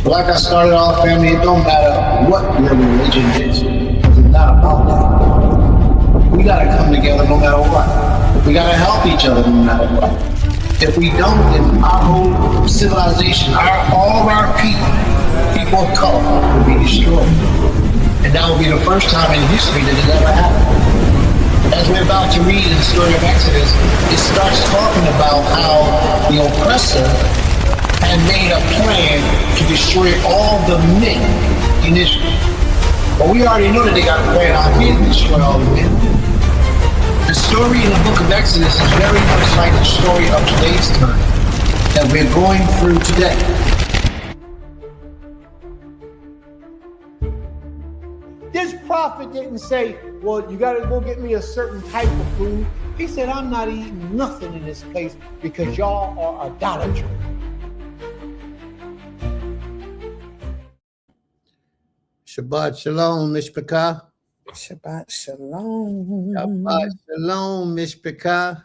Like I started off, family, it don't matter what your religion is. It's not about that. We gotta come together no matter what. We gotta help each other no matter what. If we don't, then our whole civilization, all of our people of color, will be destroyed. And that will be the first time in history that it ever happened. As we're about to read in the story of Exodus, it starts talking about how the oppressor had made a plan to destroy all the men in Israel. But we already know that they got a plan out here to destroy all the men. The story in the book of Exodus is very much like the story of today's time that we're going through today. This prophet didn't say, well, you got to go get me a certain type of food. He said, I'm not eating nothing in this place because y'all are idolatry. Shabbat shalom, Mishpachah. Shabbat shalom. Shabbat shalom, Mishpachah.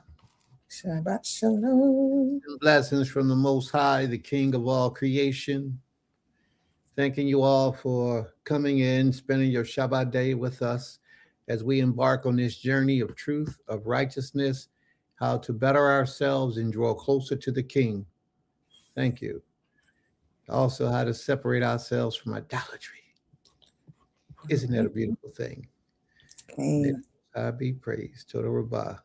Shabbat shalom. Blessings from the Most High, the King of all creation. Thanking you all for coming in, spending your Shabbat day with us as we embark on this journey of truth, of righteousness, how to better ourselves and draw closer to the King. Thank you. Also, how to separate ourselves from idolatry. Isn't that a beautiful thing? May I be praised. Total Rabbah.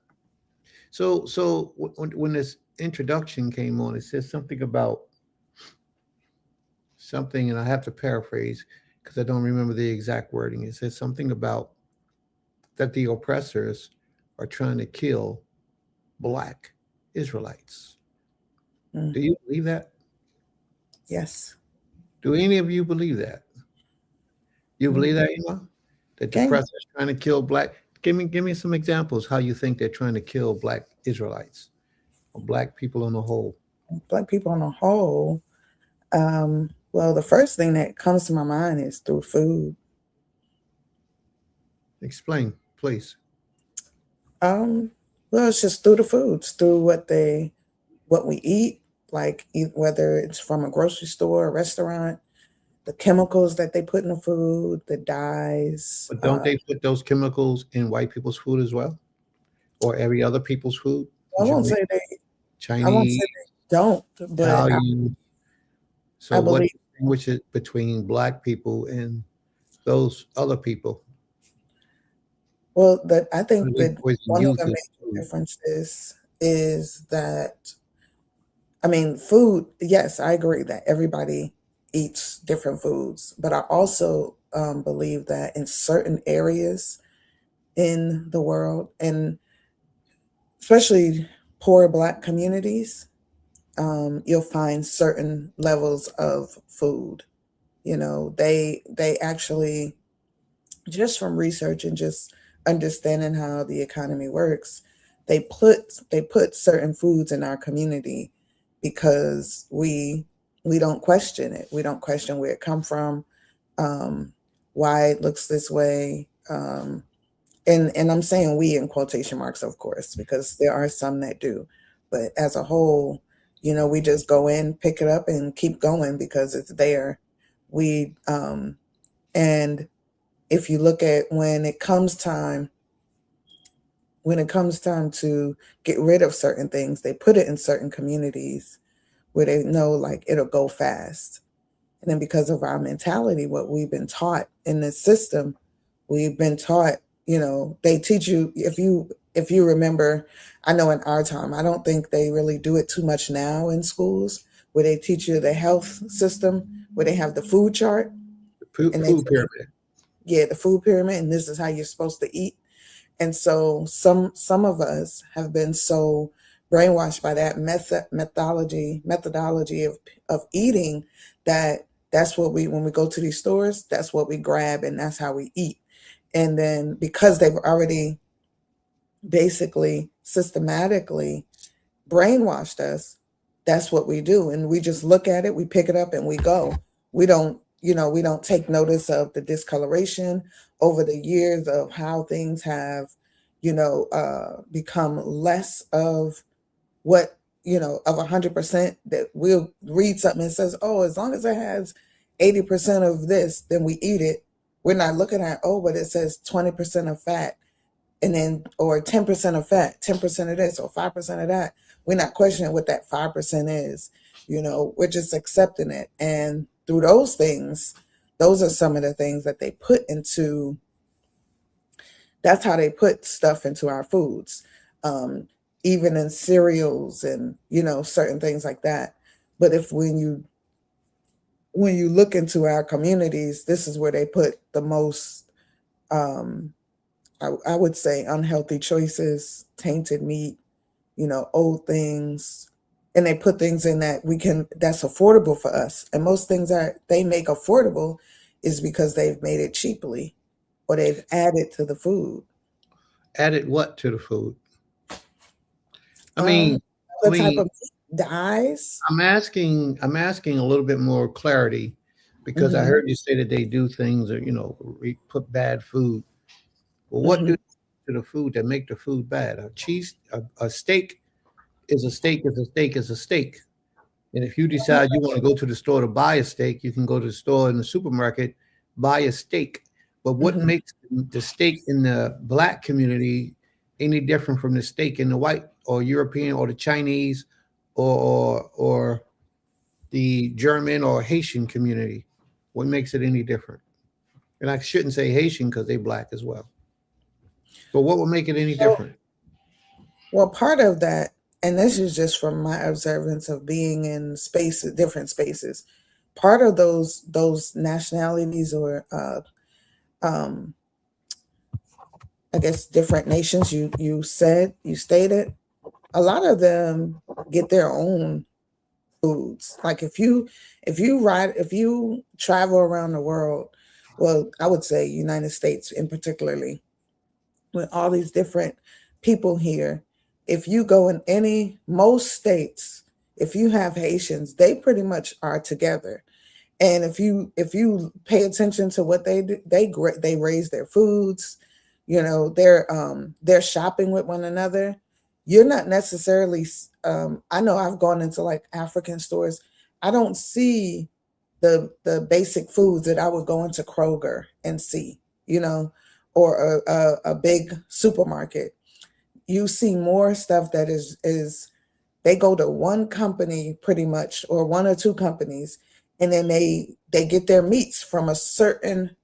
So when this introduction came on, it says something about something, and I have to paraphrase because I don't remember the exact wording. It says something about that the oppressors are trying to kill Black Israelites. Do you believe that? Yes. Do any of you believe that? You believe that, Ima? That the oppressors are trying to kill Black? Give me some examples how you think they're trying to kill Black Israelites or Black people on the whole. Black people on the whole. Well, the first thing that comes to my mind is through food. Explain, please. Well, it's just through the foods, through what we eat, like whether it's from a grocery store, a restaurant, the chemicals that they put in the food, the dyes. But don't they put those chemicals in white people's food as well, or every other people's food? I won't say they. Chinese. I won't say they don't, but Italian. So what distinguishes between Black people and those other people? Well, I think that one of the major differences is that, I mean, food, yes, I agree that everybody eats different foods, but I also believe that in certain areas in the world, and especially poor Black communities, you'll find certain levels of food. You know, they actually, just from research and just understanding how the economy works, they put certain foods in our community because we don't question it. We don't question where it come from, why it looks this way. And I'm saying we in quotation marks, of course, because there are some that do. But as a whole, you know, we just go in, pick it up, and keep going because it's there. And if you look at when it comes time to get rid of certain things, they put it in certain communities where they know like it'll go fast. And then because of our mentality, what we've been taught in this system, we've been taught, you know, they teach you, if you remember, I know in our time, I don't think they really do it too much now in schools, where they teach you the health system, where they have the food chart. Food pyramid. Yeah, the food pyramid, and this is how you're supposed to eat. And so some of us have been so brainwashed by that methodology of eating that's what when we go to these stores, that's what we grab and that's how we eat. And then because they've already basically systematically brainwashed us, that's what we do. And we just look at it, we pick it up and we go. We don't take notice of the discoloration over the years of how things have, become less of what, of 100%, that we'll read something and says, oh, as long as it has 80% of this, then we eat it. We're not looking at, oh, but it says 20% of fat, and then, or 10% of fat, 10% of this, or 5% of that. We're not questioning what that 5% is. We're just accepting it. And through those things, those are some of the things that they put into, that's how they put stuff into our foods, even in cereals and, certain things like that. But when you look into our communities, this is where they put the most, I would say, unhealthy choices, tainted meat, old things. And they put things in that's affordable for us. And most things that they make affordable is because they've made it cheaply, or they've added to the food. Added what to the food? I Um, mean, I the type mean, of dyes. I'm asking a little bit more clarity because I Hmm. heard you say that they do things or put bad food. Well, what do Hmm. they do to the food that make the food bad? A steak is a steak is a steak is a steak. And if you decide you want to go to the store to buy a steak, you can go to the store in the supermarket, buy a steak. But what Hmm. makes the steak in the black community any different from the steak in the white or European or the Chinese or the German or Haitian community? What makes it any different? And I shouldn't say Haitian because they black as well. But what would make it any So, different? well, part of that, and this is just from my observance of being in spaces, different spaces. Part of those nationalities, or um, I guess different nations, you stated, a lot of them get their own foods. Like if you travel around the world, well, I would say United States in particularly, with all these different people here, if you go in most states, if you have Haitians, they pretty much are together. And if you pay attention to what they do, they raise their foods. They're shopping with one another. You're not necessarily. I know I've gone into like African stores. I don't see the basic foods that I would go into Kroger and see. Or a big supermarket. You see more stuff that is they go to one company pretty much, or one or two companies, and then they get their meats from a certain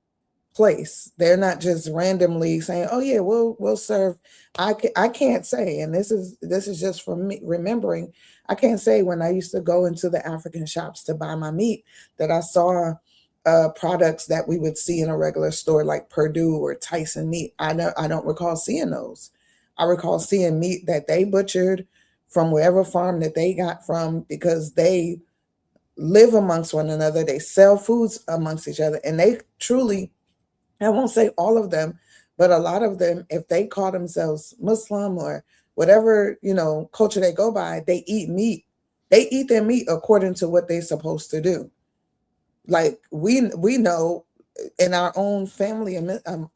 place. They're not just randomly saying, "Oh yeah, we'll serve." I can't say, and this is just from me remembering. I can't say when I used to go into the African shops to buy my meat that I saw products that we would see in a regular store like Purdue or Tyson meat. I don't recall seeing those. I recall seeing meat that they butchered from wherever farm that they got from, because they live amongst one another. They sell foods amongst each other, and they truly, I won't say all of them, but a lot of them, if they call themselves Muslim or whatever, culture they go by, they eat meat. They eat their meat according to what they're supposed to do. Like we know in our own family,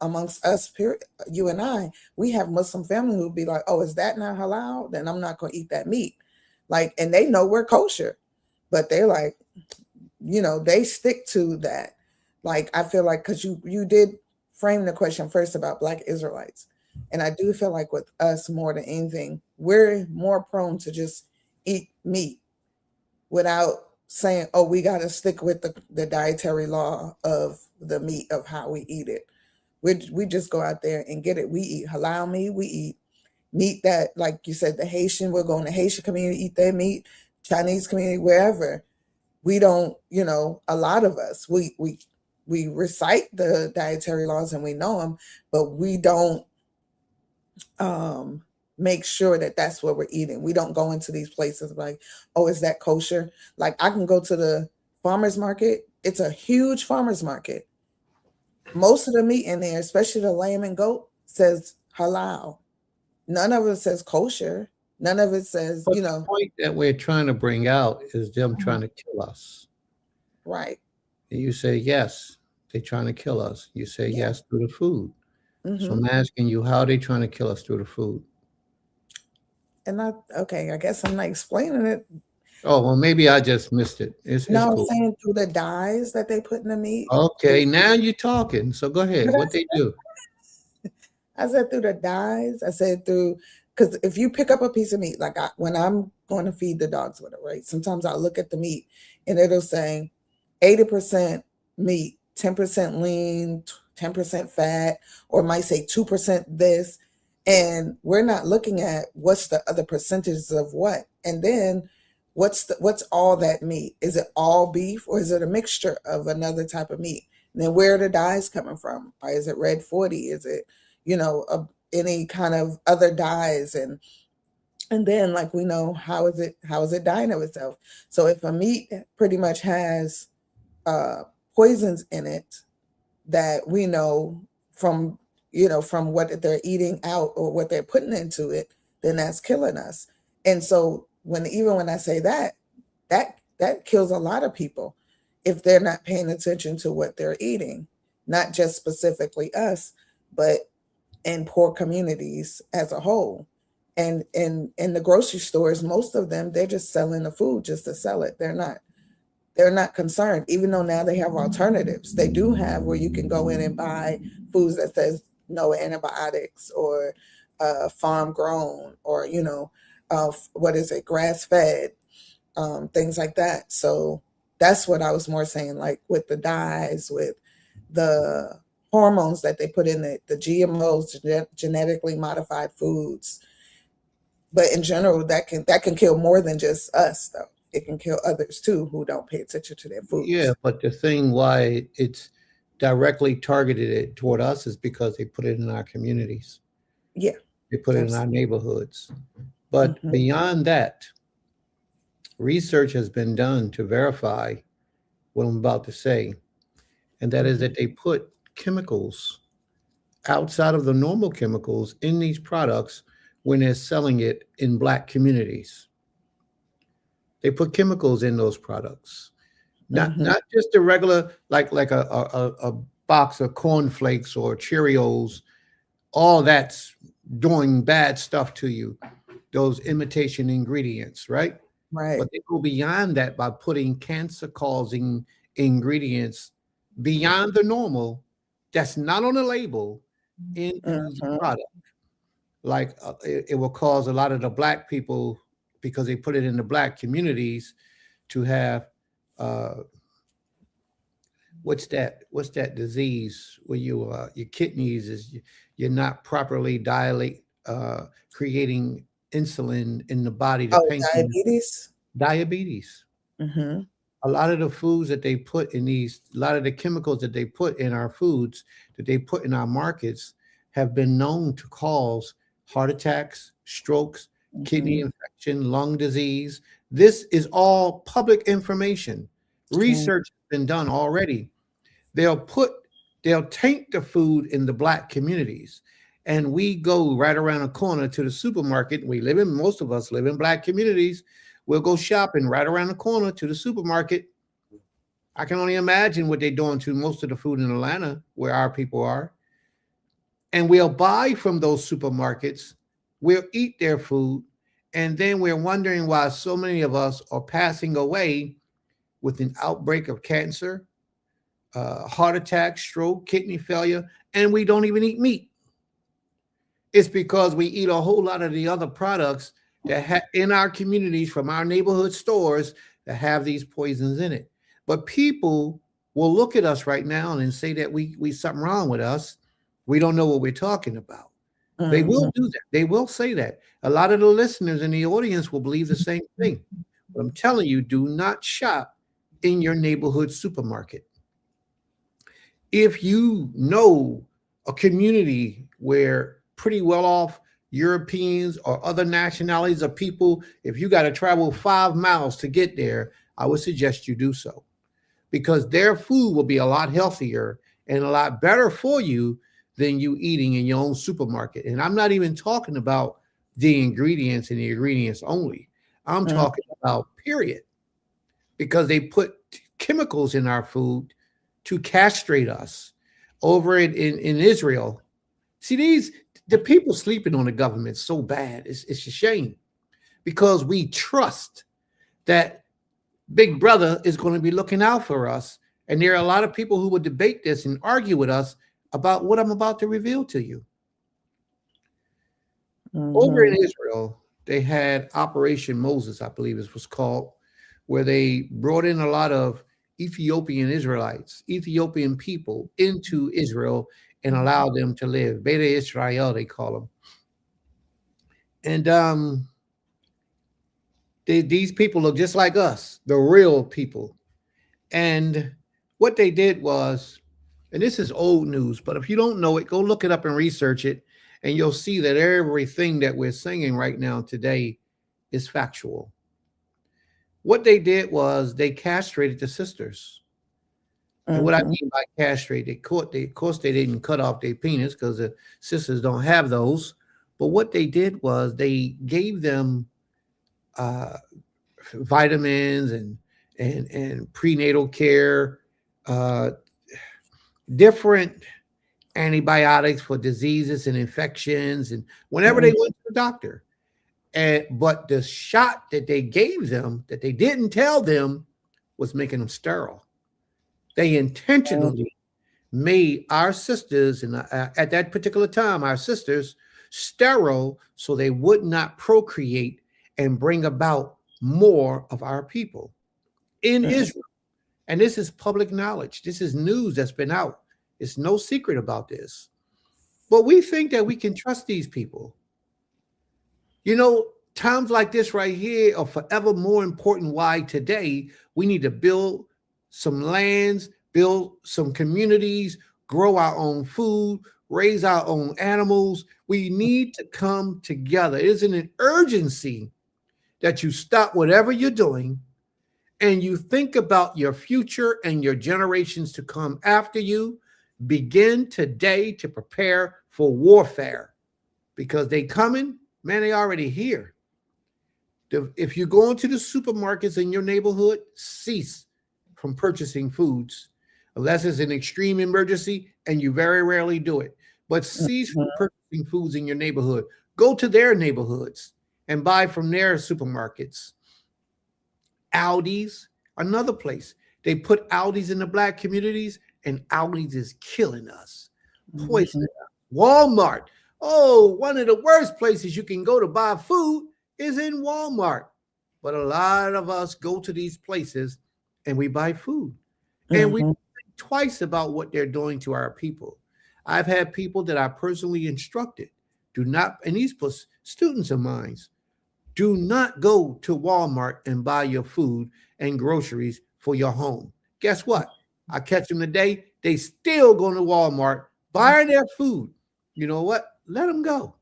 amongst us, period, you and I, we have Muslim family who be like, "Oh, is that not halal? Then I'm not going to eat that meat." Like, and they know we're kosher, but they're like, they stick to that. Like, I feel like, because you did frame the question first about Black Israelites, and I do feel like with us, more than anything, we're more prone to just eat meat without saying, "Oh, we got to stick with the dietary law of the meat, of how we eat it." We just go out there and get it. We eat halal meat. We eat meat that, like you said, the Haitian, we're going to Haitian community, eat their meat, Chinese community, wherever. We don't, a lot of us, we recite the dietary laws and we know them, but we don't make sure that that's what we're eating. We don't go into these places like, "Oh, is that kosher?" Like, I can go to the farmers market. It's a huge farmers market. Most of the meat in there, especially the lamb and goat, says halal. None of it says kosher. None of it says, But the point that we're trying to bring out is them trying to kill us. right. And you say, yes, they're trying to kill us. You say, Yeah. yes, through the food. So Hmm. I'm asking you, how are they trying to kill us through the food? Okay, I guess I'm not explaining it. Oh, well, maybe I just missed it. It's No, I'm cool. saying through the dyes that they put in the meat. Okay, now you're talking. So go ahead. But What they do? I said through the dyes. I said through, because if you pick up a piece of meat, like when I'm going to feed the dogs with it, right? Sometimes I'll look at the meat and it'll say 80% meat, 10% lean, 10% fat, or it might say 2% this. And we're not looking at what's the other percentages of what. And then what's all that meat? Is it all beef or is it a mixture of another type of meat? And then where are the dyes coming from? Or is it red 40? Is it, any kind of other dyes? And then, like, we know, how is it dyeing of itself? So if a meat pretty much has poisons in it that we know from what they're eating out or what they're putting into it, then that's killing us. And so when I say that kills a lot of people if they're not paying attention to what they're eating, not just specifically us, but in poor communities as a whole. And in the grocery stores, most of them, they're just selling the food just to sell it. They're not concerned, even though now they have alternatives. They do have where you can go in and buy foods that says no antibiotics or farm grown or what is it, grass fed, things like that. So that's what I was more saying, like with the dyes, with the hormones that they put in it, the GMOs, genetically modified foods. But in general, that can kill more than just us, though. It can kill others too who don't pay attention to their Yeah, foods. but the thing why it's directly targeted it toward us is because they put it in our communities. Yeah, They put it in our absolutely. neighborhoods. But Hmm. beyond that, research has been done to verify what I'm about to say, and that is Hmm. that they put chemicals outside of the normal chemicals in these products when they're selling it in black communities. They put chemicals in those products. Hmm. Not just the regular like a box of cornflakes or Cheerios. All that's doing bad stuff to you. Those imitation ingredients, right? Right. But they go beyond that by putting cancer-causing ingredients beyond the normal that's not on the label into the Hmm. product. Like it will cause a lot of the black people because they put it in the black communities to have uh, what's that disease where your kidneys you're not properly dilate creating insulin in the body, the Oh, pancreas. diabetes. Diabetes. Hmm. A lot of the foods that they put in these, a lot of the chemicals that they put in our foods, that they put in our markets, have been known to cause heart attacks, strokes, kidney Hmm. infection, lung disease. This is all public information. Right. Research has been done already. They'll put, they'll taint the food in the black communities. And we go right around the corner to the supermarket. Most of us live in black communities. We'll go shopping right around the corner to the supermarket. I can only imagine what they're doing to most of the food in Atlanta, where our people are. And we'll buy from those supermarkets. We'll eat their food. And then we're wondering why so many of us are passing away with an outbreak of cancer, heart attack, stroke, kidney failure, and we don't even eat meat. It's because we eat a whole lot of the other products that in our communities from our neighborhood stores that have these poisons in it. But people will look at us right now and say that we something wrong with us. We don't know what we're talking about. They will Hmm. do that. They will say that. A lot of the listeners in the audience will believe the same thing. But I'm telling you, do not shop in your neighborhood supermarket. If you know a community where pretty well off Europeans or other nationalities of people, if you got to travel 5 miles to get there, I would suggest you do so because their food will be a lot healthier and a lot better for you than you eating in your own supermarket. And I'm not even talking about the ingredients and the ingredients only. I'm talking about period because they put chemicals in our food to castrate us over in Israel. See, the people sleeping on the government so bad. It's a shame because we trust that Big Brother is going to be looking out for us. And there are a lot of people who would debate this and argue with us about what I'm about to reveal to you. Over in Israel, they had Operation Moses, I believe it was called, where they brought in a lot of Ethiopian Israelites, Ethiopian people into Israel and allowed them to live. Beta Israel, they call them. And these people look just like us, the real people. And what they did was, and this is old news, but if you don't know it, go look it up and research it, and you'll see that everything that we're singing right now today is factual. What they did was they castrated the sisters. And what I mean by castrate, of course, they didn't cut off their penis because the sisters don't have those. But what they did was they gave them vitamins and prenatal care, different antibiotics for diseases and infections, and whenever they went to the doctor. But the shot that they gave them, that they didn't tell them, was making them sterile. They intentionally made our sisters, and at that particular time, our sisters, sterile so they would not procreate and bring about more of our people in Israel. And this is public knowledge. This is news that's been out. It's no secret about this. But we think that we can trust these people. You know, times like this right here are forever more important. Why today we need to build some lands, build some communities, grow our own food, raise our own animals. We need to come together. It is an urgency that you stop whatever you're doing and you think about your future and your generations to come after you. Begin today to prepare for warfare, because they coming, man, they already here. If you go into the supermarkets in your neighborhood, cease from purchasing foods, unless it's an extreme emergency, and you very rarely do it. But cease from purchasing foods in your neighborhood. Go to their neighborhoods and buy from their supermarkets. Aldi's, another place. They put Aldi's in the Black communities, and Aldi's is killing us, poisoning us. Walmart. Oh, one of the worst places you can go to buy food is in Walmart. But a lot of us go to these places and we buy food. And we think twice about what they're doing to our people. I've had people that I personally instructed, do not, and these students of mine, do not go to Walmart and buy your food and groceries for your home. Guess what? I catch them today. They still going to Walmart, buying their food. You know what? Let them go.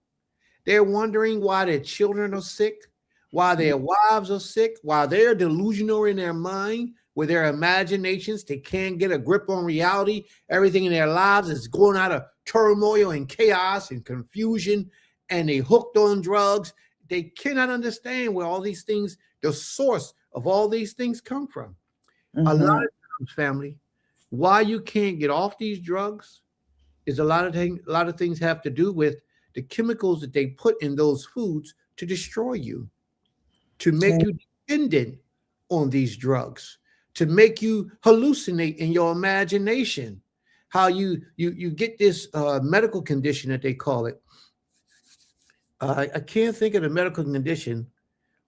They're wondering why their children are sick, why their wives are sick, why they're delusional in their mind, with their imaginations. They can't get a grip on reality. Everything in their lives is going out of turmoil and chaos and confusion, and they hooked on drugs. They cannot understand where all these things, the source of all these things come from. A lot of times, family, why you can't get off these drugs is a lot of things have to do with the chemicals that they put in those foods to destroy you, to make you dependent on these drugs, to make you hallucinate in your imagination. How you get this medical condition that they call it. I can't think of the medical condition,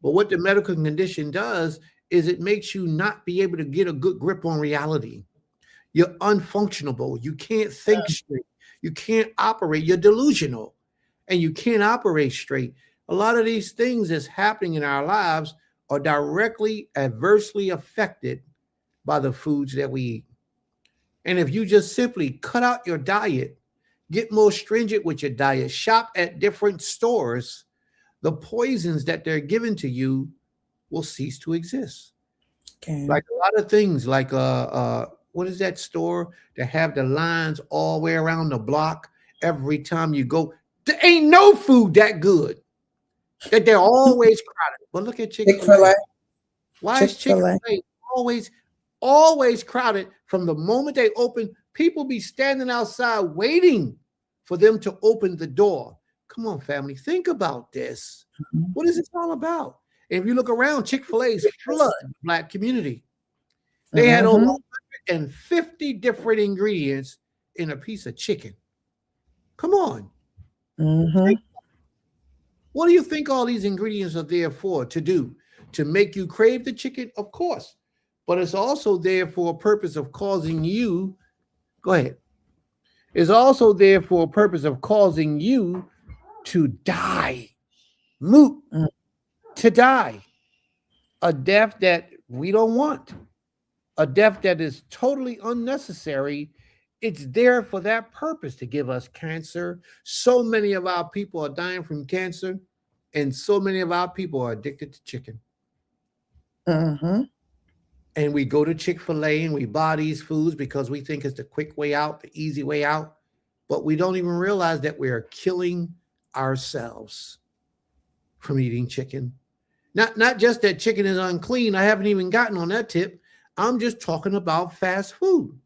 but what the medical condition does is it makes you not be able to get a good grip on reality. You're unfunctionable. You can't think straight. You can't operate. You're delusional, and you can't operate straight. A lot of these things that's happening in our lives are directly adversely affected by the foods that we eat. And if you just simply cut out your diet, get more stringent with your diet, shop at different stores, the poisons that they're giving to you will cease to exist. Okay. Like a lot of things, like what is that store that have the lines all the way around the block every time you go? There ain't no food that good that they're always crowded. But look at Chick-fil-A. Why is Chick-fil-A always crowded? From the moment they open, people be standing outside waiting for them to open the door. Come on, family, think about this. What is this all about? If you look around, Chick-fil-A is flood the Black community. They had over 150 different ingredients in a piece of chicken. Come on. What do you think all these ingredients are there for? To do? To make you crave the chicken? Of course. But it's also there for a purpose of causing you, go ahead. It's also there for a purpose of causing you to die. To die. A death that we don't want. A death that is totally unnecessary. It's there for that purpose, to give us cancer. So many of our people are dying from cancer, and so many of our people are addicted to chicken. And we go to Chick-fil-A and we buy these foods because we think it's the quick way out, the easy way out. But we don't even realize that we are killing ourselves from eating chicken. Not just that chicken is unclean. I haven't even gotten on that tip. I'm just talking about fast food.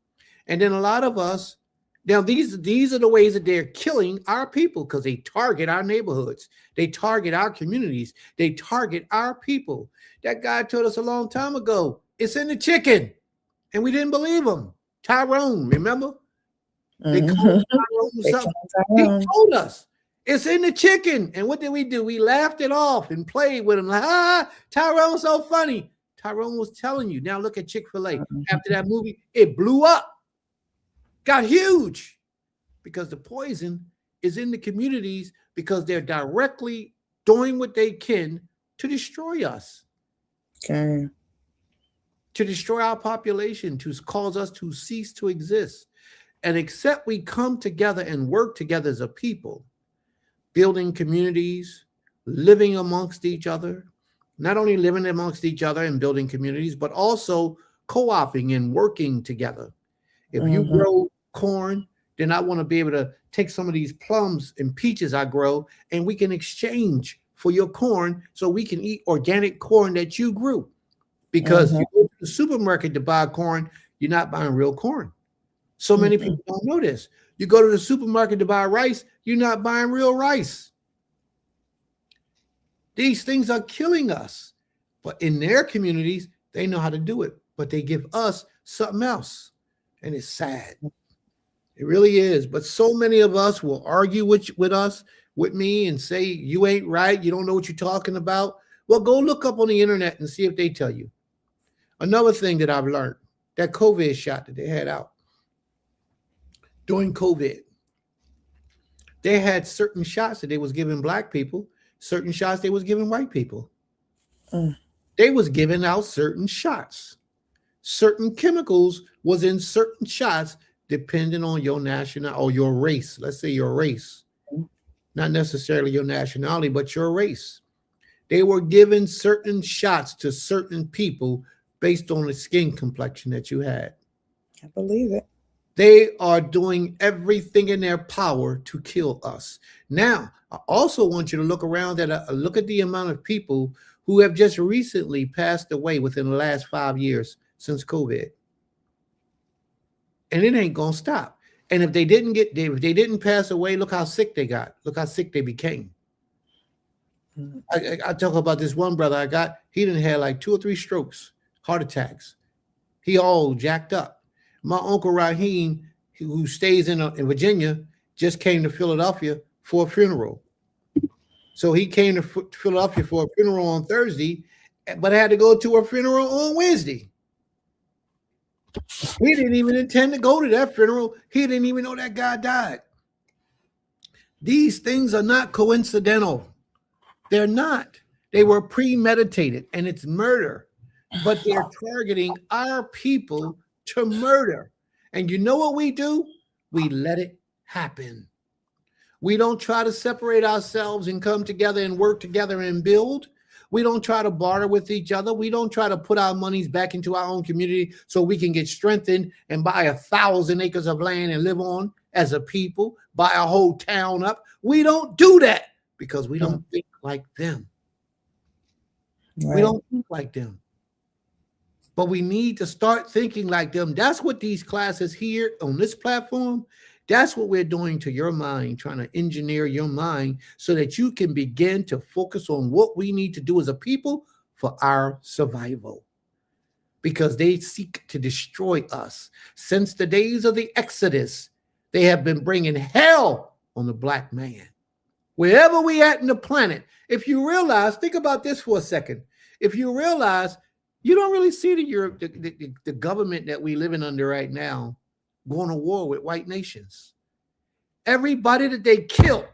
And then a lot of us, now these are the ways that they're killing our people, because they target our neighborhoods. They target our communities. They target our people. That guy told us a long time ago, it's in the chicken. And we didn't believe him. Tyrone, remember? They called Tyrone something. He told us it's in the chicken. And what did we do? We laughed it off and played with him. Like, Tyrone's so funny. Tyrone was telling you. Now look at Chick-fil-A. After that movie, it blew up. Got huge. Because the poison is in the communities, because they're directly doing what they can to destroy us. Okay. To destroy our population, to cause us to cease to exist. And except we come together and work together as a people, building communities, living amongst each other, not only living amongst each other and building communities, but also co-oping and working together. If you grow corn, then I want to be able to take some of these plums and peaches I grow, and we can exchange for your corn so we can eat organic corn that you grew. Because you go to the supermarket to buy corn, you're not buying real corn. So many people don't know this. You go to the supermarket to buy rice, you're not buying real rice. These things are killing us. But in their communities, they know how to do it. But they give us something else. And it's sad. It really is. But so many of us will argue with us, with me, and say, you ain't right. You don't know what you're talking about. Well, go look up on the internet and see if they tell you. Another thing that I've learned, that COVID shot that they had out during COVID, they had certain shots that they was giving Black people, certain shots they was giving white people. They was giving out certain shots. Certain chemicals was in certain shots depending on your national or your race. Let's say your race, not necessarily your nationality, but your race. They were giving certain shots to certain people based on the skin complexion that you had. I believe it. They are doing everything in their power to kill us. Now, I also want you to look around look at the amount of people who have just recently passed away within the last 5 years since COVID. And it ain't gonna stop. And if they didn't pass away, look how sick they got. Look how sick they became. I talk about this one brother I got. He didn't have like 2 or 3 strokes, heart attacks. He all jacked up. My uncle Raheem, who stays in Virginia, just came to Philadelphia for a funeral. So he came to Philadelphia for a funeral on Thursday, but had to go to a funeral on Wednesday. He didn't even intend to go to that funeral. He didn't even know that guy died. These things are not coincidental. They're not. They were premeditated, and it's murder. But they're targeting our people to murder. And you know what we do? We let it happen. We don't try to separate ourselves and come together and work together and build. We don't try to barter with each other. We don't try to put our monies back into our own community so we can get strengthened and buy 1,000 acres of land and live on as a people, buy a whole town up. We don't do that because we don't think like them. Right. We don't think like them. But we need to start thinking like them. That's what these classes here on this platform, that's what we're doing to your mind, trying to engineer your mind so that you can begin to focus on what we need to do as a people for our survival, because they seek to destroy us. Since the days of the Exodus, they have been bringing hell on the black man. Wherever we at in the planet, if you realize, think about this for a second. If you realize, you don't really see the government that we living under right now going to war with white nations. Everybody that they kill,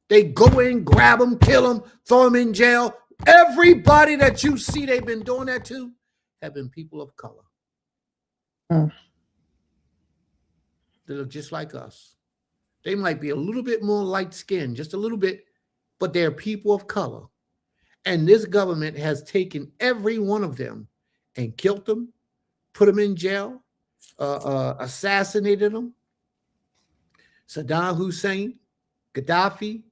they go in, grab them, kill them, throw them in jail. Everybody that you see they've been doing that to have been people of color. They look just like us. They might be a little bit more light skinned, just a little bit, but they're people of color. And this government has taken every one of them and killed them, put them in jail, assassinated them. Saddam Hussein, Gaddafi,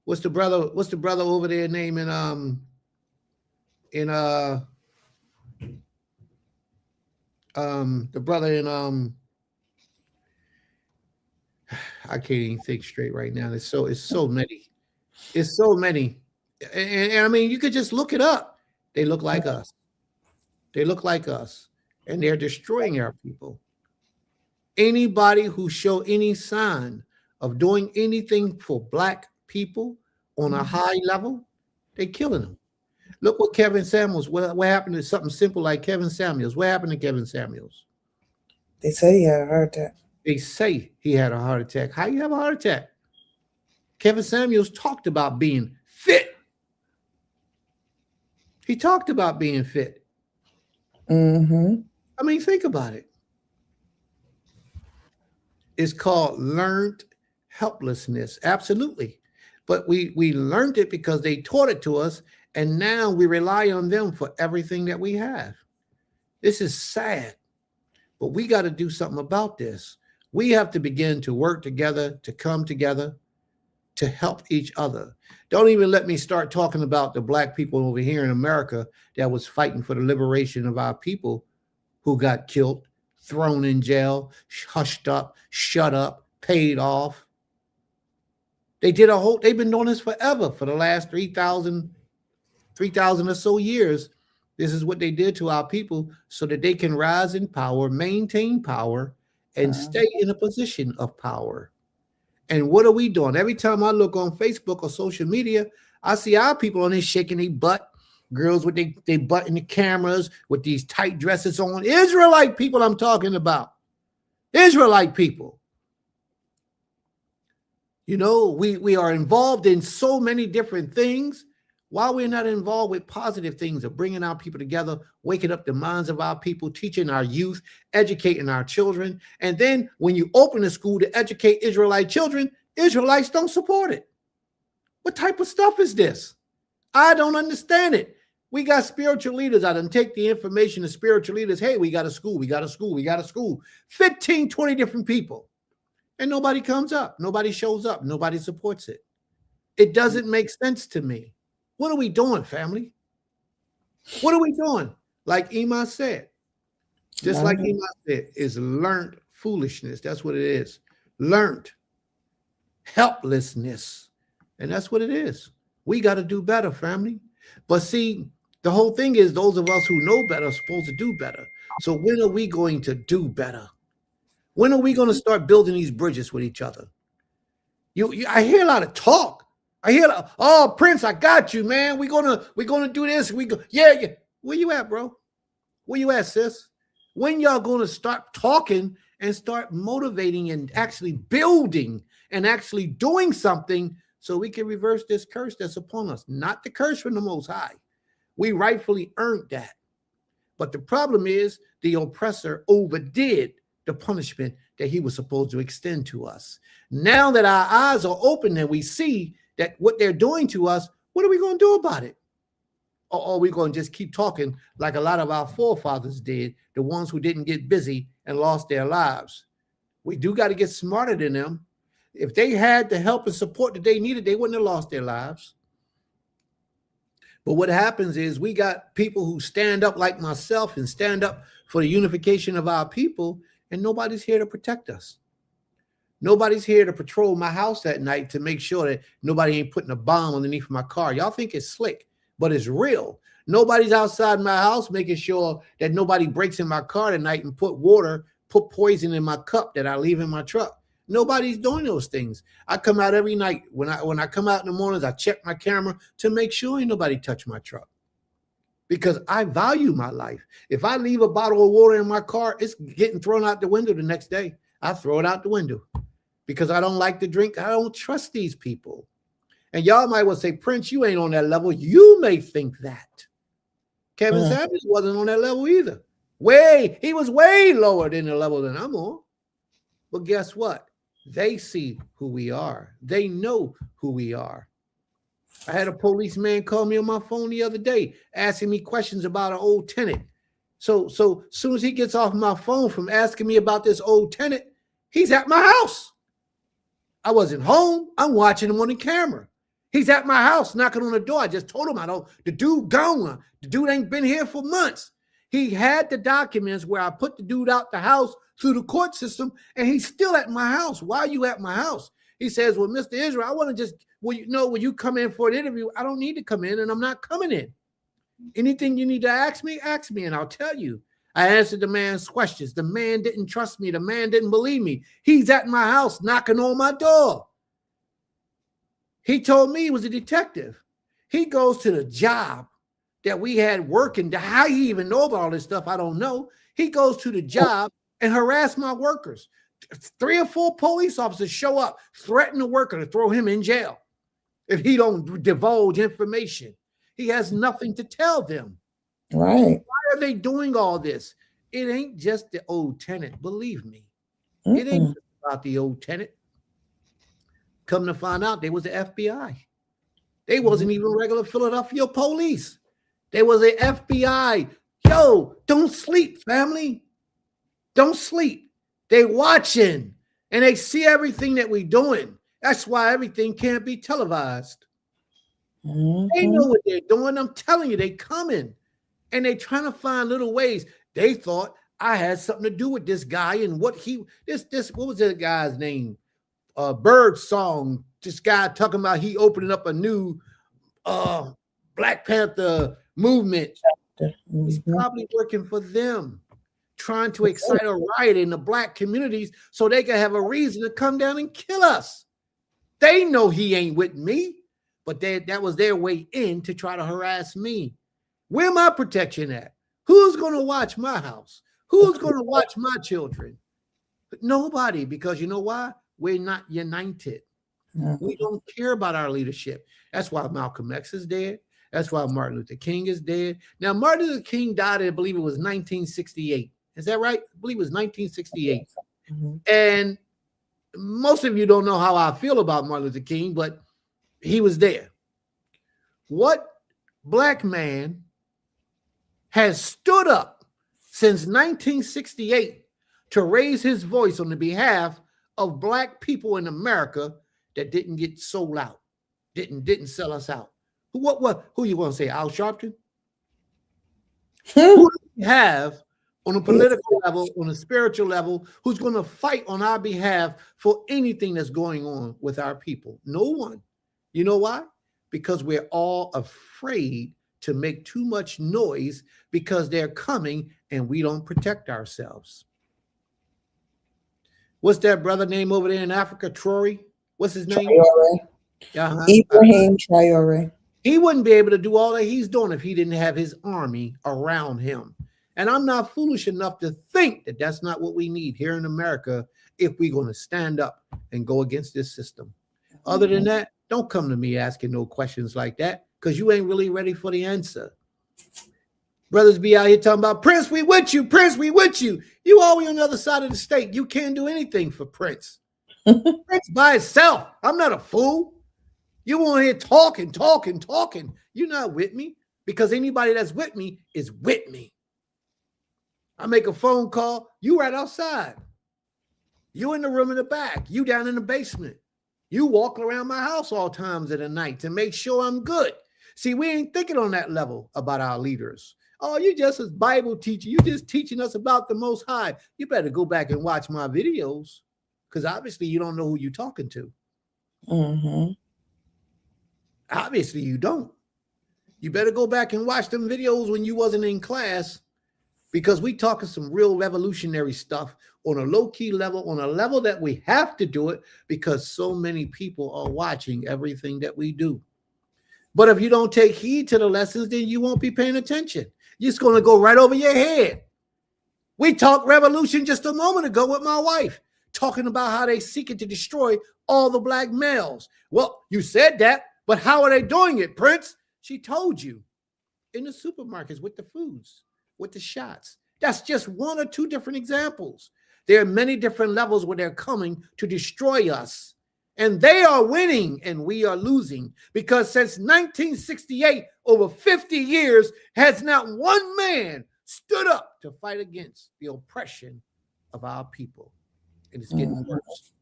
what's the brother over there name the brother in I can't even think straight right now. It's so many. It's so many. And I mean, you could just look it up. They look like us. They look like us. And they're destroying our people. Anybody who show any sign of doing anything for black people on a high level, they're killing them. Look what Kevin Samuels, what happened to something simple like Kevin Samuels? What happened to Kevin Samuels? They say he had a heart attack. They say he had a heart attack. How you have a heart attack? Kevin Samuels talked about being fit. He talked about being fit. Mm-hmm. I mean, think about it. It's called learned helplessness. Absolutely. But we learned it because they taught it to us, and now we rely on them for everything that we have. This is sad, but we got to do something about this. We have to begin to work together, to come together, to help each other. Don't even let me start talking about the black people over here in America that was fighting for the liberation of our people who got killed, thrown in jail, hushed up, shut up, paid off. They've been doing this forever, for the last 3,000 or so years. This is what they did to our people so that they can rise in power, maintain power, and stay in a position of power. And what are we doing? Every time I look on Facebook or social media, I see our people on there shaking their butt, girls with their butt in the cameras with these tight dresses on. Israelite people I'm talking about. Israelite people. You know, we are involved in so many different things. Why we're not involved with positive things of bringing our people together, waking up the minds of our people, teaching our youth, educating our children. And then when you open a school to educate Israelite children, Israelites don't support it. What type of stuff is this? I don't understand it. We got spiritual leaders out and take the information to spiritual leaders. Hey, we got a school, we got a school, we got a school. 15, 20 different people. And nobody comes up. Nobody shows up. Nobody supports it. It doesn't make sense to me. What are we doing, family? What are we doing? Like Iman said, just like Iman said, is learned foolishness. That's what it is. Learned helplessness. And that's what it is. We got to do better, family. But see, the whole thing is those of us who know better are supposed to do better. So when are we going to do better? When are we going to start building these bridges with each other? I hear a lot of talk. I hear, oh, Prince, I got you, man. We're gonna do this. Yeah. Where you at, bro? Where you at, sis? When y'all gonna start talking and start motivating and actually building and actually doing something so we can reverse this curse that's upon us? Not the curse from the Most High. We rightfully earned that. But the problem is the oppressor overdid the punishment that he was supposed to extend to us. Now that our eyes are open and we see that what they're doing to us, what are we going to do about it? Or are we going to just keep talking like a lot of our forefathers did, the ones who didn't get busy and lost their lives? We do got to get smarter than them. If they had the help and support that they needed, they wouldn't have lost their lives. But what happens is we got people who stand up like myself and stand up for the unification of our people, and nobody's here to protect us. Nobody's here to patrol my house at night to make sure that nobody ain't putting a bomb underneath my car. Y'all think it's slick, but it's real. Nobody's outside my house making sure that nobody breaks in my car tonight and put poison in my cup that I leave in my truck. Nobody's doing those things. I come out every night. When I come out in the mornings, I check my camera to make sure ain't nobody touch my truck, because I value my life. If I leave a bottle of water in my car, it's getting thrown out the window the next day. I throw it out the window because I don't like to drink. I don't trust these people. And y'all might well say, Prince, you ain't on that level. You may think that. Kevin Samuels wasn't on that level either. He was way lower than the level that I'm on. But guess what? They see who we are. They know who we are. I had a policeman call me on my phone the other day asking me questions about an old tenant. So soon as he gets off my phone from asking me about this old tenant, he's at my house. I wasn't home. I'm watching him on the camera. He's at my house knocking on the door. I just told him the dude gone. The dude ain't been here for months. He had the documents where I put the dude out the house through the court system, and he's still at my house. Why are you at my house? He says, well, Mr. Israel, I want to just, when you come in for an interview, I don't need to come in, and I'm not coming in. Anything you need to ask me, and I'll tell you. I answered the man's questions. The man didn't trust me. The man didn't believe me. He's at my house knocking on my door. He told me he was a detective. He goes to the job that we had working. How he even know about all this stuff, I don't know. He goes to the job and harass my workers. 3 or 4 police officers show up, threaten the worker to throw him in jail if he don't divulge information. He has nothing to tell them. Right. Why are they doing all this? It ain't just the old tenant, believe me. It ain't just about the old tenant. Come to find out, they was the FBI. They wasn't even regular Philadelphia police. They was the FBI. Yo, don't sleep, family. Don't sleep. They watching and they see everything that we doing. That's why everything can't be televised. They know what they're doing. I'm telling you, they coming and they trying to find little ways. They thought I had something to do with this guy and what was that guy's name? Bird song. This guy talking about he opening up a new Black Panther movement. He's probably working for them, trying to excite a riot in the Black communities so they can have a reason to come down and kill us. They know he ain't with me, but that was their way in to try to harass me. Where my protection at? Who's going to watch my house? Who's going to watch my children? But nobody, because you know why? We're not united. We don't care about our leadership. That's why Malcolm X is dead. That's why Martin Luther King is dead. Now, Martin Luther King died, I believe it was 1968. Is that right? I believe it was 1968. And most of you don't know how I feel about Martin Luther King, but he was there. What Black man has stood up since 1968 to raise his voice on the behalf of Black people in America that didn't get sold out, didn't sell us out? Who you want to say? Al Sharpton? Who do we have on a political level, on a spiritual level, who's going to fight on our behalf for anything that's going on with our people? No one. You know why? Because we're all afraid to make too much noise because they're coming and we don't protect ourselves. What's that brother name over there in Africa? Troy? What's his name? Ibrahim Traore. He wouldn't be able to do all that he's doing if he didn't have his army around him. And I'm not foolish enough to think that that's not what we need here in America if we're going to stand up and go against this system. Other than that, don't come to me asking no questions like that because you ain't really ready for the answer. Brothers be out here talking about, Prince, we with you. Prince, we with you. You always on the other side of the state. You can't do anything for Prince. Prince by itself. I'm not a fool. You on here talking. You're not with me because anybody that's with me is with me. I make a phone call. You right outside. You in the room in the back. You down in the basement. You walk around my house all times of the night to make sure I'm good. See, we ain't thinking on that level about our leaders. Oh, you just a Bible teacher. You just teaching us about the Most High. You better go back and watch my videos because obviously you don't know who you're talking to. Obviously you don't. You better go back and watch them videos when you wasn't in class, because we talking some real revolutionary stuff on a low-key level, on a level that we have to do it because so many people are watching everything that we do. But if you don't take heed to the lessons, then you won't be paying attention. You're just going to go right over your head. We talked revolution just a moment ago with my wife, talking about how they seeking to destroy all the black males. Well, you said that, but how are they doing it, Prince? She told you. In the supermarkets with the foods, with the shots. That's just one or two different examples. There are many different levels where they're coming to destroy us. And they are winning and we are losing, because since 1968, over 50 years, has not one man stood up to fight against the oppression of our people. And it's getting worse.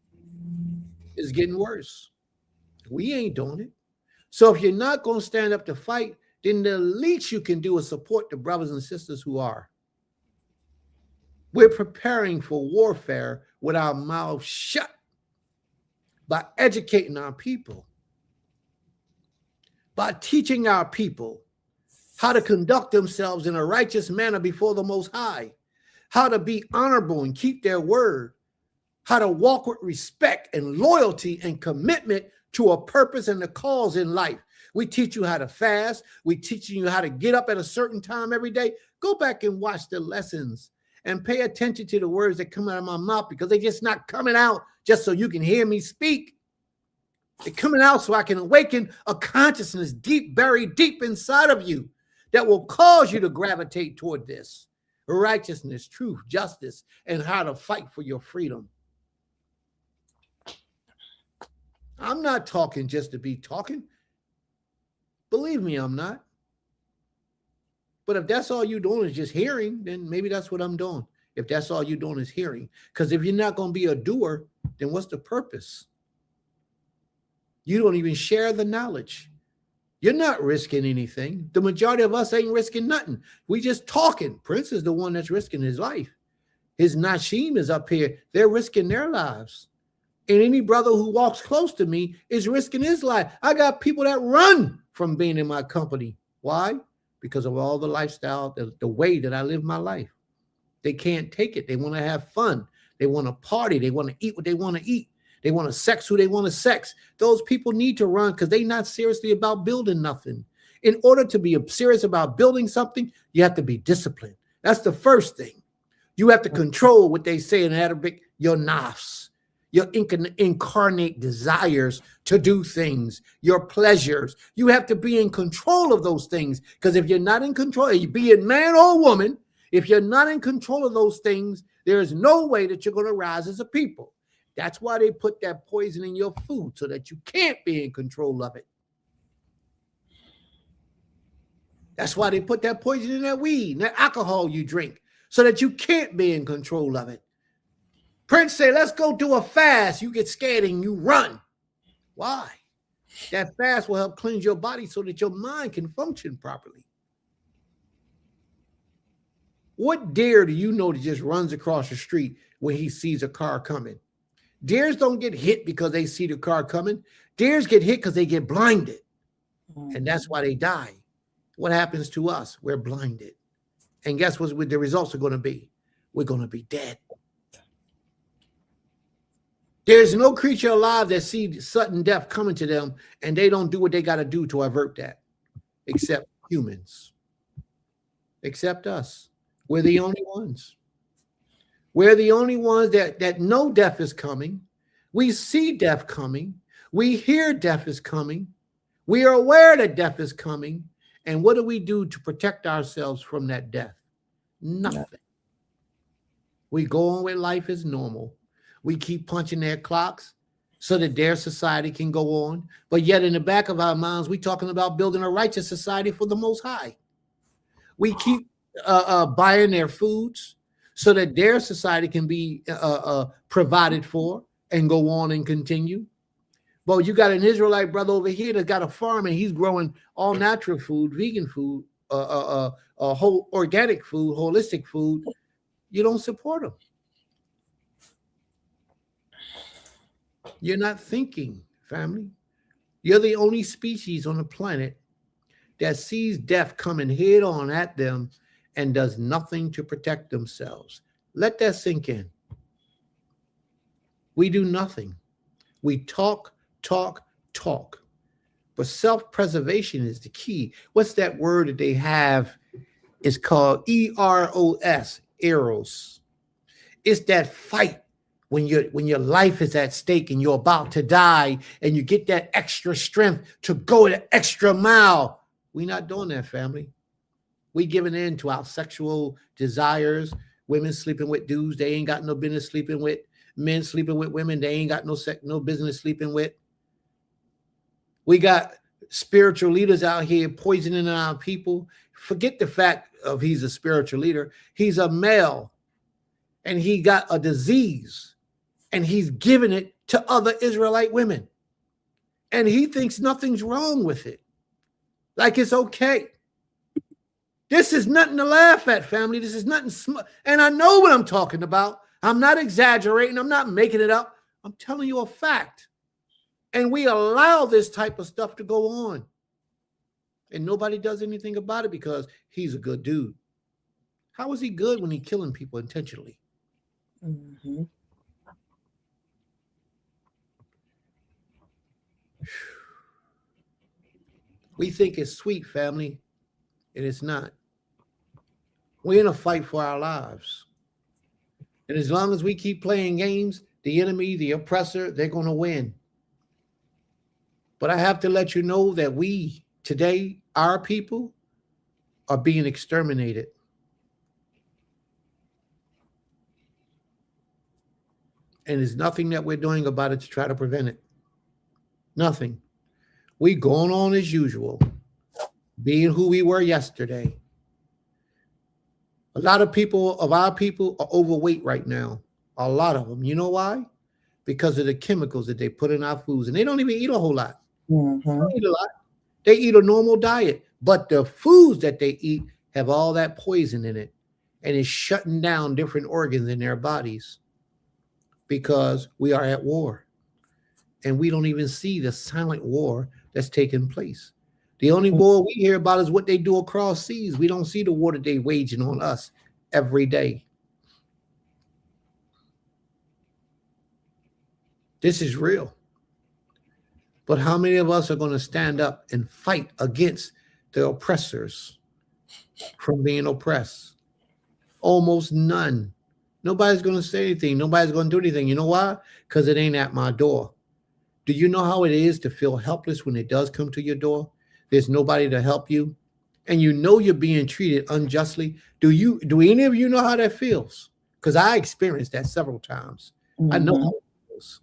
It's getting worse. We ain't doing it. So if you're not going to stand up to fight, then the least you can do is support the brothers and sisters who are. We're preparing for warfare with our mouths shut by educating our people, by teaching our people how to conduct themselves in a righteous manner before the Most High, how to be honorable and keep their word, how to walk with respect and loyalty and commitment to a purpose and a cause in life. We teach you how to fast. We teaching you how to get up at a certain time every day. Go back and watch the lessons and pay attention to the words that come out of my mouth, because they're just not coming out just so you can hear me speak. They're coming out so I can awaken a consciousness buried deep inside of you that will cause you to gravitate toward this righteousness, truth, justice, and how to fight for your freedom. I'm not talking just to be talking. Believe me, I'm not. But if that's all you're doing is just hearing, then maybe that's what I'm doing. If that's all you're doing is hearing. Because if you're not going to be a doer, then what's the purpose? You don't even share the knowledge. You're not risking anything. The majority of us ain't risking nothing. We just talking. Prince is the one that's risking his life. His Nashim is up here. They're risking their lives. And any brother who walks close to me is risking his life. I got people that run from being in my company. Why? Because of all the lifestyle, the way that I live my life. They can't take it. They want to have fun. They want to party. They want to eat what they want to eat. They want to sex who they want to sex. Those people need to run because they're not seriously about building nothing. In order to be serious about building something, you have to be disciplined. That's the first thing. You have to control what they say in Arabic, your nafs, your incarnate desires to do things, your pleasures. You have to be in control of those things, because if you're not in control, you be it man or woman, if you're not in control of those things, there is no way that you're going to rise as a people. That's why they put that poison in your food, so that you can't be in control of it. That's why they put that poison in that weed, that alcohol you drink, so that you can't be in control of it. Prince say, let's go do a fast. You get scared and you run. Why? That fast will help cleanse your body so that your mind can function properly. What deer do you know that just runs across the street when he sees a car coming? Deers don't get hit because they see the car coming. Deers get hit because they get blinded. And that's why they die. What happens to us? We're blinded. And guess what the results are going to be? We're going to be dead. There's no creature alive that sees sudden death coming to them and they don't do what they got to do to avert that, except humans, except us. We're the only ones. We're the only ones that know death is coming. We see death coming. We hear death is coming. We are aware that death is coming. And what do we do to protect ourselves from that death? Nothing. We go on with life as normal. We keep punching their clocks so that their society can go on. But yet in the back of our minds, we're talking about building a righteous society for the Most High. We keep buying their foods so that their society can be provided for and go on and continue. But you got an Israelite brother over here that got a farm and he's growing all natural food, vegan food, whole organic food, holistic food. You don't support him. You're not thinking, family. You're the only species on the planet that sees death coming head on at them and does nothing to protect themselves. Let that sink in. We do nothing. We talk, talk, talk. But self-preservation is the key. What's that word that they have? It's called EROS, eros. It's that fight when your life is at stake and you're about to die and you get that extra strength to go the extra mile. We're not doing that, family. We giving in to our sexual desires. Women sleeping with dudes they ain't got no business sleeping with. Men sleeping with women they ain't got no business sleeping with. We got spiritual leaders out here poisoning our people. Forget the fact of he's a spiritual leader. He's a male and he got a disease and he's giving it to other Israelite women. And he thinks nothing's wrong with it. Like it's okay. This is nothing to laugh at, family. This is nothing. And I know what I'm talking about. I'm not exaggerating. I'm not making it up. I'm telling you a fact. And we allow this type of stuff to go on. And nobody does anything about it because he's a good dude. How is he good when he's killing people intentionally? Mm-hmm. We think it's sweet, family, and it's not. We're in a fight for our lives. And as long as we keep playing games, the enemy, the oppressor, they're going to win. But I have to let you know that we, today, our people, are being exterminated. And there's nothing that we're doing about it to try to prevent it. Nothing. We going on as usual, being who we were yesterday. A lot of people of our people are overweight right now. A lot of them. You know why? Because of the chemicals that they put in our foods. And they don't even eat a whole lot. Mm-hmm. They don't eat a lot. They eat a normal diet. But the foods that they eat have all that poison in it. And it's shutting down different organs in their bodies. Because we are at war. And we don't even see the silent war that's taking place. The only war we hear about is what they do across seas. We don't see the war that they waging on us every day. This is real. But how many of us are going to stand up and fight against the oppressors from being oppressed? Almost none. Nobody's going to say anything. Nobody's going to do anything. You know why? Because it ain't at my door. Do you know how it is to feel helpless when it does come to your door? There's nobody to help you. And you know you're being treated unjustly. Do any of you know how that feels? Because I experienced that several times. Mm-hmm. I know how it feels.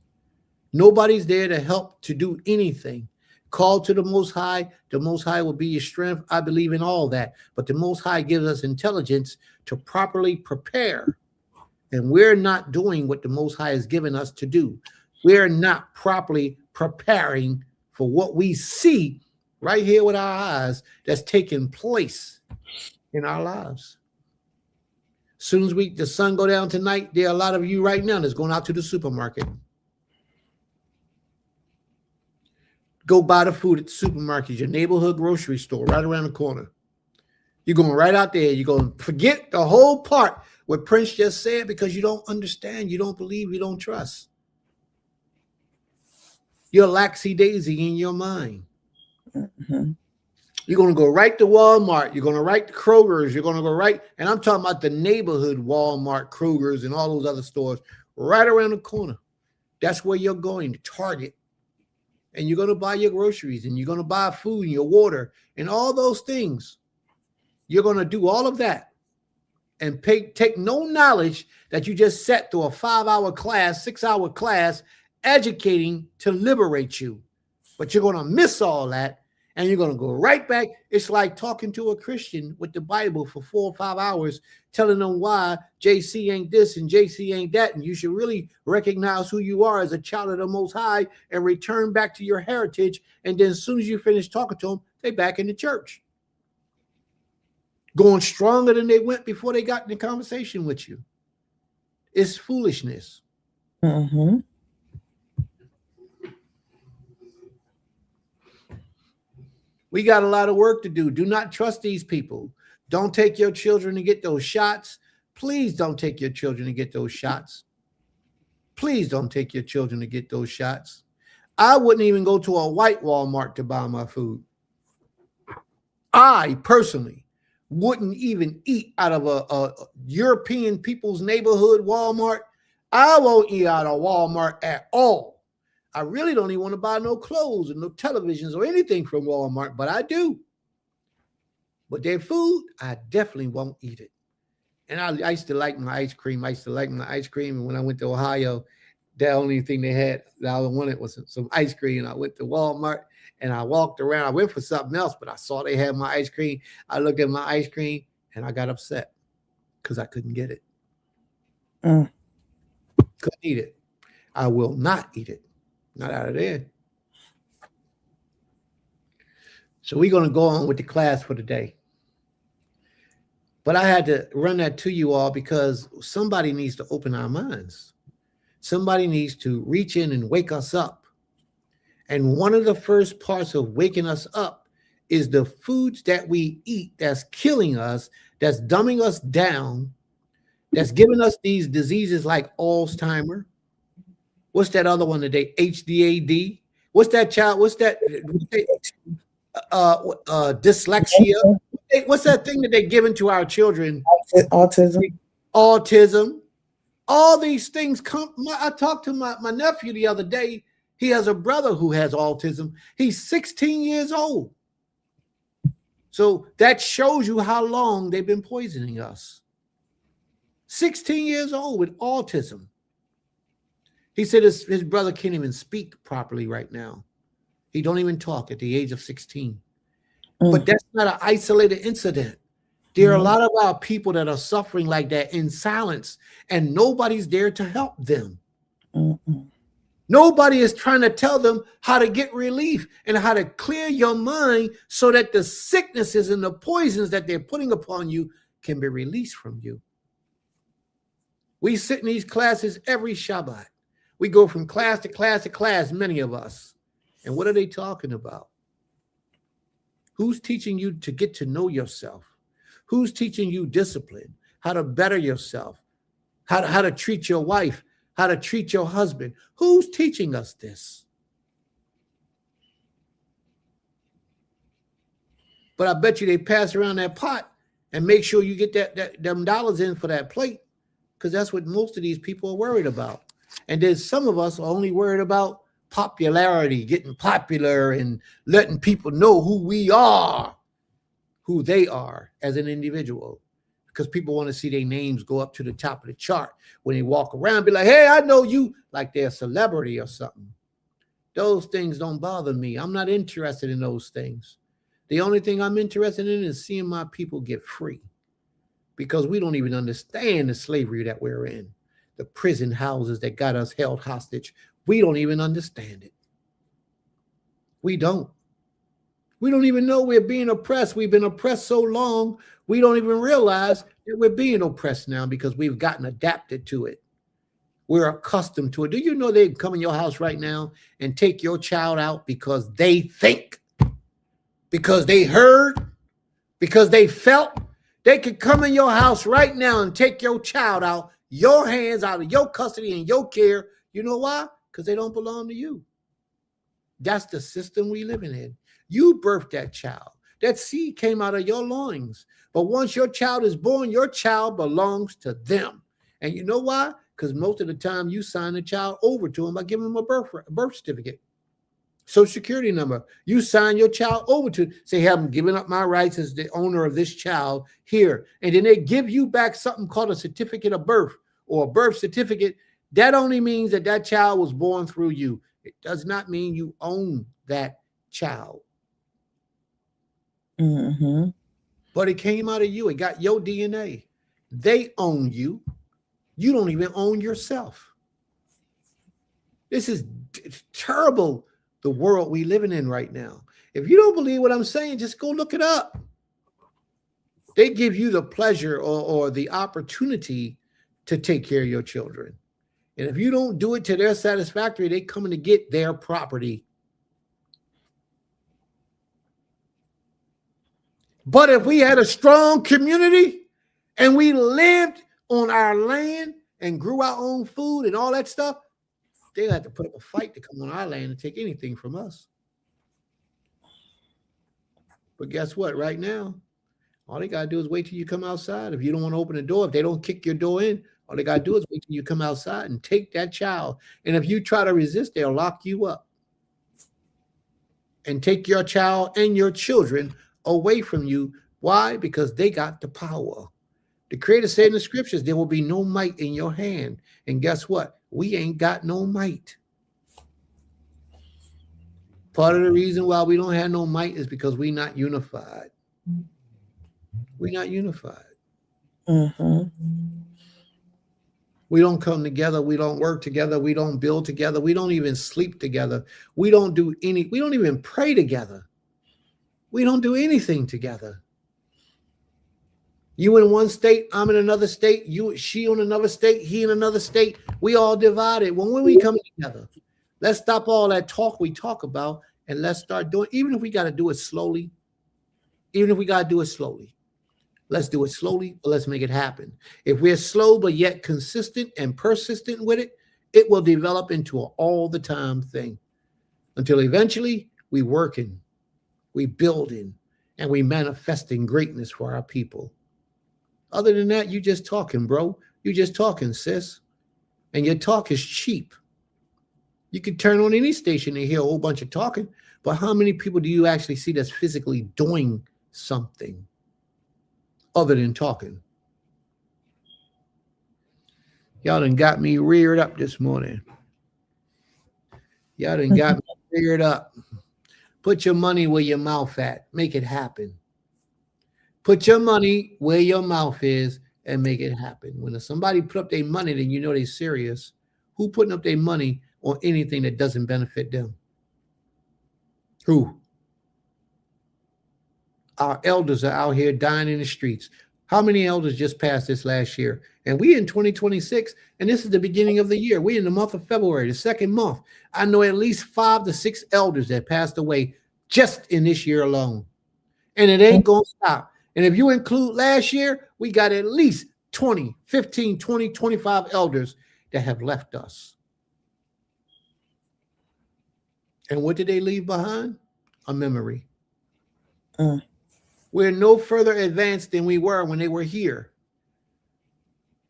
Nobody's there to help to do anything. Call to the Most High. The Most High will be your strength. I believe in all that. But the Most High gives us intelligence to properly prepare. And we're not doing what the Most High has given us to do. We're not properly preparing for what we see right here with our eyes that's taking place in our lives. As soon as the sun go down tonight, there are a lot of you right now that's going out to the supermarket. Go buy the food at the supermarket, your neighborhood grocery store right around the corner. You're going right out there. You're going to forget the whole part what Prince just said because you don't understand, you don't believe, you don't trust. You're laxy-daisy in your mind. Mm-hmm. You're going to go right to Walmart. You're going to right to Kroger's. You're going to go right. And I'm talking about the neighborhood Walmart, Kroger's, and all those other stores right around the corner. That's where you're going, to Target. And you're going to buy your groceries and you're going to buy food and your water and all those things. You're going to do all of that and take no knowledge that you just sat through a 5-hour class, 6-hour class, educating to liberate you. But you're going to miss all that and you're going to go right back. It's like talking to a Christian with the Bible for 4 or 5 hours, telling them why JC ain't this and JC ain't that. And you should really recognize who you are as a child of the Most High and return back to your heritage. And then as soon as you finish talking to them, they back in the church. Going stronger than they went before they got in the conversation with you. It's foolishness. Mm-hmm. We got a lot of work to do. Do not trust these people. Don't take your children to get those shots. Please don't take your children to get those shots. Please don't take your children to get those shots. I wouldn't even go to a white Walmart to buy my food. I personally wouldn't even eat out of a European people's neighborhood Walmart. I won't eat out of Walmart at all. I really don't even want to buy no clothes and no televisions or anything from Walmart, but I do. But their food, I definitely won't eat it. And I used to like my ice cream. And when I went to Ohio, the only thing they had that I wanted was some ice cream. And I went to Walmart and I walked around. I went for something else, but I saw they had my ice cream. I looked at my ice cream and I got upset because I couldn't get it. Couldn't eat it. I will not eat it. Not out of there. So we're going to go on with the class for today. But I had to run that to you all because somebody needs to open our minds. Somebody needs to reach in and wake us up. And one of the first parts of waking us up is the foods that we eat that's killing us, that's dumbing us down, that's giving us these diseases like Alzheimer's. What's that other one today? HDAD. What's that child? What's that? Dyslexia. What's that thing that they're giving to our children? Autism. Autism. All these things come. I talked to my nephew the other day. He has a brother who has autism. He's 16 years old. So that shows you how long they've been poisoning us. 16 years old with autism. He said his brother can't even speak properly right now. He don't even talk at the age of 16. But that's not an isolated incident. There are a lot of our people that are suffering like that in silence, and nobody's there to help them. Nobody is trying to tell them how to get relief and how to clear your mind so that the sicknesses and the poisons that they're putting upon you can be released from you. We sit in these classes every Shabbat. We go from class to class to class, many of us. And what are they talking about? Who's teaching you to get to know yourself? Who's teaching you discipline, how to better yourself, how to treat your wife, how to treat your husband? Who's teaching us this? But I bet you they pass around that pot and make sure you get them dollars in for that plate, because that's what most of these people are worried about. And then some of us are only worried about popularity, getting popular and letting people know who we are, who they are as an individual, because people want to see their names go up to the top of the chart when they walk around, be like, hey, I know you, like they're a celebrity or something. Those things don't bother me. I'm not interested in those things. The only thing I'm interested in is seeing my people get free, because we don't even understand the slavery that we're in. The prison houses that got us held hostage. We don't even understand it. We don't. We don't even know we're being oppressed. We've been oppressed so long, we don't even realize that we're being oppressed now because we've gotten adapted to it. We're accustomed to it. Do you know they can come in your house right now and take your child out because they think, because they heard, because they felt? They could come in your house right now and take your child out, your hands out of your custody and your care. You know why? Because they don't belong to you. That's the system we living in. You birthed that child. That seed came out of your loins. But once your child is born, your child belongs to them. And you know why? Because most of the time you sign the child over to them by giving them a birth certificate, social security number. You sign your child over to, say, hey, I'm giving up my rights as the owner of this child here. And then they give you back something called a certificate of birth or a birth certificate. That only means that that child was born through you. It does not mean you own that child. But it came out of you. It got your DNA. They own you. You don't even own yourself. This is terrible, the world we living in right now. If you don't believe what I'm saying, just go look it up. They give you the pleasure or the opportunity to take care of your children. And if you don't do it to their satisfactory, they coming to get their property. But if we had a strong community and we lived on our land and grew our own food and all that stuff, they had to put up a fight to come on our land and take anything from us. But guess what? Right now, all they got to do is wait till you come outside. If you don't want to open the door, if they don't kick your door in, all they got to do is wait till you come outside and take that child. And if you try to resist, they'll lock you up and take your child and your children away from you. Why? Because they got the power. The Creator said in the scriptures, there will be no might in your hand. And guess what? We ain't got no might. Part of the reason why we don't have no might is because we're not unified. We're not unified. Mm-hmm. We don't come together. We don't work together. We don't build together. We don't even sleep together. We don't even pray together. We don't do anything together. You in one state, I'm in another state, she in another state, he in another state. We all divided. When we come together, let's stop all that talk we talk about and let's start doing, even if we got to do it slowly, let's do it slowly, but let's make it happen. If we're slow, but yet consistent and persistent with it, it will develop into an all the time thing until eventually we working, we building, and we manifesting greatness for our people. Other than that, you just talking, bro. You just talking, sis. And your talk is cheap. You can turn on any station and hear a whole bunch of talking, but how many people do you actually see that's physically doing something other than talking? Y'all done got me reared up this morning. Y'all done got me reared up. Put your money where your mouth at. Make it happen. Put your money where your mouth is and make it happen. When somebody put up their money, then you know they're serious. Who putting up their money on anything that doesn't benefit them? Who? Our elders are out here dying in the streets. How many elders just passed this last year? And we in 2026, and this is the beginning of the year. We in the month of February, the second month. I know at least 5 to 6 elders that passed away just in this year alone. And it ain't going to stop. And if you include last year, we got at least 20, 15, 20, 25 elders that have left us. And what did they leave behind? A memory. We're no further advanced than we were when they were here.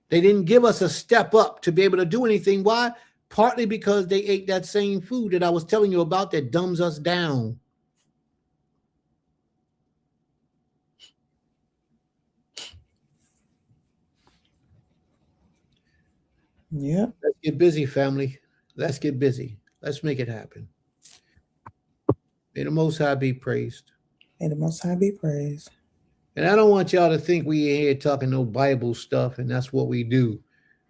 They didn't give us a step up to be able to do anything. Why? Partly because they ate that same food that I was telling you about that dumbs us down. Yeah. Let's get busy, family. Let's get busy. Let's make it happen. May the Most High be praised. May the Most High be praised. And I don't want y'all to think we ain't here talking no Bible stuff and that's what we do.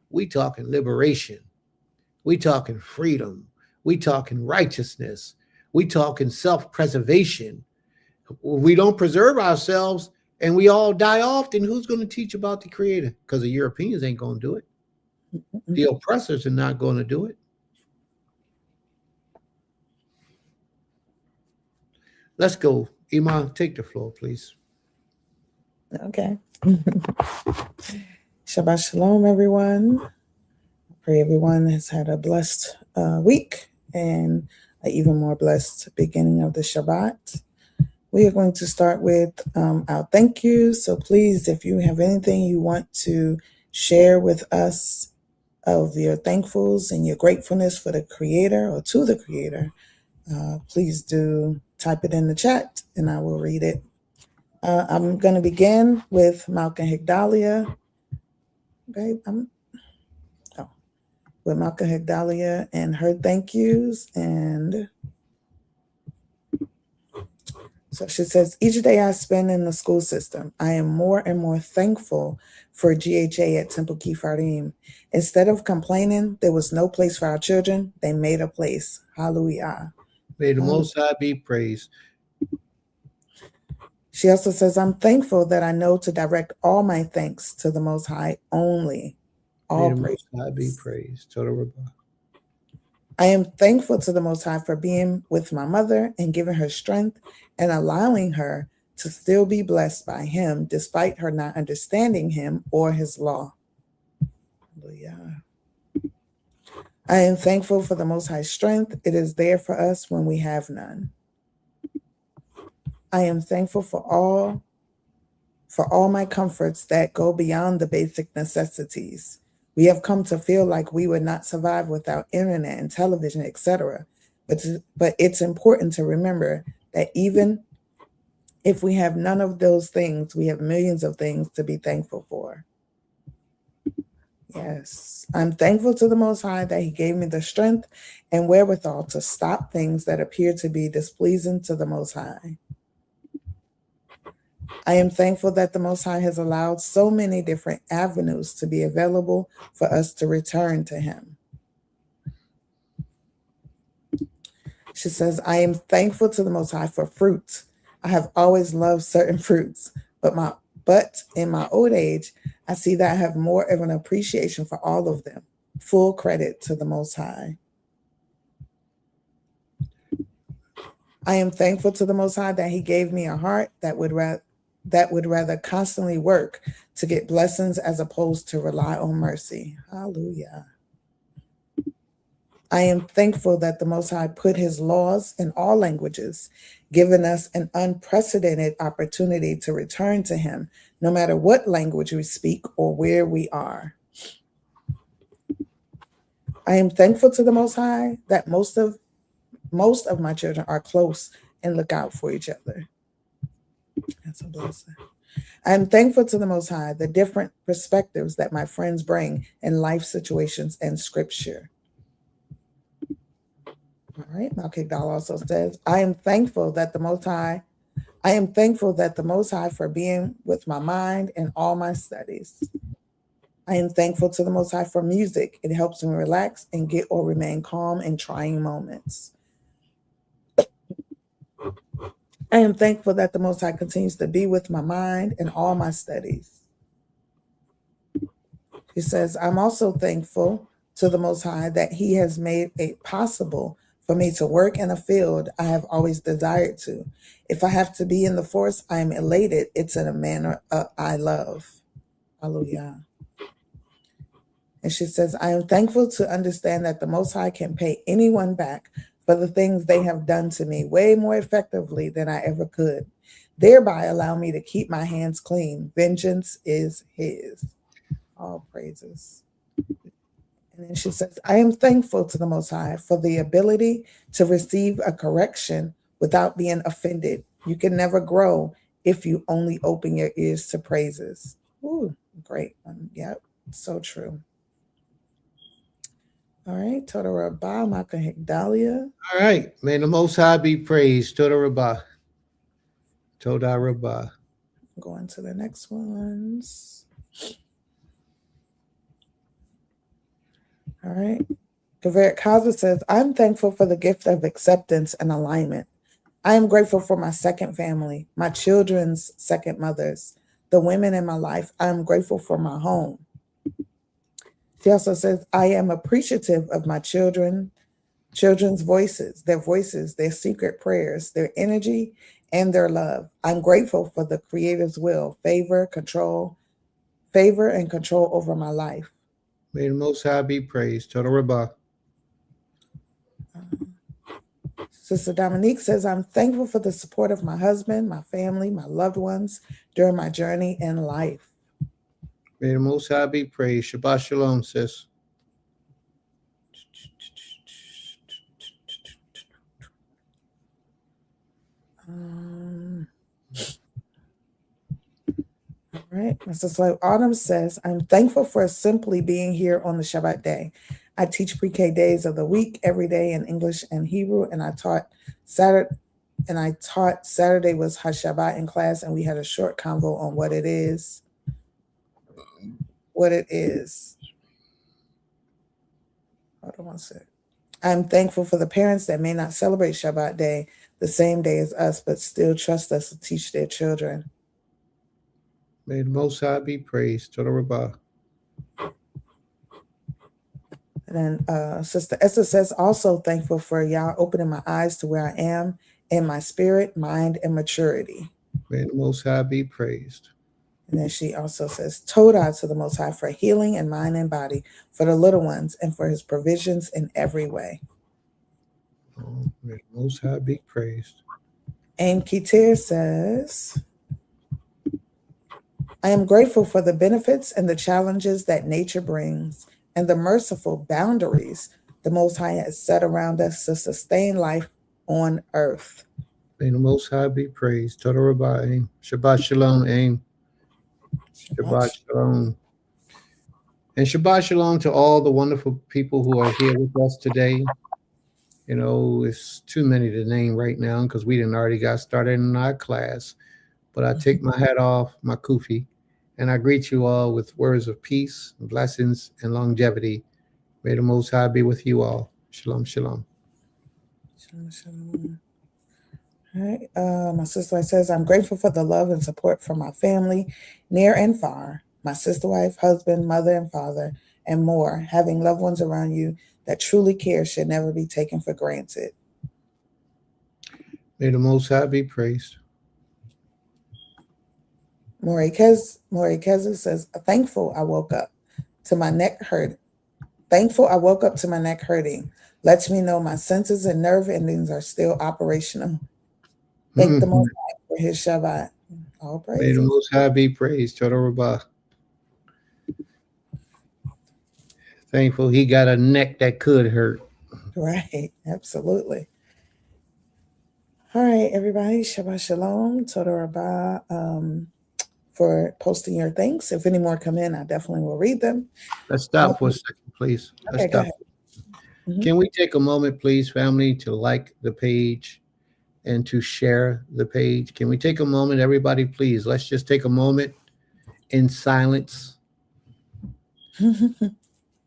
We talking liberation. We talking freedom. We talking righteousness. We talking self-preservation. We don't preserve ourselves and we all die off, then who's going to teach about the Creator? Because the Europeans ain't going to do it. The oppressors are not going to do it. Let's go. Iman, take the floor, please. Okay. Shabbat shalom, everyone. I pray everyone has had a blessed week and an even more blessed beginning of the Shabbat. We are going to start with our thank yous. So please, if you have anything you want to share with us of your thankfuls and your gratefulness for the Creator or to the Creator, please do type it in the chat and I will read it. I'm going to begin with Malcolm Higdalia. Babe, with Malcolm Higdalia and her thank yous. And so she says, each day I spend in the school system, I am more and more thankful for GHA at Temple Kipharim. Instead of complaining, there was no place for our children. They made a place. Hallelujah. May the Most High be praised. She also says, I'm thankful that I know to direct all my thanks to the Most High only. All May the praise. Most High be praised. Total Rabbah. I am thankful to the Most High for being with my mother and giving her strength and allowing her to still be blessed by him despite her not understanding him or his law. Hallelujah. I am thankful for the Most High strength. It is there for us when we have none. I am thankful for all my comforts that go beyond the basic necessities. We have come to feel like we would not survive without internet and television, etc. But it's important to remember that even if we have none of those things, we have millions of things to be thankful for. Yes, I'm thankful to the Most High that he gave me the strength and wherewithal to stop things that appear to be displeasing to the Most High. I am thankful that the Most High has allowed so many different avenues to be available for us to return to him. She says, I am thankful to the Most High for fruits. I have always loved certain fruits, but in my old age, I see that I have more of an appreciation for all of them. Full credit to the Most High. I am thankful to the Most High that he gave me a heart that would rather constantly work to get blessings as opposed to rely on mercy. Hallelujah. I am thankful that the Most High put his laws in all languages, giving us an unprecedented opportunity to return to him, no matter what language we speak or where we are. I am thankful to the Most High that most of my children are close and look out for each other. That's a blessing. I am thankful to the Most High, the different perspectives that my friends bring in life situations and scripture. All right, Malkik Dal also says, I am thankful that the Most High for being with my mind in all my studies. I am thankful to the Most High for music. It helps me relax and get or remain calm in trying moments. I am thankful that the Most High continues to be with my mind in all my studies. He says, I'm also thankful to the Most High that he has made it possible for me to work in a field I have always desired to. If I have to be in the force, I am elated. It's in a manner I love. Hallelujah. And she says, I am thankful to understand that the Most High can pay anyone back for the things they have done to me way more effectively than I ever could, thereby allow me to keep my hands clean. Vengeance is his. All praises. And then she says, I am thankful to the Most High for the ability to receive a correction without being offended. You can never grow if you only open your ears to praises. Ooh, great one. Yep, so true. All right, Toda Rabbah, Maka Higdalia. All right. May the Most High be praised. Toda Rabbah. Toda Rabbah. Going to the next ones. All right. Kaveret Kaza says, I'm thankful for the gift of acceptance and alignment. I am grateful for my second family, my children's second mothers, the women in my life. I am grateful for my home. She also says, I am appreciative of my children's voices, their secret prayers, their energy, and their love. I'm grateful for the Creator's will, favor and control over my life. May the Most High be praised. Toda Rabbah. Sister Dominique says, I'm thankful for the support of my husband, my family, my loved ones during my journey in life. May the Most High be praised. Shabbat Shalom, sis. All right. Mr. Slave Autumn says, I'm thankful for simply being here on the Shabbat day. I teach pre-K days of the week every day in English and Hebrew, and I taught Saturday was HaShabbat in class, and we had a short convo on what it is. Hold on one sec. I'm thankful for the parents that may not celebrate Shabbat day the same day as us, but still trust us to teach their children. May the Most High be praised. Toda Rabbah. And then Sister Esther says, also thankful for y'all opening my eyes to where I am in my spirit, mind, and maturity. May the Most High be praised. And then she also says, Toda to the Most High for healing in mind and body, for the little ones, and for his provisions in every way. Oh, may the Most High be praised. Aim Kitir says, I am grateful for the benefits and the challenges that nature brings and the merciful boundaries the Most High has set around us to sustain life on earth. May the Most High be praised. Toda Rabah, Aim. Shabbat Shalom, Aim. Shabbat Shalom. And Shabbat Shalom to all the wonderful people who are here with us today. You know, it's too many to name right now because we didn't already got started in our class. But I take my hat off, my kufi, and I greet you all with words of peace, blessings, and longevity. May the Most High be with you all. Shalom, shalom. Shalom, shalom. All right. My sister wife says, I'm grateful for the love and support from my family, near and far, my sister wife, husband, mother, and father, and more. Having loved ones around you that truly care should never be taken for granted. May the Most High be praised. Morikeza says, thankful I woke up to my neck hurt. Thankful I woke up to my neck hurting. Lets me know my senses and nerve endings are still operational. Thank the Most High for his Shabbat. All praise. May the Most High be praised. Toda Rabah. Thankful he got a neck that could hurt. Right, absolutely. All right, everybody, Shabbat Shalom, Toda Rabah, for posting your thanks. If any more come in, I definitely will read them. Let's stop for a second, please. Okay, go ahead. Mm-hmm. Can we take a moment, please, family, to like the page and to share the page? Can we take a moment, everybody, please? Let's just take a moment in silence.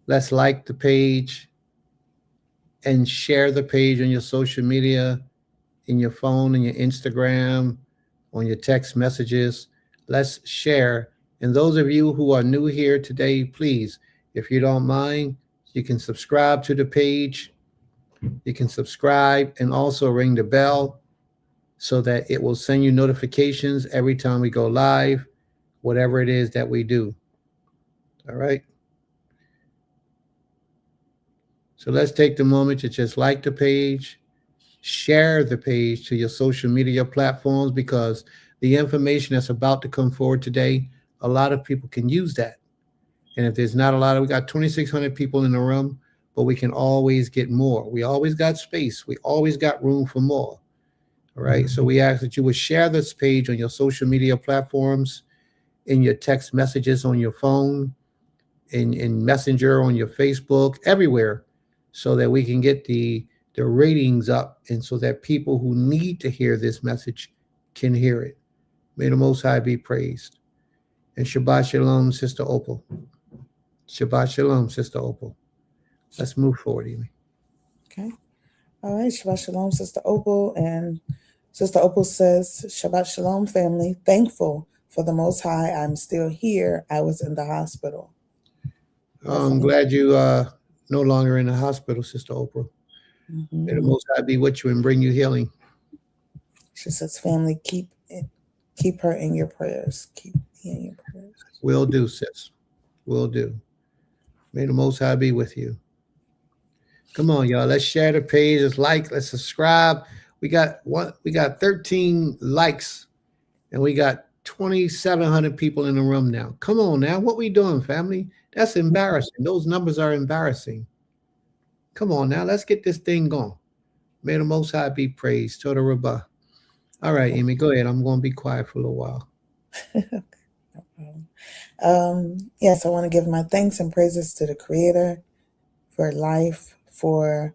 Let's like the page and share the page on your social media, in your phone, in your Instagram, on your text messages. Let's share. And those of you who are new here today, please, if you don't mind, you can subscribe to the page. You can subscribe and also ring the bell so that it will send you notifications every time we go live, whatever it is that we do. All right. So let's take the moment to just like the page, share the page to your social media platforms, because the information that's about to come forward today, a lot of people can use that. And if there's not a lot of, we got 2,600 people in the room, but we can always get more. We always got space. We always got room for more. All right. So we ask that you would share this page on your social media platforms, in your text messages on your phone, in Messenger, on your Facebook, everywhere, so that we can get the ratings up, and so that people who need to hear this message can hear it. May the Most High be praised. And Shabbat Shalom, Sister Opal. Shabbat Shalom, Sister Opal. Let's move forward, Amy. Okay. All right. Shabbat Shalom, Sister Opal. And Sister Opal says, Shabbat Shalom, family. Thankful for the Most High. I'm still here. I was in the hospital. I'm glad you are no longer in the hospital, Sister Opal. Mm-hmm. May the Most High be with you and bring you healing. She says, family, keep her in your prayers. Keep me in your prayers. Will do, sis. Will do. May the Most High be with you. Come on, y'all. Let's share the page. Let's like. Let's subscribe. We got 13 likes, and we got 2,700 people in the room now. Come on now. What we doing, family? That's embarrassing. Those numbers are embarrassing. Come on now. Let's get this thing going. May the Most High be praised. Toda Rabah. All right, Amy, go ahead. I'm going to be quiet for a little while. Yes, I want to give my thanks and praises to the Creator for life, for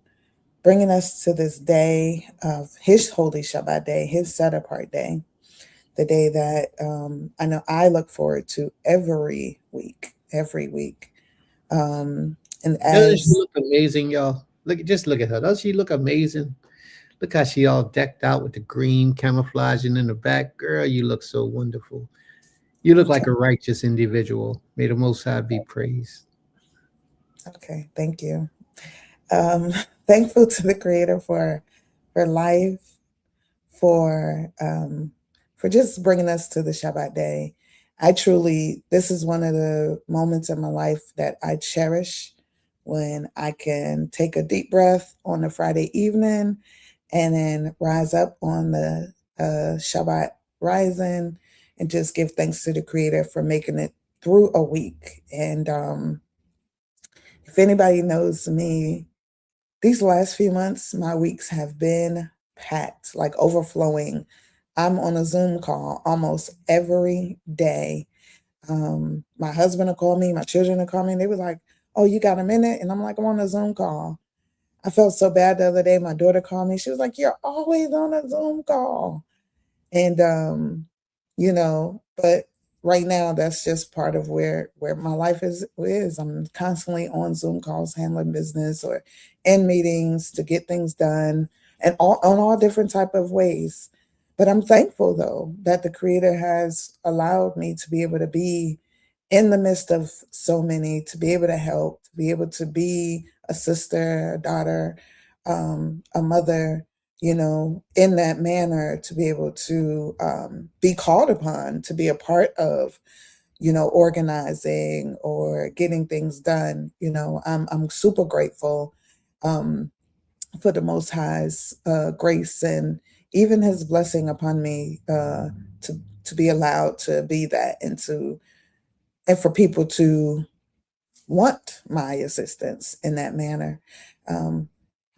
bringing us to this day of His holy Shabbat day, His set-apart day, the day that I know I look forward to every week. And Doesn't she look amazing, y'all? Just look at her. Doesn't she look amazing? Look how she all decked out with the green camouflaging in the back. Girl, you look so wonderful. You look like a righteous individual. May the Most High be praised. Okay, thank you. Thankful to the Creator for life, for just bringing us to the Shabbat day. This is one of the moments in my life that I cherish, when I can take a deep breath on a Friday evening and then rise up on the Shabbat rising and just give thanks to the Creator for making it through a week. And if anybody knows me, these last few months, my weeks have been packed, like overflowing. I'm on a Zoom call almost every day. My husband will call me, my children will call me, and they were like, "Oh, you got a minute?" And I'm like, "I'm on a Zoom call." I felt so bad the other day. My daughter called me. She was like, "You're always on a Zoom call." And but right now that's just part of where my life is. I'm constantly on Zoom calls, handling business or in meetings to get things done, and on all different type of ways. But I'm thankful, though, that the Creator has allowed me to be able to be in the midst of so many, to be able to help, to be able to be a sister, a daughter, a mother, in that manner, to be able to be called upon to be a part of, organizing or getting things done. I'm super grateful for the Most High's grace and even His blessing upon me to be allowed to be that, and for people to want my assistance in that manner. Um,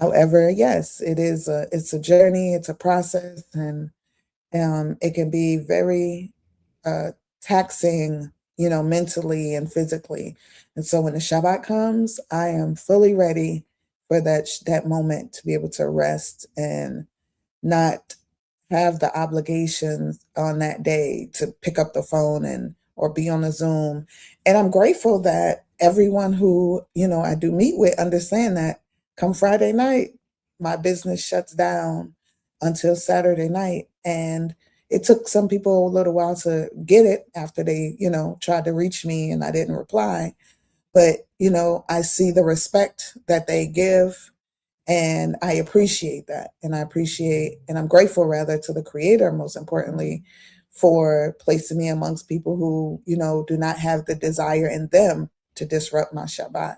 However, yes, it's a journey, it's a process, and it can be very uh, taxing, mentally and physically. And so when the Shabbat comes, I am fully ready for that moment to be able to rest and not have the obligations on that day to pick up the phone and or be on a Zoom. And I'm grateful that everyone who, I do meet with understand that come Friday night, my business shuts down until Saturday night. And it took some people a little while to get it after they, tried to reach me and I didn't reply. But, I see the respect that they give, and I appreciate that. And I'm grateful, rather, to the Creator, most importantly, for placing me amongst people who, do not have the desire in them to disrupt my Shabbat.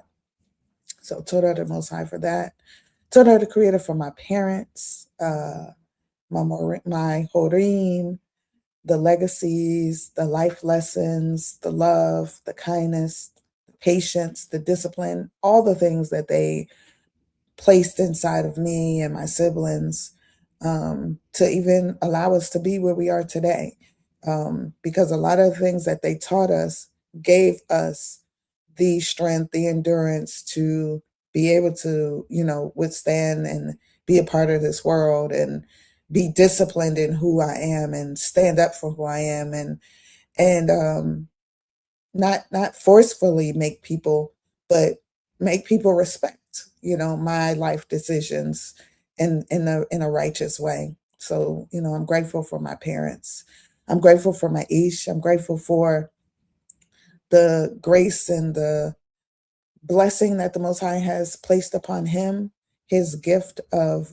So Toda the Most High for that. Toda the Creator for my parents, my Horim, the legacies, the life lessons, the love, the kindness, the patience, the discipline, all the things that they placed inside of me and my siblings, to even allow us to be where we are today. Because a lot of things that they taught us gave us the strength, the endurance to be able to, withstand and be a part of this world and be disciplined in who I am and stand up for who I am, and not forcefully make people, but make people respect, my life decisions in a righteous way. So, I'm grateful for my parents. I'm grateful for my Ish. I'm grateful for the grace and the blessing that the Most High has placed upon him, his gift of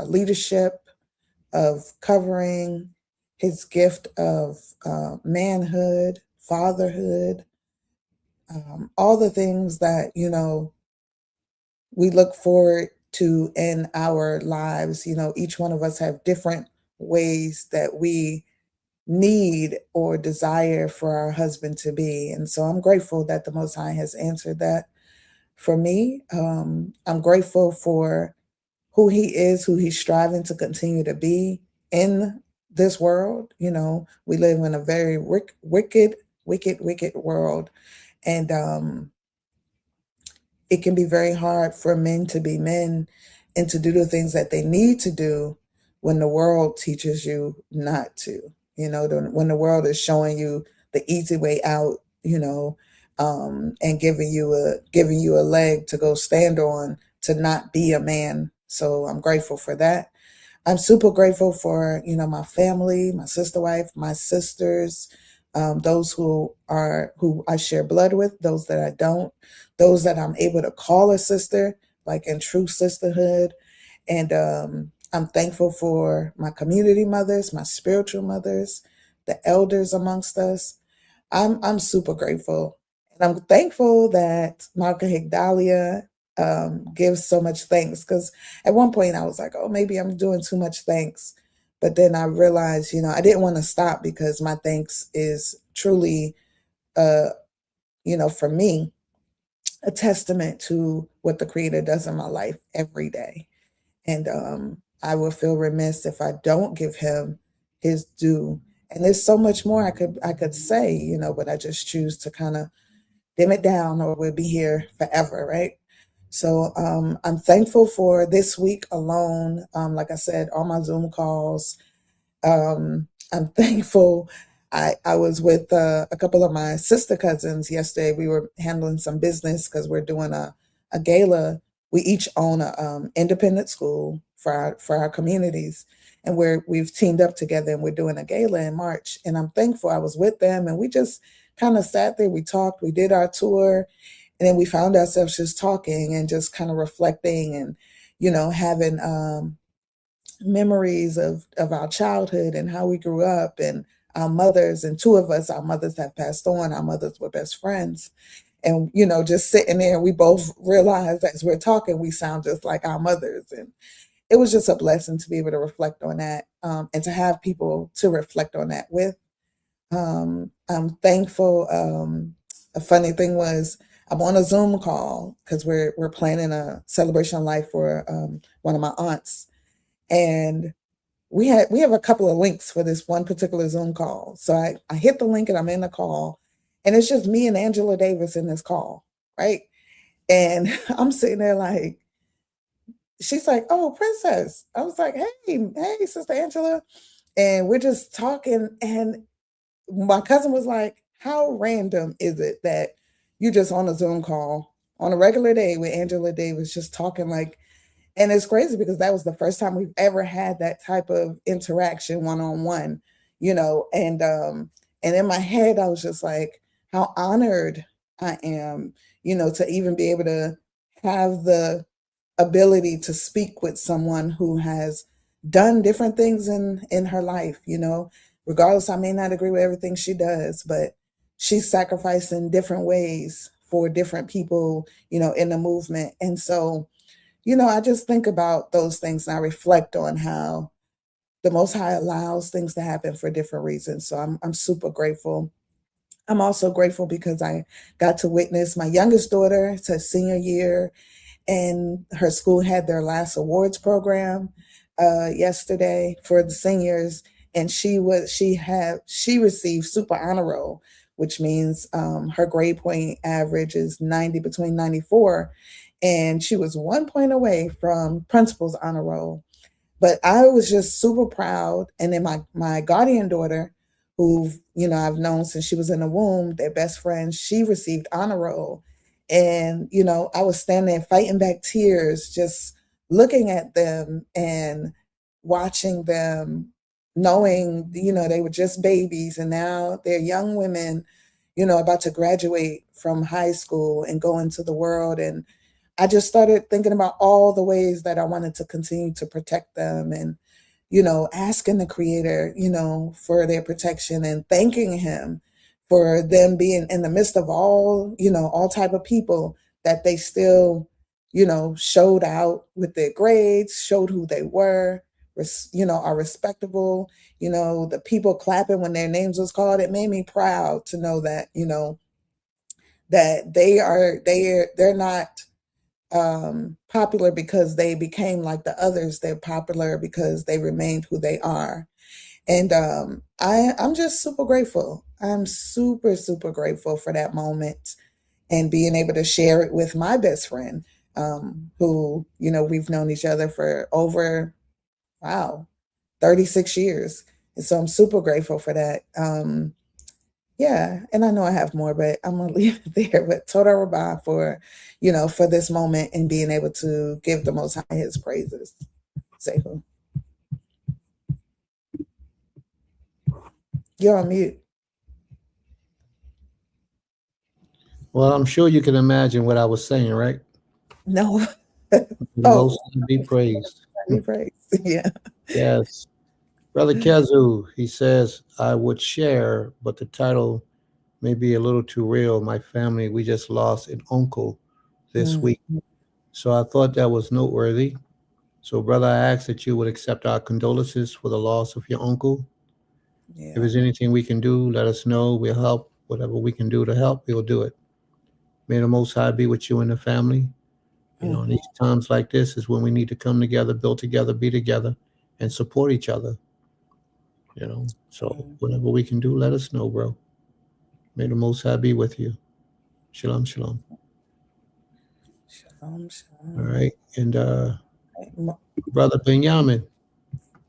leadership, of covering, his gift of manhood, fatherhood, all the things that, we look forward to in our lives. Each one of us have different ways that we need or desire for our husband to be. And so I'm grateful that the Most High has answered that for me. I'm grateful for who he is, who he's striving to continue to be in this world. We live in a very wicked world. And it can be very hard for men to be men and to do the things that they need to do when the world teaches you not to. When the world is showing you the easy way out, and giving you a leg to go stand on to not be a man. So I'm grateful for that. I'm super grateful for, my family, my sister wife, my sisters, those who I share blood with, those that I don't, those that I'm able to call a sister, like in true sisterhood. And I'm thankful for my community mothers, my spiritual mothers, the elders amongst us. I'm super grateful. And I'm thankful that Malka Higdalia gives so much thanks, because at one point I was like, oh, maybe I'm doing too much thanks. But then I realized, I didn't want to stop, because my thanks is truly, uh, for me, a testament to what the Creator does in my life every day. And I will feel remiss if I don't give him his due. And there's so much more I could say, but I just choose to kind of dim it down, or we'll be here forever, right? So I'm thankful for this week alone. Like I said, all my Zoom calls. I'm thankful. I was with a couple of my sister cousins yesterday. We were handling some business because we're doing a gala. We each own a independent school for our communities, and we've teamed up together, and we're doing a gala in March. And I'm thankful I was with them, and we just kind of sat there. We talked. We did our tour, and then we found ourselves just talking and just kind of reflecting, and having memories of our childhood and how we grew up, and our mothers. And two of us, our mothers have passed on. Our mothers were best friends. And, just sitting there, we both realized as we're talking, we sound just like our mothers. And it was just a blessing to be able to reflect on that, and to have people to reflect on that with. I'm thankful. A funny thing was, I'm on a Zoom call because we're planning a celebration of life for one of my aunts, and we have a couple of links for this one particular Zoom call. So I hit the link and I'm in the call, and it's just me and Angela Davis in this call, right? And I'm sitting there like, she's like, "Oh, Princess." I was like, hey, Sister Angela. And we're just talking, and my cousin was like, "How random is it that you just on a Zoom call on a regular day with Angela Davis just talking like," and it's crazy because that was the first time we've ever had that type of interaction one on one, and in my head I was just like, how honored I am, to even be able to have the ability to speak with someone who has done different things in her life, regardless. I may not agree with everything she does, but she's sacrificed in different ways for different people, in the movement. And so, I just think about those things, and I reflect on how the Most High allows things to happen for different reasons. So I'm super grateful. I'm also grateful because I got to witness my youngest daughter to senior year, and her school had their last awards program yesterday for the seniors, and she received super honor roll, which means her grade point average is 90, between 94, and she was 1 point away from principal's honor roll. But I was just super proud. And then my guardian daughter, who I've known since she was in the womb, their best friend, she received honor roll. And I was standing there fighting back tears, just looking at them and watching them, knowing they were just babies, and now they're young women, about to graduate from high school and go into the world. And I just started thinking about all the ways that I wanted to continue to protect them, and, asking the Creator, for their protection, and thanking Him for them being in the midst of all type of people, that they still, showed out with their grades, showed who they were, are respectable. The people clapping when their names was called, it made me proud to know that, that they're not popular because they became like the others. They're popular because they remained who they are. And I'm just super grateful. I'm super, super grateful for that moment, and being able to share it with my best friend, who, we've known each other for over, wow, 36 years. And so I'm super grateful for that. Yeah, and I know I have more, but I'm gonna leave it there. But Toda Rabah for, for this moment, and being able to give the Most High His praises. Say who? You're on mute. Well, I'm sure you can imagine what I was saying, right? No. The Most High be praised. Be praised. Yeah. Yes. Brother Kezu, he says, I would share, but the title may be a little too real. My family, we just lost an uncle this Mm, week. So I thought that was noteworthy. So, brother, I ask that you would accept our condolences for the loss of your uncle. If yeah. there's anything we can do, let us know. We'll help. Whatever we can do to help, we'll do it. May the Most High be with you and the family. You know, in Mhm. these times like this is when we need to come together, build together, be together, and support each other. You know, so Mm. whatever we can do, let us know, bro. May the Most High be with you. Shalom, shalom. Shalom, All shalom. right, and Right. brother Benjamin.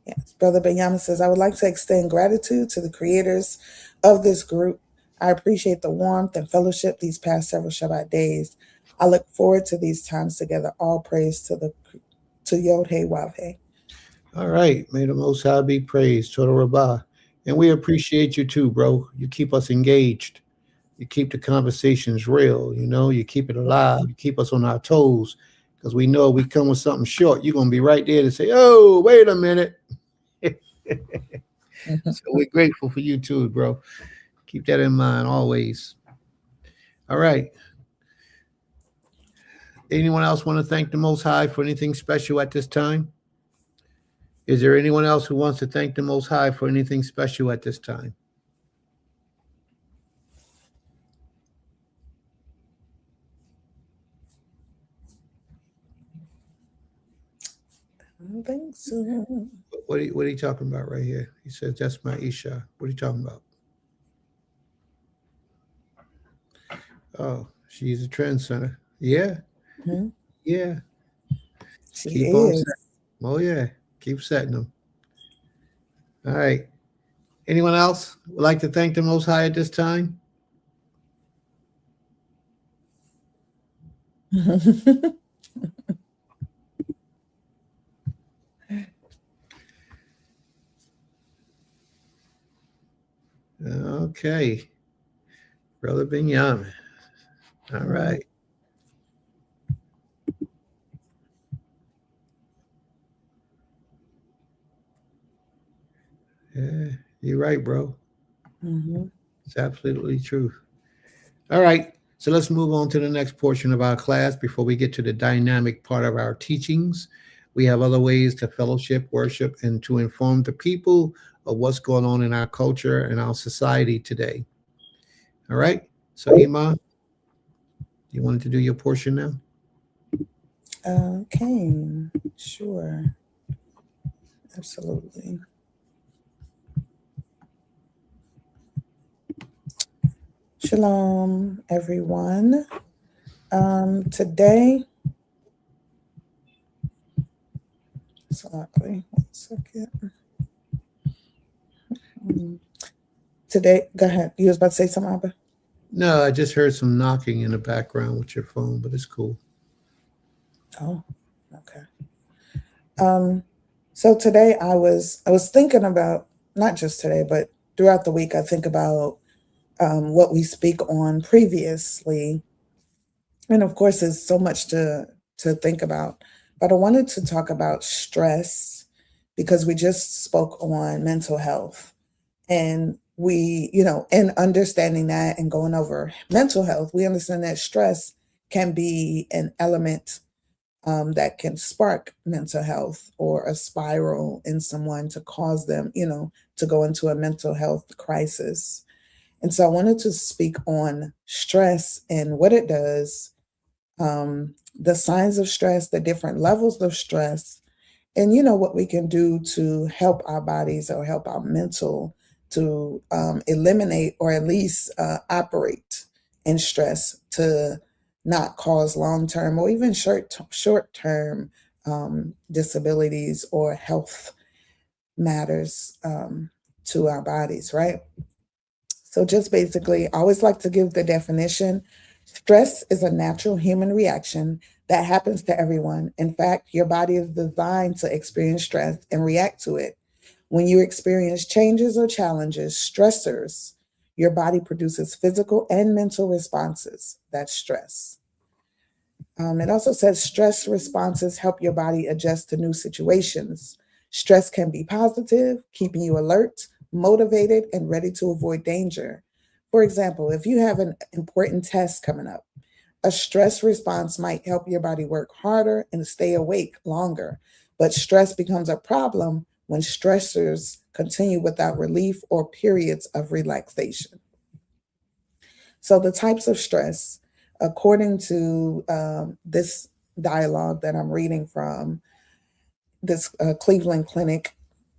Yes. Brother Benjamin says, I would like to extend gratitude to the creators of this group. I appreciate the warmth and fellowship these past several Shabbat days. I look forward to these times together. All praise to Yod Hey Wav Hey. All right, may the Most High be praised. Total Rabbah. And we appreciate you too, bro. You keep us engaged. You keep the conversations real. You know, you keep it alive. You keep us on our toes because we know we come with something short. You're gonna be right there to say, "Oh, wait a minute." So we're grateful for you too, bro. Keep that in mind always. All right. Anyone else want to thank the Most High for anything special at this time? Is there anyone else who wants to thank the Most High for anything special at this time? I don't think so. What are you talking about right here? He says that's my Isha. What are you talking about? Oh, she's a trend center. Yeah, Mhm. yeah. She Keep on is. setting. Oh yeah, keep setting them. All right. Anyone else would like to thank the Most High at this time? Okay, brother Benjamin. All right. Yeah, you're right, bro. Mhm. It's absolutely true. All right. So let's move on to the next portion of our class before we get to the dynamic part of our teachings. We have other ways to fellowship, worship, and to inform the people of what's going on in our culture and our society today. All right. So, Ima, you wanted to do your portion now? Okay, sure. Absolutely. Shalom, everyone. Today, exactly. 1 second. Today, go ahead. You was about to say something, Abba? No, I just heard some knocking in the background with your phone, but it's cool. Oh, okay. So today I was thinking about, not just today, but throughout the week, I think about what we speak on previously, and of course, there's so much to think about. But I wanted to talk about stress because we just spoke on mental health, and in understanding that and going over mental health, we understand that stress can be an element that can spark mental health or a spiral in someone to cause them, to go into a mental health crisis. And so I wanted to speak on stress and what it does, the signs of stress, the different levels of stress, and what we can do to help our bodies or help our mental to eliminate or at least operate in stress to not cause long-term or even short-term disabilities or health matters to our bodies, right? So just basically, I always like to give the definition. Stress is a natural human reaction that happens to everyone. In fact, your body is designed to experience stress and react to it. When you experience changes or challenges, stressors, your body produces physical and mental responses. That's stress. It also says stress responses help your body adjust to new situations. Stress can be positive, keeping you alert, motivated, and ready to avoid danger. For example, if you have an important test coming up, a stress response might help your body work harder and stay awake longer. But stress becomes a problem when stressors continue without relief or periods of relaxation. So, the types of stress, according to this dialogue that I'm reading from, this Cleveland Clinic.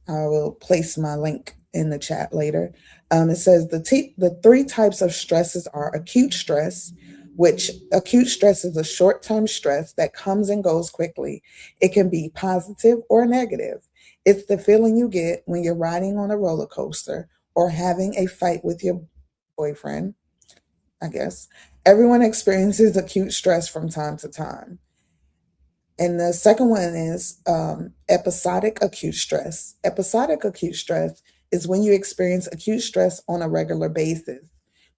I will place my link in the chat later. It says the three types of stresses are acute stress, which acute stress is a short-term stress that comes and goes quickly. It can be positive or negative. It's the feeling you get when you're riding on a roller coaster or having a fight with your boyfriend, I guess. Everyone experiences acute stress from time to time. And the second one is episodic acute stress. Episodic acute stress is when you experience acute stress on a regular basis.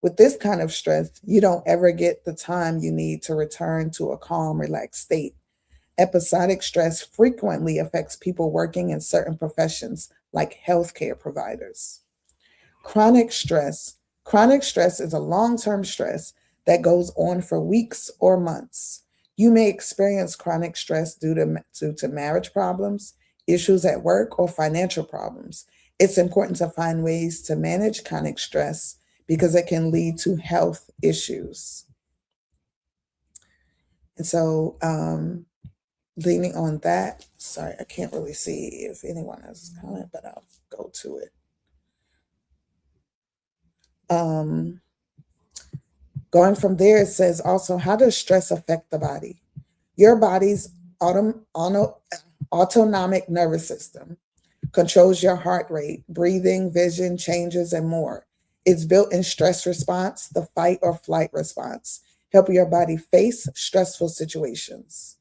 With this kind of stress, you don't ever get the time you need to return to a calm, relaxed state. Episodic stress frequently affects people working in certain professions, like healthcare providers. Chronic stress. Chronic stress is a long term stress that goes on for weeks or months. You may experience chronic stress due to marriage problems, issues at work, or financial problems. It's important to find ways to manage chronic stress because it can lead to health issues. And so, leaning on that, sorry, I can't really see if anyone has a comment, but I'll go to it. Going from there, it says also, how does stress affect the body? Your body's autonomic nervous system controls your heart rate, breathing, vision changes, and more. It's built in stress response, the fight or flight response, helping your body face stressful situations.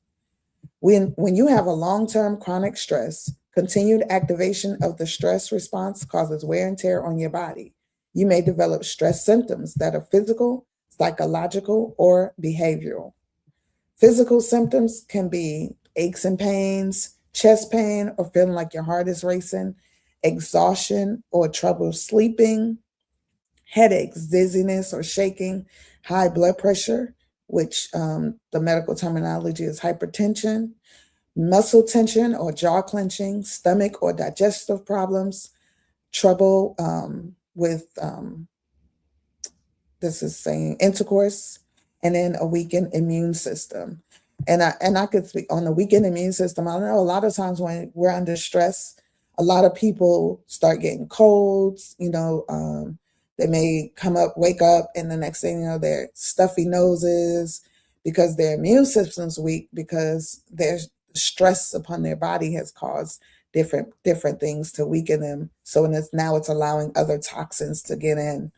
When you have a long-term chronic stress, continued activation of the stress response causes wear and tear on your body. You may develop stress symptoms that are physical, psychological, or behavioral. Physical symptoms can be aches and pains, chest pain, or feeling like your heart is racing, exhaustion or trouble sleeping, headaches, dizziness or shaking, high blood pressure, which the medical terminology is hypertension, muscle tension or jaw clenching, stomach or digestive problems, trouble with this is saying intercourse, and then a weakened immune system. And I could speak on the weakened immune system. I know a lot of times when we're under stress, a lot of people start getting colds, they may wake up, and the next thing you know, they're stuffy noses because their immune system's weak because their stress upon their body has caused different things to weaken them. So now it's allowing other toxins to get in.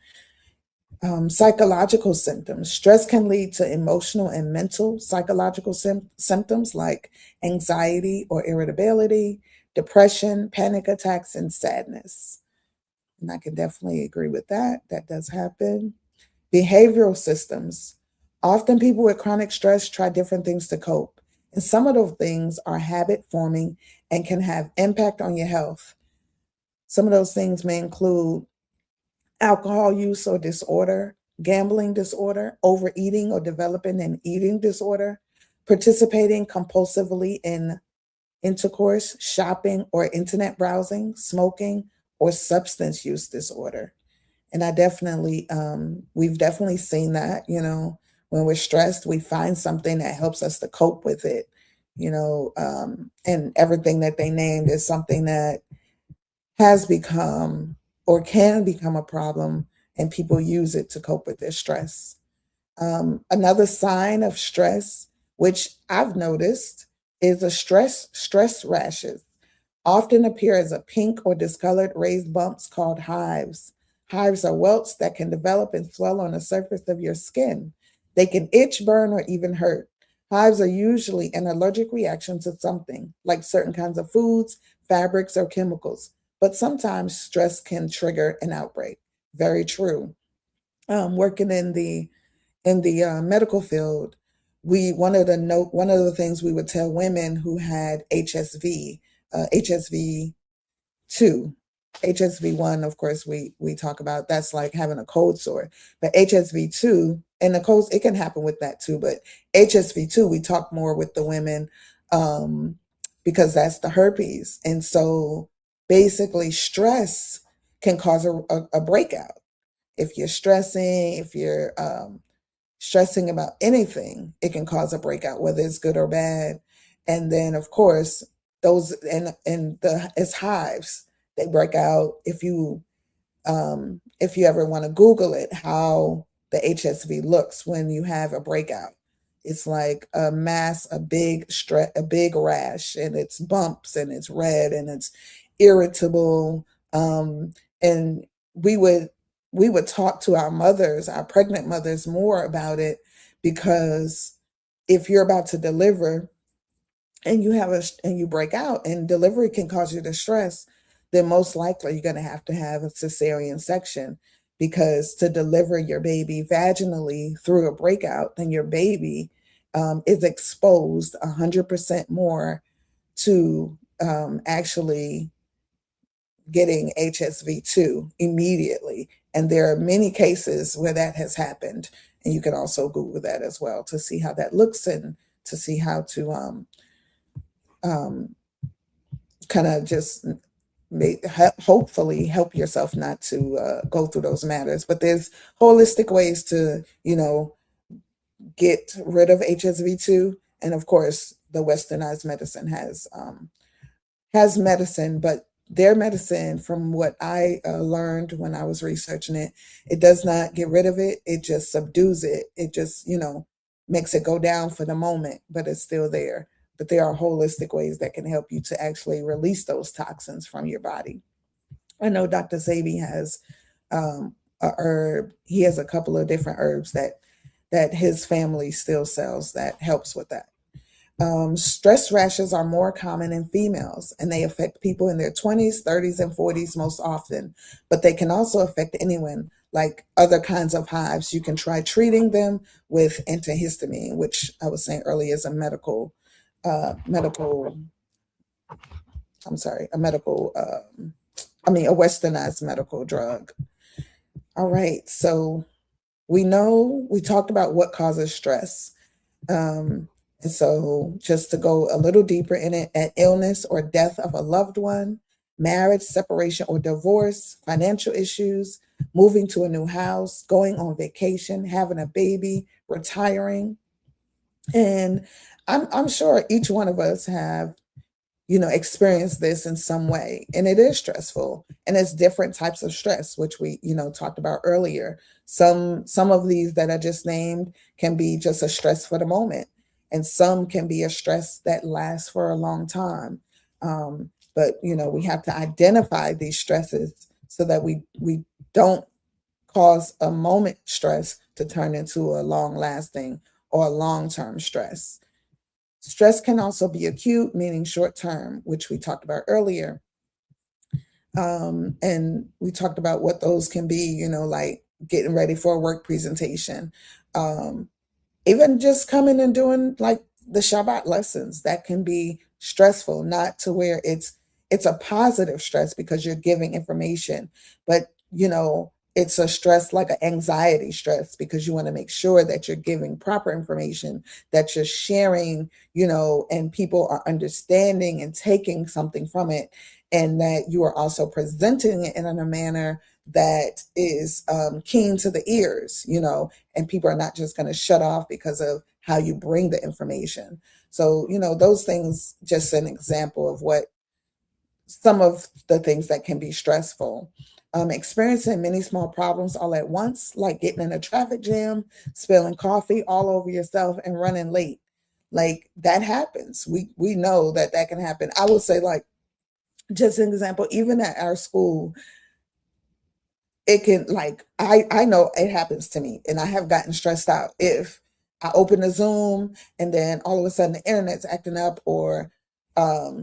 Psychological symptoms. Stress can lead to emotional and mental psychological symptoms like anxiety or irritability, depression, panic attacks, and sadness. And I can definitely agree with that. That does happen. Behavioral systems. Often people with chronic stress try different things to cope. And some of those things are habit forming and can have impact on your health. Some of those things may include alcohol use or disorder, gambling disorder, overeating or developing an eating disorder, participating compulsively in intercourse, shopping or internet browsing, smoking, or substance use disorder. And we've definitely seen that, when we're stressed, we find something that helps us to cope with it, and everything that they named is something that has become or can become a problem, and people use it to cope with their stress. Another sign of stress, which I've noticed, is stress rashes. Often appear as a pink or discolored raised bumps called hives. Hives are welts that can develop and swell on the surface of your skin. They can itch, burn, or even hurt. Hives are usually an allergic reaction to something, like certain kinds of foods, fabrics, or chemicals. But sometimes stress can trigger an outbreak. Very true. Working in the medical field, one of the things we would tell women who had HSV, HSV 2. HSV 1, of course, we talk about that's like having a cold sore, but HSV 2 and the colds, it can happen with that too. But HSV 2, we talk more with the women um, because that's the herpes, and so basically, stress can cause a breakout. If you're stressing, if you're stressing about anything, it can cause a breakout, whether it's good or bad. And then, of course, those and the it's hives. They break out if you ever want to Google it, how the HSV looks when you have a breakout. It's like a mass, a big rash, and it's bumps, and it's red, and it's irritable. And we would we would talk to our mothers, our pregnant mothers, more about it, because if you're about to deliver and you break out and delivery can cause you distress, then most likely you're going to have a cesarean section, because to deliver your baby vaginally through a breakout, then your baby is exposed 100% more to actually getting HSV2 immediately. And there are many cases where that has happened. And you can also Google that as well to see how that looks, and to see how to kind of just hopefully help yourself not to go through those matters. But there's holistic ways to, get rid of HSV2. And of course, the westernized medicine has medicine, but their medicine, from what I learned when I was researching it, it does not get rid of it. It just subdues it. It just, makes it go down for the moment, but it's still there. But there are holistic ways that can help you to actually release those toxins from your body. I know Dr. Sabi has a herb. He has a couple of different herbs that his family still sells that helps with that. Stress rashes are more common in females, and they affect people in their 20s, 30s, and 40s most often, but they can also affect anyone. Like other kinds of hives, you can try treating them with antihistamine, which I was saying earlier is a medical, a westernized medical drug. All right, so we talked about what causes stress. And so just to go a little deeper in it, an illness or death of a loved one, marriage, separation or divorce, financial issues, moving to a new house, going on vacation, having a baby, retiring. And I'm sure each one of us have experience this in some way, and it is stressful, and it's different types of stress, which we talked about earlier. Some of these that I just named can be just a stress for the moment, and some can be a stress that lasts for a long time. But we have to identify these stresses so that we don't cause a moment stress to turn into a long lasting or a long-term stress. Stress can also be acute, meaning short term, which we talked about earlier. And we talked about what those can be, like getting ready for a work presentation. Even just coming and doing like the Shabbat lessons, that can be stressful, not to where it's a positive stress because you're giving information, but it's a stress like an anxiety stress because you want to make sure that you're giving proper information, that you're sharing, and people are understanding and taking something from it, and that you are also presenting it in a manner that is keen to the ears, and people are not just going to shut off because of how you bring the information. So, those things, just an example of what some of the things that can be stressful. Experiencing many small problems all at once, like getting in a traffic jam, spilling coffee all over yourself, and running late. Like that happens. We know that can happen. I would say, like, just an example, even at our school, it can, like, I know it happens to me, and I have gotten stressed out if I open a Zoom and then all of a sudden the internet's acting up, or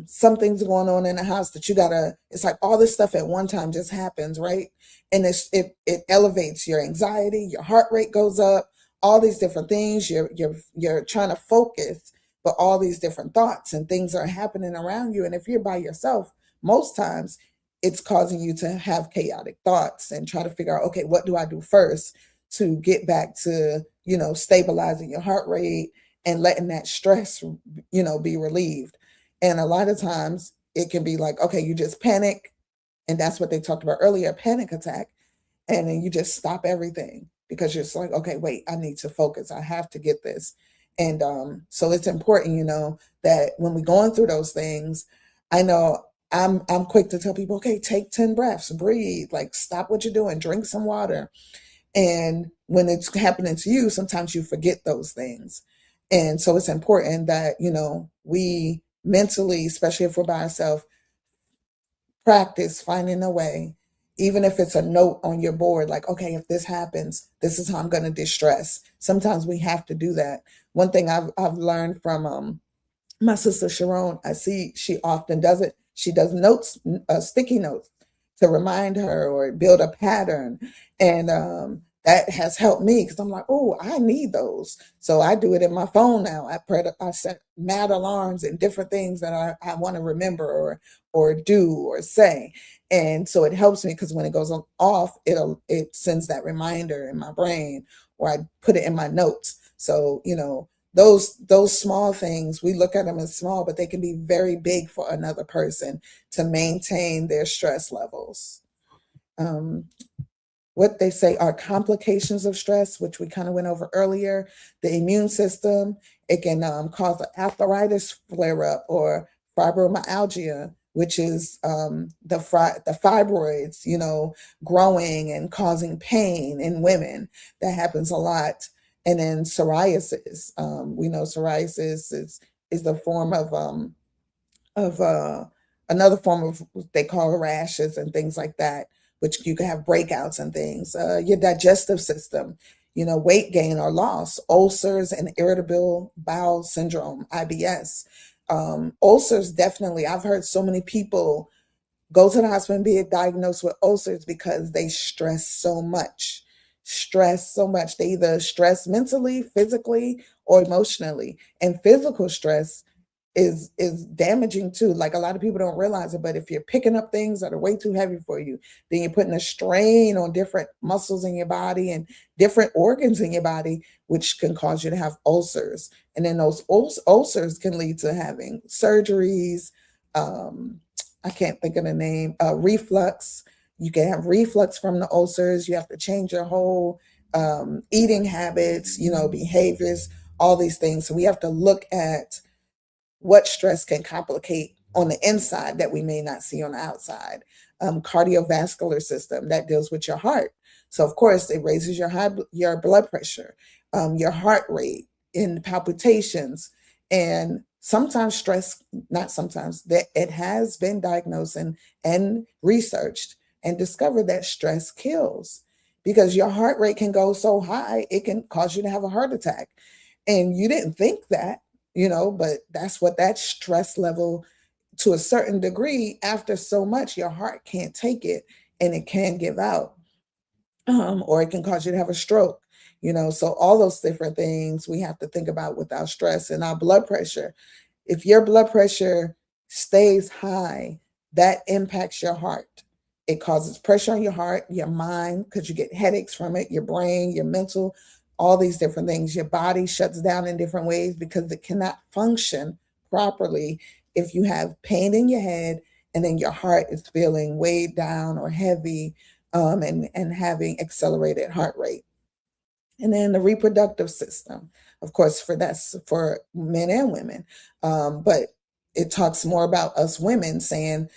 something's going on in the house that it's like all this stuff at one time just happens, right? And it elevates your anxiety, your heart rate goes up, all these different things. You're trying to focus, but all these different thoughts and things are happening around you. And if you're by yourself, most times it's causing you to have chaotic thoughts and try to figure out, okay, what do I do first to get back to, stabilizing your heart rate and letting that stress, be relieved. And a lot of times it can be like, okay, you just panic. And that's what they talked about earlier, panic attack. And then you just stop everything because you're just like, okay, wait, I need to focus. I have to get this. And so it's important, that when we're going through those things, I know I'm quick to tell people, okay, take 10 breaths, breathe, like stop what you're doing, drink some water. And when it's happening to you, sometimes you forget those things. And so it's important that, we mentally, especially if we're by ourselves, practice finding a way, even if it's a note on your board, like, okay, if this happens, this is how I'm going to distress. Sometimes we have to do that. One thing I've learned from my sister Sharon, I see she often does it. She does notes, sticky notes to remind her or build a pattern. And that has helped me because I'm like, oh, I need those. So I do it in my phone now. I set mad alarms and different things that I want to remember or do or say. And so it helps me because when it goes off, it sends that reminder in my brain, or I put it in my notes. So, those small things, we look at them as small, but they can be very big for another person to maintain their stress levels. What they say are complications of stress, which we kind of went over earlier. The immune system, it can cause an arthritis flare up or fibromyalgia, which is the fibroids, growing and causing pain in women. That happens a lot. And then psoriasis. We know psoriasis is the form of another form of what they call rashes and things like that, which you can have breakouts and things. Your digestive system, weight gain or loss, ulcers and irritable bowel syndrome, IBS. Ulcers, definitely. I've heard so many people go to the hospital and be diagnosed with ulcers because they stress so much. They either stress mentally, physically, or emotionally. And physical stress is damaging too. Like, a lot of people don't realize it, but if you're picking up things that are way too heavy for you, then you're putting a strain on different muscles in your body and different organs in your body, which can cause you to have ulcers. And then those ulcers can lead to having surgeries. I can't think of the name. Reflux. You can have reflux from the ulcers. You have to change your whole eating habits, behaviors, all these things. So we have to look at what stress can complicate on the inside that we may not see on the outside. Cardiovascular system, that deals with your heart. So of course it raises your blood pressure, your heart rate, and palpitations. And sometimes stress, not sometimes, that it has been diagnosed and researched and discovered that stress kills, because your heart rate can go so high, it can cause you to have a heart attack. And you didn't think that, but that's what that stress level, to a certain degree, after so much, your heart can't take it and it can give out, or it can cause you to have a stroke. So all those different things we have to think about with our stress and our blood pressure. If your blood pressure stays high, that impacts your heart. It causes pressure on your heart, your mind, because you get headaches from it, your brain, your mental, all these different things. Your body shuts down in different ways because it cannot function properly if you have pain in your head and then your heart is feeling weighed down or heavy, and having accelerated heart rate. And then the reproductive system, of course, that's for men and women. But it talks more about us women, saying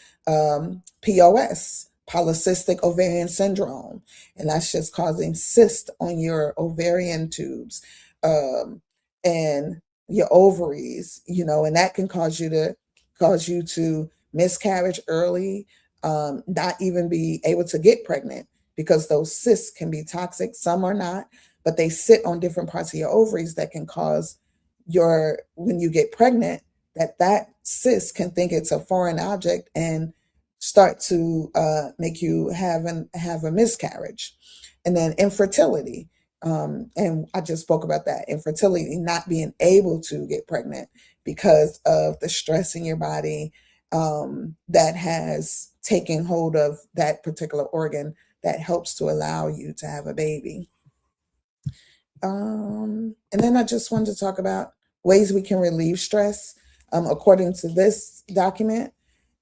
POS, polycystic ovarian syndrome, and that's just causing cyst on your ovarian tubes, and your ovaries, and that can cause you to miscarriage early, not even be able to get pregnant, because those cysts can be toxic. Some are not, but they sit on different parts of your ovaries that can cause when you get pregnant, that cyst can think it's a foreign object and start to make you have a miscarriage. And then infertility. And I just spoke about that, infertility, not being able to get pregnant, because of the stress in your body that has taken hold of that particular organ that helps to allow you to have a baby. And then I just wanted to talk about ways we can relieve stress. According to this document,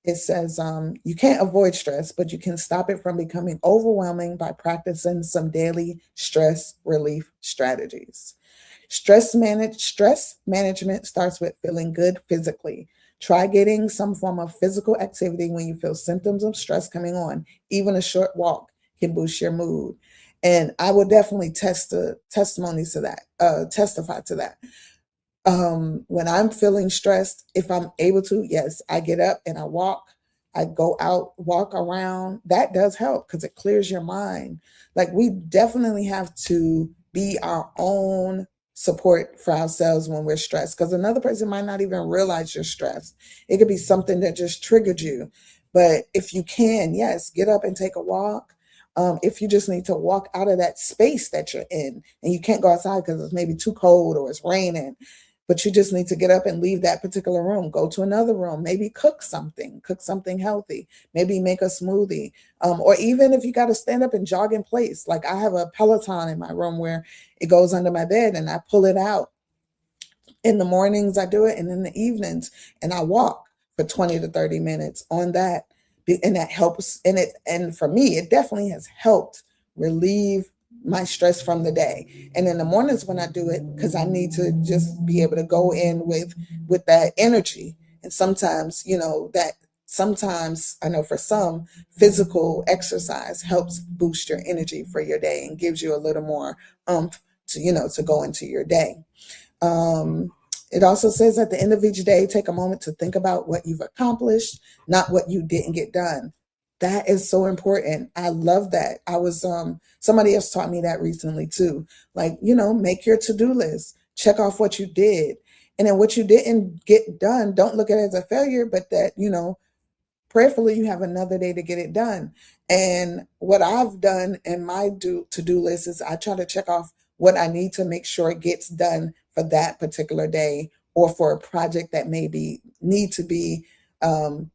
it says you can't avoid stress, but you can stop it from becoming overwhelming by practicing some daily stress relief strategies. Stress management starts with feeling good physically. Try getting some form of physical activity when you feel symptoms of stress coming on. Even a short walk can boost your mood. And I will definitely testify to that. When I'm feeling stressed, if I'm able to, yes, I get up and I walk. I go out, walk around. That does help because it clears your mind. Like, we definitely have to be our own support for ourselves when we're stressed, because another person might not even realize you're stressed. It could be something that just triggered you. But if you can, yes, get up and take a walk. If you just need to walk out of that space that you're in and you can't go outside because it's maybe too cold or it's raining, but you just need to get up and leave that particular room, go to another room, maybe cook something healthy, maybe make a smoothie. Or even if you got to stand up and jog in place, like I have a Peloton in my room where it goes under my bed and I pull it out. In the mornings I do it, and in the evenings, and I walk for 20 to 30 minutes on that. And that helps. And for me, it definitely has helped relieve my stress from the day. And in the mornings when I do it, because I need to just be able to go in with that energy. And sometimes, sometimes I know for some, physical exercise helps boost your energy for your day and gives you a little more to go into your day. It also says at the end of each day, take a moment to think about what you've accomplished, not what you didn't get done. That is so important. I love that. I was somebody else taught me that recently too. Like, make your to-do list, check off what you did. And then what you didn't get done, don't look at it as a failure, but that, prayerfully you have another day to get it done. And what I've done in my to-do list is I try to check off what I need to make sure it gets done for that particular day, or for a project that maybe need to be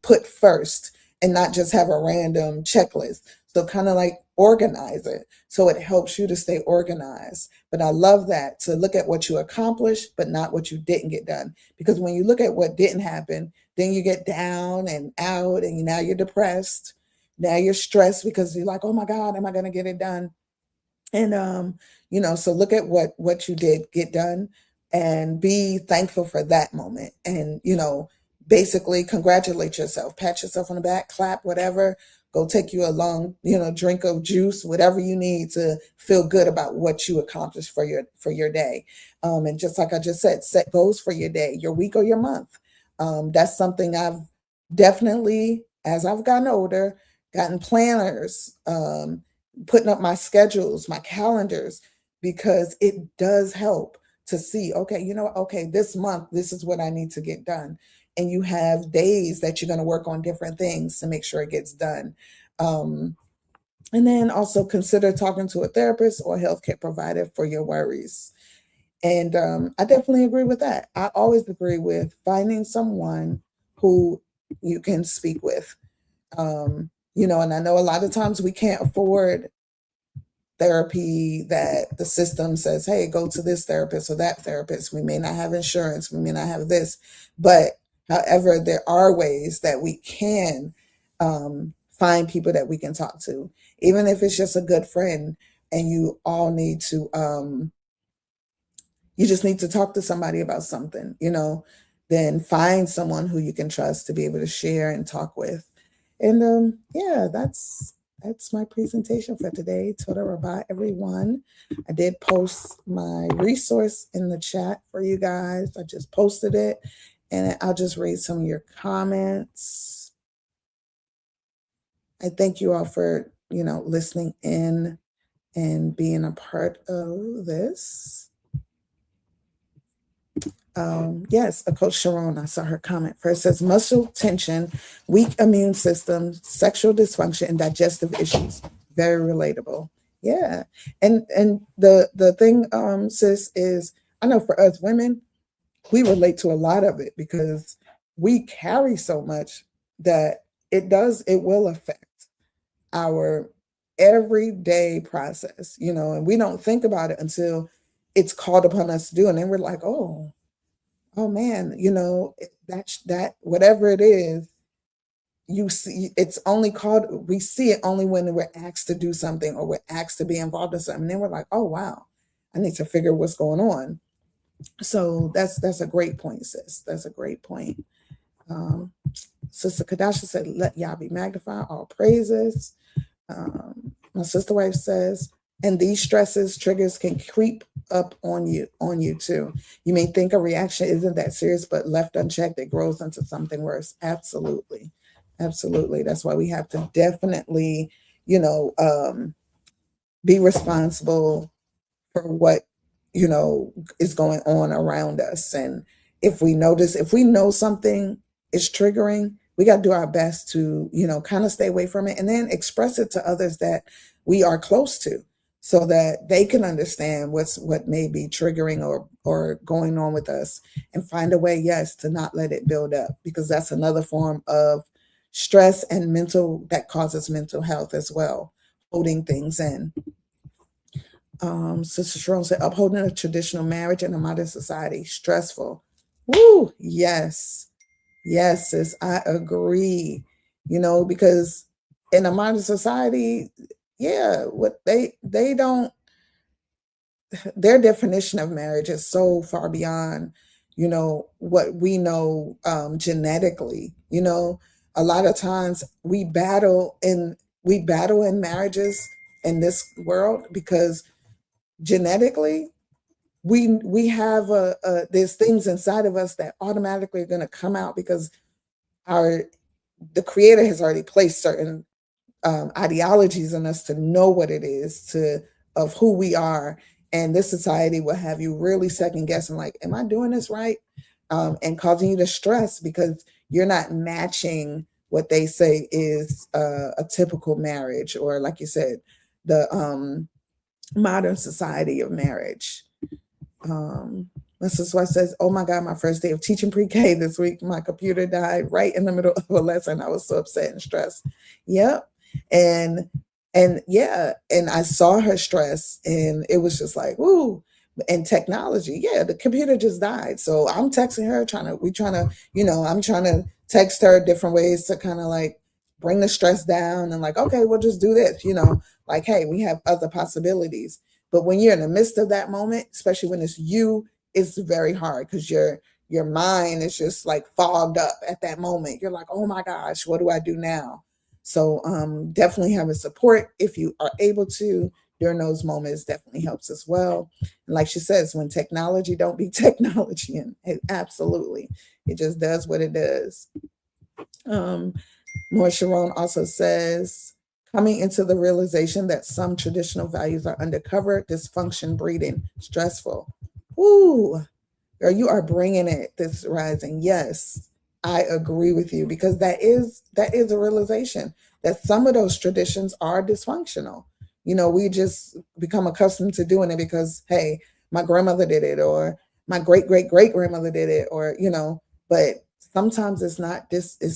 put first, and not just have a random checklist. So kind of like organize it so it helps you to stay organized. But I love that, to look at what you accomplished, but not what you didn't get done. Because when you look at what didn't happen, then you get down and out, and now you're depressed. Now you're stressed because you're like, oh my God, am I going to get it done? And, so look at what you did get done and be thankful for that moment. And, basically congratulate yourself, pat yourself on the back, clap, whatever, go take you a long, drink of juice, whatever you need to feel good about what you accomplished for your day. And just like I just said, set goals for your day, your week, or your month. That's something I've definitely, as I've gotten older, gotten planners, putting up my schedules, my calendars, because it does help to see, okay, this month, this is what I need to get done. And you have days that you're going to work on different things to make sure it gets done. And then also consider talking to a therapist or healthcare provider for your worries. And I definitely agree with that. I always agree with finding someone who you can speak with. And I know a lot of times we can't afford therapy that the system says, hey, go to this therapist or that therapist. We may not have insurance. We may not have this. But however, there are ways that we can find people that we can talk to, even if it's just a good friend, and you all need to, you just need to talk to somebody about something, then find someone who you can trust to be able to share and talk with. And yeah, that's my presentation for today. Toda Rabah, everyone. I did post my resource in the chat for you guys. I just posted it, and I'll just read some of your comments. I thank you all for, listening in and being a part of this. Yes, a Coach Sharon, I saw her comment first. Says muscle tension, weak immune system, sexual dysfunction, and digestive issues. Very relatable. Yeah. And the thing, sis, is I know for us women, we relate to a lot of it because we carry so much that it will affect our everyday process, and we don't think about it until it's called upon us to do. And then we're like, oh man, that whatever it is, you see, it's only called, we see it only when we're asked to do something or we're asked to be involved in something. And then we're like, oh wow, I need to figure what's going on. So that's a great point, sis. That's a great point. Sister Kadasha said, let Yah be magnified, all praises. My sister wife says, and these stresses, triggers can creep up on you too. You may think a reaction isn't that serious, but left unchecked, it grows into something worse. Absolutely. Absolutely. That's why we have to definitely, be responsible for what, is going on around us. And if we know something is triggering, we got to do our best to, kind of stay away from it and then express it to others that we are close to so that they can understand what may be triggering or going on with us and find a way, yes, to not let it build up, because that's another form of stress and that causes mental health as well, holding things in. Sister Sharon said, upholding a traditional marriage in a modern society, stressful. Woo, yes. Yes, sis, I agree. Because in a modern society, what they don't, their definition of marriage is so far beyond, what we know genetically. A lot of times we battle in marriages in this world because genetically we have there's things inside of us that automatically are going to come out because the creator has already placed certain ideologies in us to know what it is of who we are. And this society will have you really second guessing, like, am I doing this right? And causing you to stress because you're not matching what they say is a typical marriage, or like you said, the modern society of marriage. Mrs. West says, oh my God, my first day of teaching pre-K this week, my computer died right in the middle of a lesson. I was so upset and stressed. Yep. And I saw her stress and it was just like, woo. And technology, the computer just died. So I'm texting her, I'm trying to text her different ways to kind of like bring the stress down and like, okay, we'll just do this, like, hey, we have other possibilities. But when you're in the midst of that moment, especially when it's you, it's very hard because your mind is just like fogged up at that moment. You're like, oh my gosh, what do I do now? So definitely having support if you are able to during those moments definitely helps as well. And like she says, when technology don't be technology, and absolutely, it just does what it does. More Sharon also says, coming into the realization that some traditional values are undercover, dysfunction breeding, stressful. Ooh, girl, you are bringing it this rising. Yes, I agree with you because that is a realization that some of those traditions are dysfunctional. We just become accustomed to doing it because, hey, my grandmother did it or my great great great grandmother did it, or but sometimes it's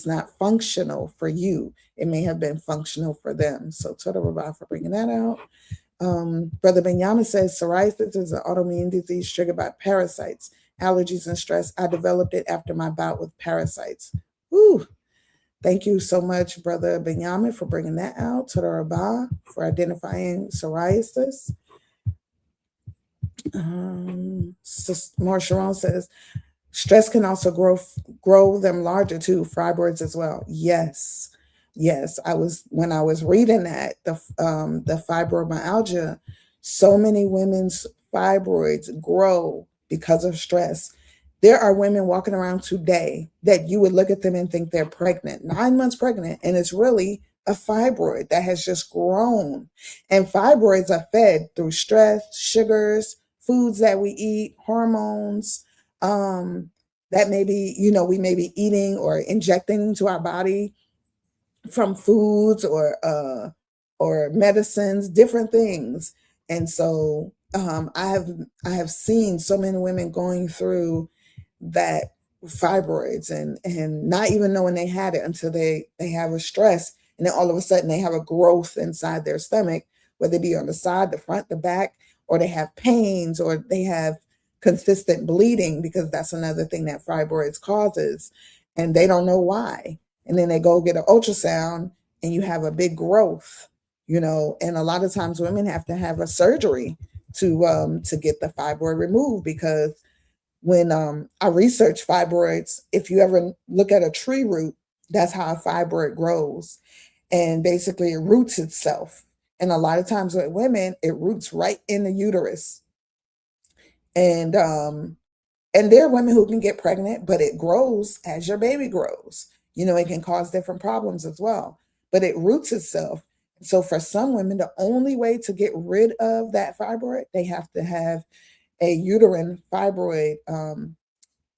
not functional for you. It may have been functional for them. So Toda Rabbi for bringing that out. Brother Benyamin says psoriasis is an autoimmune disease triggered by parasites, allergies, and stress. I developed it after my bout with parasites. Woo. Thank you so much, Brother Benyamin, for bringing that out. Toda Rabbi for identifying psoriasis. More Sharon says, stress can also grow them larger too, fibroids as well. Yes. When I was reading that, the fibromyalgia, so many women's fibroids grow because of stress. There are women walking around today that you would look at them and think they're pregnant, 9 months pregnant, and it's really a fibroid that has just grown. And fibroids are fed through stress, sugars, foods that we eat, hormones, that maybe, we may be eating or injecting into our body from foods or medicines, different things. And so I have seen so many women going through that fibroids and not even knowing they had it until they have a stress, and then all of a sudden they have a growth inside their stomach, whether it be on the side, the front, the back, or they have pains, or they have consistent bleeding, because that's another thing that fibroids causes, and they don't know why. And then they go get an ultrasound and you have a big growth, and a lot of times women have to have a surgery to get the fibroid removed, because when I research fibroids, if you ever look at a tree root, that's how a fibroid grows. And basically it roots itself. And a lot of times with women, it roots right in the uterus. And there are women who can get pregnant, but it grows as your baby grows. It can cause different problems as well, but it roots itself. So for some women, the only way to get rid of that fibroid, they have to have a uterine fibroid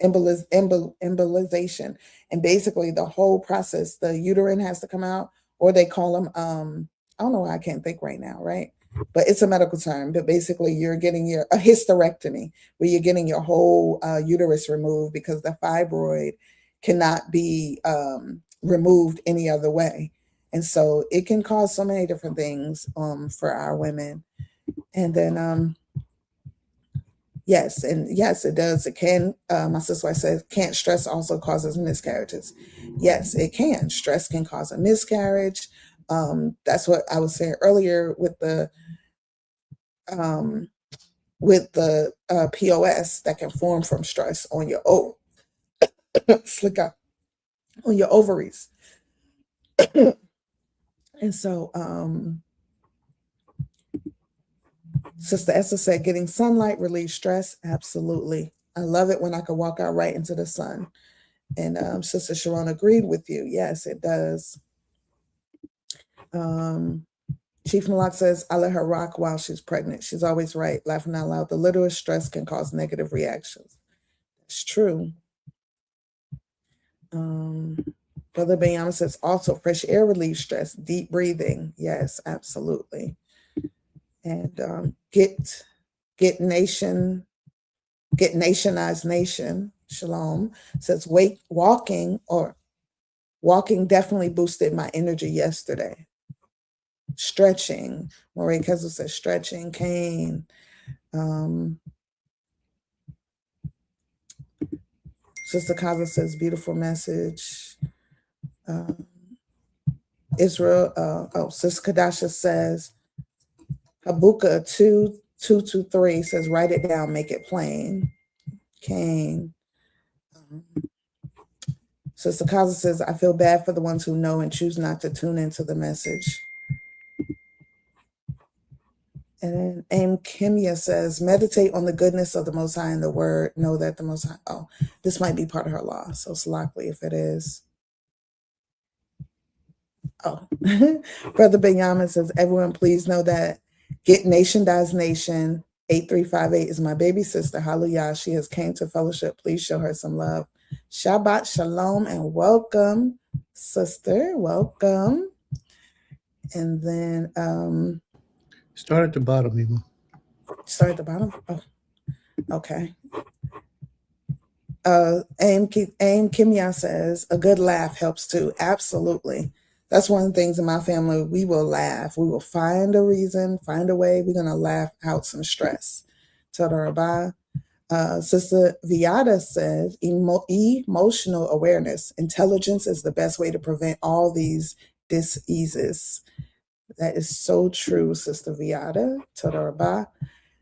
embolization. And basically the whole process, the uterine has to come out, or they call them, I don't know why I can't think right now, right? But it's a medical term. But basically you're getting a hysterectomy, where you're getting your whole uterus removed, because the fibroid cannot be removed any other way. And so it can cause so many different things for our women. And then yes, it does. It can. My sister wife says, can't stress also causes miscarriages? Yes, it can. Stress can cause a miscarriage. That's what I was saying earlier with the POS that can form from stress on your on your ovaries. And so Sister Esther said, getting sunlight relieves stress. Absolutely. I love it when I can walk out right into the sun. And Sister Sharon agreed with you. Yes, it does. Chief Malak says, I let her rock while she's pregnant. She's always right. Laughing out loud. The littlest stress can cause negative reactions. It's true. Brother Benyama says, also fresh air relieves stress. Deep breathing. Yes, absolutely. And get nationized nation. Shalom says, walking definitely boosted my energy yesterday. Stretching. Marie Kessel says stretching. Cane. Sister Kaza says beautiful message. Israel. Sister Kadasha says Habukkah 2:2-3 says write it down, make it plain. Cane. Sister Kaza says I feel bad for the ones who know and choose not to tune into the message. And then Aim Kimya says, meditate on the goodness of the Most High in the Word. Know that the Most High. Oh, this might be part of her law. So Salakli, if it is. Oh, Brother Benyamin says, everyone please know that Get Nation Dies Nation 8358 is my baby sister. Hallelujah. She has came to fellowship. Please show her some love. Shabbat Shalom and welcome, sister. Welcome. And then Start at the bottom, Ema. start at the bottom. Oh, okay. Aim Kimya says a good laugh helps too. Absolutely. That's one of the things in my family. We will laugh. We will find a reason, find a way. We're going to laugh out some stress. Todarabah. Sister Viada says emotional awareness. Intelligence is the best way to prevent all these diseases. That is so true, Sister Viada. Todarabah.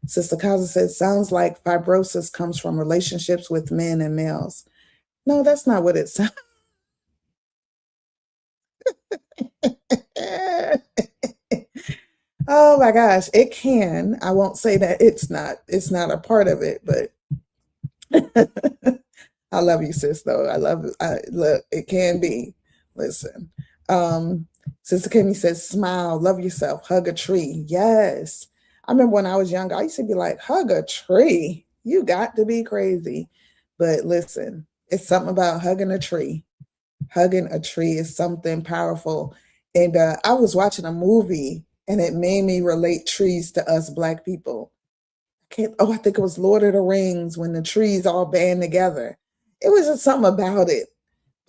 Sister Kaza says, sounds like fibrosis comes from relationships with men and males. No, that's not what it sounds. Oh my gosh, it can. I won't say that it's not a part of it, but I love you, sis, though. Look, it can be. Listen. Sister Kimmy says, smile, love yourself, hug a tree. Yes. I remember when I was younger, I used to be like, hug a tree. You got to be crazy. But listen, it's something about hugging a tree. Hugging a tree is something powerful. And I was watching a movie and it made me relate trees to us Black people. I think it was Lord of the Rings when the trees all band together. it was just something about it.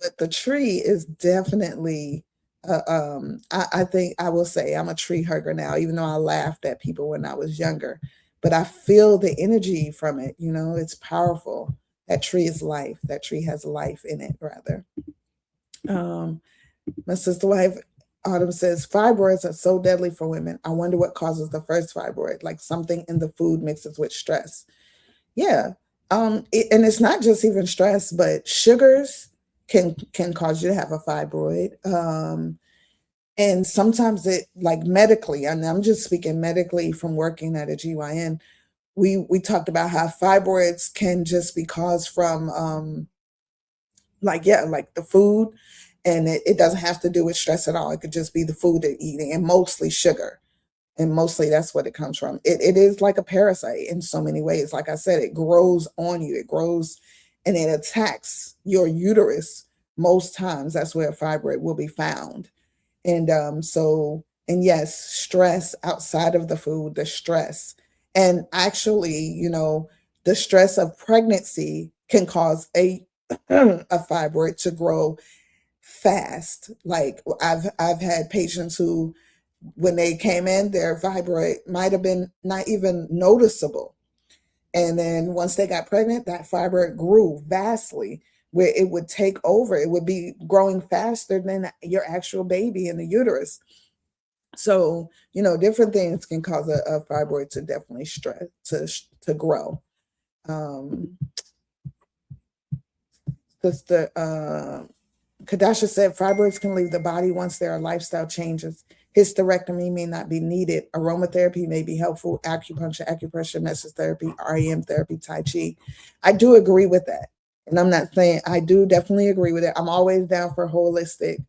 But the tree is definitely, I think I will say I'm a tree hugger now, even though I laughed at people when I was younger. But I feel the energy from it. You know, it's powerful. That tree is life. That tree has life in it, rather. Um, my sister wife Autumn says fibroids are so deadly for women. I wonder what causes the first fibroid, like something in the food mixes with stress. Yeah. And it's not just even stress, but sugars can cause you to have a fibroid. And sometimes it, like medically, and I'm just speaking medically from working at a GYN, we talked about how fibroids can just be caused from like, yeah, like the food, and it doesn't have to do with stress at all. It could just be the food they're eating, and mostly sugar, and mostly that's what it comes from. It is like a parasite in so many ways. Like I said, it grows on you. It grows and it attacks your uterus. Most times that's where a fibroid will be found. And and yes, stress outside of the food, the stress. And actually, you know, the stress of pregnancy can cause a fibroid to grow fast. Like I've had patients who, when they came in, their fibroid might have been not even noticeable. And then once they got pregnant, that fibroid grew vastly, where it would take over. It would be growing faster than your actual baby in the uterus. So, you know, different things can cause a fibroid to definitely stress to grow. Sister Kadasha said fibroids can leave the body once there are lifestyle changes. Hysterectomy may not be needed. Aromatherapy may be helpful. Acupressure, message therapy, REM therapy, Tai Chi. I do agree with that. And I'm not saying, I do definitely agree with it. I'm always down for holistic.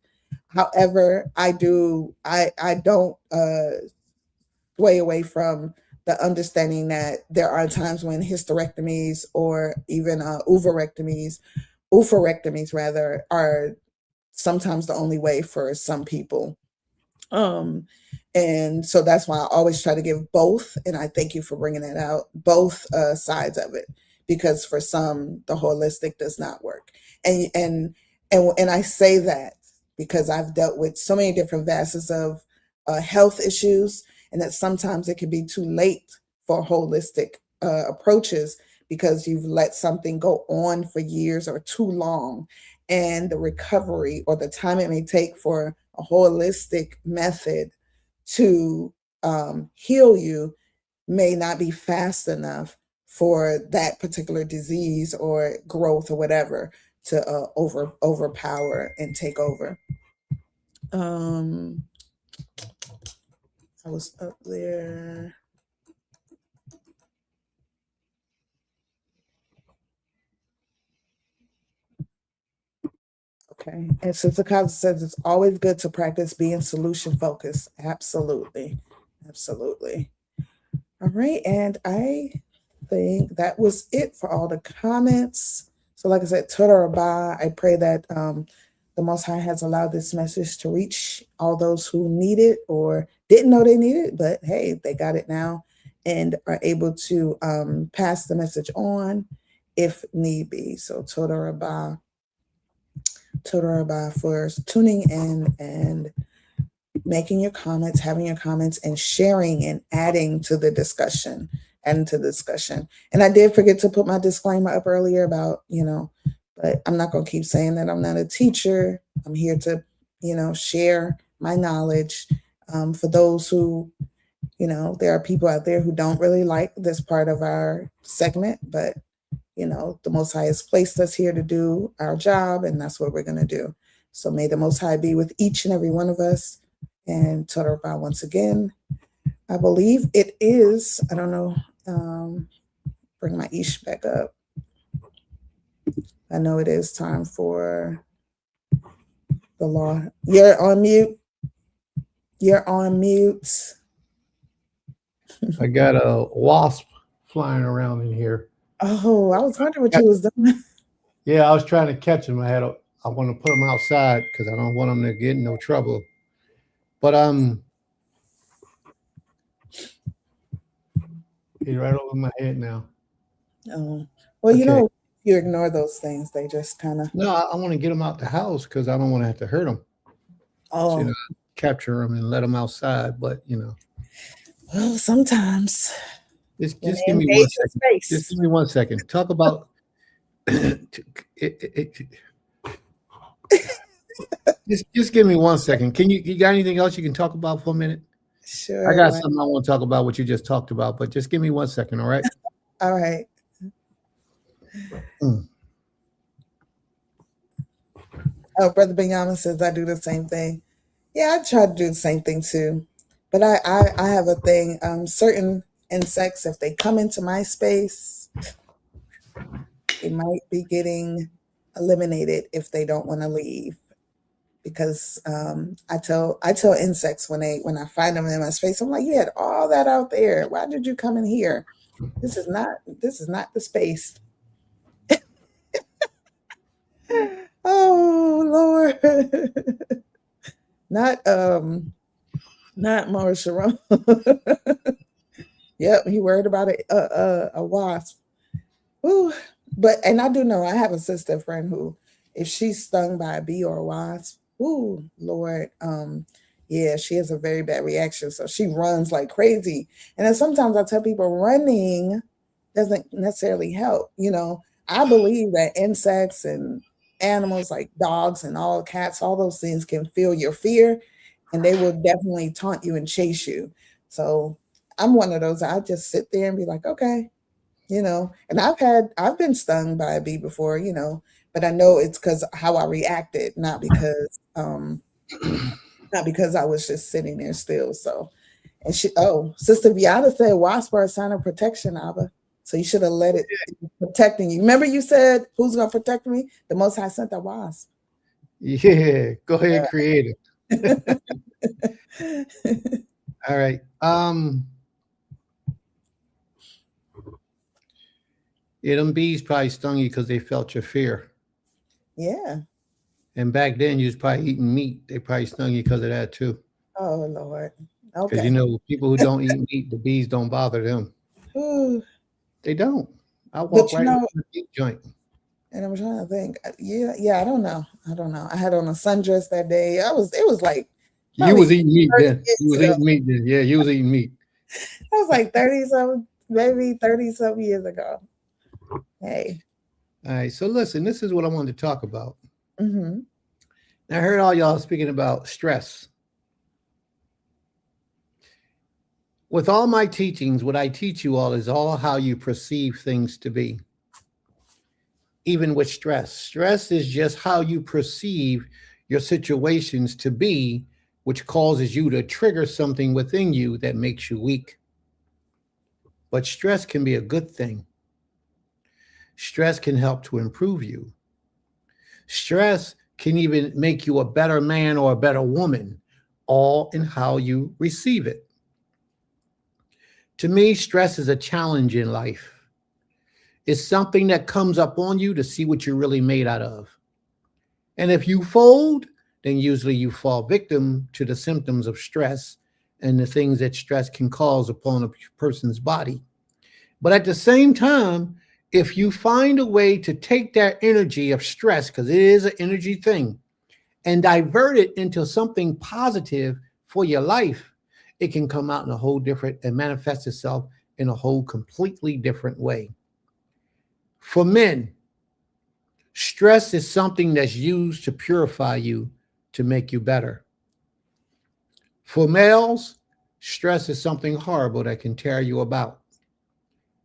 However, I don't sway away from the understanding that there are times when hysterectomies or even oophorectomies rather, are sometimes the only way for some people. And so that's why I always try to give both, and I thank you for bringing that out, both sides of it, because for some the holistic does not work. And I say that because I've dealt with so many different facets of health issues, and that sometimes it can be too late for holistic approaches because you've let something go on for years or too long, and the recovery or the time it may take for a holistic method to heal you may not be fast enough for that particular disease or growth or whatever to overpower and take over. I was up there. Okay. And Sister Kaza says it's always good to practice being solution focused. Absolutely. Absolutely. All right. And I think that was it for all the comments. So, like I said, Toda Rabah, I pray that the Most High has allowed this message to reach all those who need it or didn't know they need it, but hey, they got it now and are able to pass the message on if need be. So, Toda Rabah for tuning in and making your comments, having your comments, and sharing and adding to the discussion. And I did forget to put my disclaimer up earlier about, but I'm not going to keep saying that I'm not a teacher. I'm here to, share my knowledge. For those who, there are people out there who don't really like this part of our segment, but the Most High has placed us here to do our job, and that's what we're going to do. So may the Most High be with each and every one of us. And Toda Rabah once again. I believe it is, I don't know, bring my Ish back up. I know it is time for the law. You're on mute. I got a wasp flying around in here. Oh, I was wondering what you was doing. Yeah, I was trying to catch them. I want to put them outside because I don't want them to get in no trouble. But he's right over my head now. Oh, well, Okay. You ignore those things. They just kind of, No, I want to get them out the house because I don't want to have to hurt them. So, oh, capture them and let them outside. But well, sometimes when just they give me invade 1 second. your Just space. give me 1 second. Talk about just give me 1 second. Can you got anything else you can talk about for a minute? I Sure. got something I want to talk about what you just talked about, but just give me 1 second, all right? All right. Mm. Oh, Brother Benyamin says I do the same thing. Yeah, I try to do the same thing too. But I have a thing. Certain insects, if they come into my space, they might be getting eliminated if they don't want to leave. Because I tell insects when I find them in my space, I'm like, you had all that out there. Why did you come in here? This is not the space. Oh Lord. Not Mara Sharon. Yep, he worried about a wasp. Ooh. And I do know I have a sister friend who, if she's stung by a bee or a wasp, ooh, Lord, yeah, she has a very bad reaction. So she runs like crazy. And then sometimes I tell people running doesn't necessarily help. I believe that insects and animals like dogs and all cats, all those things can feel your fear and they will definitely taunt you and chase you. So I'm one of those. I just sit there and be like, okay, and I've been stung by a bee before, but I know it's because how I reacted, not because I was just sitting there still. So, and Sister Viata said wasps are a sign of protection, Abba. So you should have let it protecting you. Remember you said, who's going to protect me? The Most High sent a wasp. Yeah, go ahead, create it. All right. Yeah, them bees probably stung you because they felt your fear. Yeah. And back then, you was probably eating meat. They probably stung you because of that too. Oh Lord. Because Okay. people who don't eat meat, the bees don't bother them. Ooh. They don't. I walk But right in the meat joint. and I'm trying to think. Yeah, I don't know. I had on a sundress that day. It was like You was probably eating meat 30 then. You years was ago. eating meat then. Yeah, you was eating meat. I was like 30 some, maybe 30 some years ago. Hey. All right. So listen, this is what I wanted to talk about. Mm-hmm. I heard all y'all speaking about stress. With all my teachings, what I teach you all is all how you perceive things to be. Even with stress. Stress is just how you perceive your situations to be, which causes you to trigger something within you that makes you weak. But stress can be a good thing. Stress can help to improve you. Stress can even make you a better man or a better woman, all in how you receive it. To me, stress is a challenge in life. It's something that comes up on you to see what you're really made out of. And if you fold, then usually you fall victim to the symptoms of stress and the things that stress can cause upon a person's body. But at the same time, if you find a way to take that energy of stress, because it is an energy thing, and divert it into something positive for your life, it can come out in a whole different and manifest itself in a whole completely different way. For men, stress is something that's used to purify you, to make you better. For males, stress is something horrible that can tear you about.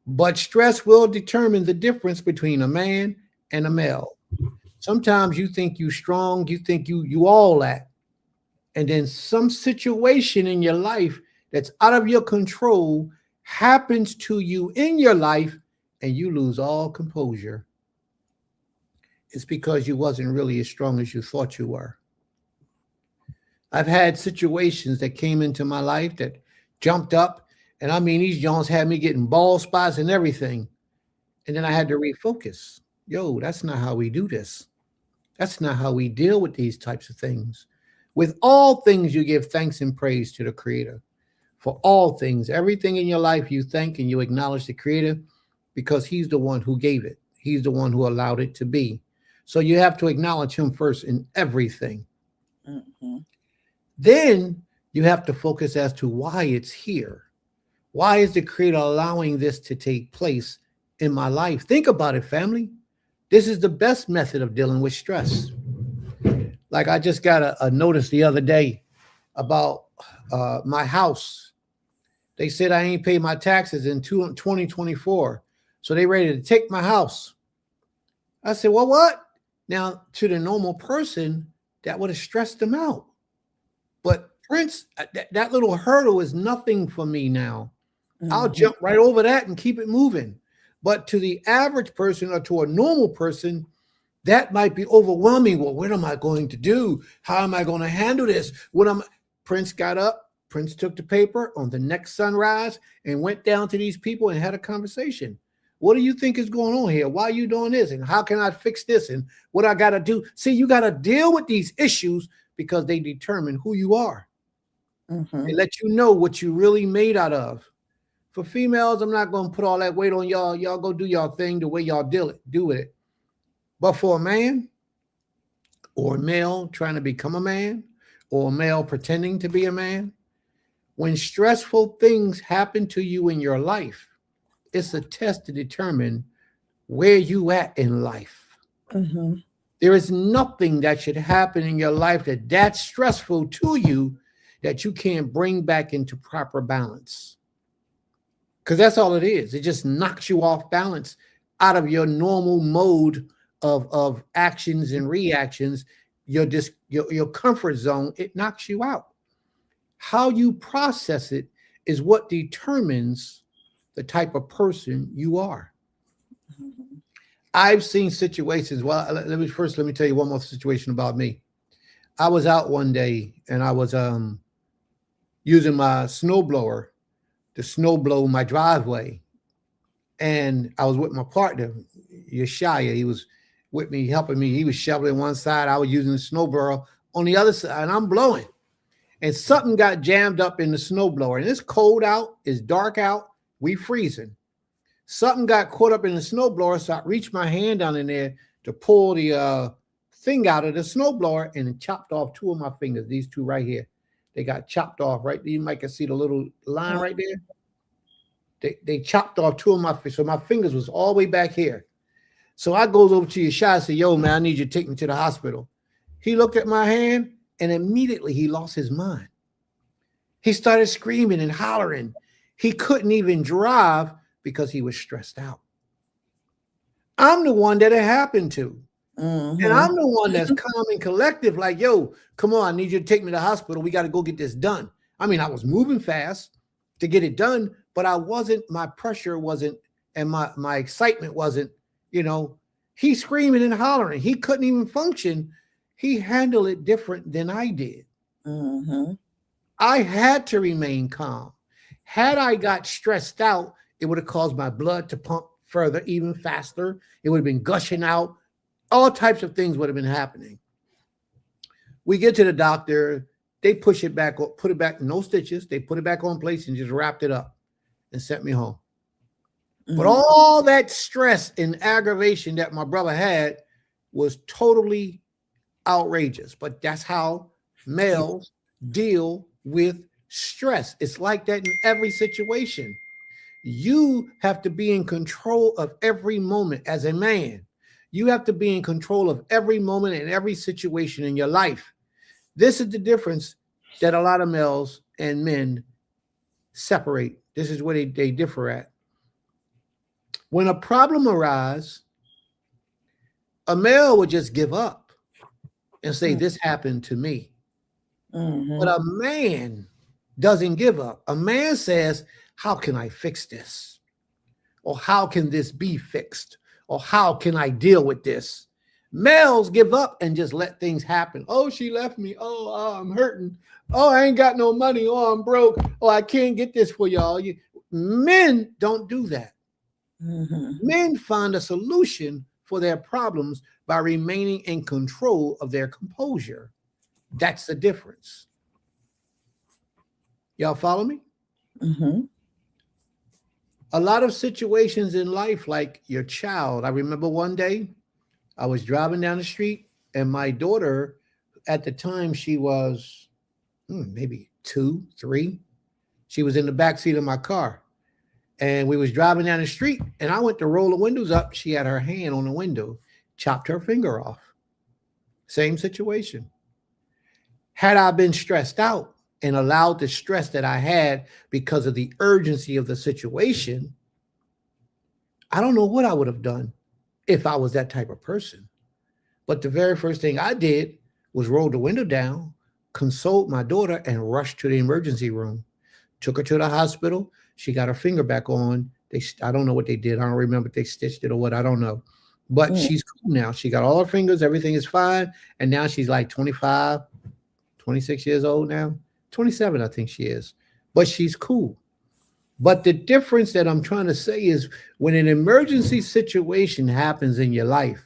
But stress will determine the difference between a man and a male. Sometimes you think you strong, you think you all that. And then some situation in your life that's out of your control happens to you in your life and you lose all composure. It's because you wasn't really as strong as you thought you were. I've had situations that came into my life that jumped up, and I mean, these Jones had me getting bald spots and everything. And then I had to refocus. Yo, that's not how we do this. That's not how we deal with these types of things. With all things, you give thanks and praise to the Creator. For all things, everything in your life, you thank and you acknowledge the Creator because He's the one who gave it. He's the one who allowed it to be. So you have to acknowledge him first in everything. Mhm. Then you have to focus as to why it's here. Why is the Creator allowing this to take place in my life? Think about it, family. This is the best method of dealing with stress. Like I just got a notice the other day about my house. They said I ain't paid my taxes in 2024. So they ready to take my house. I said, well, what? Now, to the normal person, that would have stressed them out. But Prince, that little hurdle is nothing for me now. I'll Mhm. jump right over that and keep it moving. But to the average person or to a normal person, that might be overwhelming. Well, what am I going to do? How am I going to handle this? Prince got up, Prince took the paper on the next sunrise and went down to these people and had a conversation. What do you think is going on here? Why are you doing this? And how can I fix this? And what I got to do? See, you got to deal with these issues because they determine who you are. Mhm. They let you know what you really made out of. For females, I'm not going to put all that weight on y'all. Y'all go do y'all thing the way y'all do with it. But for a man or a male trying to become a man or a male pretending to be a man, when stressful things happen to you in your life, it's a test to determine where you at in life. Mhm. There is nothing that should happen in your life that's stressful to you that you can't bring back into proper balance. Because that's all it is. It just knocks you off balance out of your normal mode of actions and reactions, your comfort zone. It knocks you out. How you process it is what determines the type of person you are. Mhm. I've seen situations. Well, let me tell you one more situation about me. I was out one day and I was using my snowblower to snow blow my driveway, and I was with my partner, Yeshaya. He was with me, helping me. He was shoveling one side. I was using the snowblower on the other side, and I'm blowing. And something got jammed up in the snowblower. And it's cold out. It's dark out. We freezing. Something got caught up in the snowblower, so I reached my hand down in there to pull the thing out of the snowblower, and it chopped off two of my fingers. These two right here, they got chopped off. Right, you might can see the little line right there. They chopped off two of my fingers, so my fingers was all the way back here. So I goes over to Yeshua and said, yo, man, I need you to take me to the hospital. He looked at my hand and immediately he lost his mind. He started screaming and hollering. He couldn't even drive because he was stressed out. I'm the one that it happened to. And Mhm. I'm the one that's calm and collective, like, yo, come on, I need you to take me to the hospital. We got to go get this done. I mean, I was moving fast to get it done, but my pressure wasn't, and my excitement wasn't, he's screaming and hollering. He couldn't even function. He handled it different than I did. Mhm. I had to remain calm. Had I got stressed out, it would have caused my blood to pump further, even faster. It would have been gushing out. All types of things would have been happening. We get to the doctor. They push it back, put it back, no stitches. They put it back on place and just wrapped it up and sent me home. But Mhm. all that stress and aggravation that my brother had was totally outrageous. But that's how males deal with stress. It's like that in every situation. You have to be in control of every moment as a man. You have to be in control of every moment and every situation in your life. This is the difference that a lot of males and men separate. This is where they differ at. When a problem arises, a male would just give up and say, this happened to me. But Mhm. a man doesn't give up. A man says, how can I fix this? Or how can this be fixed? Or how can I deal with this? Males give up and just let things happen. Oh, she left me. Oh, I'm hurting. Oh, I ain't got no money. Oh, I'm broke. Oh, I can't get this for y'all. Men don't do that. Mhm. Men find a solution for their problems by remaining in control of their composure. That's the difference. Y'all follow me? Mhm. A lot of situations in life, like your child. I remember one day I was driving down the street, and my daughter, at the time, she was maybe 2, 3. She was in the back seat of my car, and we was driving down the street, and I went to roll the windows up. She had her hand on the window, chopped her finger off. Same situation. Had I been stressed out and allowed the stress that I had because of the urgency of the situation, I don't know what I would have done if I was that type of person. But the very first thing I did was roll the window down, console my daughter, and rush to the emergency room. Took her to the hospital. She got her finger back on. I don't know what they did. I don't remember if they stitched it or what. I don't know. But she's cool now. She got all her fingers. Everything is fine. And now she's like 25, 26 years old now. 27, I think she is. But she's cool. But the difference that I'm trying to say is when an emergency situation happens in your life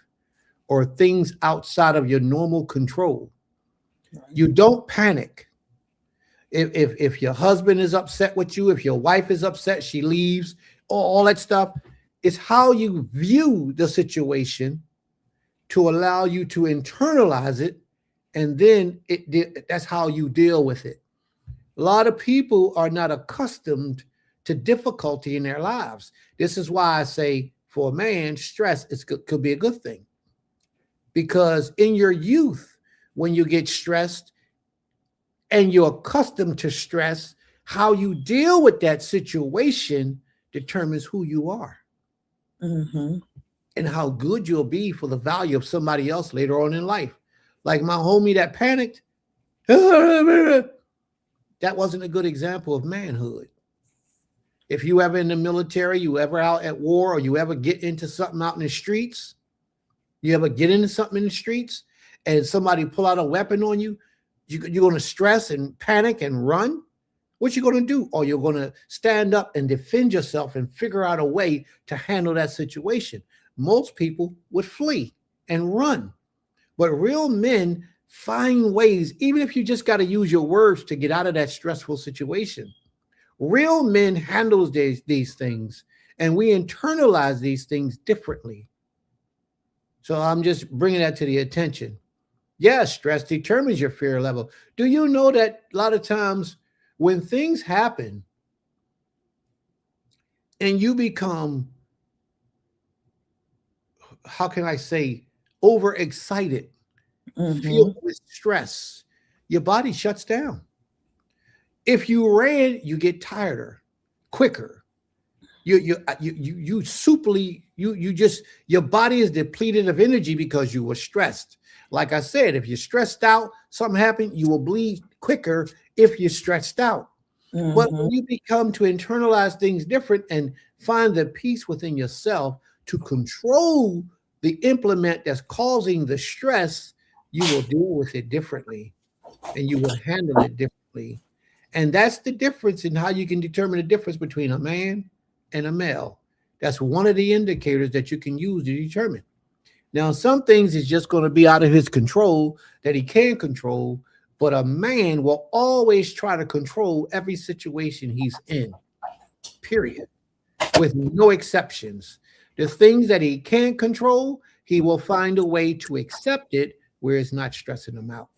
or things outside of your normal control, you don't panic. If your husband is upset with you, if your wife is upset, she leaves, all that stuff, it's how you view the situation to allow you to internalize it, and then that's how you deal with it. A lot of people are not accustomed to difficulty in their lives. This is why I say for a man, stress could be a good thing. Because in your youth, when you get stressed and you're accustomed to stress, how you deal with that situation determines who you are. Mm-hmm. And how good you'll be for the value of somebody else later on in life. Like my homie that panicked, that wasn't a good example of manhood. If you ever in the military, you ever out at war, or you ever get into something out in the streets, and somebody pull out a weapon on you, you're going to stress and panic and run. What you going to do? Or you're going to stand up and defend yourself and figure out a way to handle that situation. Most people would flee and run. But real men find ways, even if you just got to use your words to get out of that stressful situation. Real men handle these things, and we internalize these things differently. So I'm just bringing that to the attention. Yes, stress determines your fear level. Do you know that a lot of times when things happen and you become, how can I say, overexcited, feel with stress, your body shuts down. If you ran, you get tireder, quicker. Your body is depleted of energy because you were stressed. Like I said, if you're stressed out, something happened, you will bleed quicker if you're stretched out. But when you become to internalize things different and find the peace within yourself to control the implement that's causing the stress, you will deal with it differently and you will handle it differently. And that's the difference in how you can determine the difference between a man and a male. That's one of the indicators that you can use to determine. Now, some things is just going to be out of his control that he can control, but a man will always try to control every situation he's in, period, with no exceptions. The things that he can't control, he will find a way to accept it where it's not stressing him out.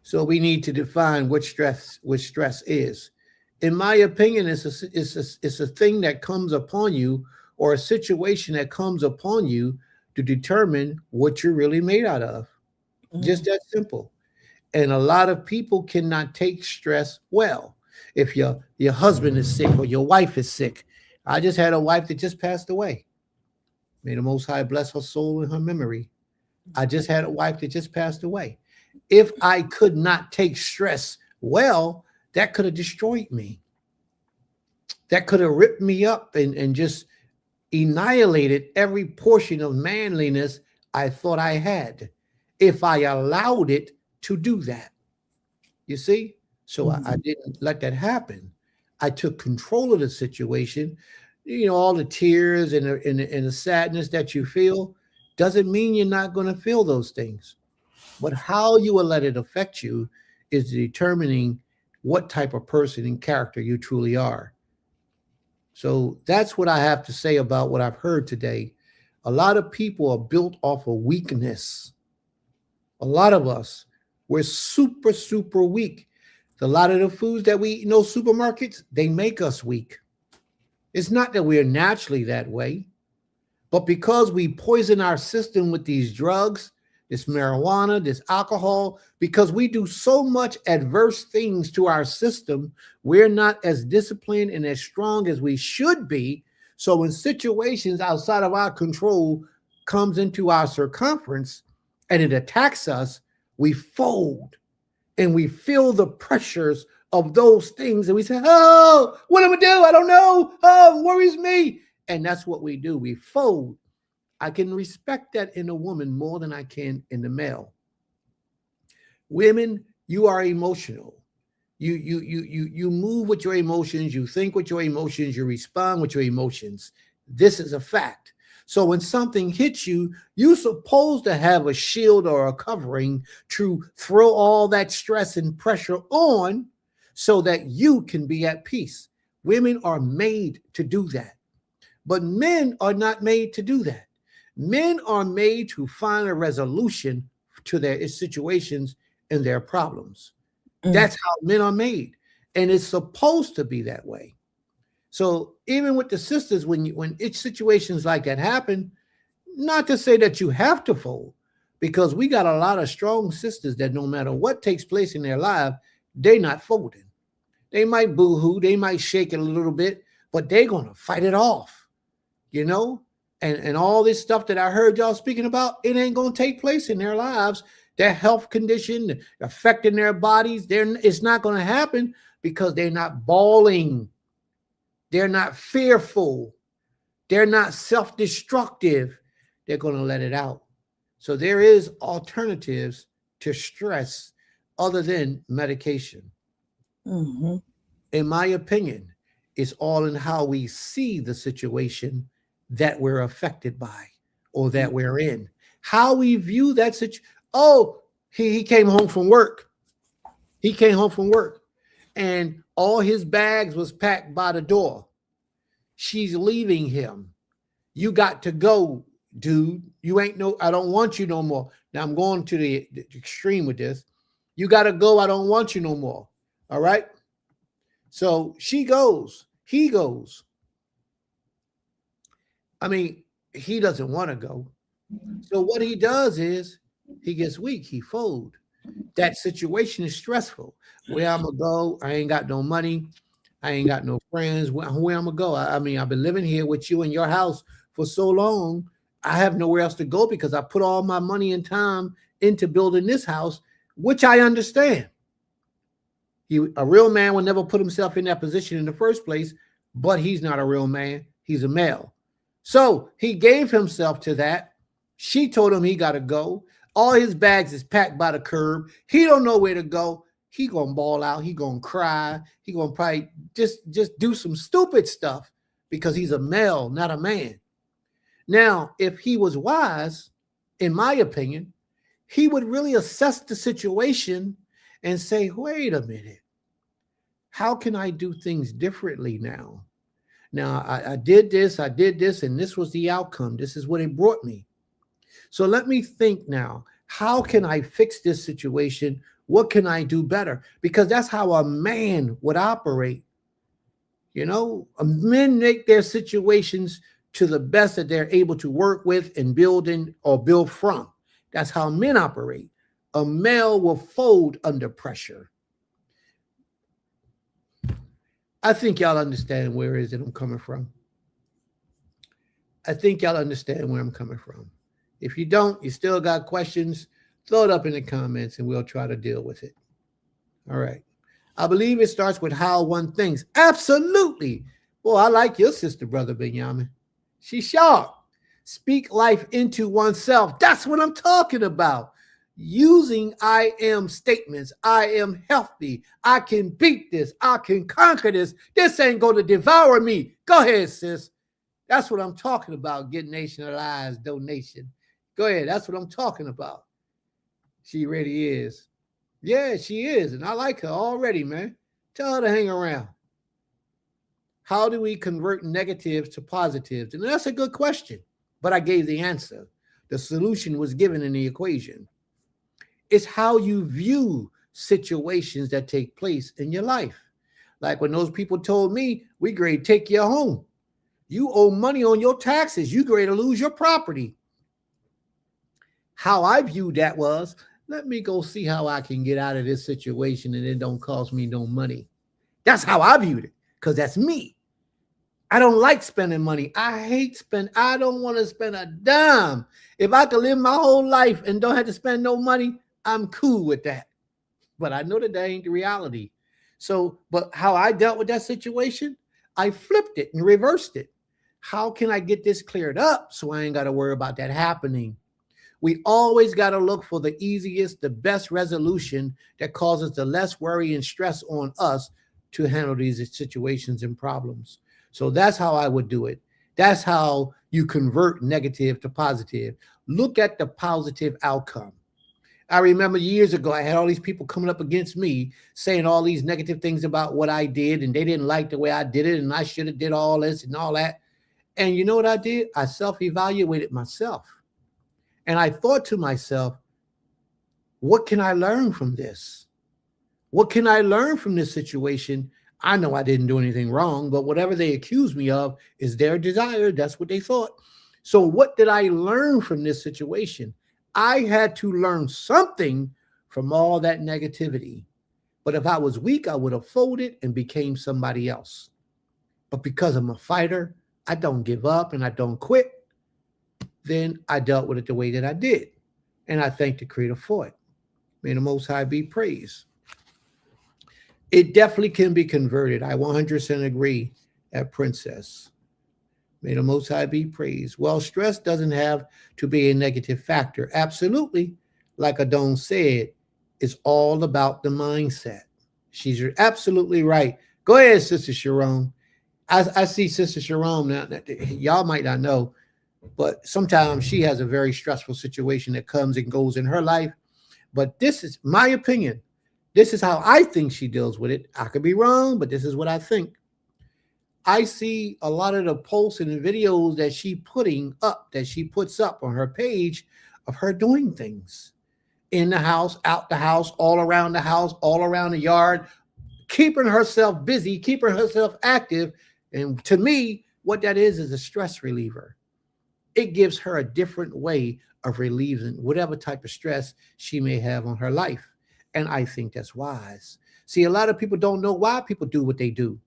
So we need to define what stress is. In my opinion, it's a thing that comes upon you, or a situation that comes upon you to determine what you're really made out of. Just that simple. And a lot of people cannot take stress well. If your husband is sick or your wife is sick. I just had a wife that just passed away. May the Most High bless her soul and her memory. I just had a wife that just passed away. If I could not take stress well, that could have destroyed me. That could have ripped me up and just annihilated every portion of manliness I thought I had if I allowed it to do that. You see? So I didn't let that happen. I took control of the situation. You know, all the tears and the sadness that you feel doesn't mean you're not going to feel those things. But how you will let it affect you is determining what type of person and character you truly are. So that's what I have to say about what I've heard today. A lot of people are built off of weakness. A lot of us, we're super, super weak. A lot of the foods that we eat in those supermarkets, they make us weak. It's not that we're naturally that way, but because we poison our system with these drugs, this marijuana, this alcohol, because we do so much adverse things to our system, we're not as disciplined and as strong as we should be. So when situations outside of our control comes into our circumference and it attacks us, we fold and we feel the pressures of those things. And we say, oh, what am I do? I don't know. Oh, it worries me. And that's what we do. We fold. I can respect that in a woman more than I can in the male. Women, you are emotional. You move with your emotions, you think with your emotions, you respond with your emotions. This is a fact. So when something hits you, you're supposed to have a shield or a covering to throw all that stress and pressure on so that you can be at peace. Women are made to do that. But men are not made to do that. Men are made to find a resolution to their situations and their problems. That's how men are made. And it's supposed to be that way. So even with the sisters, when situations like that happen, not to say that you have to fold, because we got a lot of strong sisters that no matter what takes place in their life, they're not folding. They might boo-hoo, they might shake it a little bit, but they're going to fight it off, you know? And all this stuff that I heard y'all speaking about, it ain't going to take place in their lives. Their health condition affecting their bodies, it's not going to happen because they're not bawling. They're not fearful. They're not self-destructive. They're going to let it out. So there is alternatives to stress other than medication. Mm-hmm. In my opinion, it's all in how we see the situation that we're affected by or that we're in. How we view that situation. Oh, he came home from work. He came home from work and all his bags was packed by the door. She's leaving him. You got to go, dude. You ain't no, I don't want you no more. Now I'm going to the extreme with this. You got to go. I don't want you no more. All right. So she goes, he goes. I mean, he doesn't want to go. So what he does is he gets weak. He folds. That situation is stressful. Where I'm going to go, I ain't got no money. I ain't got no friends. Where I'm going to go? I mean, I've been living here with you in your house for so long. I have nowhere else to go because I put all my money and time into building this house, which I understand. A real man will never put himself in that position in the first place, but he's not a real man. He's a male. So he gave himself to that. She told him he got to go. All his bags is packed by the curb. He don't know where to go. He gonna bawl out. He gonna cry. He gonna probably just do some stupid stuff because he's a male, not a man. Now, if he was wise, in my opinion, he would really assess the situation and say, wait a minute, how can I do things differently now? Now, I did this, and this was the outcome. This is what it brought me. So let me think now, how can I fix this situation? What can I do better? Because that's how a man would operate. You know, men make their situations to the best that they're able to work with and build in or build from. That's how men operate. A male will fold under pressure. I think y'all understand where it is that I'm coming from. I think y'all understand where I'm coming from. If you don't, you still got questions, throw it up in the comments and we'll try to deal with it. All right. I believe it starts with how one thinks. Absolutely. Boy, I like your sister, Brother Benjamin. She's sharp. Speak life into oneself. That's what I'm talking about. Using I am statements. I am healthy. I can beat this. I can conquer this. This ain't going to devour me. Go ahead, sis. That's what I'm talking about. Get nationalized donation. Go ahead. That's what I'm talking about. She really is. Yeah, she is. And I like her already, man. Tell her to hang around. How do we convert negatives to positives? And that's a good question, but I gave the answer. The solution was given in the equation. It's how you view situations that take place in your life. Like when those people told me, we grade take your home. You owe money on your taxes. You grade to lose your property. How I viewed that was, let me go see how I can get out of this situation and it don't cost me no money. That's how I viewed it, because that's me. I don't like spending money. I don't want to spend a dime. If I could live my whole life and don't have to spend no money, I'm cool with that. But I know that ain't the reality. So, but how I dealt with that situation, I flipped it and reversed it. How can I get this cleared up so I ain't got to worry about that happening? We always got to look for the easiest, the best resolution that causes the less worry and stress on us to handle these situations and problems. So that's how I would do it. That's how you convert negative to positive. Look at the positive outcome. I remember years ago, I had all these people coming up against me saying all these negative things about what I did, and they didn't like the way I did it, and I should have did all this and all that. And you know what I did? I self-evaluated myself. And I thought to myself, what can I learn from this? What can I learn from this situation? I know I didn't do anything wrong, but whatever they accuse me of is their desire. That's what they thought. So what did I learn from this situation? I had to learn something from all that negativity. But if I was weak, I would have folded and became somebody else. But because I'm a fighter, I don't give up and I don't quit. Then I dealt with it the way that I did. And I thank the Creator for it. May the Most High be praised. It definitely can be converted. I 100% agree at Princess. May the Most High be praised. Well, stress doesn't have to be a negative factor. Absolutely. Like Adon said, it's all about the mindset. She's absolutely right. Go ahead, Sister Sharon. I see Sister Sharon now. Y'all might not know, but sometimes she has a very stressful situation that comes and goes in her life. But this is my opinion. This is how I think she deals with it. I could be wrong, but this is what I think. I see a lot of the posts and the videos that she puts up on her page of her doing things in the house, out the house, all around the yard, keeping herself busy, keeping herself active. And to me, what that is a stress reliever. It gives her a different way of relieving whatever type of stress she may have on her life. And I think that's wise. See, a lot of people don't know why people do what they do.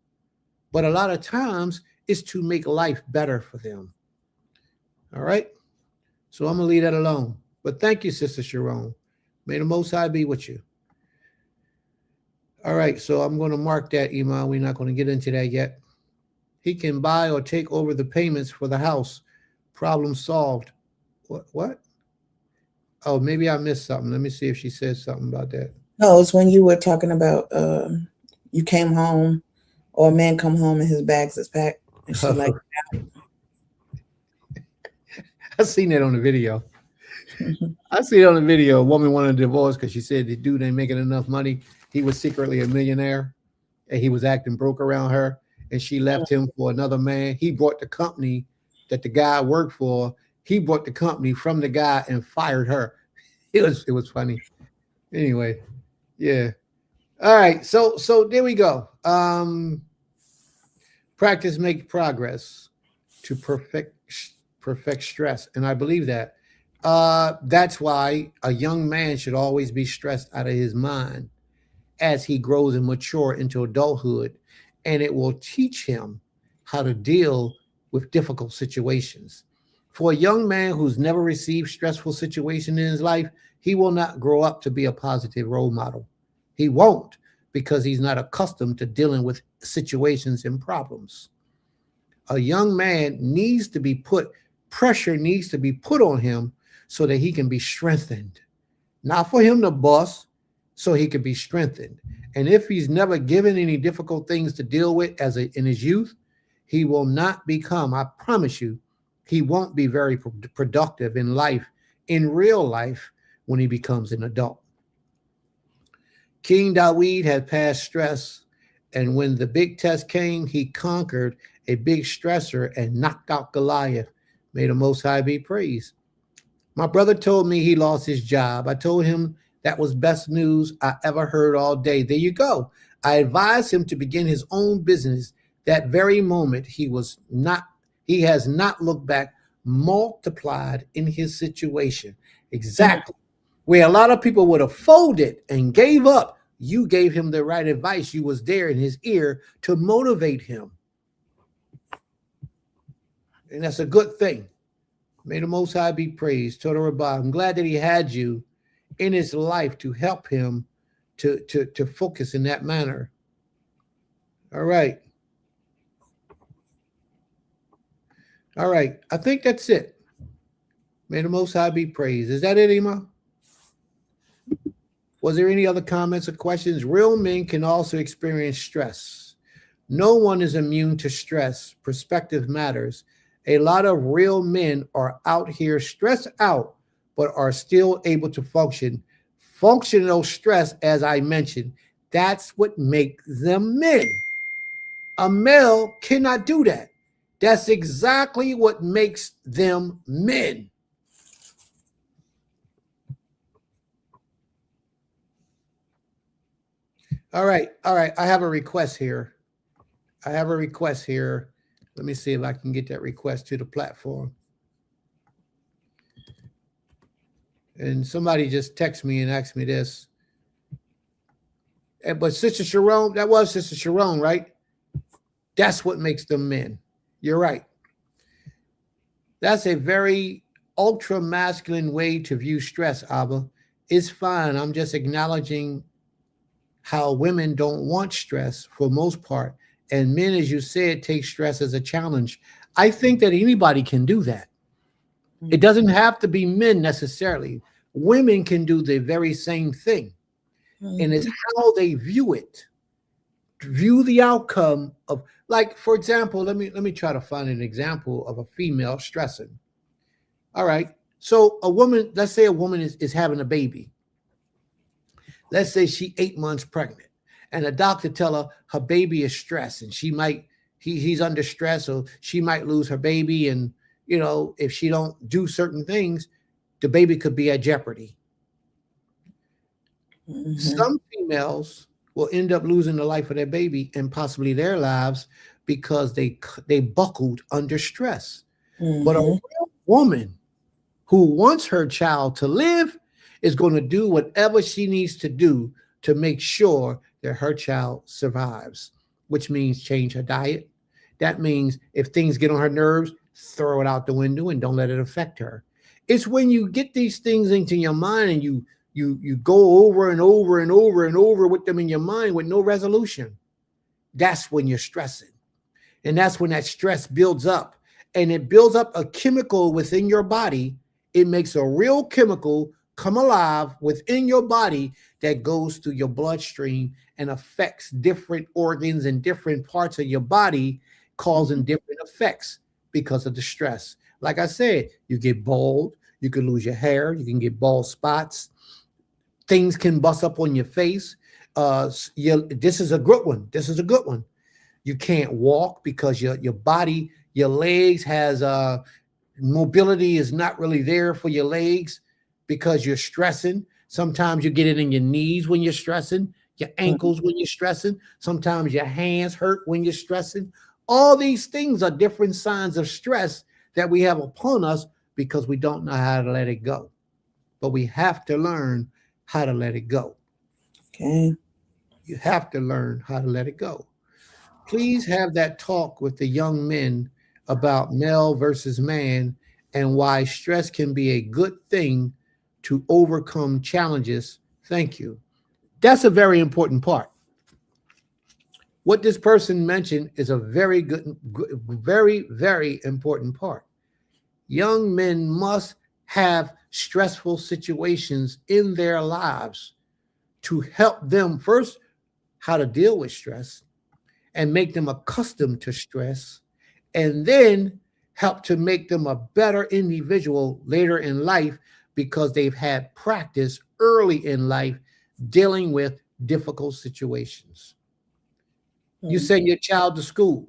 But a lot of times it's to make life better for them. All right. So I'm going to leave that alone. But thank you, Sister Sharon. May the Most High be with you. All right. So I'm going to mark that, Iman. We're not going to get into that yet. He can buy or take over the payments for the house. Problem solved. What? Oh, maybe I missed something. Let me see if she says something about that. No, it's when you were talking about you came home, or a man come home and his bags is packed, and she like, I seen that on the video. I see it on the video. A woman wanted a divorce because she said the dude ain't making enough money. He was secretly a millionaire, and he was acting broke around her, and she left him for another man. He brought the company that the guy worked for. He bought the company from the guy and fired her. It was funny. Anyway, yeah. All right. So there we go. Practice makes progress to perfect stress. And I believe that. That's why a young man should always be stressed out of his mind as he grows and mature into adulthood. And it will teach him how to deal with difficult situations. For a young man who's never received stressful situation in his life, he will not grow up to be a positive role model. He won't, because he's not accustomed to dealing with situations and problems. A young man needs to be pressure needs to be put on him so that he can be strengthened. Not for him to bust, so he can be strengthened. And if he's never given any difficult things to deal with in his youth, he will not become, I promise you, he won't be very productive in life, in real life, when he becomes an adult. King Dawid had passed stress And when the big test came, he conquered a big stressor and knocked out Goliath. May the Most High be praised. My brother told me he lost his job. I told him that was best news I ever heard all day. There you go. I advised him to begin his own business. That very moment, he has not looked back, multiplied in his situation. Exactly. Where a lot of people would have folded and gave up, you gave him the right advice. You was there in his ear to motivate him. And that's a good thing. May the Most High be praised. Total Rabbah. I'm glad that he had you in his life to help him to focus in that manner. All right. All right. I think that's it. May the Most High be praised. Is that it, Ima? Was there any other comments or questions? Real men can also experience stress. No one is immune to stress. Perspective matters. A lot of real men are out here stressed out, but are still able to function. Functional stress, as I mentioned, that's what makes them men. A male cannot do that. That's exactly what makes them men. All right. I have a request here. Let me see if I can get that request to the platform. And somebody just texted me and asked me this. But Sister Sharon, that was Sister Sharon, right? That's what makes them men. You're right. That's a very ultra masculine way to view stress, Abba. It's fine. I'm just acknowledging how women don't want stress for most part. And men, as you said, take stress as a challenge. I think that anybody can do that. It doesn't have to be men necessarily. Women can do the very same thing. And it's how they view it. View the outcome of, like, for example, let me try to find an example of a female stressing. All right. So a woman, let's say a woman is having a baby. Let's say she's 8 months pregnant. And the doctor tell her baby is stressed and he's under stress, or she might lose her baby. And, if she don't do certain things, the baby could be at jeopardy. Mm-hmm. Some females will end up losing the life of their baby and possibly their lives because they buckled under stress. Mm-hmm. But a real woman who wants her child to live is going to do whatever she needs to do to make sure that her child survives, which means change her diet. That means if things get on her nerves, throw it out the window and don't let it affect her. It's when you get these things into your mind and you go over and over and over and over with them in your mind with no resolution. That's when you're stressing. And that's when that stress builds up. And it builds up a chemical within your body. It makes a real chemical come alive within your body that goes through your bloodstream and affects different organs and different parts of your body, causing different effects because of the stress. Like I said, you get bald, you can lose your hair, you can get bald spots, things can bust up on your face. This is a good one. You can't walk because your body, your legs has mobility is not really there for your legs because you're stressing. Sometimes you get it in your knees when you're stressing, your ankles when you're stressing. Sometimes your hands hurt when you're stressing. All these things are different signs of stress that we have upon us because we don't know how to let it go. But we have to learn how to let it go. Okay. You have to learn how to let it go. Please have that talk with the young men about male versus man and why stress can be a good thing to overcome challenges. Thank you. That's a very important part. What this person mentioned is a very good, very, very important part. Young men must have stressful situations in their lives to help them first how to deal with stress and make them accustomed to stress, and then help to make them a better individual later in life because they've had practice early in life dealing with difficult situations. You send your child to school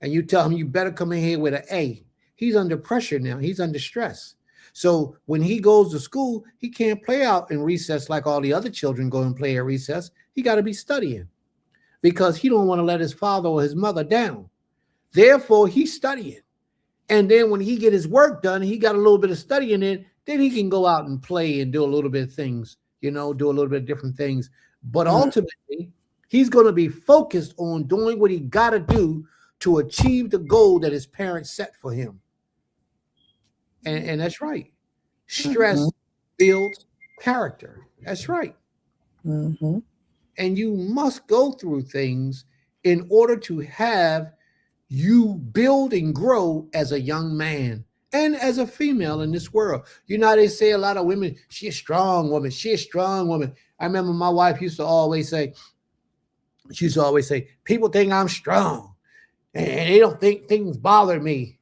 and you tell him you better come in here with an A. He's under pressure now. He's under stress. So when he goes to school, he can't play out in recess like all the other children go and play at recess. He got to be studying because he don't want to let his father or his mother down. Therefore, he's studying. And then when he get his work done, he got a little bit of studying in, then he can go out and play and do a little bit of things, do a little bit of different things. But ultimately, he's going to be focused on doing what he got to do to achieve the goal that his parents set for him. And that's right. Stress builds character. That's right. Mm-hmm. And you must go through things in order to have you build and grow as a young man and as a female in this world. They say a lot of women, she's a strong woman. She's a strong woman. I remember my wife used to always say, people think I'm strong and they don't think things bother me.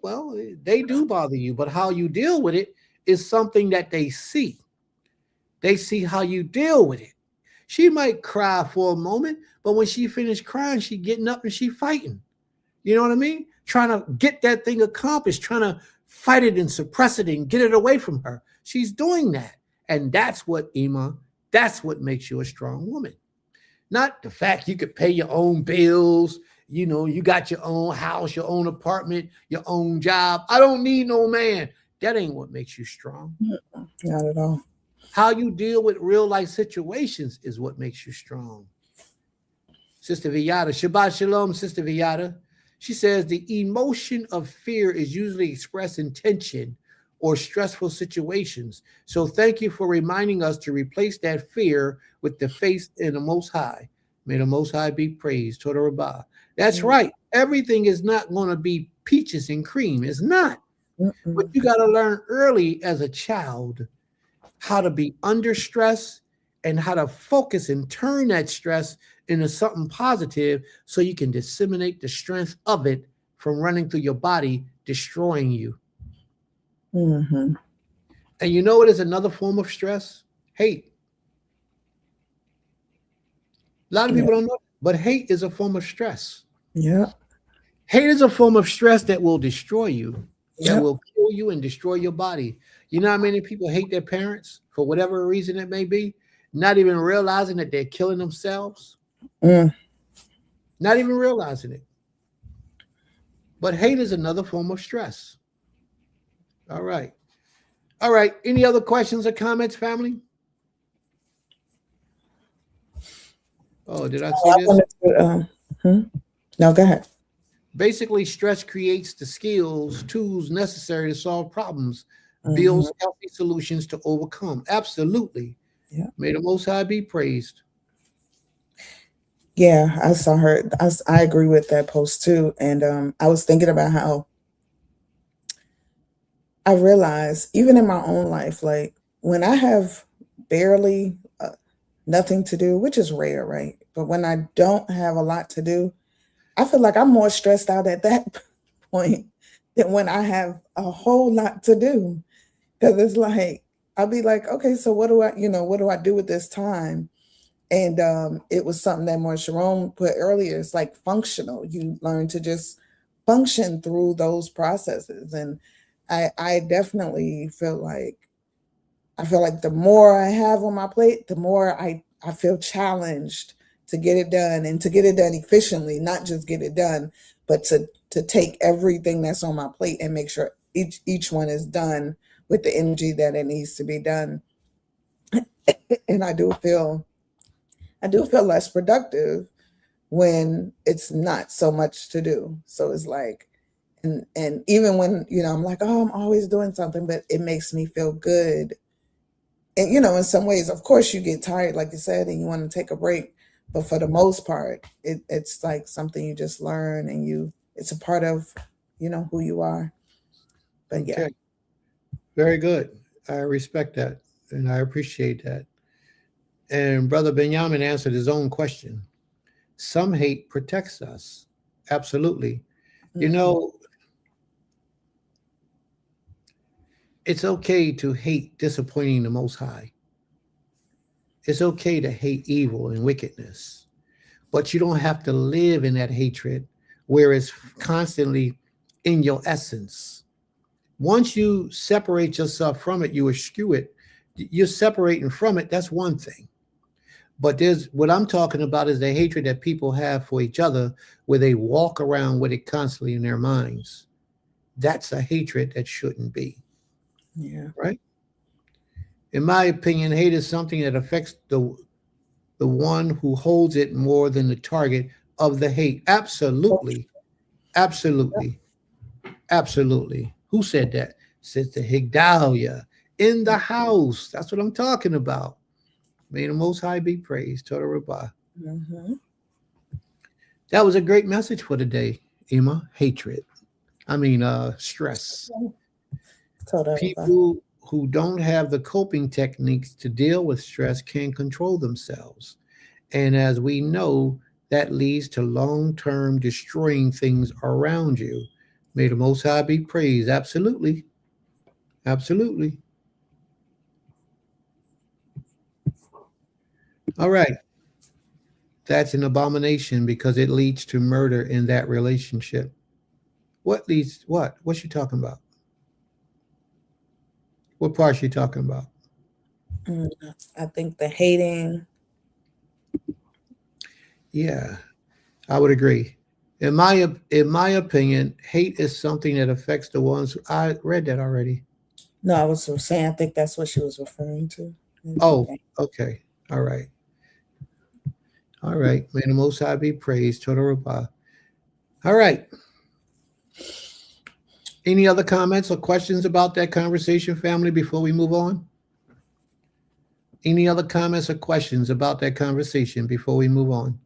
Well, they do bother you, but how you deal with it is something that they see. They see how you deal with it. She might cry for a moment, but when she finished crying, she getting up and she fighting. You know what I mean? Trying to get that thing accomplished, trying to fight it and suppress it and get it away from her. She's doing that. And that's what makes you a strong woman. Not the fact you could pay your own bills. You got your own house, your own apartment, your own job. I don't need no man. That ain't what makes you strong. Not at all. How you deal with real life situations is what makes you strong. Sister Villada, Shabbat Shalom, Sister Villada. She says the emotion of fear is usually expressed in tension or stressful situations. So thank you for reminding us to replace that fear with the faith in the Most High. May the Most High be praised. Toda Rabbah. That's right. Everything is not going to be peaches and cream. It's not. But you got to learn early as a child how to be under stress and how to focus and turn that stress into something positive so you can disseminate the strength of it from running through your body, destroying you. Mm-hmm. And you know what is another form of stress? Hate. A lot of people don't know, but hate is a form of stress. Yeah. Hate is a form of stress that will destroy you, that will kill you and destroy your body. You know how many people hate their parents for whatever reason it may be, not even realizing that they're killing themselves? Not even realizing it. But hate is another form of stress. All right. Any other questions or comments, family? Oh, did I say this? No, go ahead. Basically, stress creates the skills, tools necessary to solve problems, builds healthy solutions to overcome. Absolutely. Yeah. May the Most High be praised. Yeah, I saw her. I agree with that post too. And I was thinking about how I realized even in my own life, like when I have barely nothing to do, which is rare, right? But when I don't have a lot to do, I feel like I'm more stressed out at that point than when I have a whole lot to do. Because it's like, I'll be like, okay, so what do I do with this time? And it was something that Maurice Sharon put earlier. It's like functional. You learn to just function through those processes. And I definitely feel like the more I have on my plate, the more I feel challenged to get it done and to get it done efficiently, not just get it done, but to take everything that's on my plate and make sure each one is done with the energy that it needs to be done. And I do feel less productive when it's not so much to do. So it's like, and even when, I'm like, oh, I'm always doing something, but it makes me feel good. And, in some ways, of course, you get tired, like you said, and you want to take a break. But for the most part, it's like something you just learn and it's a part of, who you are. But yeah. Okay. Very good. I respect that. And I appreciate that. And Brother Benjamin answered his own question. Some hate protects us. Absolutely. It's okay to hate disappointing the Most High. It's okay to hate evil and wickedness. but you don't have to live in that hatred where it's constantly in your essence. Once you separate yourself from it, you eschew it, you're separating from it. That's one thing. But there's what I'm talking about is the hatred that people have for each other, where they walk around with it constantly in their minds. That's a hatred that shouldn't be. Yeah. Right? In my opinion, hate is something that affects the one who holds it more than the target of the hate. Absolutely. Absolutely. Absolutely. Who said that? Sister Higdalia in the house. That's what I'm talking about. May the Most High be praised. Total Rabbah. Mm-hmm. That was a great message for today, Ima. Hatred. Stress. Total Rabbah. People who don't have the coping techniques to deal with stress can't control themselves. And as we know, that leads to long-term destroying things around you. May the Most High be praised. Absolutely. Absolutely. All right. That's an abomination because it leads to murder in that relationship. What leads, what? What's she talking about? What part is she talking about? I think the hating. Yeah, I would agree. In my opinion, hate is something that affects the ones who, I read that already. No, I was saying I think that's what she was referring to. Oh, okay. All right. All right. May the Most High be praised. Total Rabbah. All right. Any other comments or questions about that conversation, family, before we move on? Any other comments or questions about that conversation before we move on?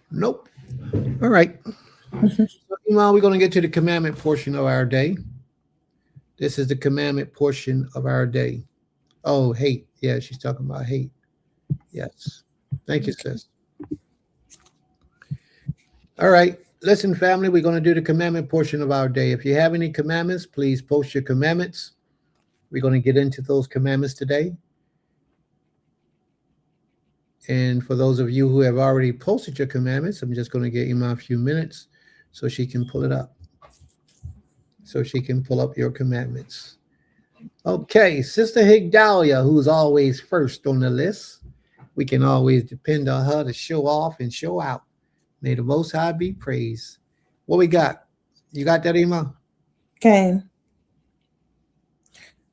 Nope. All right. So, we're going to get to the commandment portion of our day. This is the commandment portion of our day. Oh, hate. Yeah, she's talking about hate. Yes. Thank you, sis. All right. Listen, family, we're going to do the commandment portion of our day. If you have any commandments, please post your commandments. We're going to get into those commandments today. And for those of you who have already posted your commandments, I'm just going to give Ima a few minutes so she can pull it up. So she can pull up your commandments. Okay, Sister Higdalia, who's always first on the list. We can always depend on her to show off and show out. May the Most High be praised. What we got? You got that, Ima? Okay.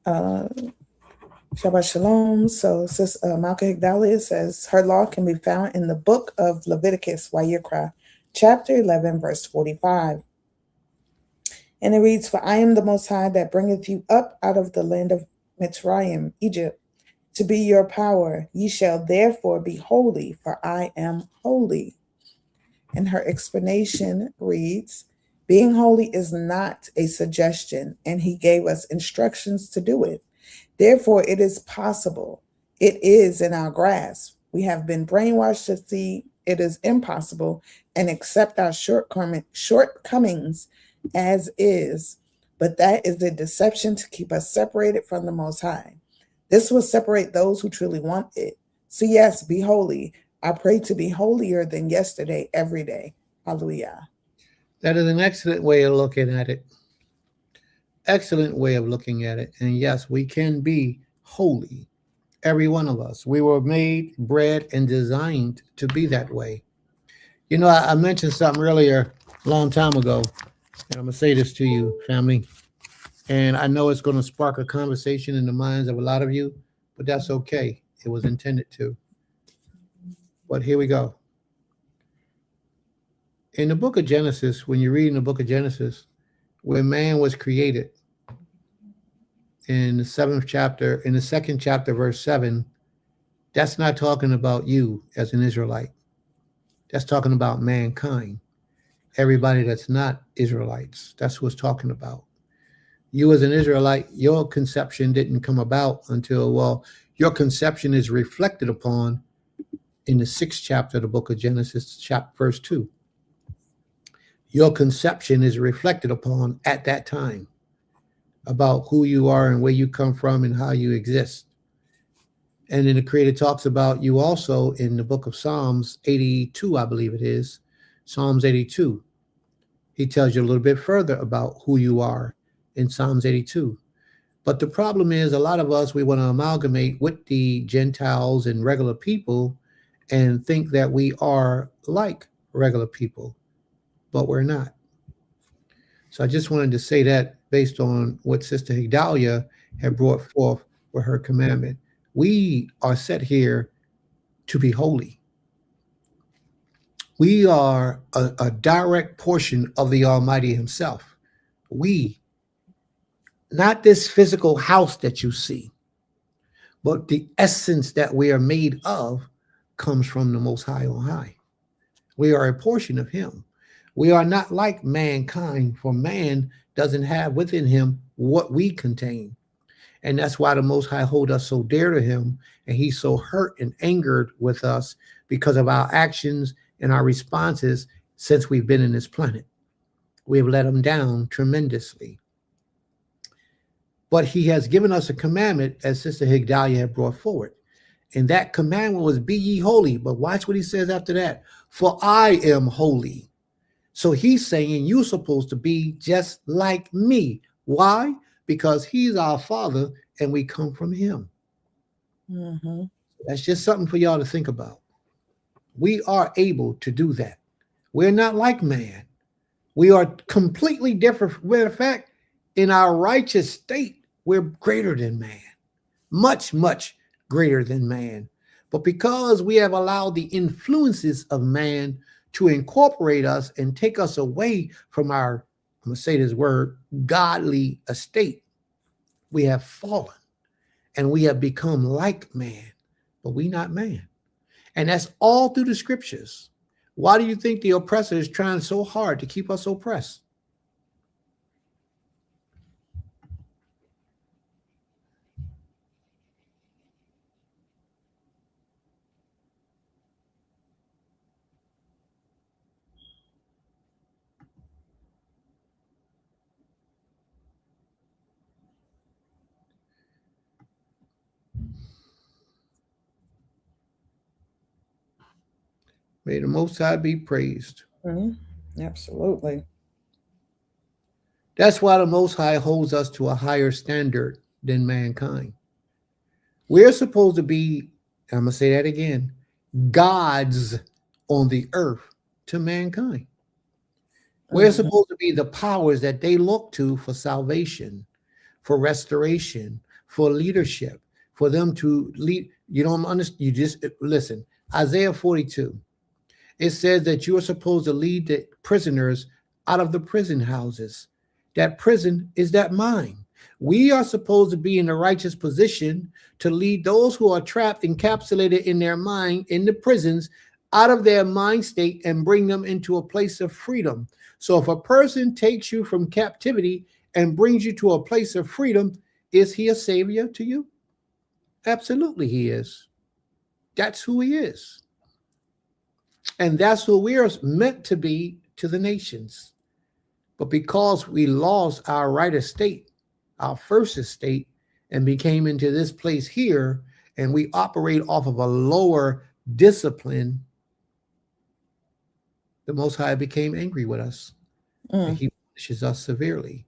Shabbat Shalom. So, Malka Higdalia says her law can be found in the book of Leviticus, Vayikra, chapter 11, verse 45. And it reads, "For I am the Most High that bringeth you up out of the land of Mitzrayim, Egypt, to be your power. Ye shall therefore be holy, for I am holy." And her explanation reads, "Being holy is not a suggestion, and he gave us instructions to do it. Therefore, it is possible. It is in our grasp. We have been brainwashed to see it is impossible and accept our shortcomings as is. But that is the deception to keep us separated from the Most High. This will separate those who truly want it. So yes, be holy. I pray to be holier than yesterday every day. Hallelujah." That is an excellent way of looking at it. Excellent way of looking at it. And yes, we can be holy. Every one of us. We were made, bred, and designed to be that way. You know, I mentioned something earlier, a long time ago, and I'm going to say this to you, family. And I know it's going to spark a conversation in the minds of a lot of you, but that's okay. It was intended to. But here we go. In the book of Genesis, when you read in the book of Genesis, when man was created, in the 7th chapter, in the 2nd chapter, verse 7, that's not talking about you as an Israelite. That's talking about mankind. Everybody that's not Israelites. That's who it's talking about. You as an Israelite, your conception didn't come about until, well, your conception is reflected upon in the 6th chapter of the book of Genesis, chapter verse 2. Your conception is reflected upon at that time about who you are and where you come from and how you exist. And then the Creator talks about you also in the book of Psalms 82, I believe it is. Psalms 82. He tells you a little bit further about who you are in Psalms 82. But the problem is a lot of us, we want to amalgamate with the Gentiles and regular people and think that we are like regular people, but we're not. So I just wanted to say that based on what Sister Higdalia had brought forth with her commandment. We are set here to be holy. We are a direct portion of the Almighty himself. We, not this physical house that you see, but the essence that we are made of comes from the Most High on high. We are a portion of him. We are not like mankind, for man doesn't have within him what we contain. And that's why the Most High hold us so dear to him, and he's so hurt and angered with us because of our actions and our responses since we've been in this planet. We have let him down tremendously. But he has given us a commandment, as Sister Higdalia had brought forward. And that commandment was, be ye holy. But watch what he says after that. For I am holy. So he's saying you're supposed to be just like me. Why? Because he's our Father and we come from him. Mm-hmm. That's just something for y'all to think about. We are able to do that. We're not like man. We are completely different. Matter of fact, in our righteous state, we're greater than man. Much, much greater than man. But because we have allowed the influences of man to incorporate us and take us away from our, I'm going to say this word, godly estate, we have fallen and we have become like man, but we not man. And that's all through the scriptures. Why do you think the oppressor is trying so hard to keep us oppressed? May the Most High be praised. Mm-hmm. Absolutely. That's why the Most High holds us to a higher standard than mankind. We're supposed to be, I'm going to say that again, gods on the earth to mankind. We're supposed to be the powers that they look to for salvation, for restoration, for leadership, for them to lead. You don't understand. You just listen. Isaiah 42. It says that you are supposed to lead the prisoners out of the prison houses. That prison is that mind. We are supposed to be in a righteous position to lead those who are trapped, encapsulated in their mind, in the prisons, out of their mind state and bring them into a place of freedom. So if a person takes you from captivity and brings you to a place of freedom, is he a savior to you? Absolutely he is. That's who he is. And that's who we are meant to be to the nations. But because we lost our right estate, our first estate, and became into this place here, and we operate off of a lower discipline, the Most High became angry with us. And he punishes us severely.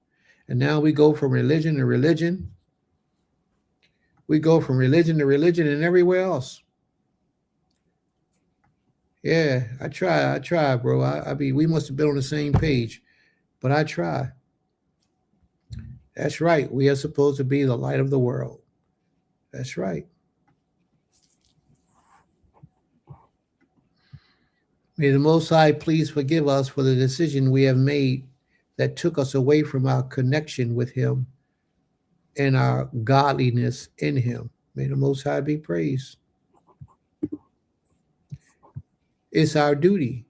And now we go from religion to religion. We go from religion to religion and everywhere else. Yeah, I try, bro. I mean, we must have been on the same page, but I try. That's right. We are supposed to be the light of the world. That's right. May the Most High please forgive us for the decision we have made that took us away from our connection with him and our godliness in him. May the Most High be praised. It's our duty.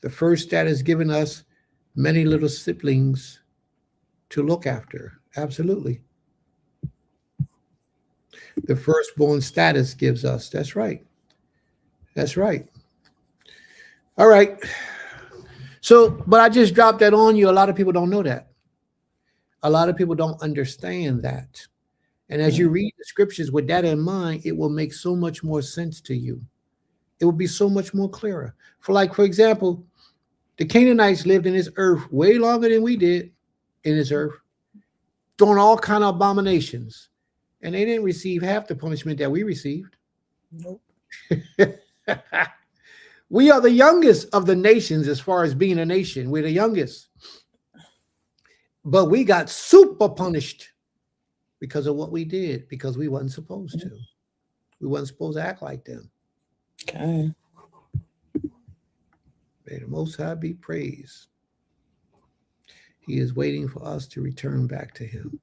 The first status given us many little siblings to look after. Absolutely. The firstborn status gives us. That's right. That's right. All right. So, but I just dropped that on you. A lot of people don't know that. A lot of people don't understand that. And as you read the scriptures with that in mind, it will make so much more sense to you. It will be so much more clearer. For example, the Canaanites lived in this earth way longer than we did in this earth, doing all kind of abominations. And they didn't receive half the punishment that we received. Nope. We are the youngest of the nations as far as being a nation. We're the youngest. But we got super punished because of what we did, because we wasn't supposed to. We wasn't supposed to act like them. Okay. May the Most High be praised. He is waiting for us to return back to him.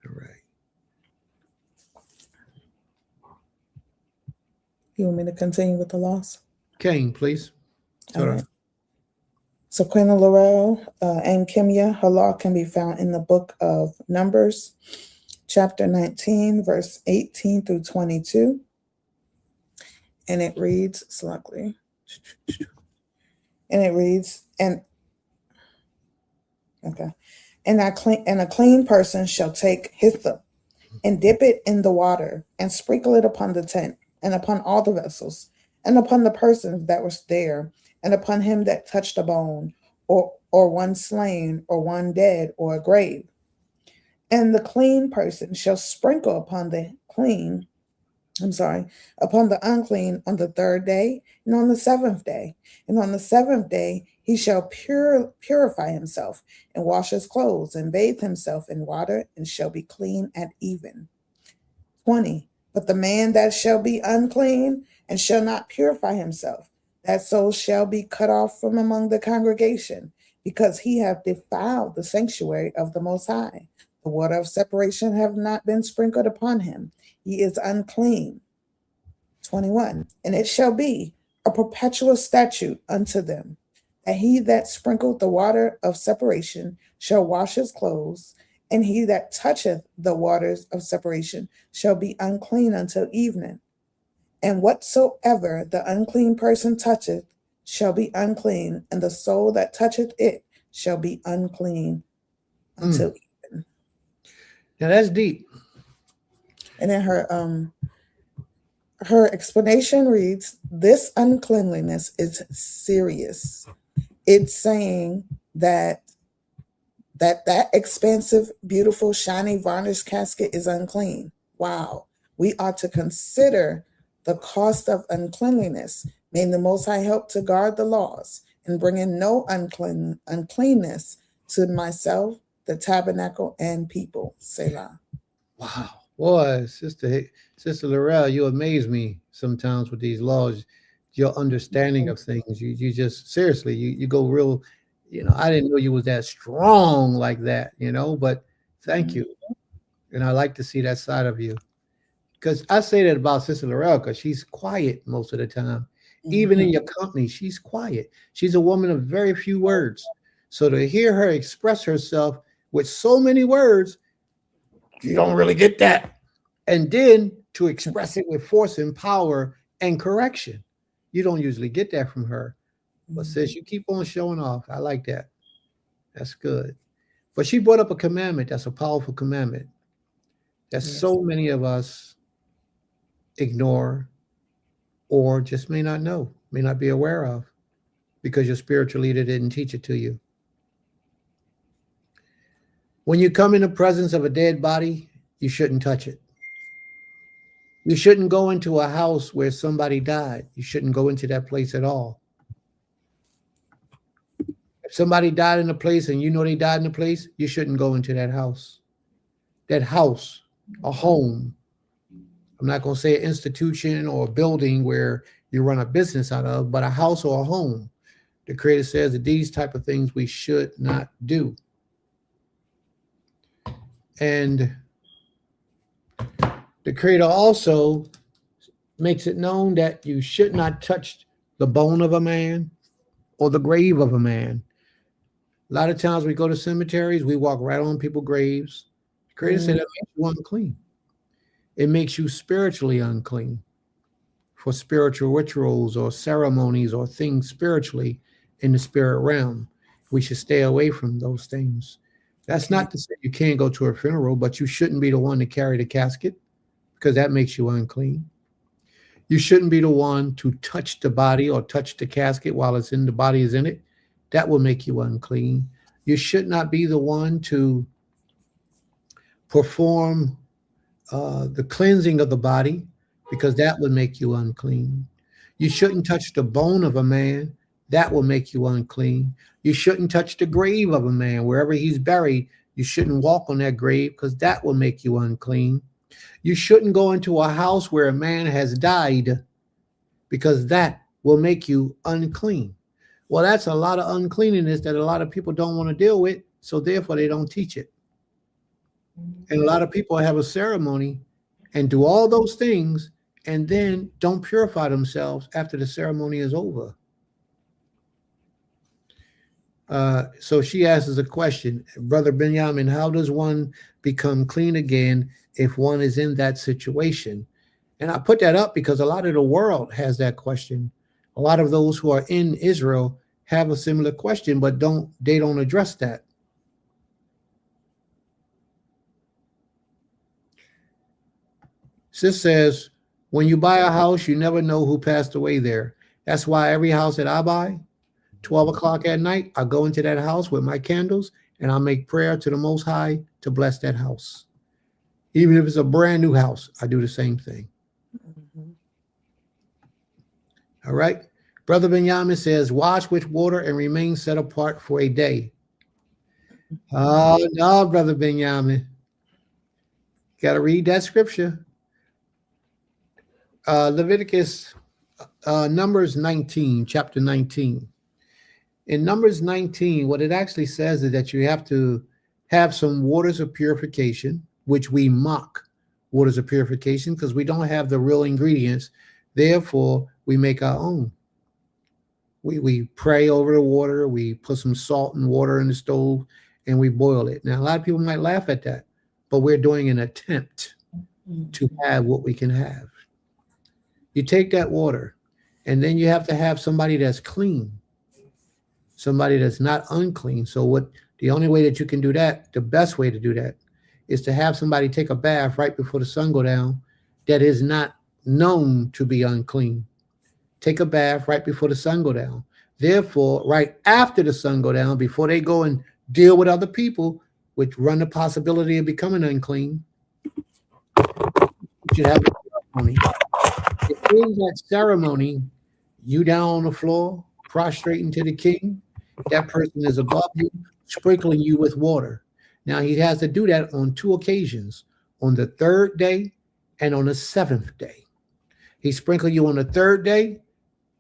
All right. You want me to continue with the laws? Kane, please. All right. So Queen Laurel and Kimya, her law can be found in the book of Numbers, chapter 19, verse 18 through 22. And it reads, slowly. And it reads, and a clean person shall take hyssop and dip it in the water and sprinkle it upon the tent and upon all the vessels and upon the persons that was there and upon him that touched a bone or one slain or one dead or a grave. And the clean person shall sprinkle upon the unclean on the third day and on the seventh day. And on the seventh day he shall purify himself and wash his clothes and bathe himself in water and shall be clean at even. 20. But the man that shall be unclean and shall not purify himself, that soul shall be cut off from among the congregation, because he hath defiled the sanctuary of the Most High. The water of separation have not been sprinkled upon him. He is unclean. 21. And it shall be a perpetual statute unto them, that he that sprinkled the water of separation shall wash his clothes, and he that toucheth the waters of separation shall be unclean until evening. And whatsoever the unclean person toucheth shall be unclean, and the soul that toucheth it shall be unclean until evening. Now that's deep. And then her explanation reads, this uncleanliness is serious. It's saying that expensive, beautiful, shiny, varnished casket is unclean. Wow. We ought to consider the cost of uncleanliness. May the Most High help to guard the laws and bring in no uncleanness to myself, the tabernacle, and people. Selah. Wow. Boy, Sister Laurel, you amaze me sometimes with these laws, your understanding of things. You just, seriously, you go real, I didn't know you was that strong like that, but thank you. And I like to see that side of you. Because I say that about Sister Laurel, because she's quiet most of the time. Even in your company, she's quiet. She's a woman of very few words. So to hear her express herself with so many words, you don't really get that. And then to express it with force and power and correction, you don't usually get that from her. But sis, you keep on showing off. I like that. That's good. But she brought up a commandment. That's a powerful commandment that so many of us ignore or just may not know, may not be aware of, because your spiritual leader didn't teach it to you. When you come in the presence of a dead body, you shouldn't touch it. You shouldn't go into a house where somebody died. You shouldn't go into that place at all. If somebody died in a place and you know they died in a place, you shouldn't go into that house. That house, a home. I'm not going to say an institution or a building where you run a business out of, but a house or a home. The Creator says that these type of things we should not do. And the Creator also makes it known that you should not touch the bone of a man or the grave of a man. A lot of times we go to cemeteries, we walk right on people's graves. The Creator said that makes you unclean. It makes you spiritually unclean for spiritual rituals or ceremonies or things spiritually in the spirit realm. We should stay away from those things. That's not to say you can't go to a funeral, but you shouldn't be the one to carry the casket because that makes you unclean. You shouldn't be the one to touch the body or touch the casket while it's in the body is in it. That will make you unclean. You should not be the one to perform the cleansing of the body because that would make you unclean. You shouldn't touch the bone of a man. That will make you unclean. You shouldn't touch the grave of a man. Wherever he's buried, you shouldn't walk on that grave because that will make you unclean. You shouldn't go into a house where a man has died because that will make you unclean. Well, that's a lot of uncleanness that a lot of people don't want to deal with, so therefore they don't teach it. And a lot of people have a ceremony and do all those things and then don't purify themselves after the ceremony is over. So she asks a question, Brother Benjamin, how does one become clean again if one is in that situation? And I put that up because a lot of the world has that question. A lot of those who are in Israel have a similar question, but they don't address that. Sis says, when you buy a house, you never know who passed away there. That's why every house that I buy, 12 o'clock at night, I go into that house with my candles and I make prayer to the Most High to bless that house. Even if it's a brand new house, I do the same thing. Mhm. All right. Brother Benjamin says, wash with water and remain set apart for a day. Oh, no, Brother Benjamin. Got to read that scripture. Leviticus, Numbers 19, chapter 19. In Numbers 19, what it actually says is that you have to have some waters of purification, which we mock waters of purification because we don't have the real ingredients. Therefore, we make our own. We pray over the water. We put some salt and water in the stove and we boil it. Now, a lot of people might laugh at that, but we're doing an attempt to have what we can have. You take that water and then you have to have somebody that's clean, somebody that's not unclean. So the only way that you can do that, the best way to do that is to have somebody take a bath right before the sun go down that is not known to be unclean. Take a bath right before the sun go down. Therefore, right after the sun go down, before they go and deal with other people, which run the possibility of becoming unclean, you should have a ceremony. If in that ceremony, you down on the floor, prostrating to the king, that person is above you, sprinkling you with water. Now, he has to do that on 2 occasions, on the 3rd day and on the 7th day. He sprinkles you on the 3rd day,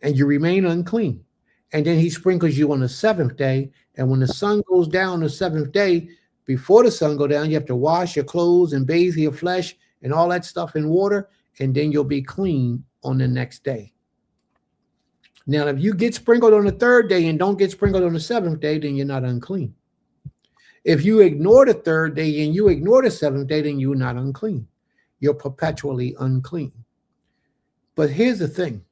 and you remain unclean. And then he sprinkles you on the 7th day, and when the sun goes down the 7th day, before the sun go down, you have to wash your clothes and bathe your flesh and all that stuff in water, and then you'll be clean on the next day. Now, if you get sprinkled on the 3rd day and don't get sprinkled on the 7th day, then you're not unclean. If you ignore the 3rd day and you ignore the 7th day, then you're not unclean. You're perpetually unclean. But here's the thing.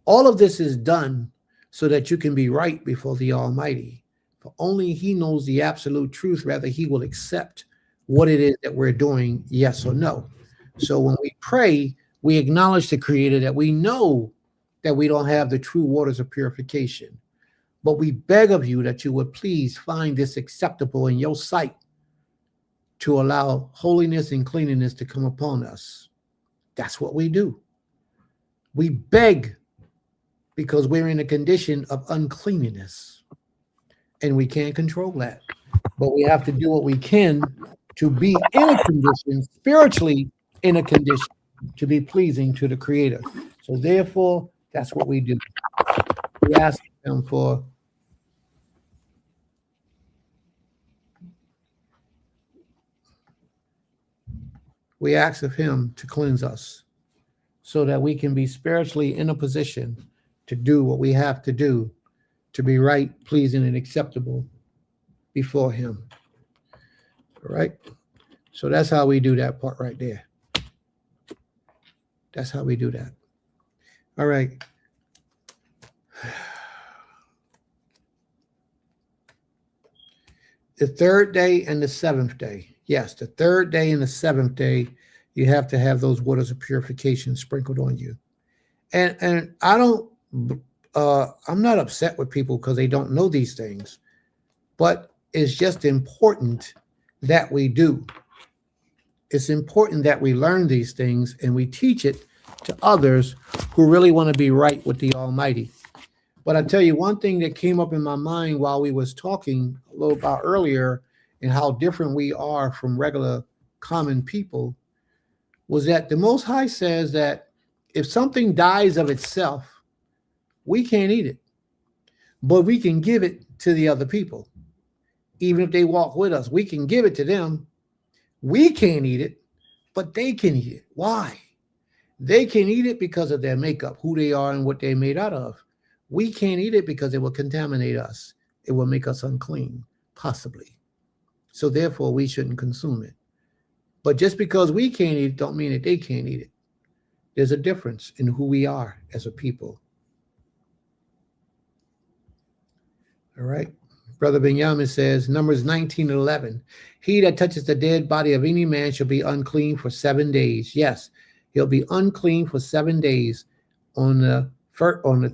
All of this is done so that you can be right before the Almighty. For only He knows the absolute truth, whether He will accept what it is that we're doing, yes or no. So when we pray, we acknowledge the Creator that we know that we don't have the true waters of purification. But we beg of you that you would please find this acceptable in your sight to allow holiness and cleanliness to come upon us. That's what we do. We beg because we're in a condition of uncleanliness and we can't control that. But we have to do what we can to be in a condition, spiritually in a condition, to be pleasing to the Creator. So therefore, that's what we do. We ask Him for we ask of Him to cleanse us so that we can be spiritually in a position to do what we have to do to be right, pleasing, and acceptable before Him. All right? So that's how we do that part right there. That's how we do that. All right. The third day and the seventh day. Yes, the third day and the seventh day, you have to have those waters of purification sprinkled on you. And I don't, I'm not upset with people because they don't know these things, but it's just important that we do. It's important that we learn these things and we teach it to others who really want to be right with the Almighty. But I tell you, one thing that came up in my mind while we was talking a little about earlier and how different we are from regular common people was that the Most High says that if something dies of itself, we can't eat it, but we can give it to the other people. Even if they walk with us, we can give it to them. We can't eat it, but they can eat it. Why? They can eat it because of their makeup, who they are and what they're made out of. We can't eat it because it will contaminate us. It will make us unclean, possibly. So therefore, we shouldn't consume it. But just because we can't eat it, don't mean that they can't eat it. There's a difference in who we are as a people. All right. Brother Benjamin says, Numbers 19:11. He that touches the dead body of any man shall be unclean for 7 days. Yes, he'll be unclean for 7 days. On the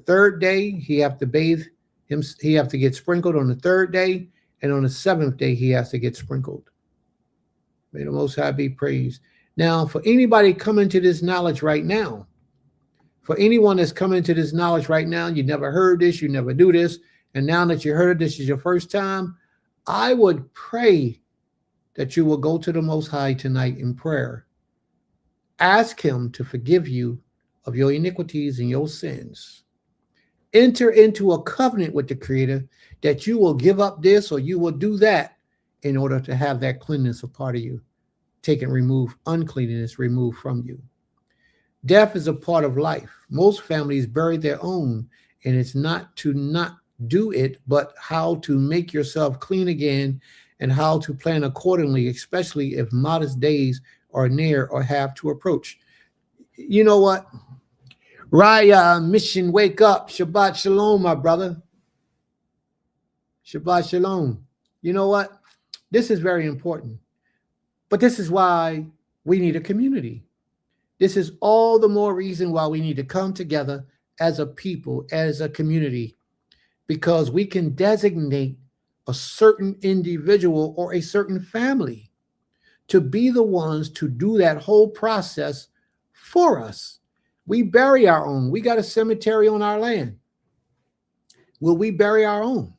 third day, he have to bathe him. He have to get sprinkled on the third day, and on the seventh day, he has to get sprinkled. May the Most High be praised. Now, for anybody coming to this knowledge right now, for anyone that's coming to this knowledge right now, you never heard this, you never do this, and now that you heard this is your first time, I would pray that you will go to the Most High tonight in prayer. Ask him to forgive you of your iniquities and your sins. Enter into a covenant with the Creator that you will give up this or you will do that in order to have that cleanness a part of you. Uncleanness removed from you. Death is a part of life. Most families bury their own, and it's not to not do it, but how to make yourself clean again and how to plan accordingly, especially if modest days are near or have to approach. You know what? Raya, mission, wake up. Shabbat shalom, my brother. Shabbat shalom. You know what? This is very important. But this is why we need a community. This is all the more reason why we need to come together as a people, as a community, because we can designate a certain individual or a certain family to be the ones to do that whole process for us. We bury our own. We got a cemetery on our land. Will we bury our own?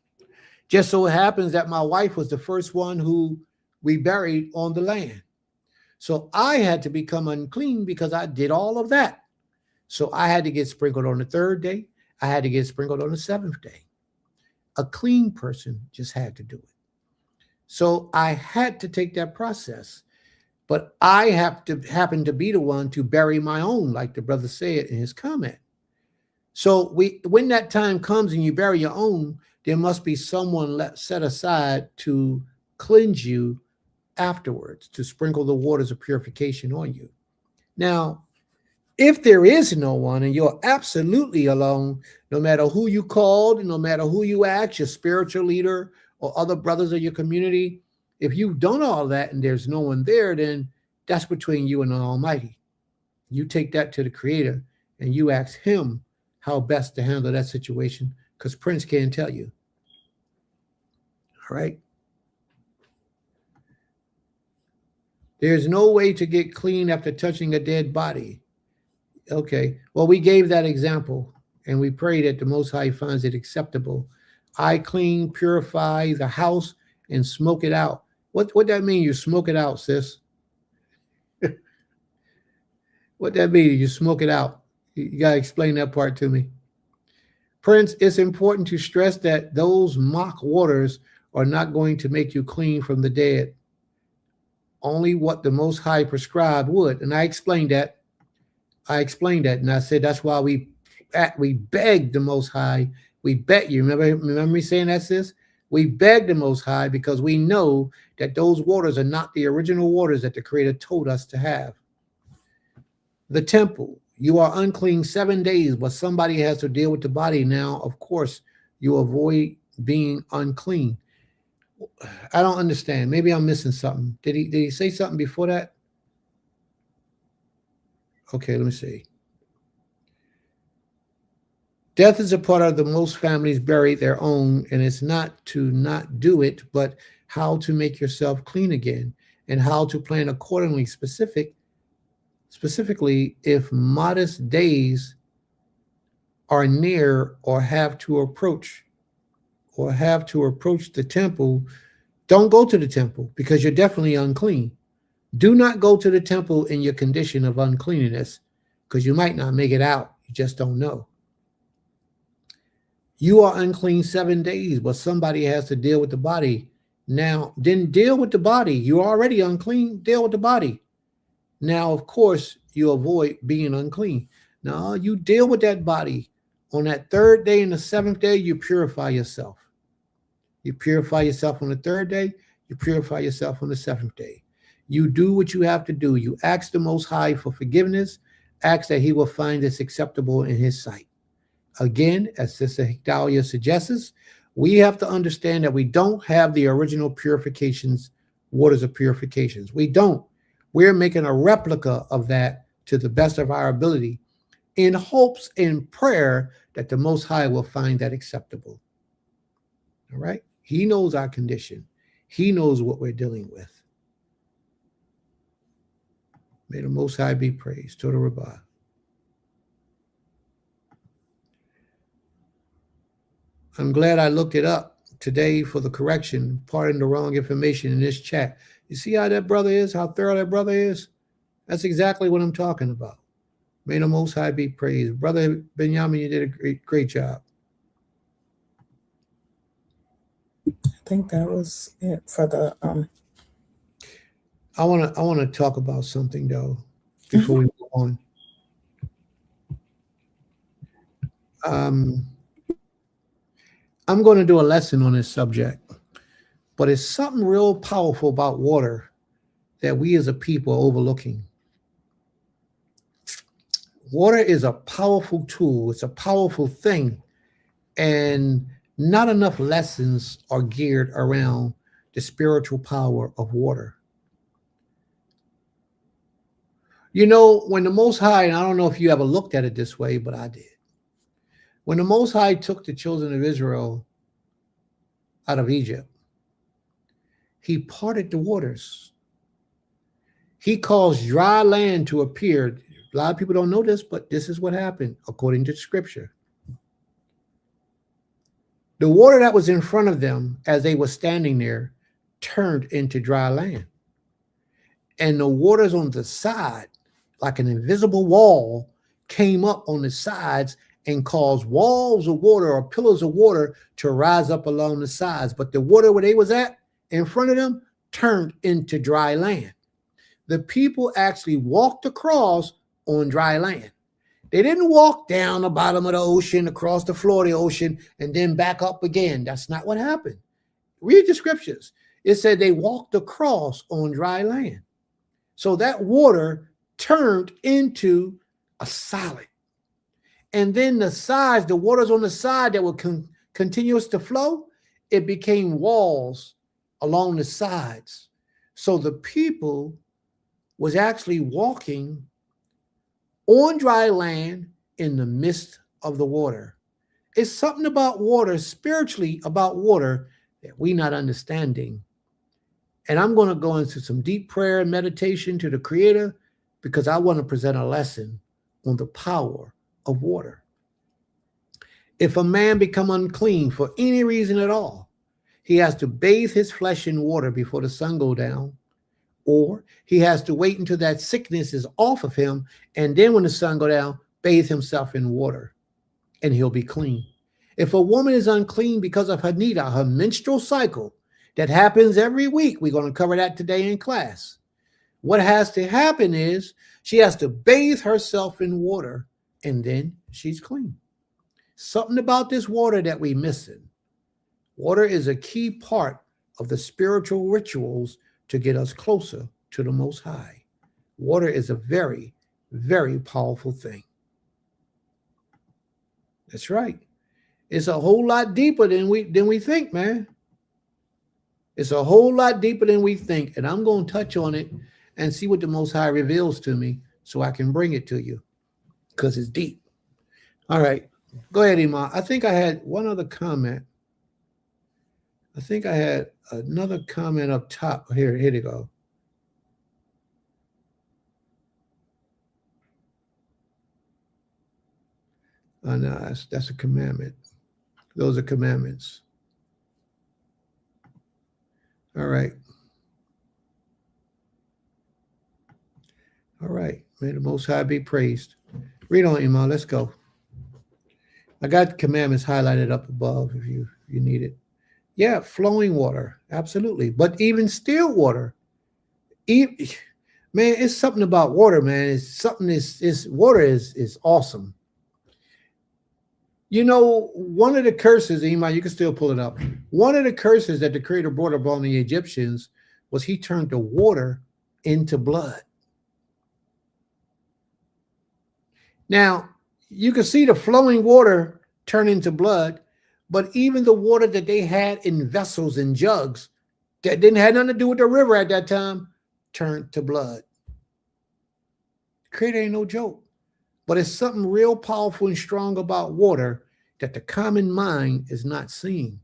Just so it happens that my wife was the first one who we buried on the land. So I had to become unclean because I did all of that. So I had to get sprinkled on the third day. I had to get sprinkled on the seventh day. A clean person just had to do it. So I had to take that process. But I happen to be the one to bury my own, like the brother said in his comment. So when that time comes and you bury your own, there must be someone set aside to cleanse you afterwards, to sprinkle the waters of purification on you. Now, if there is no one and you're absolutely alone, no matter who you called, no matter who you asked, your spiritual leader or other brothers of your community, if you've done all that and there's no one there, then that's between you and the Almighty. You take that to the Creator and you ask him how best to handle that situation, because Prince can't tell you. All right? There's no way to get clean after touching a dead body. Okay, well, we gave that example, and we pray that the Most High finds it acceptable. I clean, purify the house, and smoke it out. What that mean? You smoke it out, sis. What that mean? You smoke it out. You got to explain that part to me. Prince, it's important to stress that those mock waters are not going to make you clean from the dead. Only what the Most High prescribed would. And I explained that. And I said that's why we begged the Most High. We bet you. Remember me saying that, sis? We beg the Most High because we know that those waters are not the original waters that the Creator told us to have. The temple, you are unclean 7 days, but somebody has to deal with the body now. Of course, you avoid being unclean. I don't understand. Maybe I'm missing something. Did he say something before that? Okay, let me see. Death is a part of the most families bury their own, and it's not to not do it, but how to make yourself clean again and how to plan accordingly, specifically if modest days are near or have to approach the temple. Don't go to the temple because you're definitely unclean. Do not go to the temple in your condition of uncleanness because you might not make it out. You just don't know. You are unclean 7 days, but somebody has to deal with the body. Now, then deal with the body. You're already unclean. Deal with the body. Now, of course, you avoid being unclean. Now, you deal with that body. On that 3rd day and the 7th day, you purify yourself. You purify yourself on the 3rd day. You purify yourself on the 7th day. You do what you have to do. You ask the Most High for forgiveness. Ask that he will find this acceptable in his sight. Again, as Sister Dahlia suggests, we have to understand that we don't have the original purifications, waters of purifications. We don't. We're making a replica of that to the best of our ability in hopes and prayer that the Most High will find that acceptable. All right? He knows our condition. He knows what we're dealing with. May the Most High be praised. Toda Rabbah. I'm glad I looked it up today for the correction, pardon the wrong information in this chat. You see how that brother is, how thorough that brother is? That's exactly what I'm talking about. May the Most High be praised. Brother Benjamin, you did a great job. I think that was it for the I want to talk about something though before we move on. I'm going to do a lesson on this subject, but it's something real powerful about water that we as a people are overlooking. Water is a powerful tool. It's a powerful thing, and not enough lessons are geared around the spiritual power of water. You know, when the Most High, and I don't know if you ever looked at it this way, but I did. When the Most High took the children of Israel out of Egypt, he parted the waters. He caused dry land to appear. A lot of people don't know this, but this is what happened according to scripture. The water that was in front of them as they were standing there turned into dry land. And the waters on the side, like an invisible wall, came up on the sides and caused walls of water or pillars of water to rise up along the sides. But the water where they was at in front of them turned into dry land. The people actually walked across on dry land. They didn't walk down the bottom of the ocean, across the floor of the ocean, and then back up again. That's not what happened. Read the scriptures. It said they walked across on dry land. So that water turned into a solid. And then the sides, the waters on the side that were continuous to flow, it became walls along the sides. So the people was actually walking on dry land in the midst of the water. It's something about water, spiritually about water, that we're not understanding. And I'm going to go into some deep prayer and meditation to the Creator because I want to present a lesson on the power of water. If a man become unclean for any reason at all, he has to bathe his flesh in water before the sun go down, or he has to wait until that sickness is off of him, and then when the sun go down, bathe himself in water, and he'll be clean. If a woman is unclean because of her nida, her menstrual cycle, that happens every week, we're going to cover that today in class. What has to happen is she has to bathe herself in water, and then she's clean. Something about this water that we're missing. Water is a key part of the spiritual rituals to get us closer to the Most High. Water is a very, very powerful thing. That's right. It's a whole lot deeper than we think, man. It's a whole lot deeper than we think. And I'm going to touch on it and see what the Most High reveals to me so I can bring it to you because it's deep. All right. Go ahead, Iman. I think I had one other comment. I think I had another comment up top. Here they go. Oh, no, that's a commandment. Those are commandments. All right. All right. May the Most High be praised. Read on, Iman. Let's go. I got commandments highlighted up above if you need it. Yeah, flowing water. Absolutely. But even still water. Man, it's something about water, man. It's something water is awesome. You know, one of the curses, Iman, you can still pull it up. One of the curses that the Creator brought upon the Egyptians was he turned the water into blood. Now, you can see the flowing water turn into blood, but even the water that they had in vessels and jugs that didn't have nothing to do with the river at that time turned to blood. The Creator ain't no joke, but it's something real powerful and strong about water that the common mind is not seeing.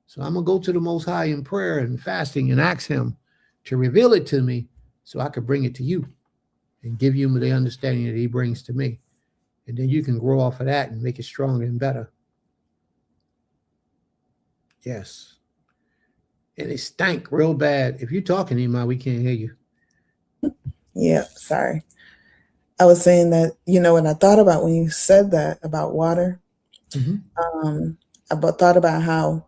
So I'm going to go to the Most High in prayer and fasting and ask him to reveal it to me so I could bring it to you and give you the understanding that he brings to me. And then you can grow off of that and make it stronger and better. Yes. And it stank real bad. If you're talking, Iman, we can't hear you. Yeah, sorry. I was saying that, when I thought about when you said that about water, I thought about how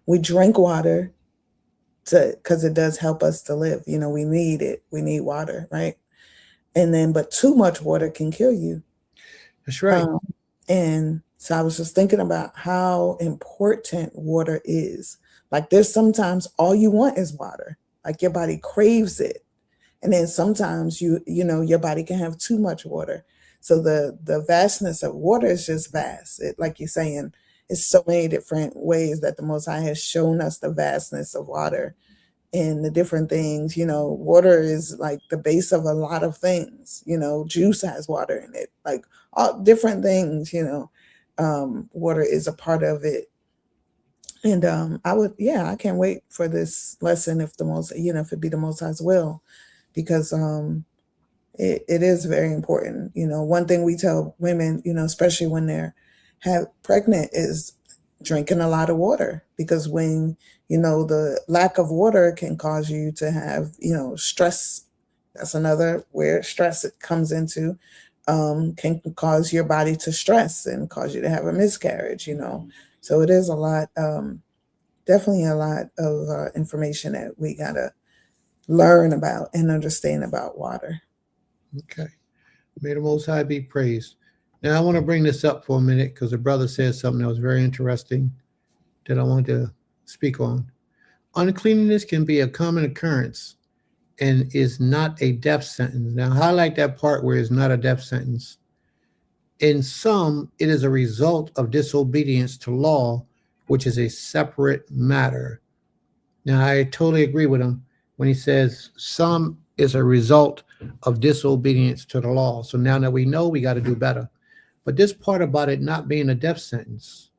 we drink water because it does help us to live. We need it. We need water, right? And then, but too much water can kill you. That's right. And so I was just thinking about how important water is. Like there's sometimes all you want is water. Like your body craves it. And then sometimes your body can have too much water. So the vastness of water is just vast. Like you're saying, it's so many different ways that the Most High has shown us the vastness of water and the different things. Water is like the base of a lot of things. Juice has water in it, like all different things. Water is a part of it. And I can't wait for this lesson if it be the Most High's will, because it is very important. One thing we tell women, especially when they're pregnant, is drinking a lot of water, because when the lack of water can cause you to have stress. That's another where stress comes into, can cause your body to stress and cause you to have a miscarriage. So it is a lot, definitely a lot of information that we gotta learn about and understand about water. Okay. May the Most High be praised. Now, I want to bring this up for a minute because the brother said something that was very interesting that I want to speak on. Uncleanness can be a common occurrence and is not a death sentence. Now, highlight that part where it's not a death sentence. In some, it is a result of disobedience to law, which is a separate matter. Now, I totally agree with him when he says some is a result of disobedience to the law. So now that we know, we got to do better. But this part about it not being a death sentence,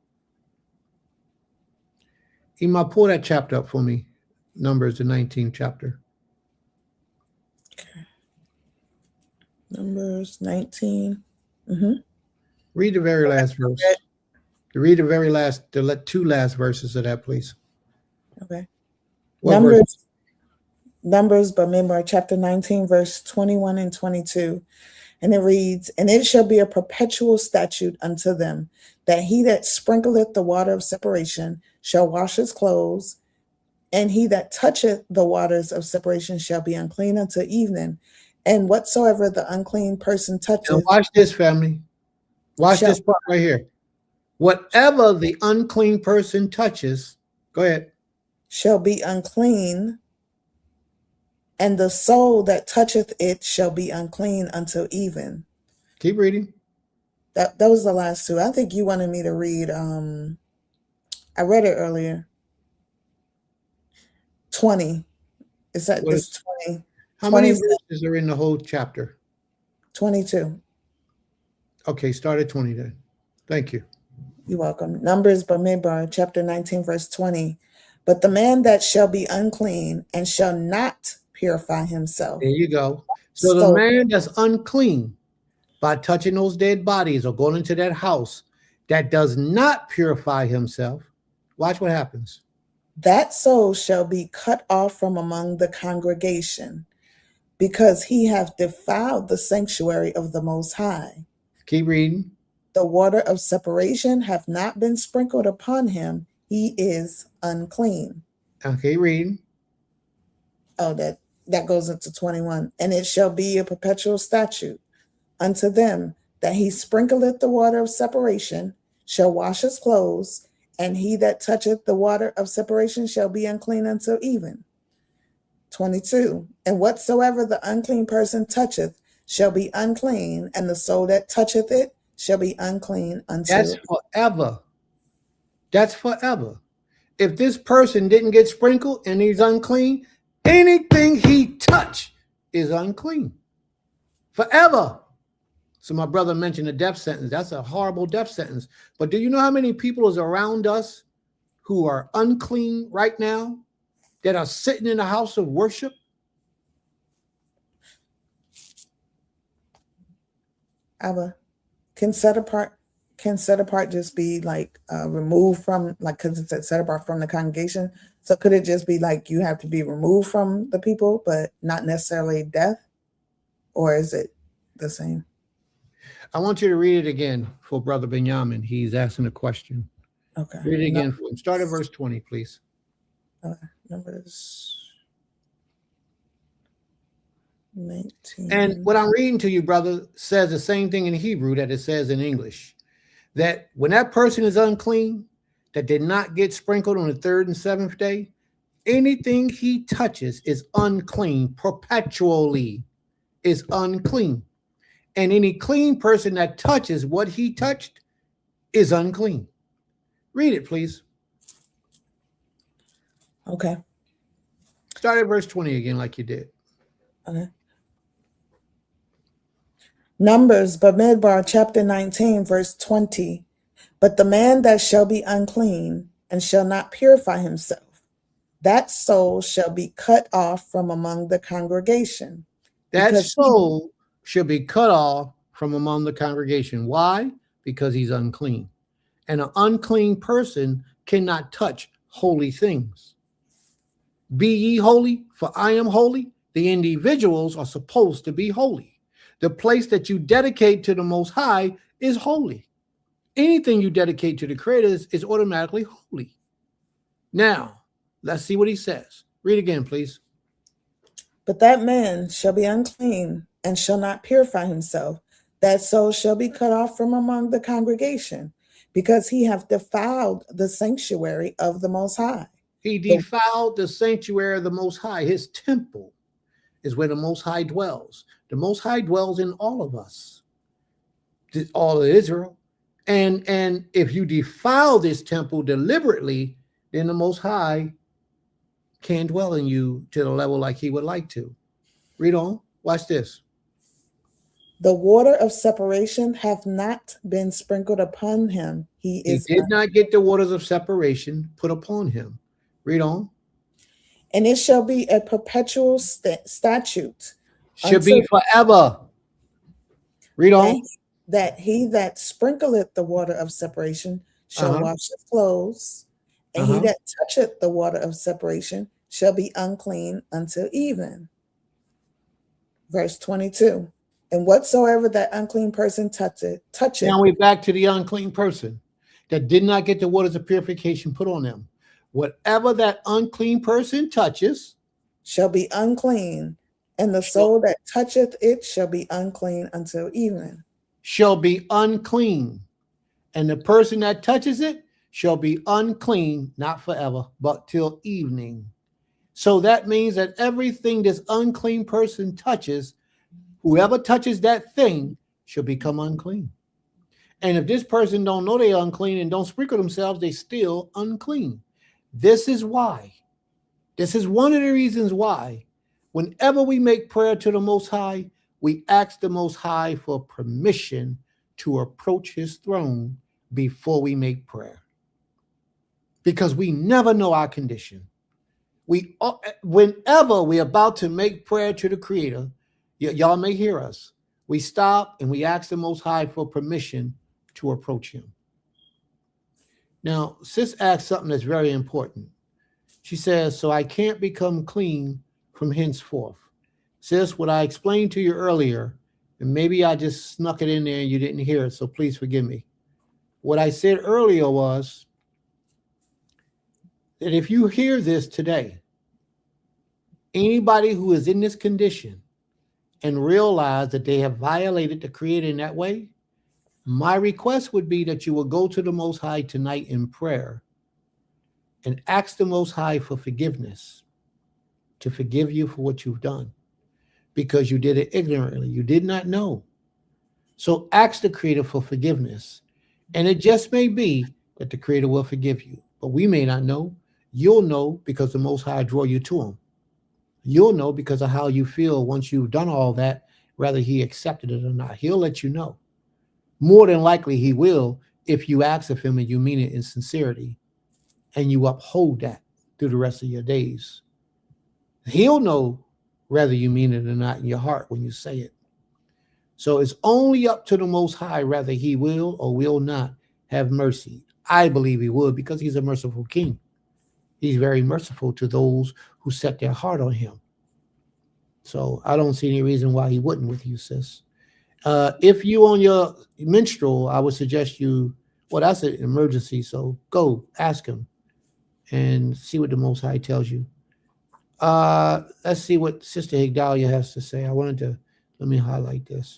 Ima, pull that chapter up for me. Numbers, the 19th chapter. Okay. Numbers 19. Read the very last verse. Read the two last verses of that, please. Okay. What Numbers, but remember chapter 19, verse 21 and 22. And it reads, "And it shall be a perpetual statute unto them, that he that sprinkleth the water of separation shall wash his clothes, and he that toucheth the waters of separation shall be unclean until evening. And whatsoever the unclean person touches." Now watch this, family. Watch this part right here. Whatever the unclean person touches, go ahead, shall be unclean, and the soul that toucheth it shall be unclean until even. Keep reading. That was the last two. I think you wanted me to read. I read it earlier. 20. It's at What this is, 20, how many 20, verses are in the whole chapter? 22. Okay, start at 20 then. Thank you. You're welcome. Numbers Bamidbar, chapter 19, verse 20. But the man that shall be unclean and shall not purify himself. There you go. So the man that's unclean by touching those dead bodies or going into that house that does not purify himself, watch what happens. That soul shall be cut off from among the congregation, because he hath defiled the sanctuary of the Most High. Keep reading. The water of separation hath not been sprinkled upon him. He is unclean. Okay, reading. Oh, that goes into 21. And it shall be a perpetual statute unto them that he sprinkleth the water of separation shall wash his clothes, and he that toucheth the water of separation shall be unclean until even. 22. And whatsoever the unclean person toucheth shall be unclean, and the soul that toucheth it shall be unclean until. That's forever. That's forever. If this person didn't get sprinkled and he's unclean, anything he touch is unclean. Forever. So my brother mentioned a death sentence. That's a horrible death sentence. But do you know how many people is around us who are unclean right now that are sitting in the house of worship? Abba, can set apart just be like removed from, like, because it's set apart from the congregation? So could it just be like you have to be removed from the people, but not necessarily death? Or is it the same? I want you to read it again for Brother Benjamin. He's asking a question. Okay. Read it again for him. Start at verse 20, please. Numbers 19. And what I'm reading to you, brother, says the same thing in Hebrew that it says in English. That when that person is unclean, that did not get sprinkled on the third and seventh day, anything he touches is unclean, perpetually is unclean. And any clean person that touches what he touched is unclean. Read it, please. Okay. Start at verse 20 again, like you did. Okay. Numbers Bamidbar, chapter 19, verse 20. But the man that shall be unclean and shall not purify himself, that soul shall be cut off from among the congregation. That soul should be cut off from among the congregation. Why? Because he's unclean. And an unclean person cannot touch holy things. Be ye holy, for I am holy. The individuals are supposed to be holy. The place that you dedicate to the Most High is holy. Anything you dedicate to the Creator is automatically holy. Now, let's see what he says. Read again, please. But that man shall be unclean and shall not purify himself. That soul shall be cut off from among the congregation, because he hath defiled the sanctuary of the Most High. He defiled the sanctuary of the Most High. His temple is where the Most High dwells. The Most High dwells in all of us, all of Israel. And if you defile this temple deliberately, then the Most High can dwell in you to the level like he would like to. Read on. Watch this. The water of separation hath not been sprinkled upon him. He did not get the waters of separation put upon him. Read on. And it shall be a perpetual statute. Should be forever. Read on. That he that sprinkleth the water of separation shall wash his clothes, and he that toucheth the water of separation shall be unclean until even. Verse 22. And whatsoever that unclean person toucheth. Now we're back to the unclean person that did not get the waters of purification put on them. Whatever that unclean person touches shall be unclean, and the soul that toucheth it shall be unclean until evening. Shall be unclean, and the person that touches it shall be unclean, not forever, but till evening. So that means that everything this unclean person touches, whoever touches that thing shall become unclean. And if this person don't know they're unclean and don't sprinkle themselves, they still unclean. This is why This is one of the reasons why whenever we make prayer to the Most High, we ask the Most High for permission to approach his throne before we make prayer. Because we never know our condition. Whenever we're about to make prayer to the Creator, y'all may hear us, we stop and we ask the Most High for permission to approach him. Now, sis asked something that's very important. She says, so I can't become clean from henceforth. Sis, what I explained to you earlier, and maybe I just snuck it in there and you didn't hear it, so please forgive me. What I said earlier was that if you hear this today, anybody who is in this condition and realize that they have violated the Creator in that way, my request would be that you will go to the Most High tonight in prayer and ask the Most High for forgiveness, to forgive you for what you've done, because you did it ignorantly. You did not know. So ask the Creator for forgiveness. And it just may be that the Creator will forgive you, but we may not know. You'll know because the Most High draw you to him. You'll know because of how you feel once you've done all that, whether he accepted it or not. He'll let you know. More than likely he will if you ask of him and you mean it in sincerity and you uphold that through the rest of your days. He'll know whether you mean it or not in your heart when you say it. So it's only up to the Most High whether he will or will not have mercy. I believe he would because he's a merciful king. He's very merciful to those who set their heart on him. So I don't see any reason why he wouldn't with you, sis. If you on your menstrual, I would suggest you, well, that's an emergency, so go ask him and see what the Most High tells you. Let's see what Sister Higdalia has to say. Let me highlight this.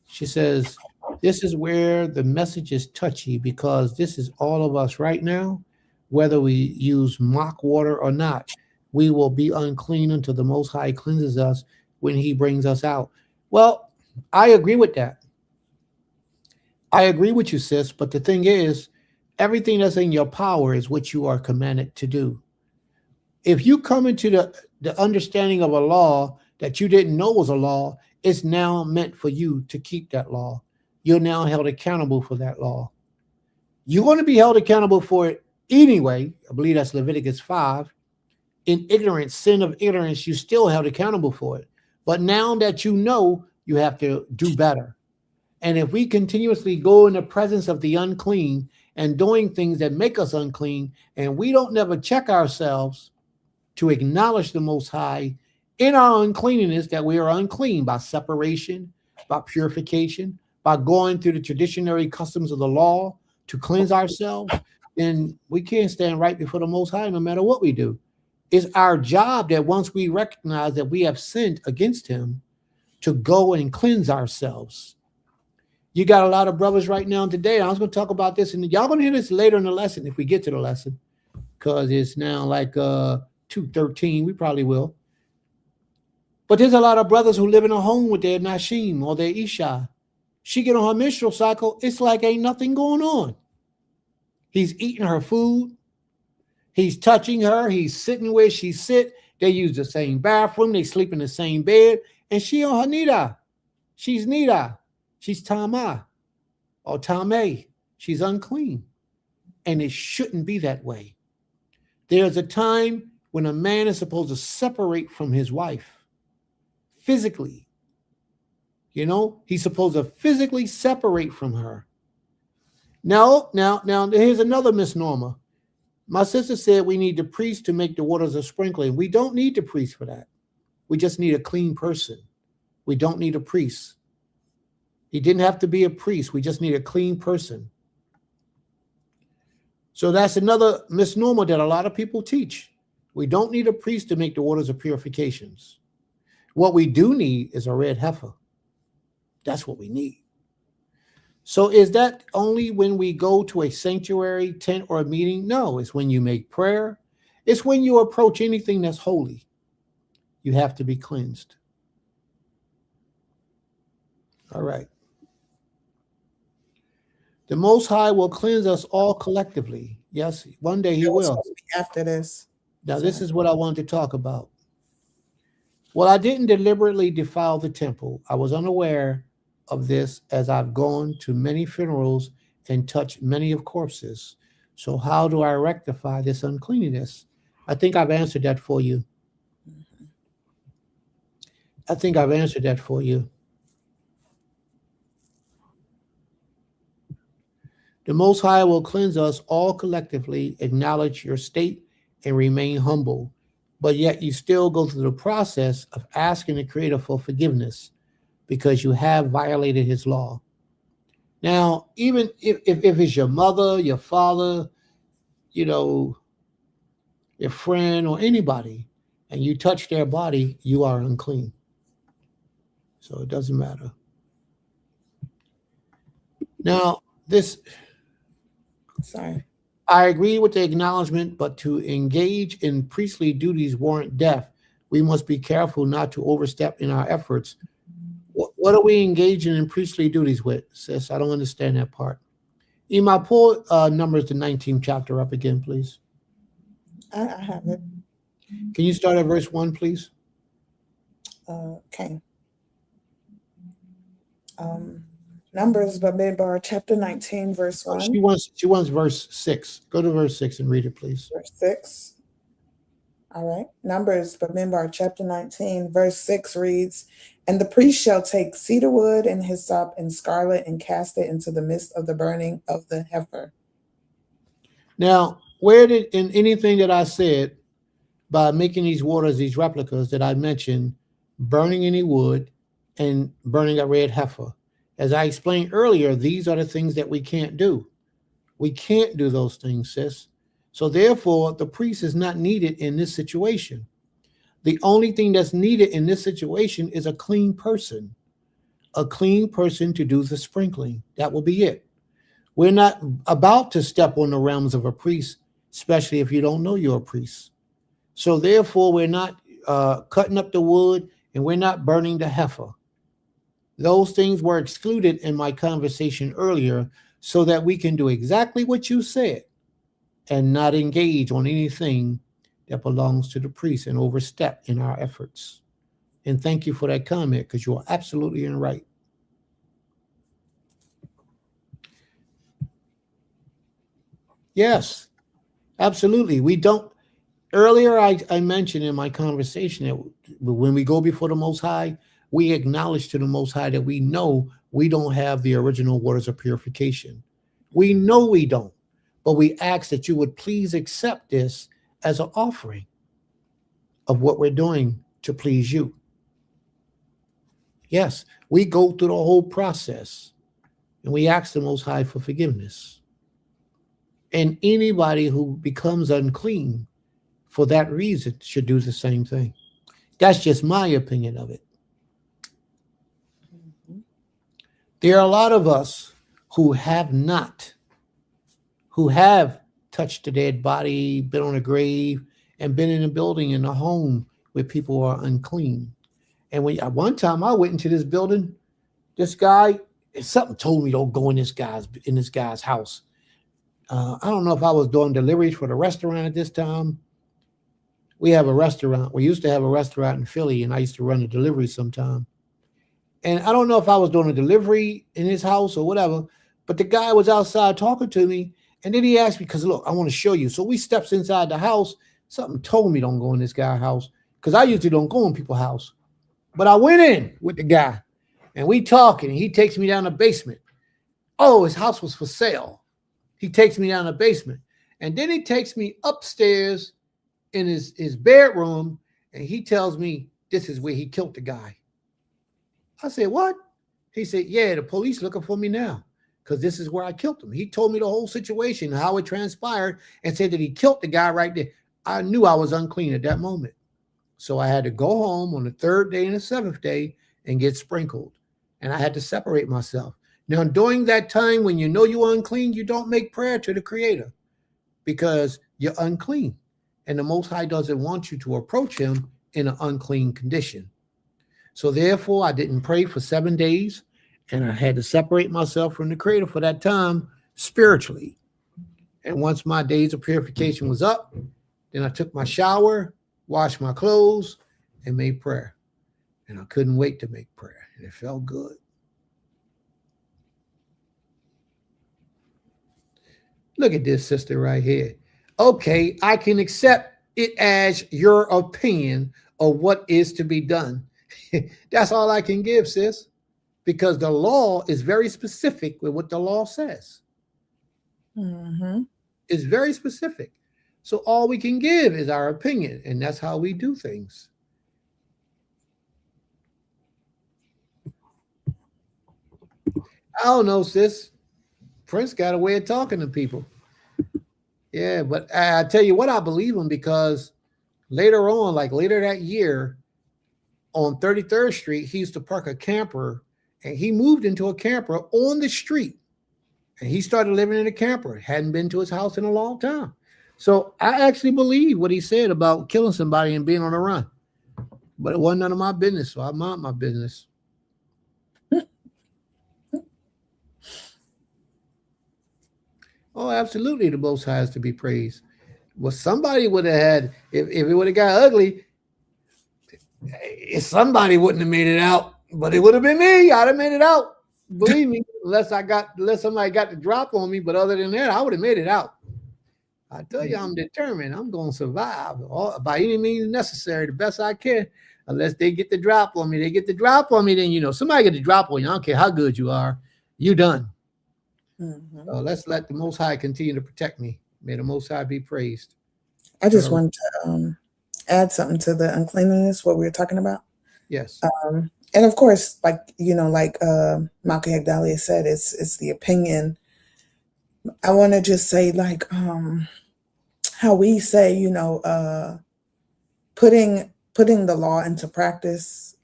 She says, this is where the message is touchy because this is all of us right now, whether we use mock water or not. We will be unclean until the Most High cleanses us when he brings us out. Well, I agree with that. I agree with you, sis. But the thing is, everything that's in your power is what you are commanded to do. If you come into the understanding of a law that you didn't know was a law, it's now meant for you to keep that law. You're now held accountable for that law. You're going to be held accountable for it anyway. I believe that's Leviticus 5. In ignorance, sin of ignorance, you still held accountable for it. But now that you know, you have to do better. And if we continuously go in the presence of the unclean and doing things that make us unclean, and we don't never check ourselves to acknowledge the Most High in our uncleanness, that we are unclean by separation, by purification, by going through the traditionary customs of the law to cleanse ourselves, then we can't stand right before the Most High no matter what we do. It's our job that once we recognize that we have sinned against him, to go and cleanse ourselves. You got a lot of brothers right now today. I was going to talk about this, and y'all going to hear this later in the lesson if we get to the lesson, because it's now like 2:13. We probably will. But there's a lot of brothers who live in a home with their Nashim or their Isha. She get on her menstrual cycle. It's like ain't nothing going on. He's eating her food. He's touching her. He's sitting where she sit. They use the same bathroom. They sleep in the same bed. And she on her nida. She's nida. She's tama or tame. She's unclean. And it shouldn't be that way. There's a time when a man is supposed to separate from his wife physically. You know, he's supposed to physically separate from her. Now, here's another misnomer. My sister said we need the priest to make the waters of sprinkling. We don't need the priest for that. We just need a clean person. We don't need a priest. He didn't have to be a priest. We just need a clean person. So that's another misnomer that a lot of people teach. We don't need a priest to make the waters of purifications. What we do need is a red heifer. That's what we need. So is that only when we go to a sanctuary, tent, or a meeting? No, it's when you make prayer. It's when you approach anything that's holy. You have to be cleansed. All right. The Most High will cleanse us all collectively. Yes, one day he will. After this. Now, this is what I wanted to talk about. Well, I didn't deliberately defile the temple. I was unaware of this as I've gone to many funerals and touched many of corpses. So how do I rectify this uncleanness? I think I've answered that for you. I think I've answered that for you. The Most High will cleanse us all collectively. Acknowledge your state and remain humble. But yet you still go through the process of asking the Creator for forgiveness because you have violated his law. Now, even if it's your mother, your father, your friend or anybody, and you touch their body, you are unclean. So it doesn't matter. Now, I agree with the acknowledgement, but to engage in priestly duties warrant death. We must be careful not to overstep in our efforts. What are we engaging in priestly duties with, sis? I don't understand that part. Ema, pull Numbers, the 19th chapter up again, please. I have it. Can you start at verse 1, please? Okay. Numbers Bamidbar, chapter 19, verse 1. She wants verse 6. Go to verse 6 and read it, please. Verse 6. All right. Numbers Bamidbar, chapter 19, verse 6 reads, "And the priest shall take cedar wood and hyssop and scarlet and cast it into the midst of the burning of the heifer." Now, where did, in anything that I said, by making these waters, these replicas that I mentioned, burning any wood and burning a red heifer? As I explained earlier, these are the things that we can't do. We can't do those things, sis. So therefore, the priest is not needed in this situation. The only thing that's needed in this situation is a clean person to do the sprinkling. That will be it. We're not about to step on the realms of a priest, especially if you don't know you're a priest. So therefore, we're not cutting up the wood and we're not burning the heifer. Those things were excluded in my conversation earlier so that we can do exactly what you said and not engage on anything that belongs to the priest and overstep in our efforts. And thank you for that comment, because you are absolutely in the right. Yes, absolutely. We don't. Earlier, I mentioned in my conversation that when we go before the Most High, we acknowledge to the Most High that we know we don't have the original waters of purification. We know we don't, but we ask that you would please accept this as an offering of what we're doing to please you. Yes, we go through the whole process and we ask the Most High for forgiveness. And anybody who becomes unclean for that reason should do the same thing. That's just my opinion of it. There are a lot of us who have touched a dead body, been on a grave, and been in a building, in a home where people are unclean. And at one time I went into this building, this guy, something told me don't go in this guy's house. I don't know if I was doing deliveries for the restaurant at this time. We have a restaurant. We used to have a restaurant in Philly, and I used to run a delivery sometime. And I don't know if I was doing a delivery in his house or whatever, but the guy was outside talking to me. And then he asked me, because look, I want to show you. So we steps inside the house. Something told me don't go in this guy's house, because I usually don't go in people's house. But I went in with the guy and we talking. And he takes me down the basement. Oh, his house was for sale. He takes me down the basement. And then he takes me upstairs in his bedroom. And he tells me this is where he killed the guy. I said, what? He said, yeah, the police looking for me now because this is where I killed him. He told me the whole situation, how it transpired, and said that he killed the guy right there. I knew I was unclean at that moment. So I had to go home on the 3rd day and the 7th day and get sprinkled. And I had to separate myself. Now, during that time when you know you're unclean, you don't make prayer to the Creator because you're unclean. And the Most High doesn't want you to approach him in an unclean condition. So therefore, I didn't pray for 7 days, and I had to separate myself from the Creator for that time spiritually. And once my days of purification was up, Then I took my shower, washed my clothes, and made prayer. And I couldn't wait to make prayer. And it felt good. Look at this sister right here. Okay, I can accept it as your opinion of what is to be done. That's all I can give, sis, because the law is very specific with what the law says. Mm-hmm. It's very specific. So all we can give is our opinion, and that's how we do things. I don't know, sis. Prince got a way of talking to people. Yeah, but I tell you what, I believe him because later on, like later that year on 33rd Street, he used to park a camper and he moved into a camper on the street and he started living in a camper. Hadn't been to his house in a long time. So I actually believe what he said about killing somebody and being on the run. But it wasn't none of my business, so I mind my business. Oh, absolutely, the Most High is to be praised. Well, somebody would have had, if it would have got ugly, somebody wouldn't have made it out, but it would have been me. I'd have made it out. Believe me, unless somebody got the drop on me. But other than that, I would have made it out. I tell you, I'm determined. I'm going to survive by any means necessary, the best I can. Unless they get the drop on me. They get the drop on me, then somebody get the drop on you. I don't care how good you are. You done. Mm-hmm. So let's let the Most High continue to protect me. May the Most High be praised. I just wanted to add something to the uncleanliness, what we were talking about. Yes. And of course, like Malcolm Hagdalia said, it's the opinion. I want to just say, like, how we say, putting the law into practice,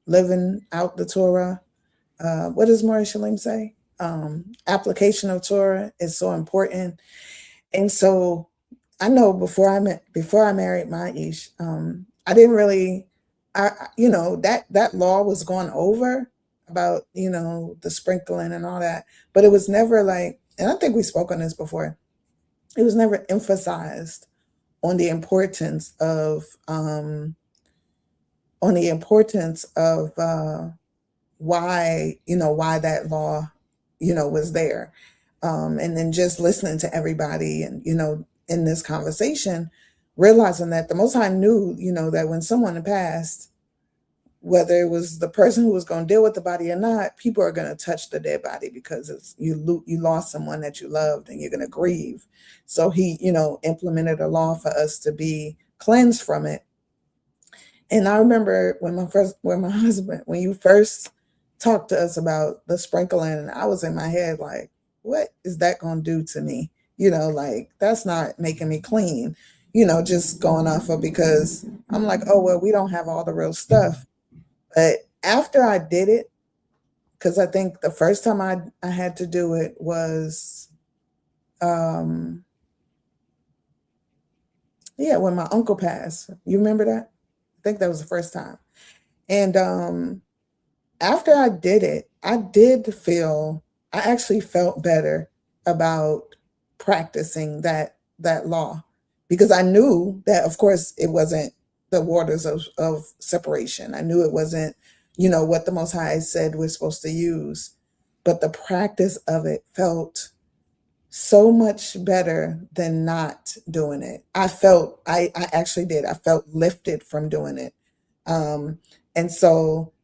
living out the Torah. What does Maury Shalem say? Application of Torah is so important. And so I know before I married Maish, I didn't really, that law was gone over about, the sprinkling and all that, but it was never like, and I think we spoke on this before, it was never emphasized on the importance of why that law, was there. And then just listening to everybody and, in this conversation, realizing that the Most High knew, that when someone passed, whether it was the person who was going to deal with the body or not, people are going to touch the dead body because you lost someone that you loved and you're going to grieve. So he, implemented a law for us to be cleansed from it. And I remember when you first talked to us about the sprinkling, I was in my head like, what is that going to do to me? Like, that's not making me clean, just going off of, because I'm like, oh, well, we don't have all the real stuff. But after I did it, because I think the first time I had to do it was, when my uncle passed. You remember that? I think that was the first time. And after I did it, I actually felt better about practicing that law, because I knew that, of course, it wasn't the waters of separation. I knew it wasn't, what the Most High said we're supposed to use, but the practice of it felt so much better than not doing it. I actually did. I felt lifted from doing it. And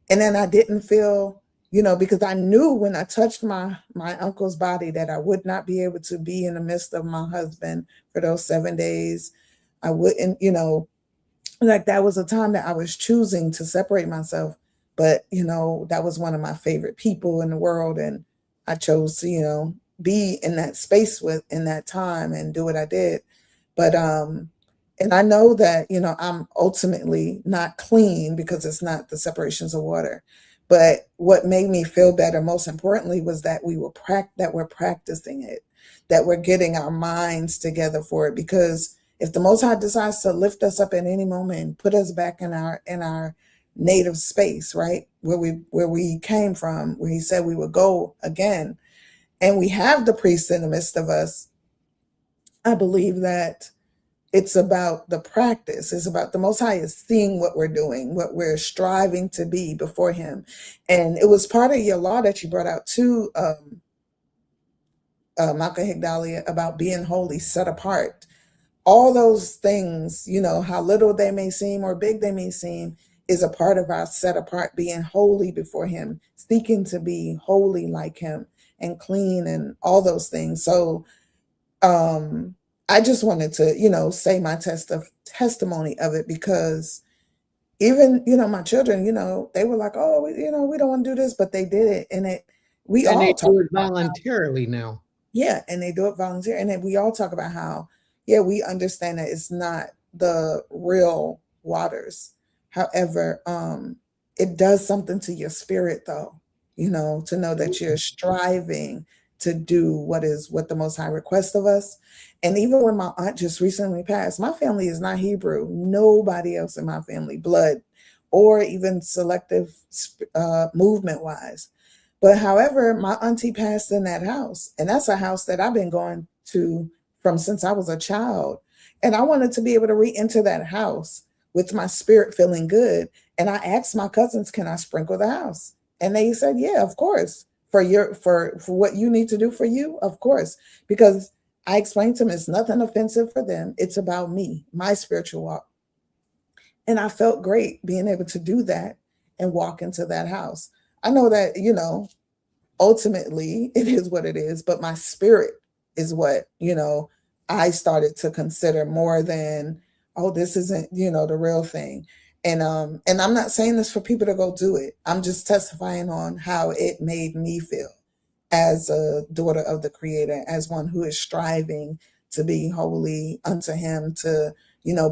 then I didn't feel, because I knew when I touched my uncle's body that I would not be able to be in the midst of my husband for those 7 days. I wouldn't, like, that was a time that I was choosing to separate myself. But, that was one of my favorite people in the world. And I chose to, be in that space in that time and do what I did. But, and I know that, I'm ultimately not clean because it's not the separations of water. But what made me feel better, most importantly, was that we're practicing it, that we're getting our minds together for it. Because if the Most High decides to lift us up at any moment and put us back in our native space, right, where we came from, where He said we would go again, and we have the priest in the midst of us, I believe that, It's about the practice. It's about the Most High is seeing what we're doing, what we're striving to be before Him. And it was part of your law that you brought out too, Malcolm Higdalia, about being holy, set apart. All those things, how little they may seem or big they may seem, is a part of our set apart, being holy before Him, seeking to be holy like Him and clean and all those things. So I just wanted to, say my testimony of it, because even, my children, they were like, oh, we don't want to do this, but they did it. And we And they all talk do it about voluntarily now. yeah, and they do it volunteer. And then we all talk about how, yeah, we understand that it's not the real waters. However, it does something to your spirit though, to know that you're striving to do what the Most High requests of us. And even when my aunt just recently passed, my family is not Hebrew. Nobody else in my family, blood or even selective movement wise. But however, my auntie passed in that house, and that's a house that I've been going to from since I was a child. And I wanted to be able to re-enter that house with my spirit feeling good. And I asked my cousins, can I sprinkle the house? And they said, yeah, of course. For what you need to do for you, of course. Because I explained to them it's nothing offensive for them. It's about me, my spiritual walk. And I felt great being able to do that and walk into that house. I know that, ultimately it is what it is, but my spirit is what, I started to consider more than, oh, this isn't, the real thing. And I'm not saying this for people to go do it. I'm just testifying on how it made me feel as a daughter of the Creator, as one who is striving to be holy unto Him, to,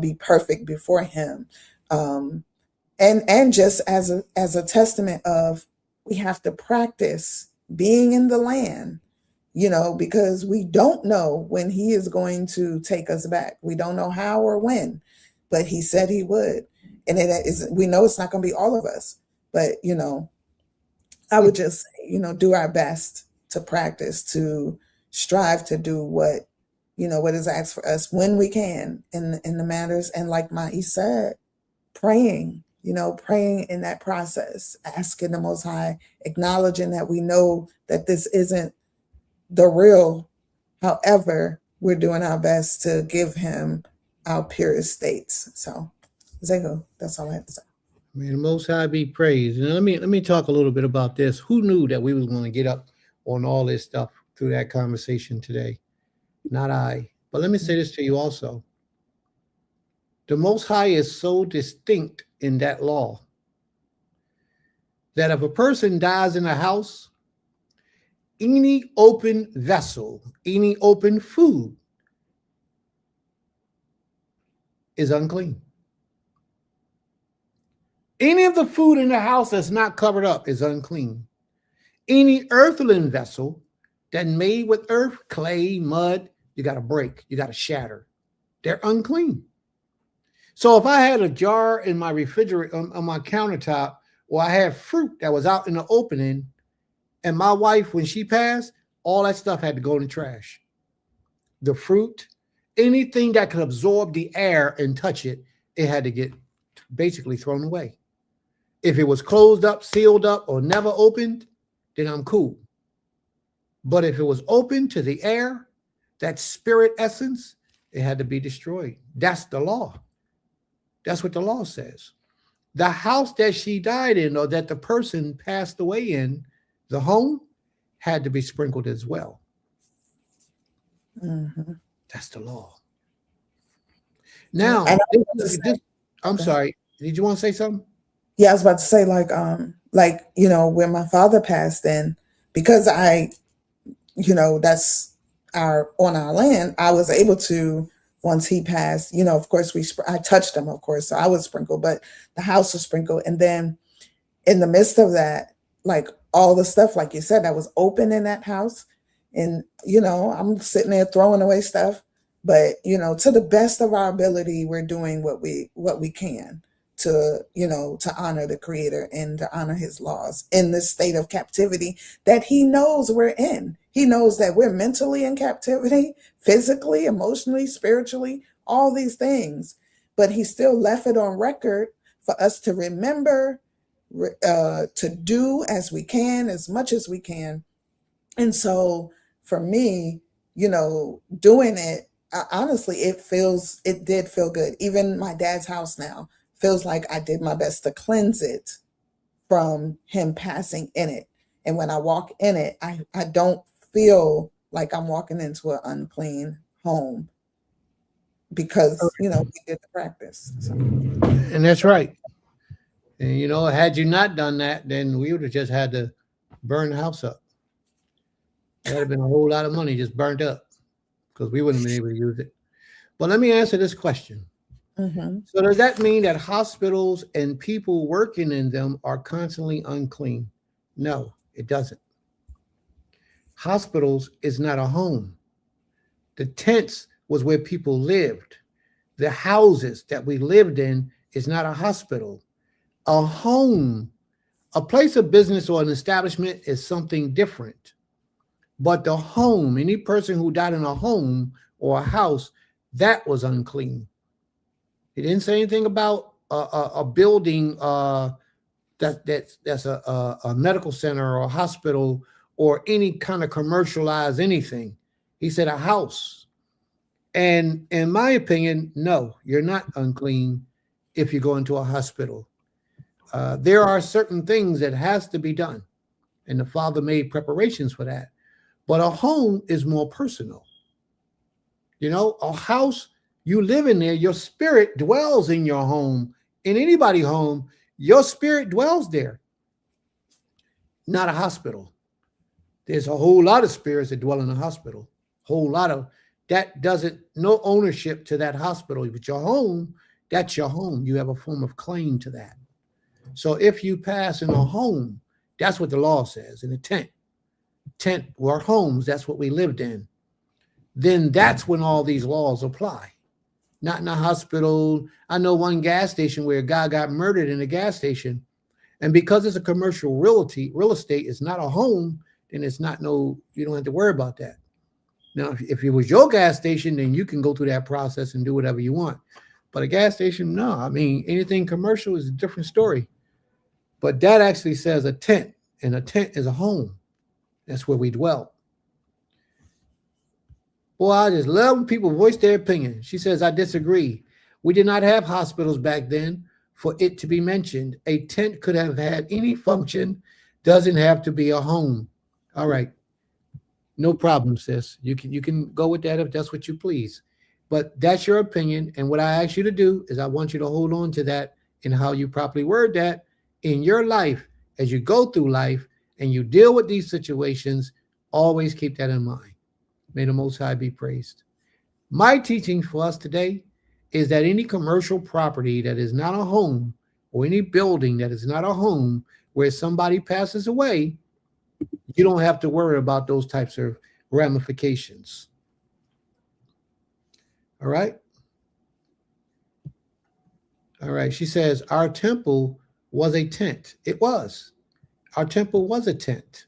be perfect before Him. And just as a testament of, we have to practice being in the land, because we don't know when He is going to take us back. We don't know how or when, but He said He would. And we know it's not going to be all of us, but, I would just say, do our best to practice, to strive to do what is asked for us when we can in the matters. And like Mai said, praying in that process, asking the Most High, acknowledging that we know that this isn't the real. However, we're doing our best to give Him our purest states. So, Zego, that's all I have to say. May the Most High be praised. And let me talk a little bit about this. Who knew that we was going to get up on all this stuff through that conversation today? Not I. But let me say this to you also. The Most High is so distinct in that law that if a person dies in a house, any open vessel, any open food is unclean. Any of the food in the house that's not covered up is unclean. Any earthen vessel that made with earth, clay, mud, you got to break, you got to shatter. They're unclean. So if I had a jar in my refrigerator on my countertop, or I had fruit that was out in the opening, and my wife, when she passed, all that stuff had to go in the trash. The fruit, anything that could absorb the air and touch it, it had to get basically thrown away. If it was closed up, sealed up, or never opened, then I'm cool. But if it was open to the air, that spirit essence, it had to be destroyed. That's the law. That's what the law says. The house that she died in, or that the person passed away in, the home, had to be sprinkled as well. Mm-hmm. That's the law. Now, I'm sorry. Did you want to say something? Yeah, I was about to say, when my father passed, in, because that's on our land, I was able to, once he passed, of course, I touched him, of course, so I was sprinkled, but the house was sprinkled. And then in the midst of that, all the stuff, like you said, that was open in that house. And, I'm sitting there throwing away stuff, but, to the best of our ability, we're doing what we can to honor the Creator and to honor His laws in this state of captivity that He knows we're in. He knows that we're mentally in captivity, physically, emotionally, spiritually, all these things, but he still left it on record for us to remember, to do as we can, as much as we can. And so for me, doing it, honestly, it did feel good. Even my dad's house now feels like I did my best to cleanse it from him passing in it. And when I walk in it, I don't feel like I'm walking into an unclean home because, we did the practice. So. And that's right. And, had you not done that, then we would have just had to burn the house up. That would have been a whole lot of money just burnt up because we wouldn't have been able to use it. But let me answer this question. Mm-hmm. So does that mean that hospitals and people working in them are constantly unclean? No, it doesn't. Hospitals is not a home. The tents was where people lived. The houses that we lived in is not a hospital. A home, a place of business or an establishment is something different. But the home, any person who died in a home or a house, that was unclean. He didn't say anything about a building that's a medical center or a hospital or any kind of commercialized anything. He said a house. And in my opinion, no, you're not unclean if you go into a hospital. There are certain things that has to be done, and the Father made preparations for that. But a home is more personal. A house, you live in there, your spirit dwells in your home. In anybody's home, your spirit dwells there. Not a hospital. There's a whole lot of spirits that dwell in a hospital. Whole lot of that doesn't, no ownership to that hospital. But your home, that's your home. You have a form of claim to that. So if you pass in a home, that's what the law says, in a tent or homes, that's what we lived in. Then that's when all these laws apply. Not in a hospital. I know one gas station where a guy got murdered in a gas station. And because it's a commercial real estate, it's not a home, then it's not you don't have to worry about that. Now, if it was your gas station, then you can go through that process and do whatever you want. But a gas station, no. I mean, anything commercial is a different story. But that actually says a tent, and a tent is a home. That's where we dwell. Boy, I just love when people voice their opinion. She says, I disagree. We did not have hospitals back then for it to be mentioned. A tent could have had any function, doesn't have to be a home. All right. No problem, sis. You can go with that if that's what you please. But that's your opinion. And what I ask you to do is I want you to hold on to that and how you properly word that in your life as you go through life and you deal with these situations. Always keep that in mind. May the Most High be praised. My teaching for us today is that any commercial property that is not a home or any building that is not a home where somebody passes away, you don't have to worry about those types of ramifications. All right. All right. She says, our temple was a tent. It was. Our temple was a tent.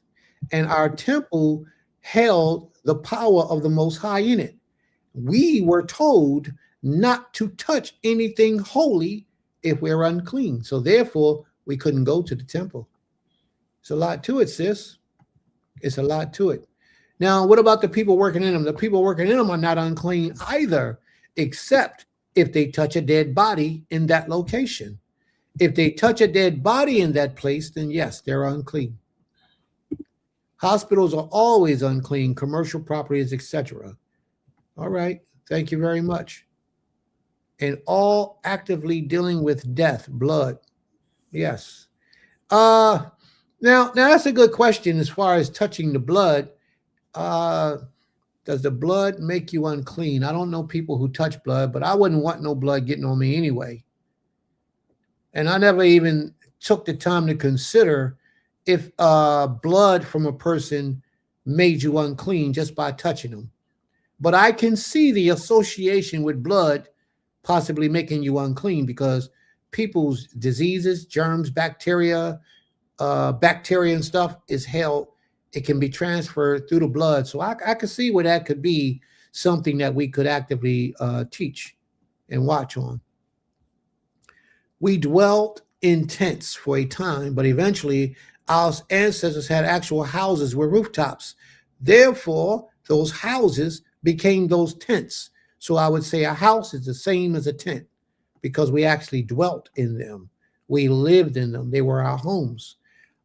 And our temple held the power of the Most High in it. We were told not to touch anything holy if we're unclean. So therefore, we couldn't go to the temple. It's a lot to it, sis. It's a lot to it. Now, what about the people working in them? The people working in them are not unclean either, except if they touch a dead body in that location. If they touch a dead body in that place, then yes, they're unclean. Hospitals are always unclean, commercial properties, etc. All right. Thank you very much. And all actively dealing with death, blood. Yes. Now that's a good question as far as touching the blood. Does the blood make you unclean? I don't know people who touch blood, but I wouldn't want no blood getting on me anyway. And I never even took the time to consider if blood from a person made you unclean just by touching them. But I can see the association with blood possibly making you unclean because people's diseases, germs, bacteria and stuff is held. It can be transferred through the blood. So I could see where that could be something that we could actively teach and watch on. We dwelt in tents for a time, but eventually our ancestors had actual houses with rooftops. Therefore, those houses became those tents. So I would say a house is the same as a tent because we actually dwelt in them. We lived in them. They were our homes.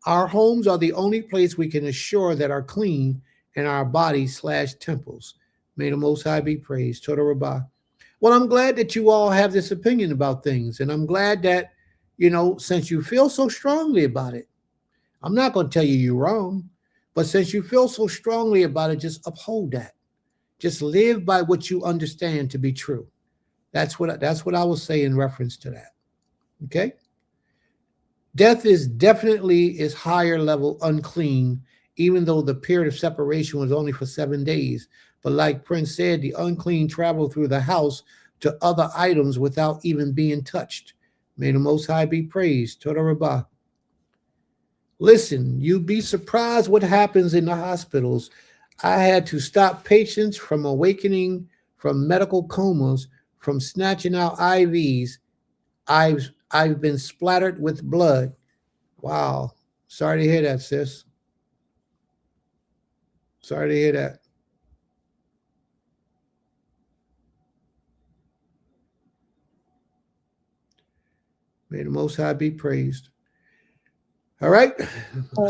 Our homes are the only place we can assure that are clean in our bodies / temples. May the Most High be praised. Toda Rabbah. Well, I'm glad that you all have this opinion about things. And I'm glad that, since you feel so strongly about it, I'm not going to tell you you're wrong, but since you feel so strongly about it, just uphold that. Just live by what you understand to be true. That's what I will say in reference to that. Okay? Death is definitely higher level unclean, even though the period of separation was only for 7 days. But like Prince said, the unclean travel through the house to other items without even being touched. May the Most High be praised. Toda Rabbah. Listen, you'd be surprised what happens in the hospitals. I had to stop patients from awakening from medical comas, from snatching out IVs. I've been splattered with blood. Wow. Sorry to hear that, sis. Sorry to hear that. May the Most High be praised. All right.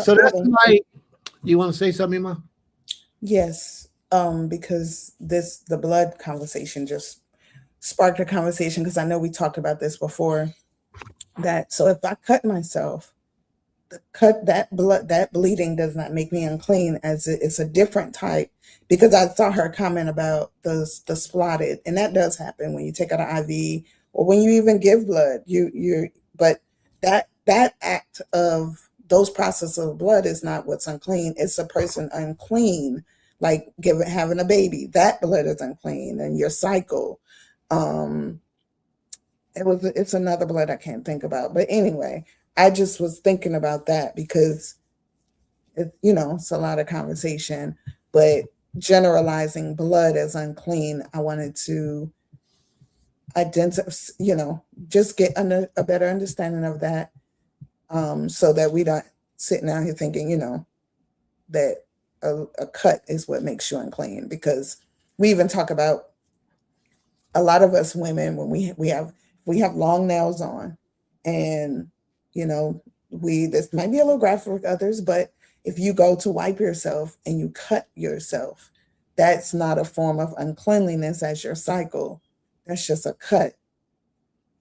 So that's my. You want to say something, Ma? Yes. Because the blood conversation just sparked a conversation, because I know we talked about this before. So if I cut myself, that bleeding does not make me unclean, as it's a different type, because I saw her comment about the splatted, and that does happen when you take out an IV or when you even give blood. But that act of those processes of blood is not what's unclean. It's a person unclean, like having a baby. That blood is unclean, and your cycle. It's another blood I can't think about, but anyway, I just was thinking about that because it's a lot of conversation, but generalizing blood as unclean, I wanted to identify, just get under a better understanding of that, so that we don't sitting out here thinking, that a cut is what makes you unclean, because we even talk about a lot of us women when we have long nails on, and this might be a little graphic for others, but if you go to wipe yourself and you cut yourself, that's not a form of uncleanliness as your cycle. That's just a cut,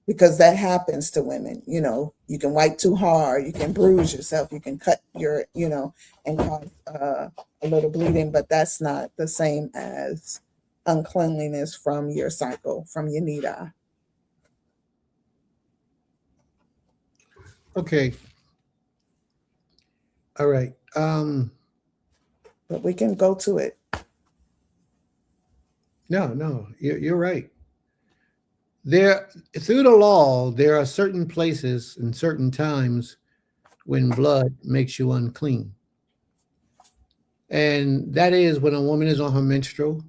because that happens to women. You can wipe too hard, you can bruise yourself, you can cut and cause a little bleeding, but that's not the same as uncleanliness from your cycle, from your nida. Okay. All right. But we can go to it. No, you're right. Through the law, there are certain places and certain times when blood makes you unclean. And that is when a woman is on her menstrual.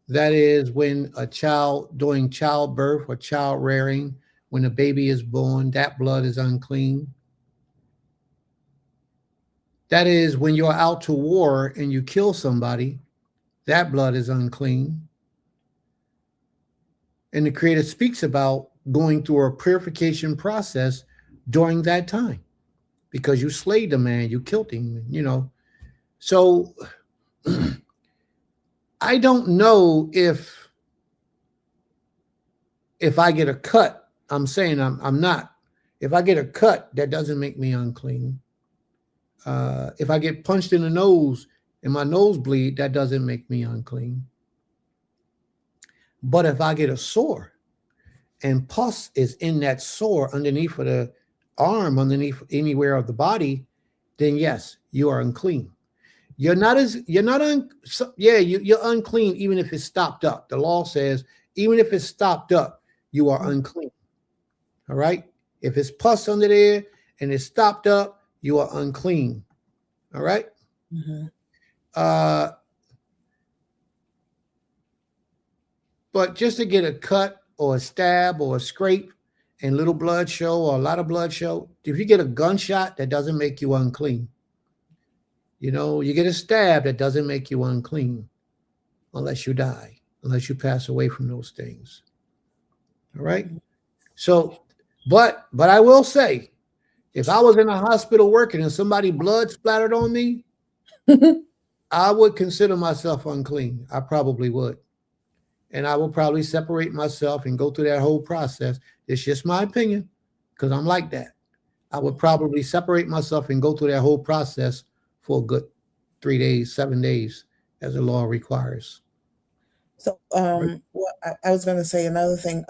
That is when a child doing childbirth or child rearing, when a baby is born, that blood is unclean. That is when you're out to war and you kill somebody, that blood is unclean. And the Creator speaks about going through a purification process during that time, because you slayed the man, you killed him, So I don't know if I get a cut, I'm saying I'm not. If I get a cut, that doesn't make me unclean. If I get punched in the nose and my nose bleed, that doesn't make me unclean. But if I get a sore and pus is in that sore underneath of the arm, underneath anywhere of the body, then yes, you are unclean. You're unclean even if it's stopped up. The law says even if it's stopped up, you are unclean. All right. If it's pus under there and it's stopped up, you are unclean. All right. Mm-hmm. But just to get a cut or a stab or a scrape and little blood show or a lot of blood show, if you get a gunshot, that doesn't make you unclean. You know, you get a stab, that doesn't make you unclean unless you die, unless you pass away from those things. All right. So, but I will say, if I was in a hospital working and somebody blood splattered on me, I would consider myself unclean. I probably would. And I will probably separate myself and go through that whole process. It's just my opinion, because I'm like that. I would probably separate myself and go through that whole process for a good 3 days, 7 days, as the law requires. So, well, I was going to say another thing.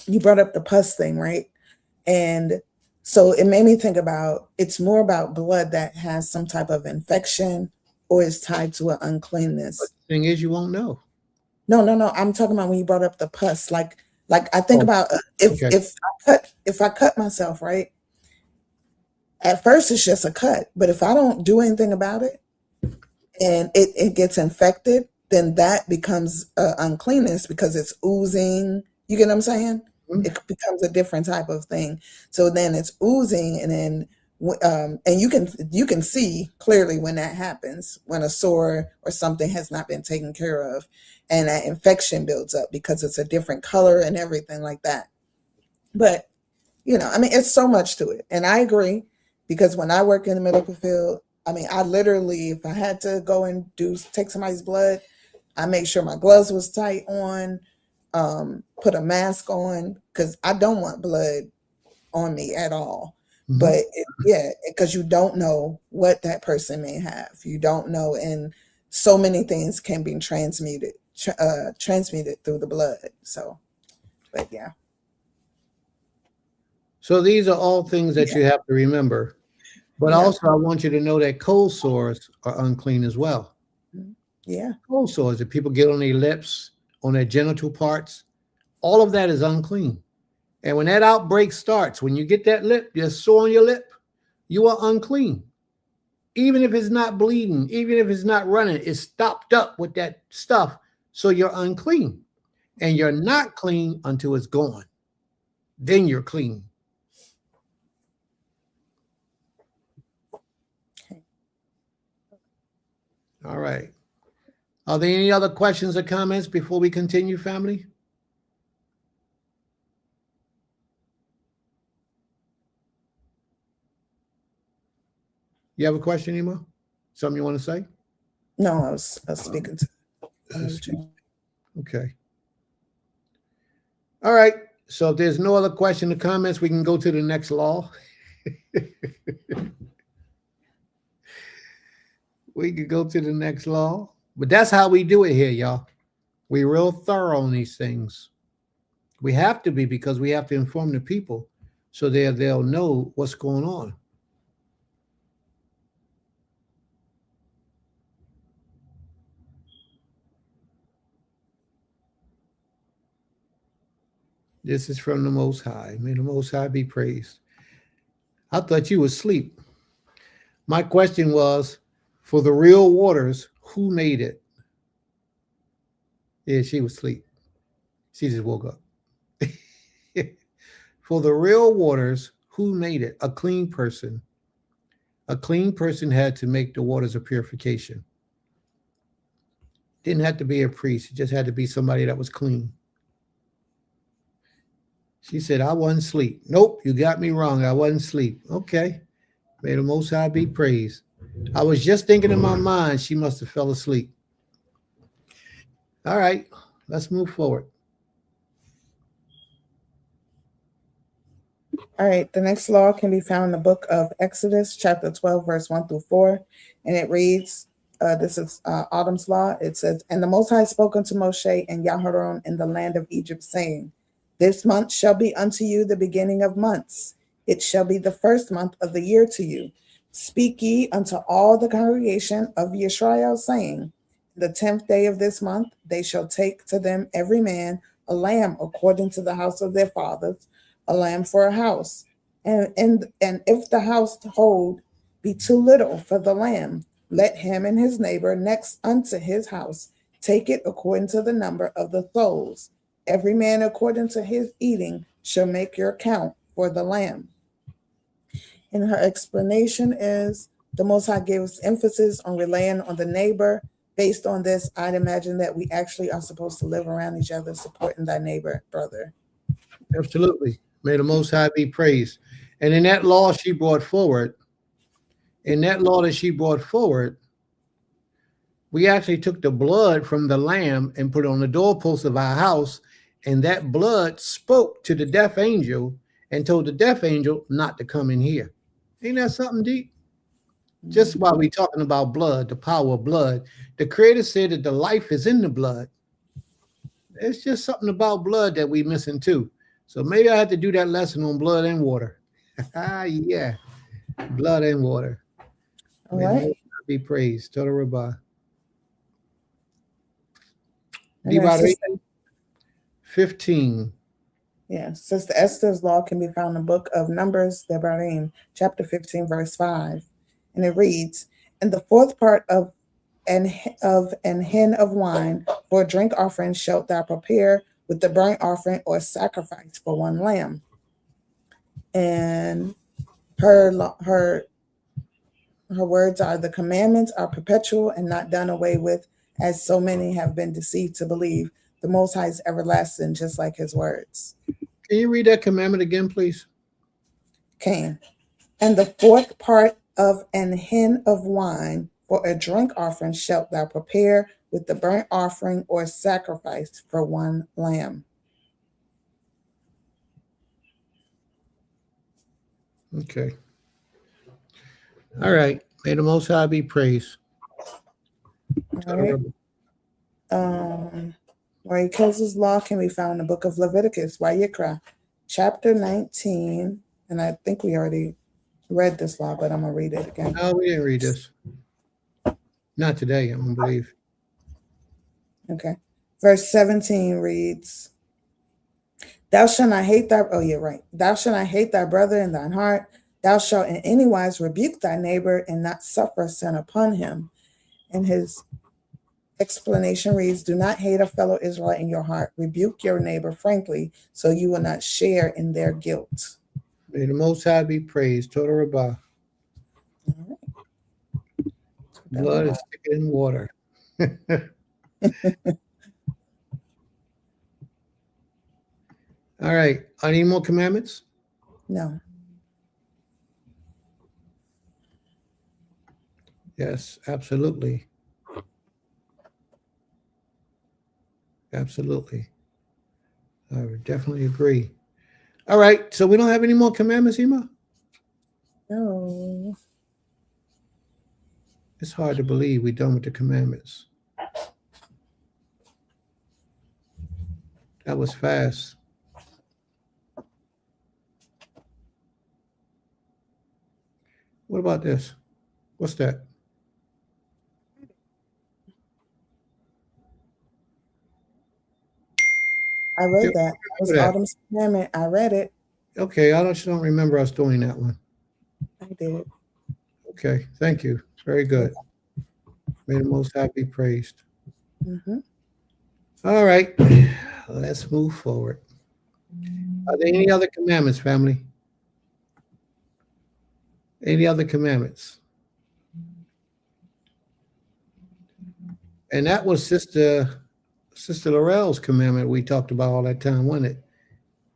You brought up the pus thing, right? And so it made me think about, it's more about blood that has some type of infection or is tied to an uncleanness. But the thing is, you won't know. No. I'm talking about when you brought up the pus. Like I think about if I cut myself, right? At first, it's just a cut, but if I don't do anything about it and it gets infected, then that becomes uncleanness because it's oozing. You get what I'm saying? Mhm. It becomes a different type of thing. So then it's oozing, and then and you can see clearly when that happens, when a sore or something has not been taken care of, and that infection builds up because it's a different color and everything like that. But I mean, it's so much to it, and I agree, because when I work in the medical field, I mean, I literally, if I had to go and take somebody's blood, I make sure my gloves was tight on, put a mask on, because I don't want blood on me at all. Mhm. But because you don't know what that person may have. You don't know, and so many things can be transmitted through the blood. So, but yeah. So these are all things that you have to remember. But Yeah. also, I want you to know that cold sores are unclean as well. Yeah. Cold sores that people get on their lips, on their genital parts, all of that is unclean. And when that outbreak starts, when you get that lip, you're sore on your lip, you are unclean. Even if it's not bleeding, even if it's not running, it's stopped up with that stuff. So you're unclean. And you're not clean until it's gone. Then you're clean. Okay. All right. Are there any other questions or comments before we continue, family? You have a question, Ema? Something you want to say? No, I was speaking to. Okay. All right. So if there's no other question or comments, we can go to the next law. We could go to the next law. But that's how we do it here, y'all. We're real thorough on these things. We have to be, because we have to inform the people so they'll know what's going on. This is from the Most High. May the Most High be praised. I thought you were asleep. My question was, for the real waters, who made it? Yeah, she was asleep. She just woke up. For the real waters, who made it? A clean person. A clean person had to make the waters of purification. Didn't have to be a priest. It just had to be somebody that was clean. She said, I wasn't asleep. Nope, you got me wrong. I wasn't asleep. Okay. May the Most High be praised. I was just thinking in my mind, she must have fell asleep. All right, let's move forward. All right, the next law can be found in the book of Exodus, chapter 12, verse 1 through 4. And it reads, this is Autumn's law. It says, and the Most High spoke unto Moshe and Yaharon in the land of Egypt, saying, this month shall be unto you the beginning of months. It shall be the first month of the year to you. Speak ye unto all the congregation of Yisrael, saying, the 10th day of this month they shall take to them every man a lamb according to the house of their fathers, a lamb for a house. And if the household be too little for the lamb, let him and his neighbor next unto his house take it according to the number of the souls. Every man according to his eating shall make your count for the lamb. And her explanation is the Most High gives emphasis on relying on the neighbor. Based on this, I'd imagine that we actually are supposed to live around each other, supporting thy neighbor, brother. Absolutely. May the Most High be praised. And in that law she brought forward, we actually took the blood from the lamb and put it on the doorpost of our house, and that blood spoke to the deaf angel and told the deaf angel not to come in here. Ain't that something deep? Just while we're talking about blood, the power of blood, the Creator said that the life is in the blood. It's just something about blood that we're missing too. So maybe I have to do that lesson on blood and water. Yeah, blood and water. All right. Be praised. Total Rabbah. And then Sister, 15. yeah, Sister Esther's law can be found in the book of Numbers, Devarim, chapter 15, verse 5. And it reads, "And the fourth part of an hin of wine for a drink offering shalt thou prepare with the burnt offering or sacrifice for one lamb." And her words are, "The commandments are perpetual and not done away with, as so many have been deceived to believe. The Most High is everlasting, just like his words." Can you read that commandment again, please? Can. "And the fourth part of an hin of wine for a drink offering shalt thou prepare with the burnt offering or sacrifice for one lamb." Okay. All right. May the Most High be praised. All right. Where he kills his law can be found in the book of Leviticus, Vayikra, chapter 19. And I think we already read this law, but I'm going to read it again. No, we didn't read this. Not today, I don't believe. Okay. Verse 17 reads, "Thou shalt not hate thy," oh yeah, right. "Thou shalt not hate thy brother in thine heart. Thou shalt in any wise rebuke thy neighbor and not suffer sin upon him." And his explanation reads, "Do not hate a fellow Israelite in your heart. Rebuke your neighbor frankly, so you will not share in their guilt." May the Most High be praised. Total Rabbah. Blood is thicker than water. All right. Any more commandments? No. Yes, absolutely. Absolutely. I would definitely agree. All right. So we don't have any more commandments, Ima? No. It's hard to believe we're done with the commandments. That was fast. What about this? What's that? I read that. It was Autumn's commandment. I read it. Okay, I don't remember us doing that one. I did. Okay, thank you. Very good. May the Most High be praised. Mm-hmm. All right, let's move forward. Are there any other commandments, family? Any other commandments? And that was Sister Laurel's commandment we talked about all that time, wasn't it?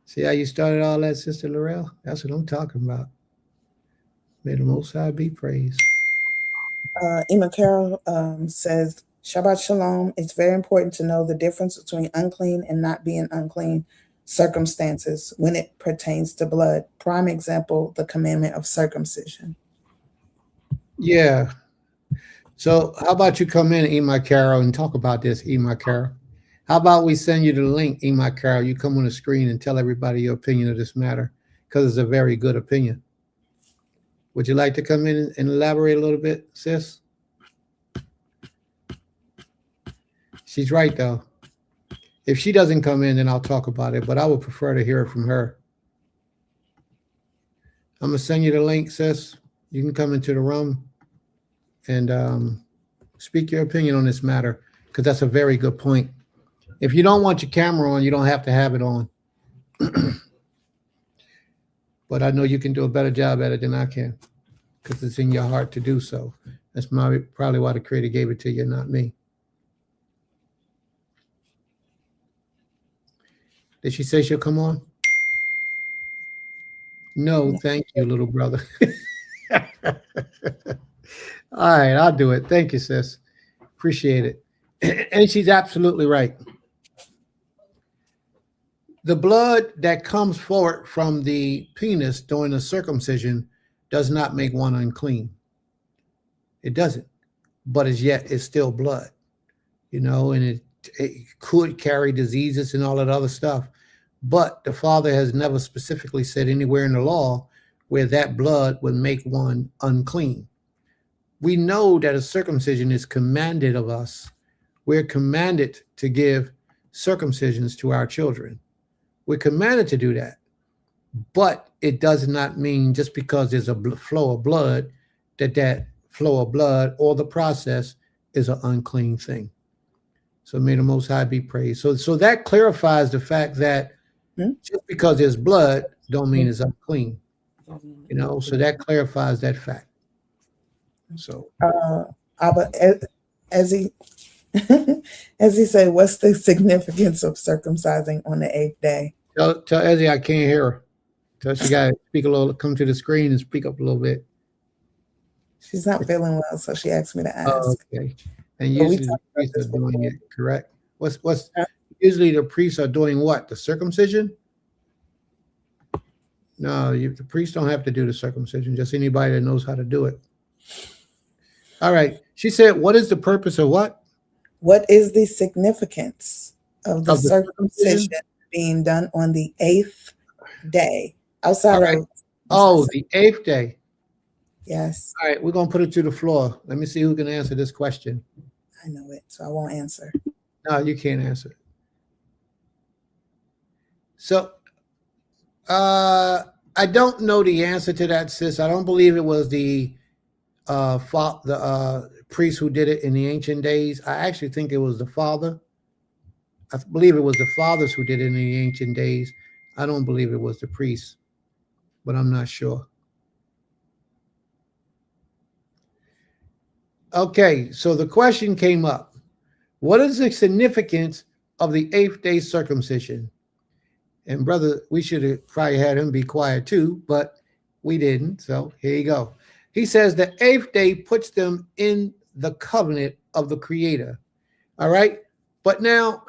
See how you started all that, Sister Laurel? That's what I'm talking about. May the Most High be praised. Emma Carroll says, "Shabbat Shalom. It's very important to know the difference between unclean and not being unclean circumstances when it pertains to blood. Prime example, the commandment of circumcision." Yeah. So how about you come in, Emma Carroll, and talk about this, Emma Carroll? How about we send you the link, Emma Carroll? You come on the screen and tell everybody your opinion of this matter, because it's a very good opinion. Would you like to come in and elaborate a little bit, sis? She's right, though. If she doesn't come in, then I'll talk about it, but I would prefer to hear it from her. I'm going to send you the link, sis. You can come into the room and speak your opinion on this matter, because that's a very good point. If you don't want your camera on, you don't have to have it on. But I know you can do a better job at it than I can because it's in your heart to do so. That's probably why the Creator gave it to you, not me. Did she say she'll come on? No, thank you, little brother. All right, I'll do it. Thank you, sis. Appreciate it. And she's absolutely right. The blood that comes forward from the penis during the circumcision does not make one unclean. It doesn't. But as yet, it's still blood, and it could carry diseases and all that other stuff. But the Father has never specifically said anywhere in the law where that blood would make one unclean. We know that a circumcision is commanded of us. We're commanded to give circumcisions to our children. We're commanded to do that. But it does not mean just because there's a flow of blood that flow of blood or the process is an unclean thing. So may the Most High be praised. So that clarifies the fact that just because there's blood don't mean it's unclean. So that clarifies that fact. So but as he said, what's the significance of circumcising on the 8th day? Tell Ezzy I can't hear her. Tell she got to speak a little, come to the screen and speak up a little bit. She's not feeling well, so she asked me to ask. Oh, okay. And usually the priests are doing it, correct? What's usually the priests are doing what? The circumcision? No, the priests don't have to do the circumcision, just anybody that knows how to do it. All right. She said, what is the purpose of what? What is the significance of the circumcision being done on the 8th day? Outside of the 8th day. Yes. All right, we're going to put it to the floor. Let me see who can answer this question. I know it, so I won't answer. No, you can't answer it. So, I don't know the answer to that, sis. I don't believe it was the priest who did it in the ancient days. I actually think it was the father. I believe it was the fathers who did it in the ancient days. I don't believe it was the priest, but I'm not sure. Okay, so the question came up. What is the significance of the 8th day circumcision? And brother, we should have probably had him be quiet too, but we didn't. So here you go. He says the 8th day puts them in the covenant of the Creator. All right. But now,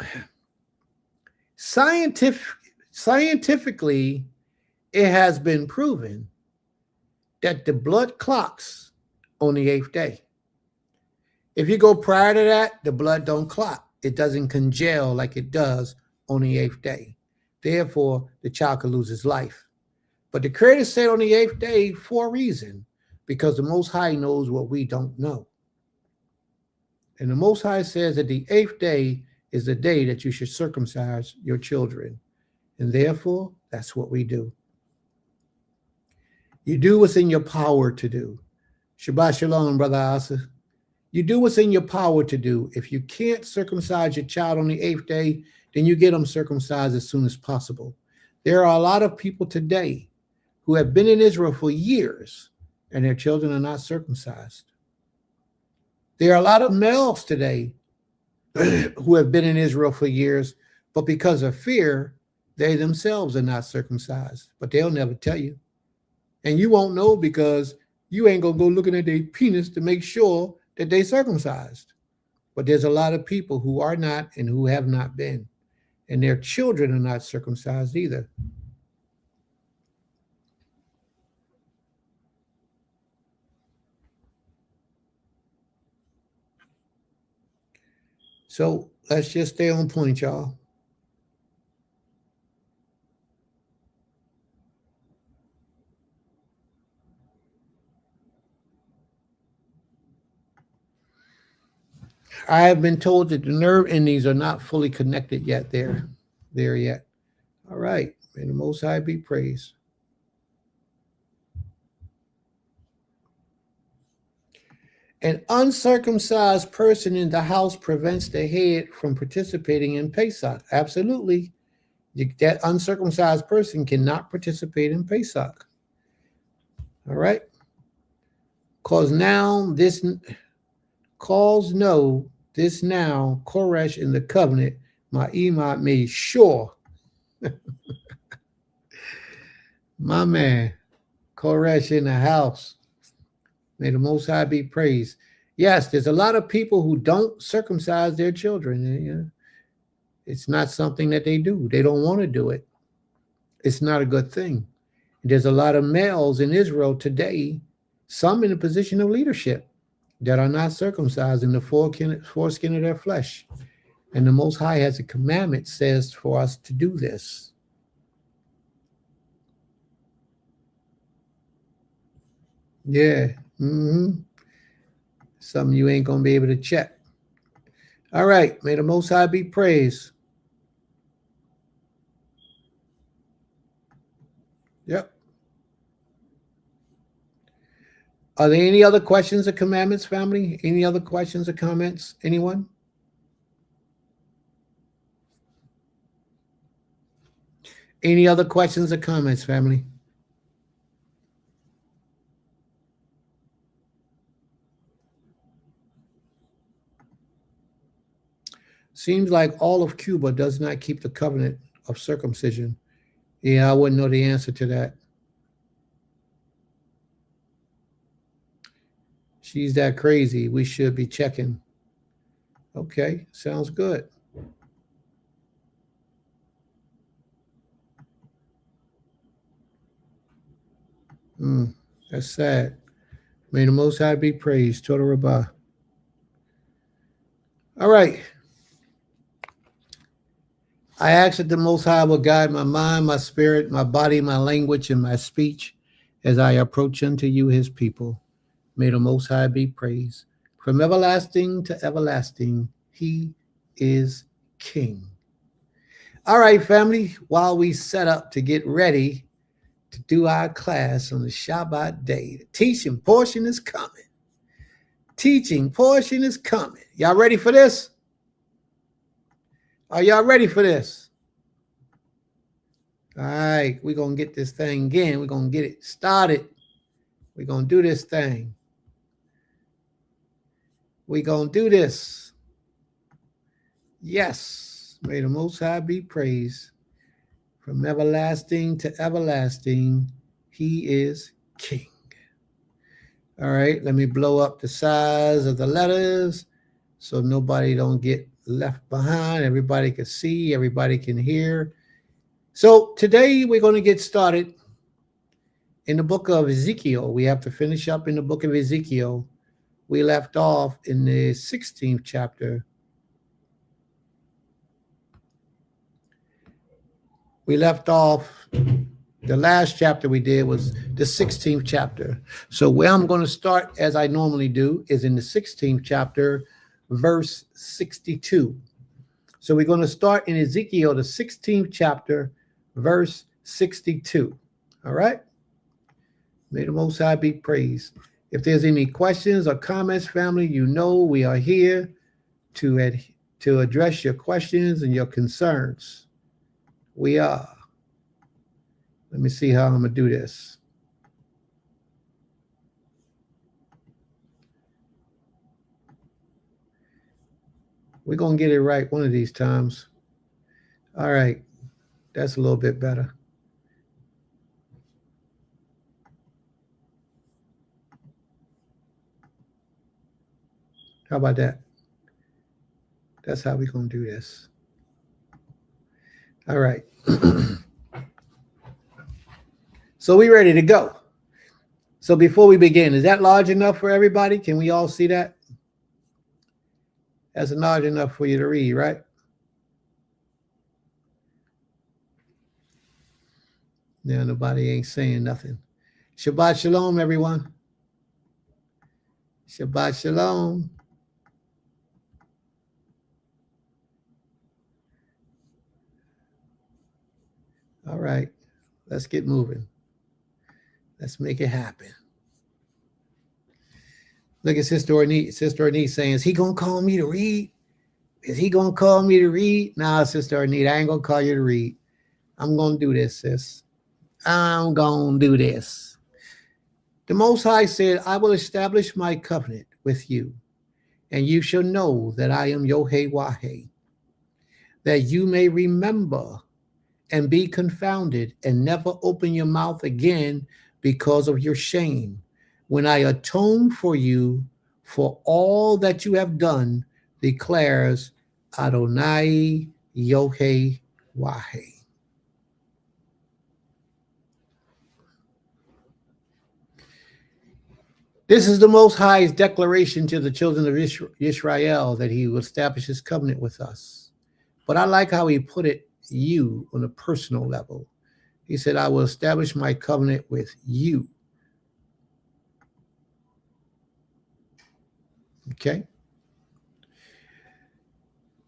scientifically, it has been proven that the blood clots on the 8th day. If you go prior to that, the blood don't clot. It doesn't congeal like it does on the 8th day. Therefore, the child could lose his life. But the Creator said on the 8th day for a reason, because the Most High knows what we don't know. And the Most High says that the 8th day is the day that you should circumcise your children. And therefore, that's what we do. You do what's in your power to do. Shabbat shalom, Brother Asa. You do what's in your power to do. If you can't circumcise your child on the 8th day, then you get them circumcised as soon as possible. There are a lot of people today who have been in Israel for years and their children are not circumcised. There are a lot of males today who have been in Israel for years, but because of fear, they themselves are not circumcised, but they'll never tell you. And you won't know because you ain't gonna go looking at their penis to make sure that they circumcised. But there's a lot of people who are not and who have not been, and their children are not circumcised either. So let's just stay on point, y'all. I have been told that the nerve endings are not fully connected yet there yet. All right. May the Most High be praised. An uncircumcised person in the house prevents the head from participating in Pesach. Absolutely. That uncircumcised person cannot participate in Pesach. All right. Cause now this Koresh in the covenant, my imam made sure. My man, Koresh in the house. May the Most High be praised. Yes, there's a lot of people who don't circumcise their children. It's not something that they do. They don't want to do it. It's not a good thing. There's a lot of males in Israel today, some in a position of leadership, that are not circumcised in the foreskin of their flesh. And the Most High has a commandment says for us to do this. Yeah. Something you ain't going to be able to check. All right. May the Most High be praised. Yep. Are there any other questions or commandments, family? Any other questions or comments? Anyone? Any other questions or comments, family? Seems like all of Cuba does not keep the covenant of circumcision. Yeah, I wouldn't know the answer to that. She's that crazy. We should be checking. Okay, sounds good. That's sad. May the Most High be praised. Total Rabbah. All right. I ask that the Most High will guide my mind, my spirit, my body, my language, and my speech as I approach unto you, his people. May the Most High be praised. From everlasting to everlasting, he is King. All right, family, while we set up to get ready to do our class on the Shabbat day, the teaching portion is coming. Teaching portion is coming. Y'all ready for this? Are y'all ready for this? All right, we're going to get this thing again. We're going to get it started. We're going to do this thing. We're going to do this. Yes, may the Most High be praised. From everlasting to everlasting, he is King. All right, let me blow up the size of the letters so nobody don't get left behind. Everybody can see, everybody can hear. So today we're going to get started in the book of Ezekiel. We have to finish up in the book of Ezekiel. We left off in the 16th chapter. We left off, the last chapter we did was the 16th chapter. So where I'm going to start, as I normally do, is in the 16th chapter, verse 62. So we're going to start in Ezekiel, the 16th chapter, verse 62. All right? May the Most High be praised. If there's any questions or comments, family, you know we are here to address your questions and your concerns. We are. Let me see how I'm going to do this. We're going to get it right one of these times. All right. That's a little bit better. How about that? That's how we're going to do this. All right. So we ready to go. So before we begin, is that large enough for everybody? Can we all see that? That's large enough for you to read, right? Now nobody ain't saying nothing. Shabbat shalom, everyone. Shabbat shalom. All right, let's get moving. Let's make it happen. Look at Sister Ornette. Sister Ornette saying, is he going to call me to read? Is he going to call me to read? Nah, Sister Ornette, I ain't going to call you to read. I'm going to do this, sis. I'm going to do this. The Most High said, I will establish my covenant with you, and you shall know that I am Yod-Heh-Wah-Heh, that you may remember and be confounded and never open your mouth again because of your shame, when I atone for you for all that you have done, declares Adonai Yod-Heh-Wah-Heh. This is the Most High's declaration to the children of Israel that he will establish his covenant with us. But I like how he put it, you, on a personal level. He said, I will establish my covenant with you. Okay.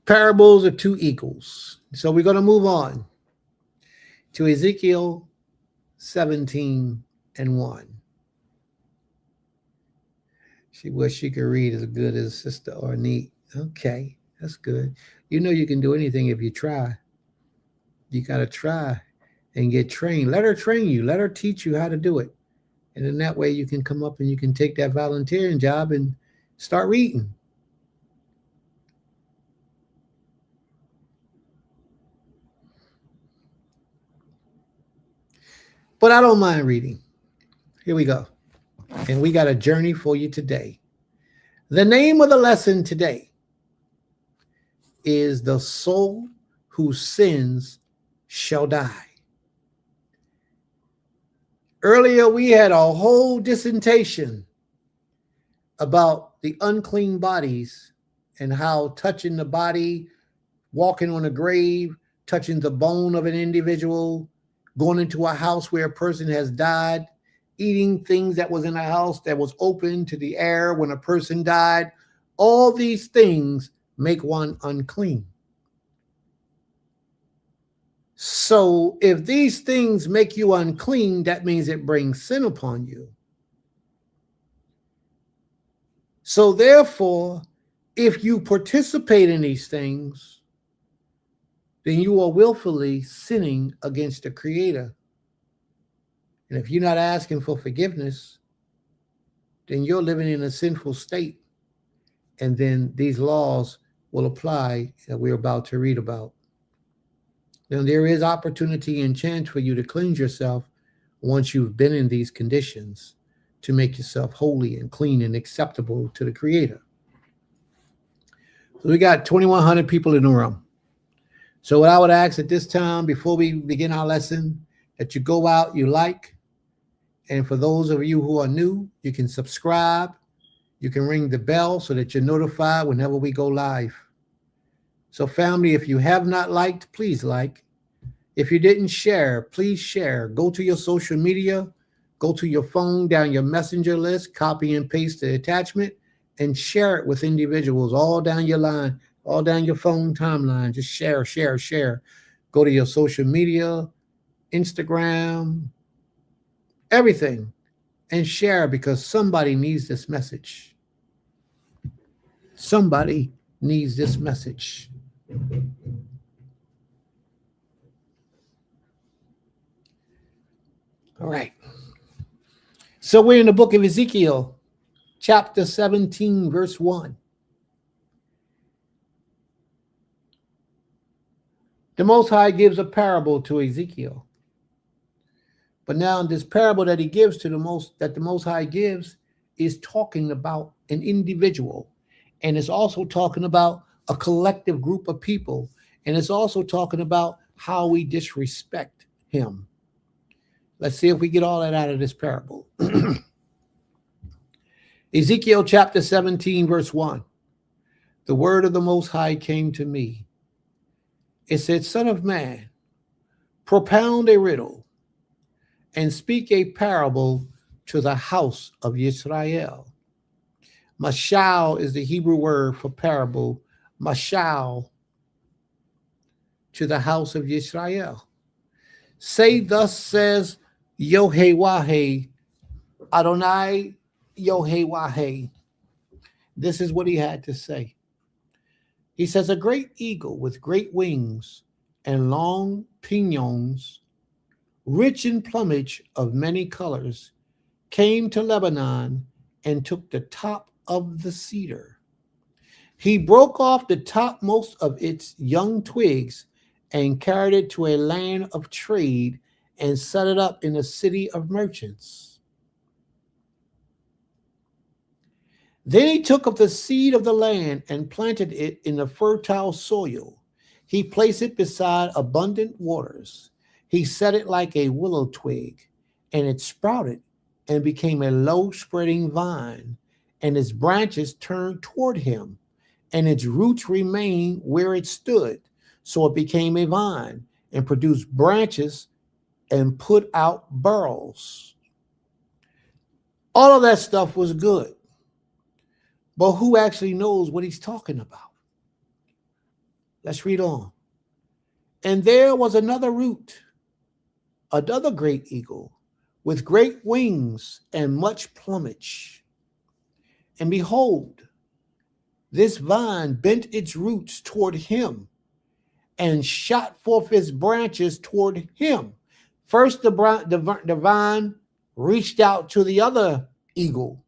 Parables of two equals. So we're going to move on to Ezekiel 17:1. She wish she could read as good as Sister Ornette. Okay, that's good. You know you can do anything if you try. You got to try and get trained. Let her train you. Let her teach you how to do it. And in that way, you can come up and you can take that volunteering job and start reading. But I don't mind reading. Here we go. And we got a journey for you today. The name of the lesson today is The Soul Who Sins Shall Die. Earlier, we had a whole dissertation about the unclean bodies and how touching the body, walking on a grave, touching the bone of an individual, going into a house where a person has died, eating things that was in a house that was open to the air when a person died. All these things make one unclean. So if these things make you unclean, that means it brings sin upon you. So therefore, if you participate in these things, then you are willfully sinning against the Creator. And if you're not asking for forgiveness, then you're living in a sinful state. And then these laws will apply that we're about to read about. Now, there is opportunity and chance for you to cleanse yourself once you've been in these conditions to make yourself holy and clean and acceptable to the Creator. So we got 2,100 people in the room. So what I would ask at this time, before we begin our lesson, that you go out, you like, and for those of you who are new, you can subscribe. You can ring the bell so that you're notified whenever we go live. So family, if you have not liked, please like. If you didn't share, please share. Go to your social media, go to your phone, down your messenger list, copy and paste the attachment, and share it with individuals all down your line, all down your phone timeline. Just share, share, share. Go to your social media, Instagram, everything, and share, because somebody needs this message. Somebody needs this message. All right. So we're in the book of Ezekiel, chapter 17, verse 1. The Most High gives a parable to Ezekiel. But now this parable that he gives to the Most High gives is talking about an individual. And it's also talking about a collective group of people. And it's also talking about how we disrespect him. Let's see if we get all that out of this parable. Ezekiel chapter 17, verse 1. The word of the Most High came to me. It said, Son of man, propound a riddle and speak a parable to the house of Israel. Mashal is the Hebrew word for parable. Mashal, to the house of Israel. Say, thus says Yod-Heh-Wah-Heh, Adonai Yod-Heh-Wah-Heh. This is what he had to say. He says, a great eagle with great wings and long pinions, rich in plumage of many colors, came to Lebanon and took the top of the cedar. He broke off the topmost of its young twigs and carried it to a land of trade and set it up in a city of merchants. Then he took of the seed of the land and planted it in the fertile soil. He placed it beside abundant waters. He set it like a willow twig, and it sprouted and became a low spreading vine, and its branches turned toward him, and its roots remained where it stood. So it became a vine and produced branches and put out burls. All of that stuff was good. But who actually knows what he's talking about? Let's read on. And there was another root, another great eagle, with great wings and much plumage. And behold, this vine bent its roots toward him and shot forth its branches toward him. First, the vine reached out to the other eagle.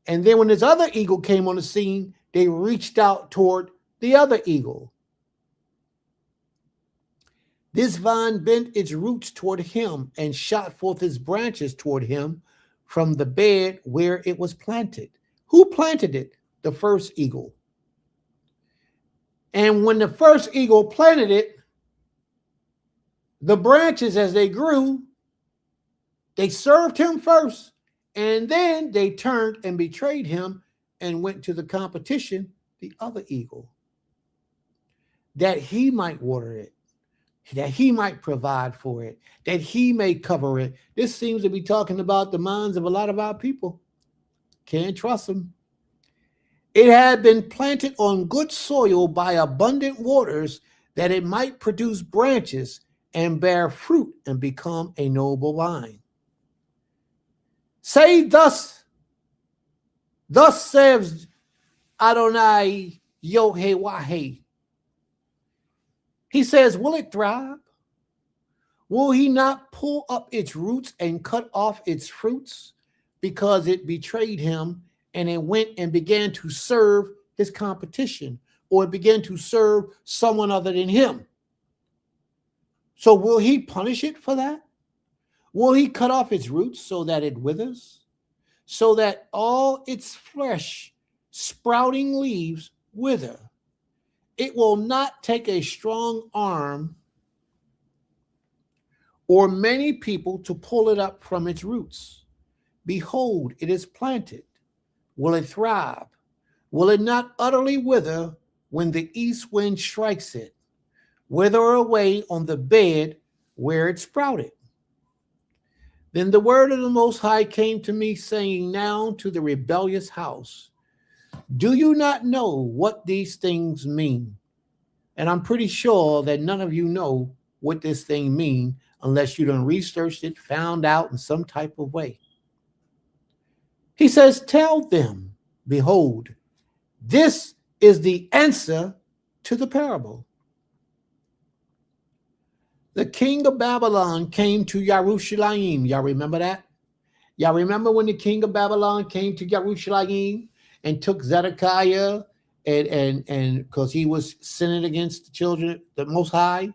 And then when this other eagle came on the scene, they reached out toward the other eagle. This vine bent its roots toward him and shot forth its branches toward him from the bed where it was planted. Who planted it? The first eagle. And when the first eagle planted it, the branches, as they grew, they served him first. And then they turned and betrayed him and went to the competition, the other eagle, that he might water it, that he might provide for it, that he may cover it. This seems to be talking about the minds of a lot of our people. Can't trust them. It had been planted on good soil by abundant waters, that it might produce branches and bear fruit and become a noble vine. Say thus says Adonai Yohewah. He says, will it thrive? Will he not pull up its roots and cut off its fruits, because it betrayed him and it went and began to serve his competition, or it began to serve someone other than him? So will he punish it for that? Will he cut off its roots so that it withers, so that all its fresh sprouting leaves wither? It will not take a strong arm or many people to pull it up from its roots. Behold, it is planted. Will it thrive? Will it not utterly wither when the east wind strikes it? Wither away on the bed where it sprouted. Then the word of the Most High came to me, saying, now to the rebellious house, do you not know what these things mean? And I'm pretty sure that none of you know what this thing mean unless you done researched it, found out in some type of way. He says, tell them, behold, this is the answer to the parable. The king of Babylon came to Jerusalem. Y'all remember that? Y'all remember when the king of Babylon came to Jerusalem and took Zedekiah and because he was sinning against the children, the Most High,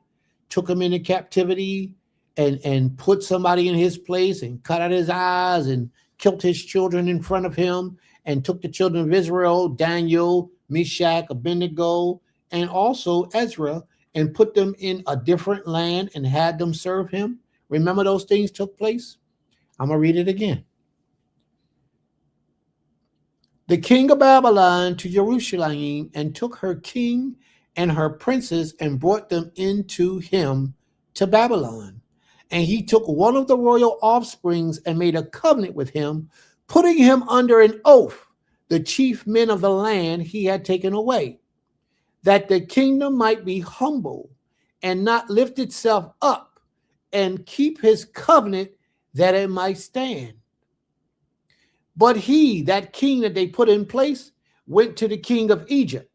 took him into captivity and put somebody in his place and cut out his eyes and killed his children in front of him, and took the children of Israel, Daniel, Meshach, Abednego, and also Ezra, and put them in a different land and had them serve him. Remember those things took place? I'm going to read it again. The king of Babylon to Jerusalem and took her king and her princes and brought them into him to Babylon. And he took one of the royal offsprings and made a covenant with him, putting him under an oath, the chief men of the land he had taken away, that the kingdom might be humble and not lift itself up, and keep his covenant, that it might stand. But he, that king that they put in place, went to the king of Egypt.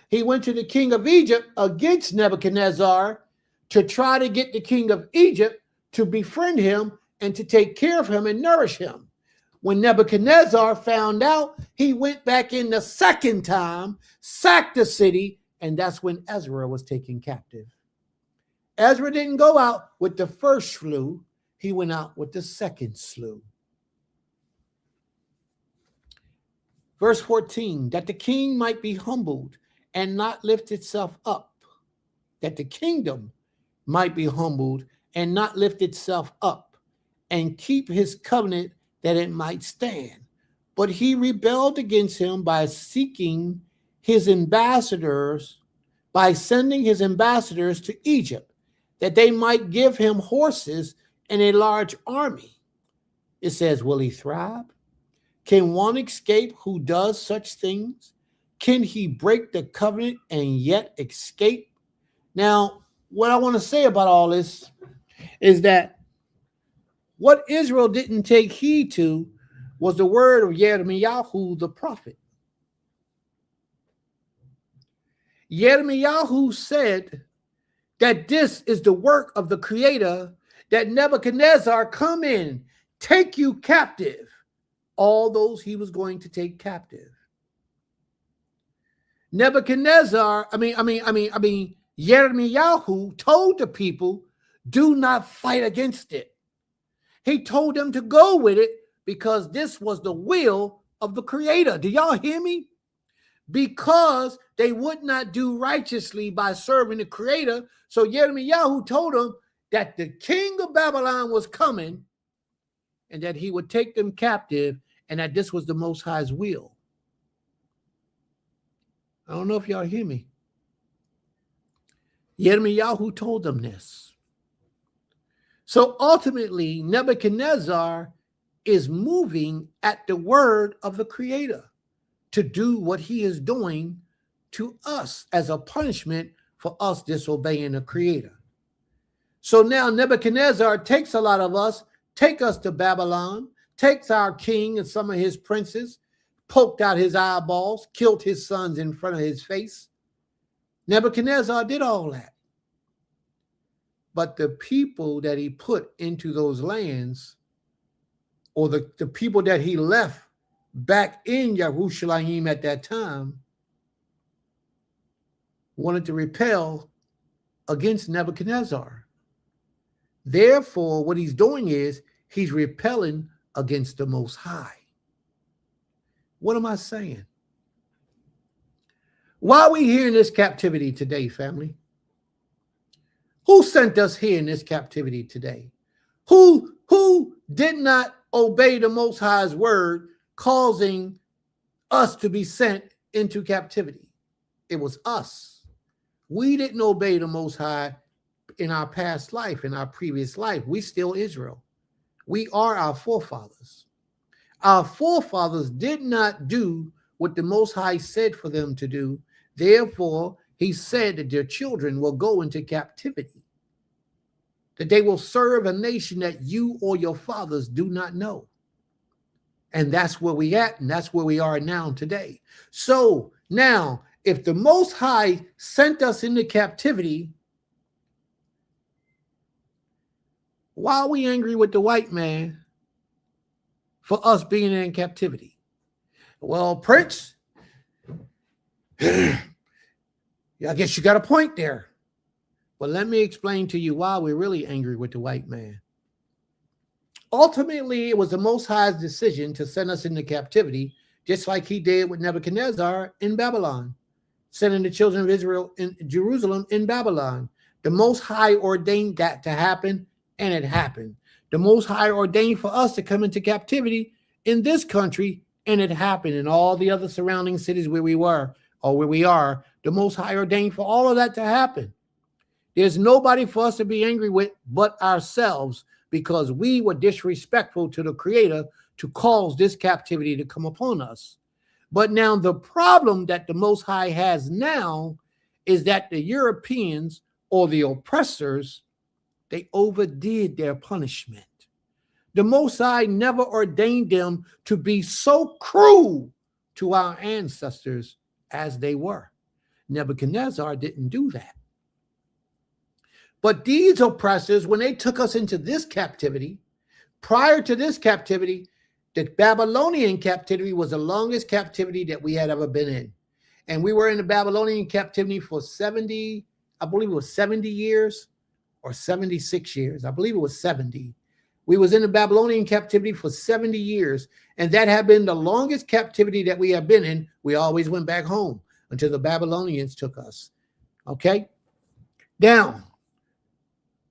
He went to the king of Egypt against Nebuchadnezzar to try to get the king of Egypt to befriend him and to take care of him and nourish him. When Nebuchadnezzar found out, he went back in the second time, sacked the city, and that's when Ezra was taken captive. Ezra didn't go out with the first slew, he went out with the second slew. Verse 14, that the king might be humbled and not lift itself up, that the kingdom might be humbled and not lift itself up, and keep his covenant that it might stand. But he rebelled against him by seeking his ambassadors, by sending his ambassadors to Egypt, that they might give him horses and a large army. It says, will he thrive? Can one escape who does such things? Can he break the covenant and yet escape? Now, what I want to say about all this is that what Israel didn't take heed to was the word of Yirmiyahu the prophet. Yirmiyahu said that this is the work of the Creator, that Nebuchadnezzar come in, take you captive, all those he was going to take captive. Yirmiyahu told the people, do not fight against it. He told them to go with it because this was the will of the Creator. Do y'all hear me? Because they would not do righteously by serving the Creator. So Yirmiyahu told them that the king of Babylon was coming and that he would take them captive and that this was the Most High's will. I don't know if y'all hear me. Yirmiyahu told them this. So ultimately, Nebuchadnezzar is moving at the word of the Creator to do what he is doing to us as a punishment for us disobeying the Creator. So now Nebuchadnezzar takes a lot of us, take us to Babylon, takes our king and some of his princes, poked out his eyeballs, killed his sons in front of his face. Nebuchadnezzar did all that. But the people that he put into those lands, or the people that he left back in Jerusalem at that time, wanted to repel against Nebuchadnezzar. Therefore, what he's doing is he's repelling against the Most High. What am I saying? Why are we here in this captivity today, family? Who sent us here in this captivity today? Who did not obey the Most High's word, causing us to be sent into captivity? It was us. We didn't obey the Most High in our past life, in our previous life. We still Israel. We are our forefathers. Our forefathers did not do what the Most High said for them to do. Therefore, he said that their children will go into captivity, that they will serve a nation that you or your fathers do not know. And that's where we at, and that's where we are now today. So now, if the Most High sent us into captivity, why are we angry with the white man for us being in captivity? Well, Prince, I guess you got a point there. But let me explain to you why we're really angry with the white man. Ultimately, it was the Most High's decision to send us into captivity, just like he did with Nebuchadnezzar in Babylon, sending the children of Israel in Jerusalem in Babylon. The Most High ordained that to happen, and it happened. The Most High ordained for us to come into captivity in this country, and it happened in all the other surrounding cities where we were or where we are. The Most High ordained for all of that to happen. There's nobody for us to be angry with but ourselves, because we were disrespectful to the Creator to cause this captivity to come upon us. But now the problem that the Most High has now is that the Europeans, or the oppressors, they overdid their punishment. The Most High never ordained them to be so cruel to our ancestors as they were. Nebuchadnezzar didn't do that. But these oppressors, when they took us into this captivity, prior to this captivity, the Babylonian captivity was the longest captivity that we had ever been in. And we were in the Babylonian captivity for 70, I believe it was 70 years or 76 years. I believe it was 70. We was in the Babylonian captivity for 70 years. And that had been the longest captivity that we have been in. We always went back home until the Babylonians took us. Okay? Now,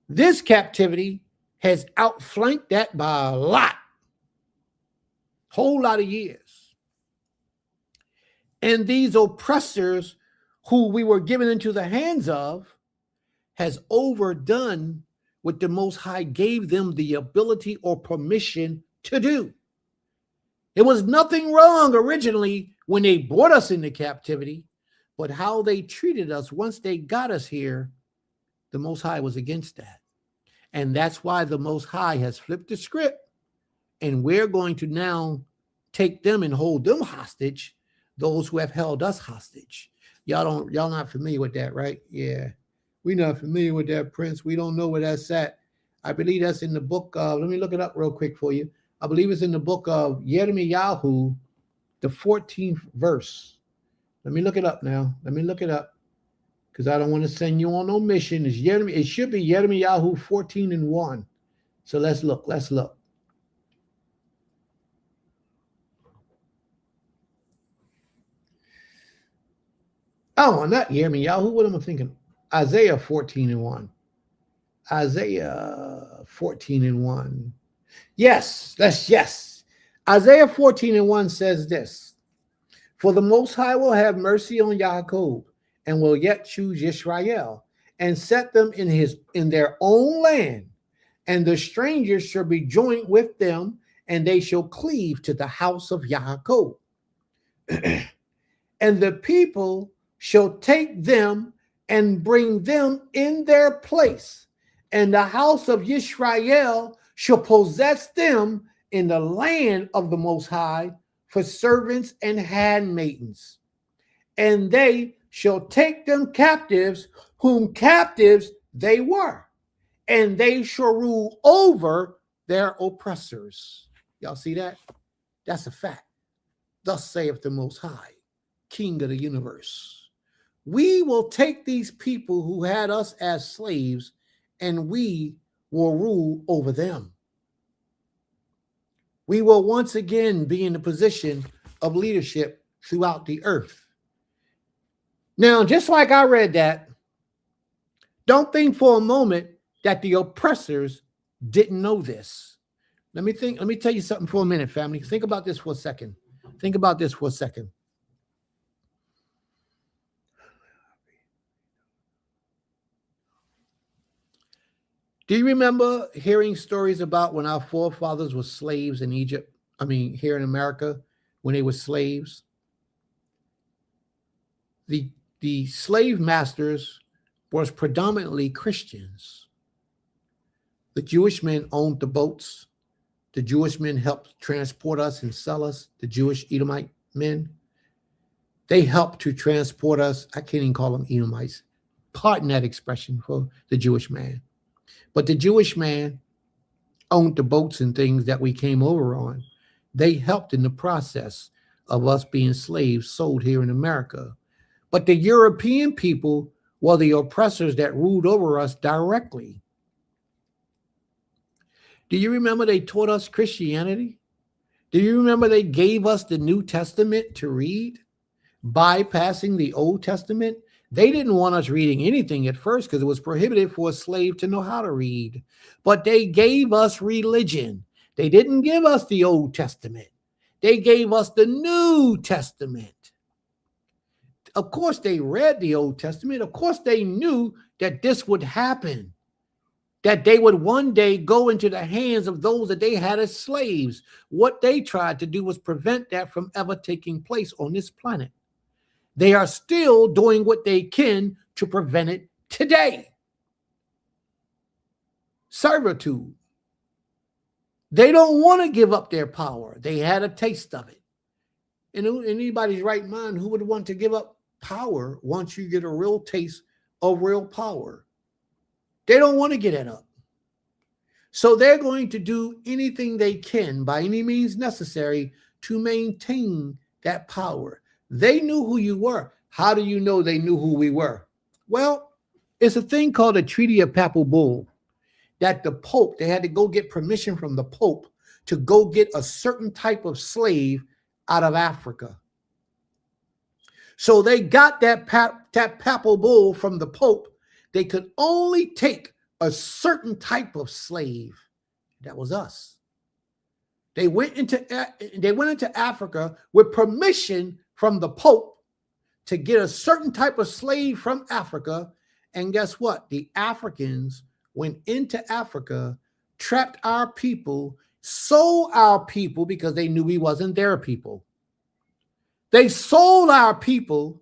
this captivity has outflanked that by a lot. Whole lot of years. And these oppressors who we were given into the hands of has overdone what the Most High gave them the ability or permission to do. It was nothing wrong originally when they brought us into captivity, but how they treated us once they got us here, the Most High was against that. And that's why the Most High has flipped the script, and we're going to now take them and hold them hostage, those who have held us hostage. Y'all not familiar with that, right? Yeah. We're not familiar with that, Prince. We don't know where that's at. I believe that's in the book of, let me look it up real quick for you. I believe it's in the book of Yirmiyahu, the 14th verse. Let me look it up now. Let me look it up, because I don't want to send you on no mission. It should be Yirmiyahu 14:1. So let's look. Oh, not Yirmiyahu. What am I thinking? Isaiah 14:1. Isaiah 14:1. Yes. Isaiah 14:1 says this: for the Most High will have mercy on Jacob, and will yet choose Israel, and set them in their own land, and the strangers shall be joined with them, and they shall cleave to the house of Jacob. And the people shall take them and bring them in their place, and the house of Israel shall possess them in the land of the Most High for servants and handmaidens. And they shall take them captives, whom captives they were, and they shall rule over their oppressors. Y'all see that? That's a fact. Thus saith the Most High, King of the universe. We will take these people who had us as slaves, and we will rule over them. We will once again be in the position of leadership throughout the earth. Now, just like I read that, don't think for a moment that the oppressors didn't know this. Let me tell you something for a minute, family. Think about this for a second. Do you remember hearing stories about when our forefathers were slaves in Egypt? Here in America, when they were slaves? The slave masters was predominantly Christians. The Jewish men owned the boats. The Jewish men helped transport us and sell us. The Jewish Edomite men, they helped to transport us. I can't even call them Edomites. Pardon that expression for the Jewish man. But the Jewish man owned the boats and things that we came over on. They helped in the process of us being slaves sold here in America. But the European people were the oppressors that ruled over us directly. Do you remember they taught us Christianity? Do you remember they gave us the New Testament to read, bypassing the Old Testament? They didn't want us reading anything at first because it was prohibited for a slave to know how to read. But they gave us religion. They didn't give us the Old Testament. They gave us the New Testament. Of course, they read the Old Testament. Of course, they knew that this would happen, that they would one day go into the hands of those that they had as slaves. What they tried to do was prevent that from ever taking place on this planet. They are still doing what they can to prevent it today. Servitude. They don't want to give up their power. They had a taste of it. And in anybody's right mind, who would want to give up power once you get a real taste of real power? They don't want to get it up. So they're going to do anything they can by any means necessary to maintain that power. They knew who you were. How do you know they knew who we were? Well, it's a thing called the Treaty of Papal Bull, that the Pope, they had to go get permission from the Pope to go get a certain type of slave out of Africa. So they got that Papal Bull from the Pope. They could only take a certain type of slave. That was us. They went into Africa with permission from the Pope to get a certain type of slave from Africa. And guess what? The Africans went into Africa, trapped our people, sold our people because they knew we wasn't their people. They sold our people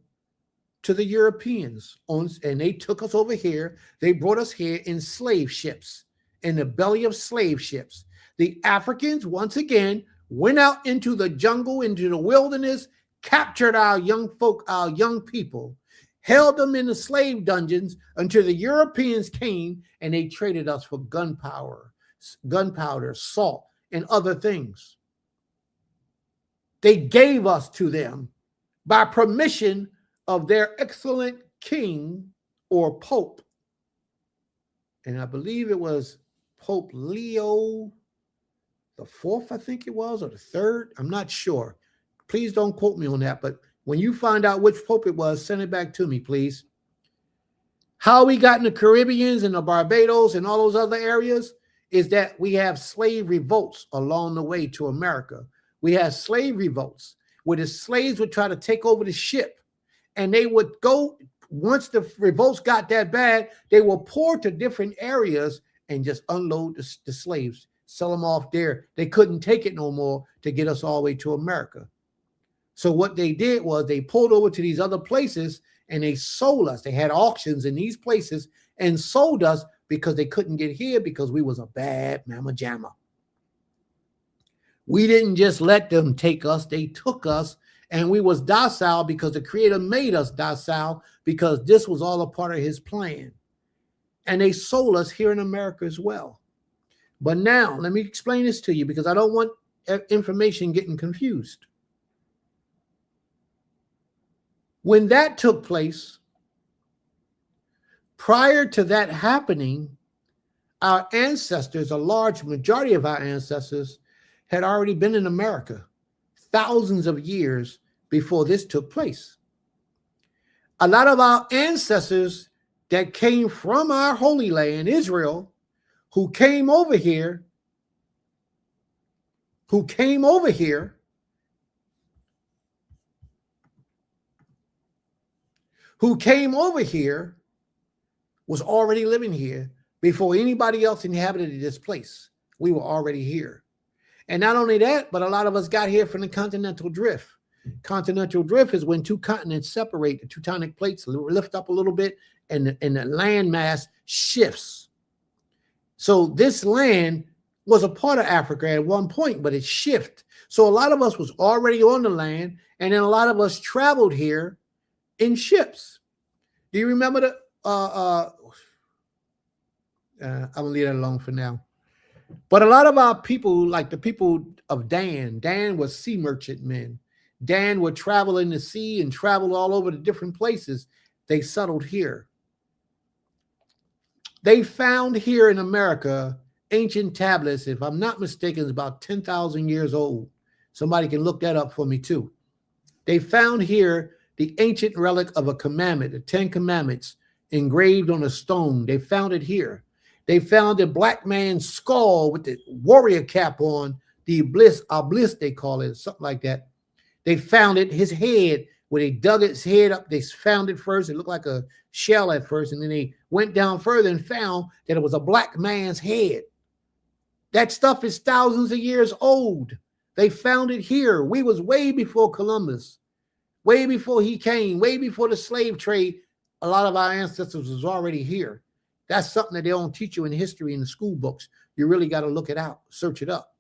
to the Europeans, and they took us over here. They brought us here in slave ships, in the belly of slave ships. The Africans, once again, went out into the jungle, into the wilderness, captured our young folk, our young people, held them in the slave dungeons until the Europeans came and they traded us for gunpowder, salt, and other things. They gave us to them by permission of their excellent king or Pope. And I believe it was Pope Leo the fourth, I think it was, or the third. I'm not sure. Please don't quote me on that. But when you find out which Pope it was, send it back to me, please. How we got in the Caribbeans and the Barbados and all those other areas is that we have slave revolts along the way to America. We have slave revolts where the slaves would try to take over the ship. And they would go, once the revolts got that bad, they will pour to different areas and just unload the slaves, sell them off there. They couldn't take it no more to get us all the way to America. So what they did was they pulled over to these other places and they sold us. They had auctions in these places and sold us because they couldn't get here because we was a bad mama jamma. We didn't just let them take us. They took us. And we was docile because the Creator made us docile because this was all a part of his plan. And they sold us here in America as well. But now, let me explain this to you because I don't want information getting confused. When that took place, prior to that happening, our ancestors, a large majority of our ancestors, had already been in America thousands of years before this took place. A lot of our ancestors that came from our holy land, Israel, who came over here, was already living here before anybody else inhabited this place. We were already here. And not only that, but a lot of us got here from the continental drift. Continental drift is when two continents separate, the tectonic plates lift up a little bit and the landmass shifts. So this land was a part of Africa at one point, but it shifted. So a lot of us was already on the land, and then a lot of us traveled here in ships. Do you remember the I'm gonna leave that alone for now. But a lot of our people, like the people of Dan was sea merchantmen. Dan would travel in the sea and travel all over the different places. They settled here. They found here in America ancient tablets, if I'm not mistaken, it's about 10,000 years old. Somebody can look that up for me too. They found here the ancient relic of a commandment, the 10 Commandments, engraved on a stone. They found it here. They found a black man's skull with the warrior cap on, the obelisk they call it, something like that. They found it, his head, where they dug its head up. They found it first. It looked like a shell at first. And then they went down further and found that it was a black man's head. That stuff is thousands of years old. They found it here. We was way before Columbus, way before he came, way before the slave trade. A lot of our ancestors was already here. That's something that they don't teach you in history in the school books. You really got to look it out, search it up.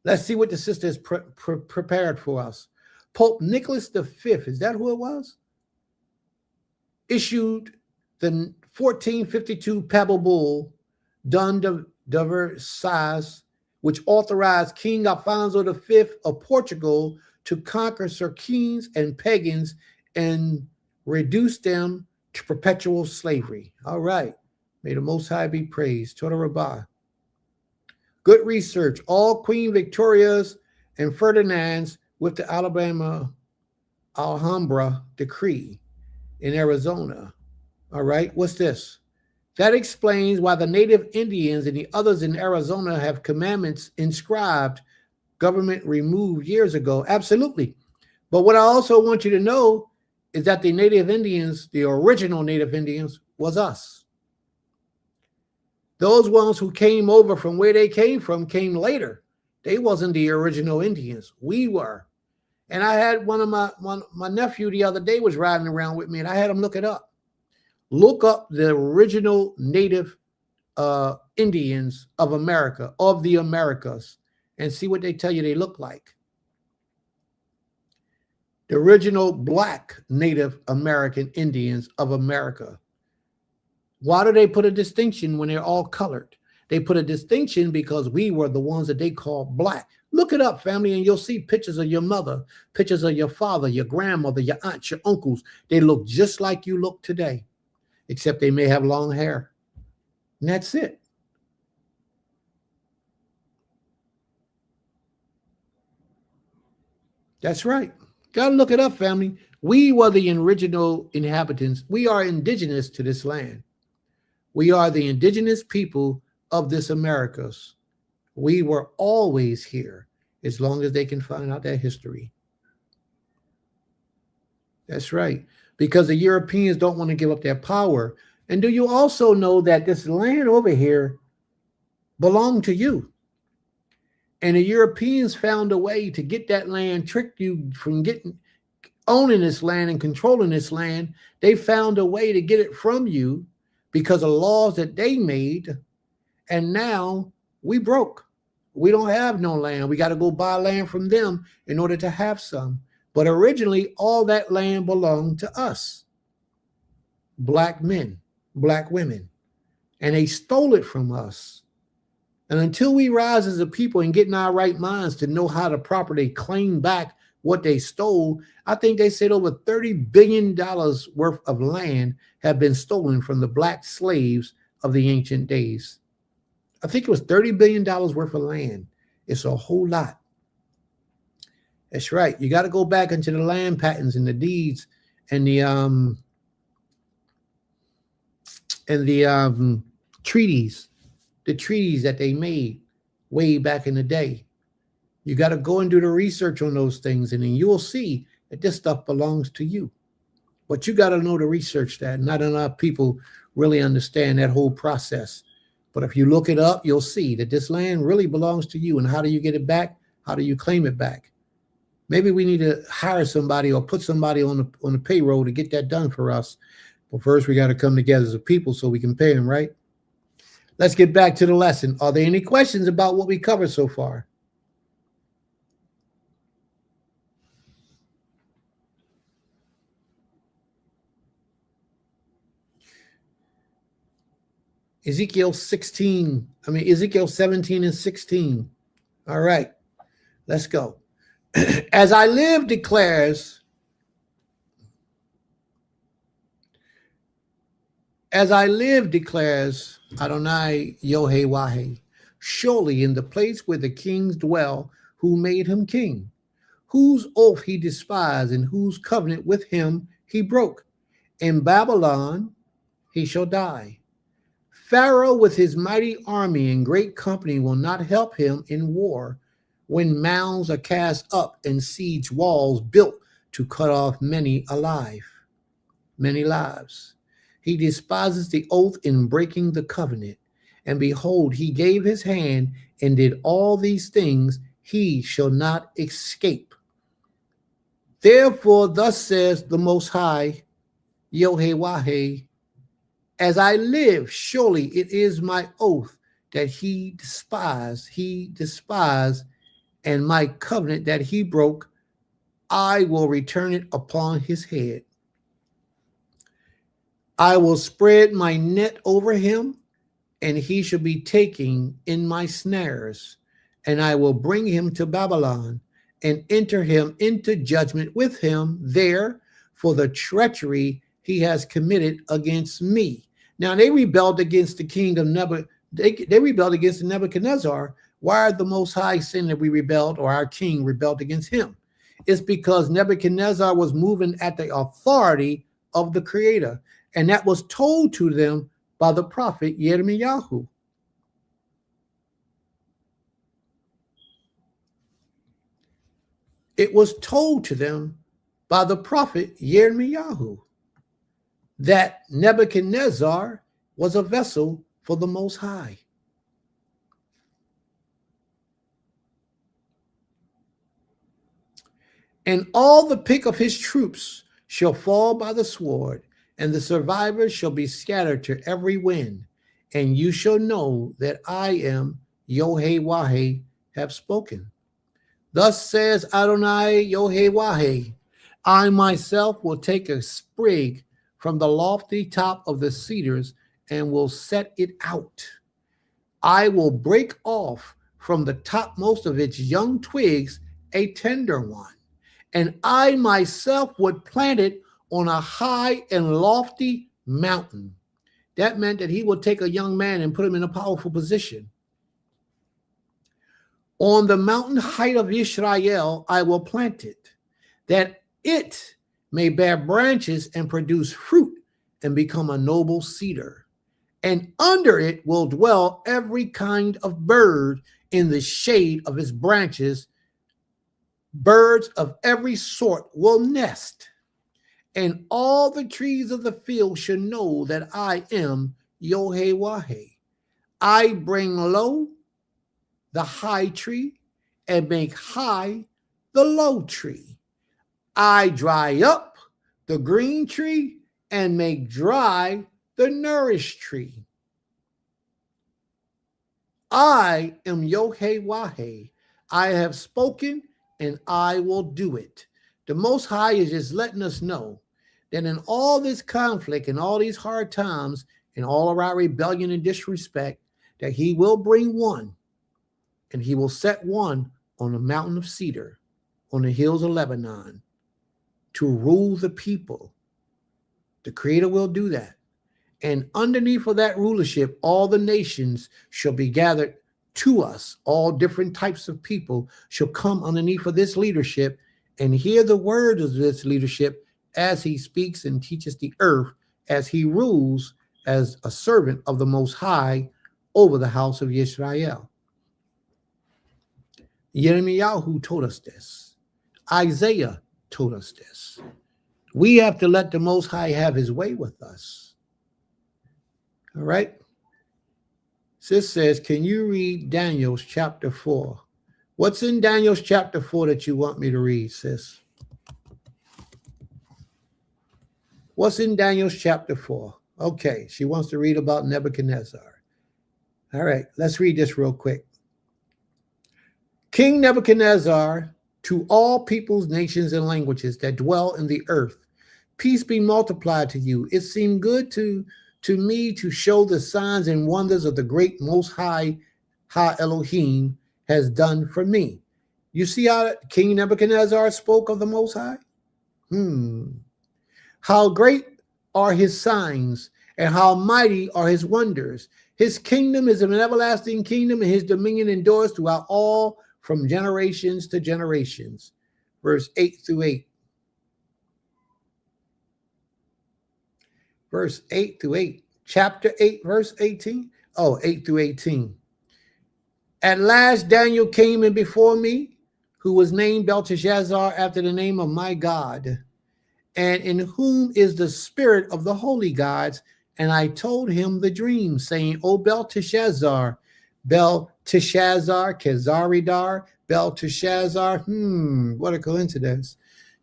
Let's see what the sister has prepared for us. Pope Nicholas V, is that who it was? Issued the 1452 papal bull, Don de Versailles, which authorized King Alfonso V of Portugal to conquer Saracens and pagans and reduce them to perpetual slavery. All right. May the Most High be praised. Toda Rabbah. Good research. All Queen Victoria's and Ferdinand's with the Alhambra decree in Arizona. All right. What's this? That explains why the native Indians and the others in Arizona have commandments inscribed, government removed years ago. Absolutely. But what I also want you to know is that the native Indians, the original native Indians, was us. Those ones who came over from where they came later. They wasn't the original Indians. We were. And I had one of my nephew the other day was riding around with me, and I had him look it up. Look up the original native Indians of America, of the Americas, and see what they tell you they look like. The original black Native American Indians of America. Why do they put a distinction when they're all colored? They put a distinction because we were the ones that they call black. Look it up, family, and you'll see pictures of your mother, pictures of your father, your grandmother, your aunts, your uncles. They look just like you look today, except they may have long hair. And that's it. That's right. Got to look it up, family. We were the original inhabitants. We are indigenous to this land. We are the indigenous people of this Americas. We were always here as long as they can find out that history. That's right. Because the Europeans don't want to give up their power. And do you also know that this land over here belonged to you? And the Europeans found a way to get that land, trick you from owning this land and controlling this land. They found a way to get it from you because of laws that they made. And now we broke. We don't have no land. We got to go buy land from them in order to have some. But originally, all that land belonged to us. Black men, black women. And they stole it from us. And until we rise as a people and get in our right minds to know how to properly claim back what they stole, I think they said over $30 billion worth of land have been stolen from the black slaves of the ancient days. I think it was $30 billion worth of land. It's a whole lot. That's right. You got to go back into the land patents and the deeds and the treaties. The treaties that they made way back in the day. You got to go and do the research on those things, and then you'll see that this stuff belongs to you. But you got to know to research that. Not enough people really understand that whole process. But if you look it up, you'll see that this land really belongs to you. And how do you get it back? How do you claim it back? Maybe we need to hire somebody or put somebody on the payroll to get that done for us. But first, we got to come together as a people so we can pay them, right? Let's get back to the lesson. Are there any questions about what we covered so far? Ezekiel 17 and 16. All right, let's go. As I live, declares Adonai Yohei, surely in the place where the kings dwell, who made him king, whose oath he despised and whose covenant with him he broke. In Babylon he shall die. Pharaoh with his mighty army and great company will not help him in war, when mounds are cast up and siege walls built to cut off many lives. He despises the oath in breaking the covenant. And behold, he gave his hand and did all these things. He shall not escape. Therefore, thus says the Most High, Yohei, as I live, surely it is my oath that he despised and my covenant that he broke, I will return it upon his head. I will spread my net over him, and he shall be taken in my snares, and I will bring him to Babylon and enter him into judgment with him there for the treachery he has committed against me. Now they rebelled against the king of Nebuchadnezzar. They rebelled against Nebuchadnezzar. Why are the Most High saying that we rebelled, or our king rebelled against him? It's because Nebuchadnezzar was moving at the authority of the Creator, and that was told to them by the prophet Yirmiyahu. It was told to them by the prophet Yirmiyahu that Nebuchadnezzar was a vessel for the Most High. And all the pick of his troops shall fall by the sword, and the survivors shall be scattered to every wind. And you shall know that I am Yod-Heh-Wah-Heh, have spoken. Thus says Adonai Yod-Heh-Wah-Heh, I myself will take a sprig from the lofty top of the cedars and will set it out. I will break off from the topmost of its young twigs a tender one, and I myself would plant it on a high and lofty mountain. That meant that he would take a young man and put him in a powerful position. On the mountain height of Israel, I will plant it, that it may bear branches and produce fruit and become a noble cedar. And under it will dwell every kind of bird in the shade of its branches. Birds of every sort will nest. And all the trees of the field shall know that I am Yod-Heh-Wah-Heh. I bring low the high tree and make high the low tree. I dry up the green tree and make dry the nourished tree. I am Yod-Heh-Wah-Heh. I have spoken and I will do it. The Most High is just letting us know that in all this conflict and all these hard times and all of our rebellion and disrespect, that he will bring one, and he will set one on the mountain of cedar, on the hills of Lebanon, to rule the people. The Creator will do that. And underneath of that rulership, all the nations shall be gathered to us. All different types of people shall come underneath of this leadership and hear the words of this leadership as he speaks and teaches the earth, as he rules as a servant of the Most High over the house of Israel. Yirmiyahu told us this. Isaiah told us this. We have to let the Most High have his way with us. All right. Sis says, can you read Daniel's chapter 4? What's in Daniel's chapter 4 that you want me to read, sis? What's in Daniel's chapter 4? Okay, she wants to read about Nebuchadnezzar. All right, let's read this real quick. King Nebuchadnezzar, to all peoples, nations, and languages that dwell in the earth, peace be multiplied to you. It seemed good to me to show the signs and wonders of the great Most High, Ha Elohim, has done for me. You see how King Nebuchadnezzar spoke of the Most High? How great are his signs and how mighty are his wonders. His kingdom is an everlasting kingdom, and his dominion endures throughout all, from generations to generations. Verse 8 through 8. Verse 8 through 8. Chapter 8, verse 18. Oh, 8 through 18. At last Daniel came in before me, who was named Belteshazzar after the name of my God, and in whom is the spirit of the holy gods. And I told him the dream, saying, O Belteshazzar, Belteshazzar, Kezaridar, Belteshazzar, what a coincidence,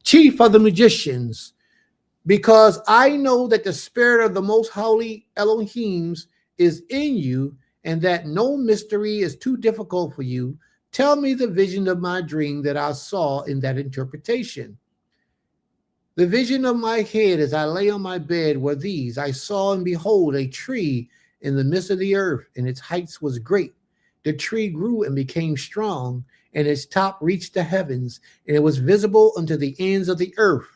chief of the magicians, because I know that the spirit of the most holy Elohims is in you, and that no mystery is too difficult for you. Tell me the vision of my dream that I saw in that interpretation. The vision of my head as I lay on my bed were these. I saw and behold a tree in the midst of the earth, and its heights was great. The tree grew and became strong, and its top reached the heavens, and it was visible unto the ends of the earth.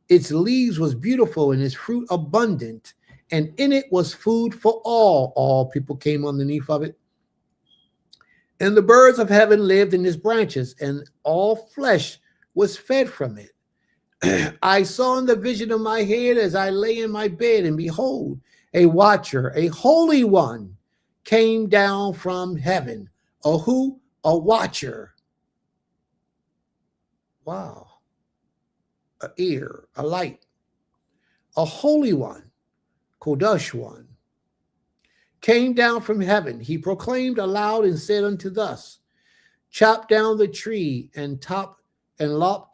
Its leaves was beautiful, and its fruit abundant, and in it was food for all. All people came underneath of it. And the birds of heaven lived in its branches, and all flesh was fed from it. I saw in the vision of my head as I lay in my bed, and behold, a watcher, a holy one, came down from heaven. A who? A watcher. Wow. A ear, a light. A holy one, Kodesh one, came down from heaven. He proclaimed aloud and said unto us, chop down the tree and lop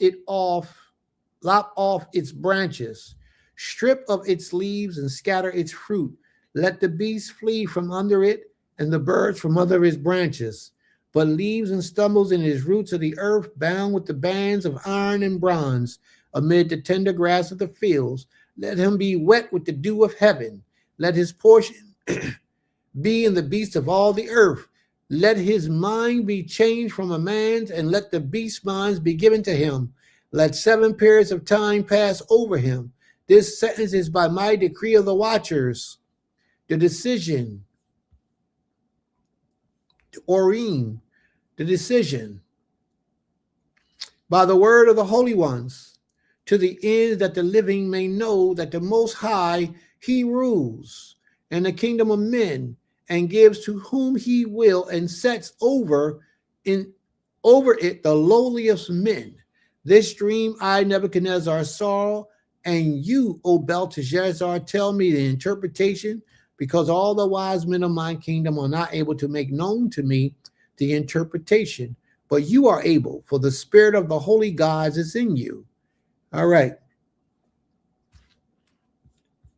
off its branches, strip of its leaves and scatter its fruit. Let the beasts flee from under it and the birds from under its branches. But leaves and stumbles in his roots of the earth, bound with the bands of iron and bronze, amid the tender grass of the fields. Let him be wet with the dew of heaven. Let his portion be in the beasts of all the earth. Let his mind be changed from a man's, and let the beast's minds be given to him. Let 7 periods of time pass over him. This sentence is by my decree of the watchers. The decision, the Orim, the decision, by the word of the holy ones, to the end that the living may know that the Most High, he rules, and the kingdom of men, and gives to whom he will, and sets over it the lowliest men. This dream I, Nebuchadnezzar, saw, and you, O Belteshazzar, tell me the interpretation, because all the wise men of my kingdom are not able to make known to me the interpretation, but you are able, for the spirit of the holy gods is in you. All right.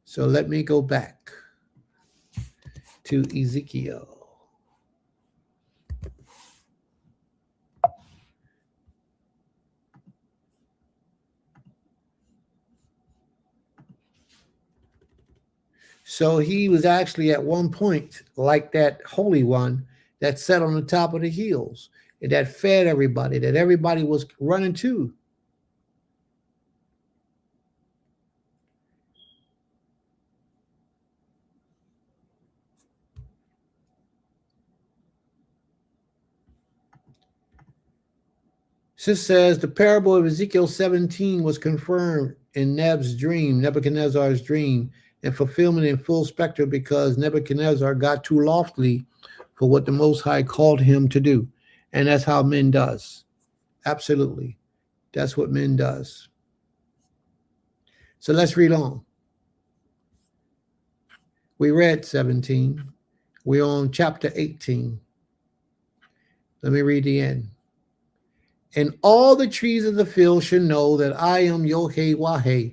So let me go back to Ezekiel. So he was actually at one point like that holy one that sat on the top of the hills and that fed everybody, that everybody was running to. This says the parable of Ezekiel 17 was confirmed in Nebuchadnezzar's dream, and fulfillment in full specter, because Nebuchadnezzar got too loftily for what the Most High called him to do. And that's how men does. Absolutely. That's what men does. So let's read on. We read 17. We're on chapter 18. Let me read the end. And all the trees of the field shall know that I am Yod-Heh-Wah-Heh.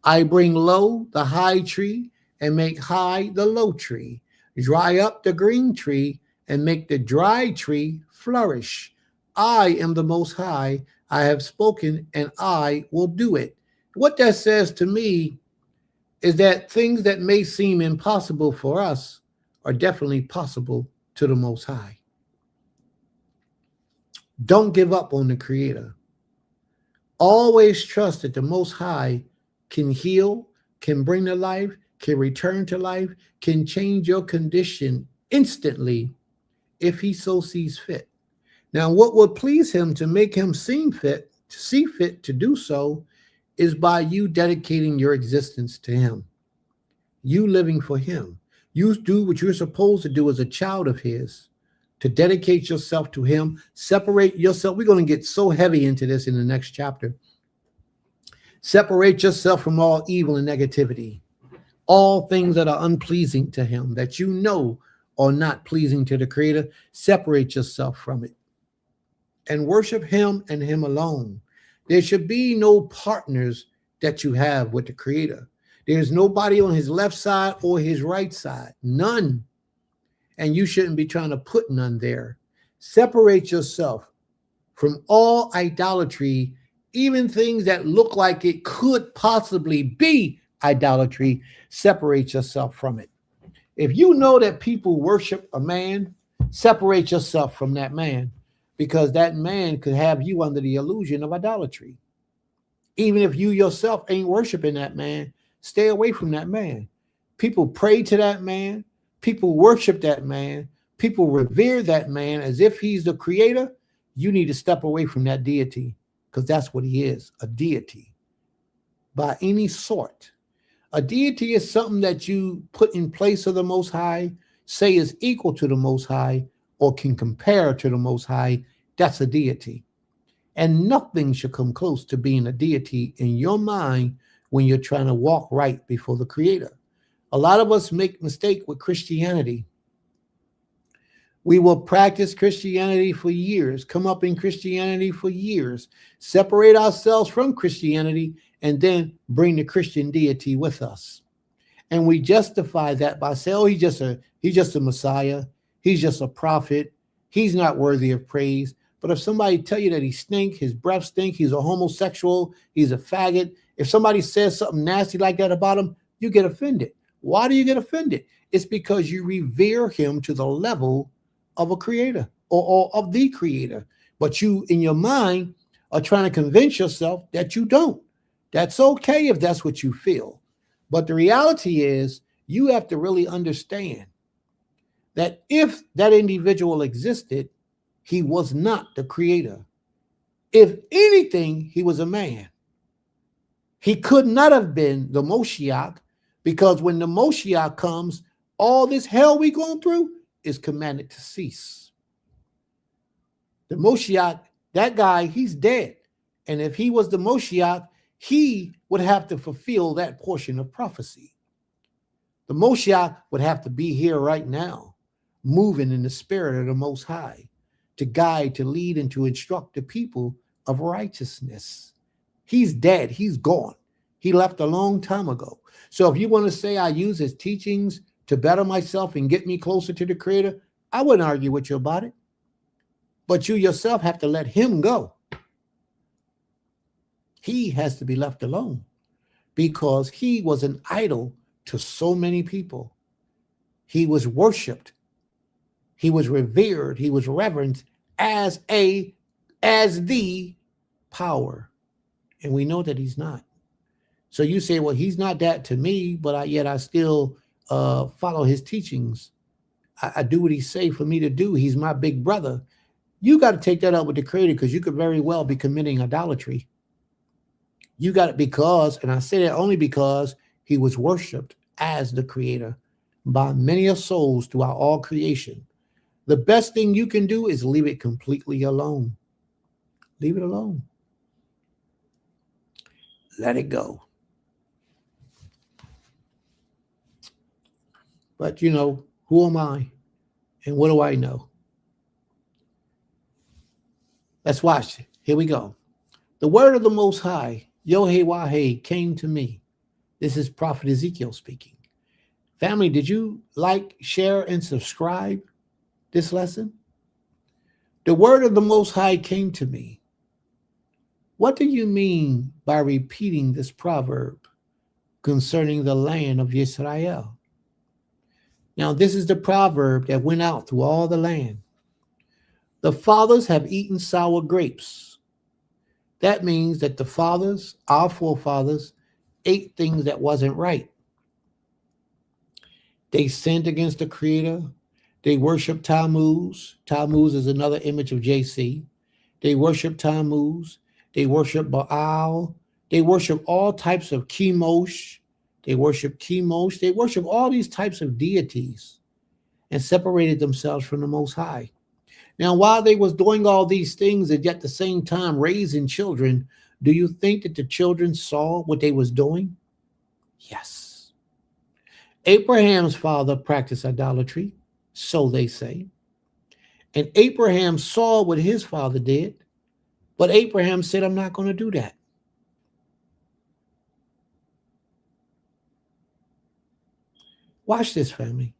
I bring low the high tree and make high the low tree, dry up the green tree and make the dry tree flourish. I am the Most High. I have spoken and I will do it. What that says to me is that things that may seem impossible for us are definitely possible to the Most High. Don't give up on the Creator. Always trust that the Most High can heal, can bring to life, can return to life, can change your condition instantly if he so sees fit. Now, what would please him to make him see fit to do so is by you dedicating your existence to him. You living for him. You do what you're supposed to do as a child of his, to dedicate yourself to him, separate yourself. We're going to get so heavy into this in the next chapter. Separate yourself from all evil and negativity, all things that are unpleasing to him, that you know are not pleasing to the Creator. Separate yourself from it and worship him and him alone. There should be no partners that you have with the Creator. There's nobody on his left side or his right side, none. And you shouldn't be trying to put none there, Separate yourself from all idolatry, even things that look like it could possibly be idolatry. Separate yourself from it. If you know that people worship a man, separate yourself from that man, because that man could have you under the illusion of idolatry. Even if you yourself ain't worshiping that man, stay away from that man. People pray to that man. People worship that man. People revere that man as if he's the creator. You need to step away from that deity, because that's what he is, a deity by any sort. A deity is something that you put in place of the Most High, say is equal to the Most High, or can compare to the Most High. That's a deity. And nothing should come close to being a deity in your mind when you're trying to walk right before the Creator. A lot of us make mistake with Christianity. We will practice Christianity for years, come up in Christianity for years, separate ourselves from Christianity, and then bring the Christian deity with us. And we justify that by saying, oh, he's just a Messiah. He's just a prophet. He's not worthy of praise. But if somebody tell you that he stink, his breath stink, he's a homosexual, he's a faggot, if somebody says something nasty like that about him, you get offended. Why do you get offended? It's because you revere him to the level of a creator or of the creator. But you, in your mind, are trying to convince yourself that you don't. That's okay if that's what you feel. But the reality is, you have to really understand that if that individual existed, he was not the creator. If anything, he was a man. He could not have been the Moshiach, because when the Moshiach comes, all this hell we going through is commanded to cease. The Moshiach, that guy, he's dead. And if he was the Moshiach, he would have to fulfill that portion of prophecy. The Moshiach would have to be here right now, moving in the spirit of the Most High, to guide, to lead, and to instruct the people of righteousness. He's dead. He's gone. He left a long time ago. So if you want to say I use his teachings to better myself and get me closer to the Creator, I wouldn't argue with you about it. But you yourself have to let him go. He has to be left alone, because he was an idol to so many people. He was worshipped. He was revered. He was reverenced as the power. And we know that he's not. So you say, well, he's not that to me, but yet I still follow his teachings. I do what he say for me to do. He's my big brother. You got to take that up with the Creator, because you could very well be committing idolatry. You got it, because, and I say that only because he was worshipped as the Creator by many of souls throughout all creation. The best thing you can do is leave it completely alone. Leave it alone. Let it go. But you know, who am I? And what do I know? Let's watch it. Here we go. The word of the Most High, Yohe came to me. This is Prophet Ezekiel speaking. Family, did you like, share, and subscribe this lesson? The word of the Most High came to me. What do you mean by repeating this proverb concerning the land of Israel? Now, this is the proverb that went out through all the land. The fathers have eaten sour grapes. That means that the fathers, our forefathers, ate things that wasn't right. They sinned against the Creator. They worship Tammuz. Tammuz is another image of JC. They worship Tammuz. They worship Baal. They worship all types of Chemosh. They worship Chemosh. They worship all these types of deities and separated themselves from the Most High. Now, while they was doing all these things and yet at the same time raising children, do you think that the children saw what they was doing? Yes. Abraham's father practiced idolatry, so they say. And Abraham saw what his father did, but Abraham said, I'm not going to do that. Watch this, family.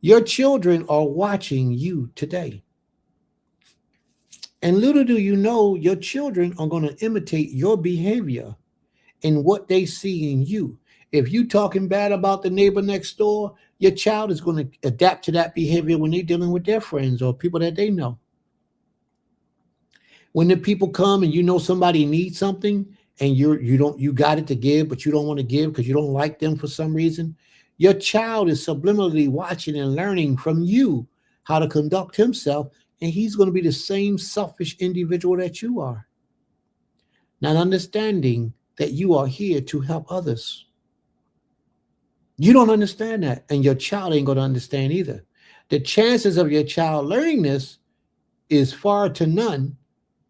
Your children are watching you today. And little do you know, your children are going to imitate your behavior and what they see in you. If you talking bad about the neighbor next door, your child is going to adapt to that behavior when they're dealing with their friends or people that they know. When the people come and you know somebody needs something and you got it to give, but you don't want to give because you don't like them for some reason, your child is subliminally watching and learning from you how to conduct himself, and he's going to be the same selfish individual that you are. Not understanding that you are here to help others. You don't understand that, and your child ain't going to understand either. The chances of your child learning this is far to none.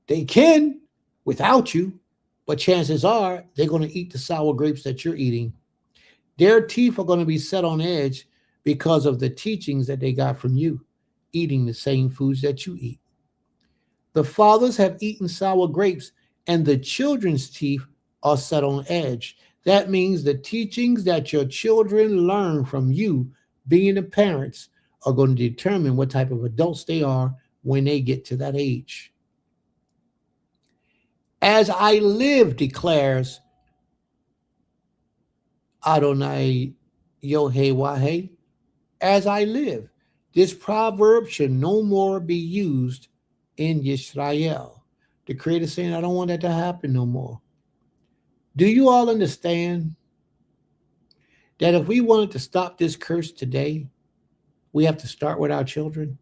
They can without you, but chances are they're going to eat the sour grapes that you're eating. Their teeth are going to be set on edge because of the teachings that they got from you, eating the same foods that you eat. The fathers have eaten sour grapes, and the children's teeth are set on edge. That means the teachings that your children learn from you, being the parents, are going to determine what type of adults they are when they get to that age. As I live, declares Adonai Yohei, as I live, this proverb should no more be used in Yisrael. The Creator saying, I don't want that to happen no more. Do you all understand that if we wanted to stop this curse today, we have to start with our children?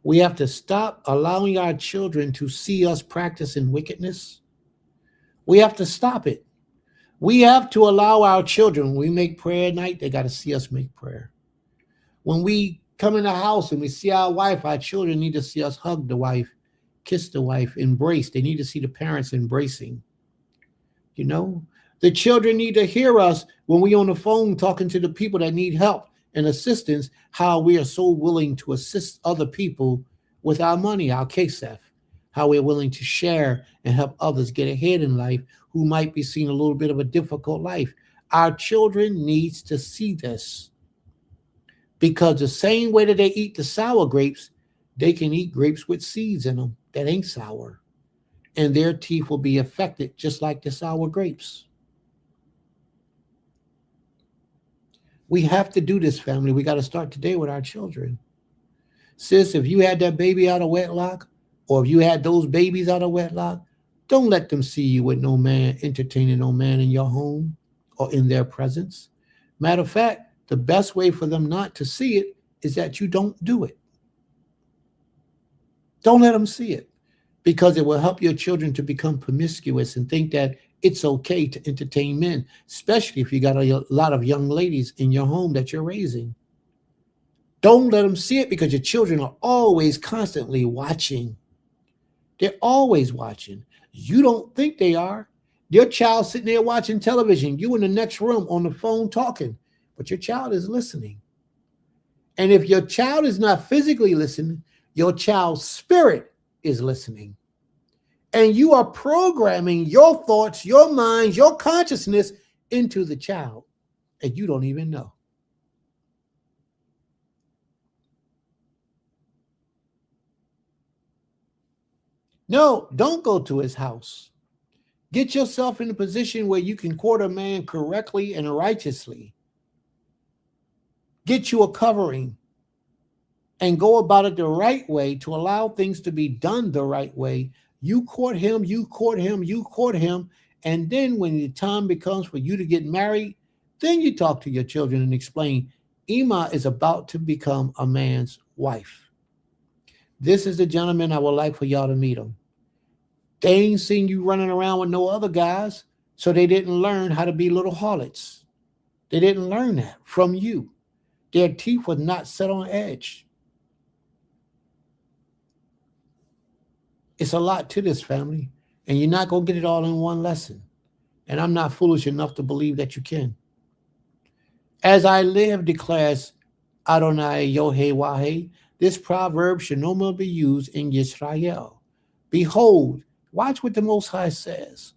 We have to stop allowing our children to see us practicing wickedness. We have to stop it. We have to allow our children, when we make prayer at night, they got to see us make prayer. When we come in the house and we see our wife, our children need to see us hug the wife, kiss the wife, embrace. They need to see the parents embracing. You know, the children need to hear us when we on the phone talking to the people that need help and assistance, how we are so willing to assist other people with our money, our kesef, how we're willing to share and help others get ahead in life who might be seeing a little bit of a difficult life. Our children needs to see this, because the same way that they eat the sour grapes, they can eat grapes with seeds in them that ain't sour, and their teeth will be affected just like the sour grapes. We have to do this, family. We got to start today with our children. Sis, if you had that baby out of wedlock, or if you had those babies out of wedlock, don't let them see you with no man, entertaining no man in your home or in their presence. Matter of fact, the best way for them not to see it is that you don't do it. Don't let them see it, because it will help your children to become promiscuous and think that it's okay to entertain men, especially if you got a lot of young ladies in your home that you're raising. Don't let them see it, because your children are always constantly watching. They're always watching. You don't think they are. Your child sitting there watching television, you in the next room on the phone talking, but your child is listening. And if your child is not physically listening, your child's spirit is listening. And you are programming your thoughts, your mind, your consciousness into the child, and you don't even know. No, don't go to his house. Get yourself in a position where you can court a man correctly and righteously. Get you a covering and go about it the right way to allow things to be done the right way. You court him, you court him, you court him. And then when the time becomes for you to get married, then you talk to your children and explain, Ima is about to become a man's wife. This is the gentleman I would like for y'all to meet him. They ain't seen you running around with no other guys, so they didn't learn how to be little harlots. They didn't learn that from you. Their teeth were not set on edge. It's a lot to this, family, and you're not going to get it all in one lesson. And I'm not foolish enough to believe that you can. As I live, declares Adonai Yohei, this proverb should no more be used in Yisrael. Behold, watch what the Most High says.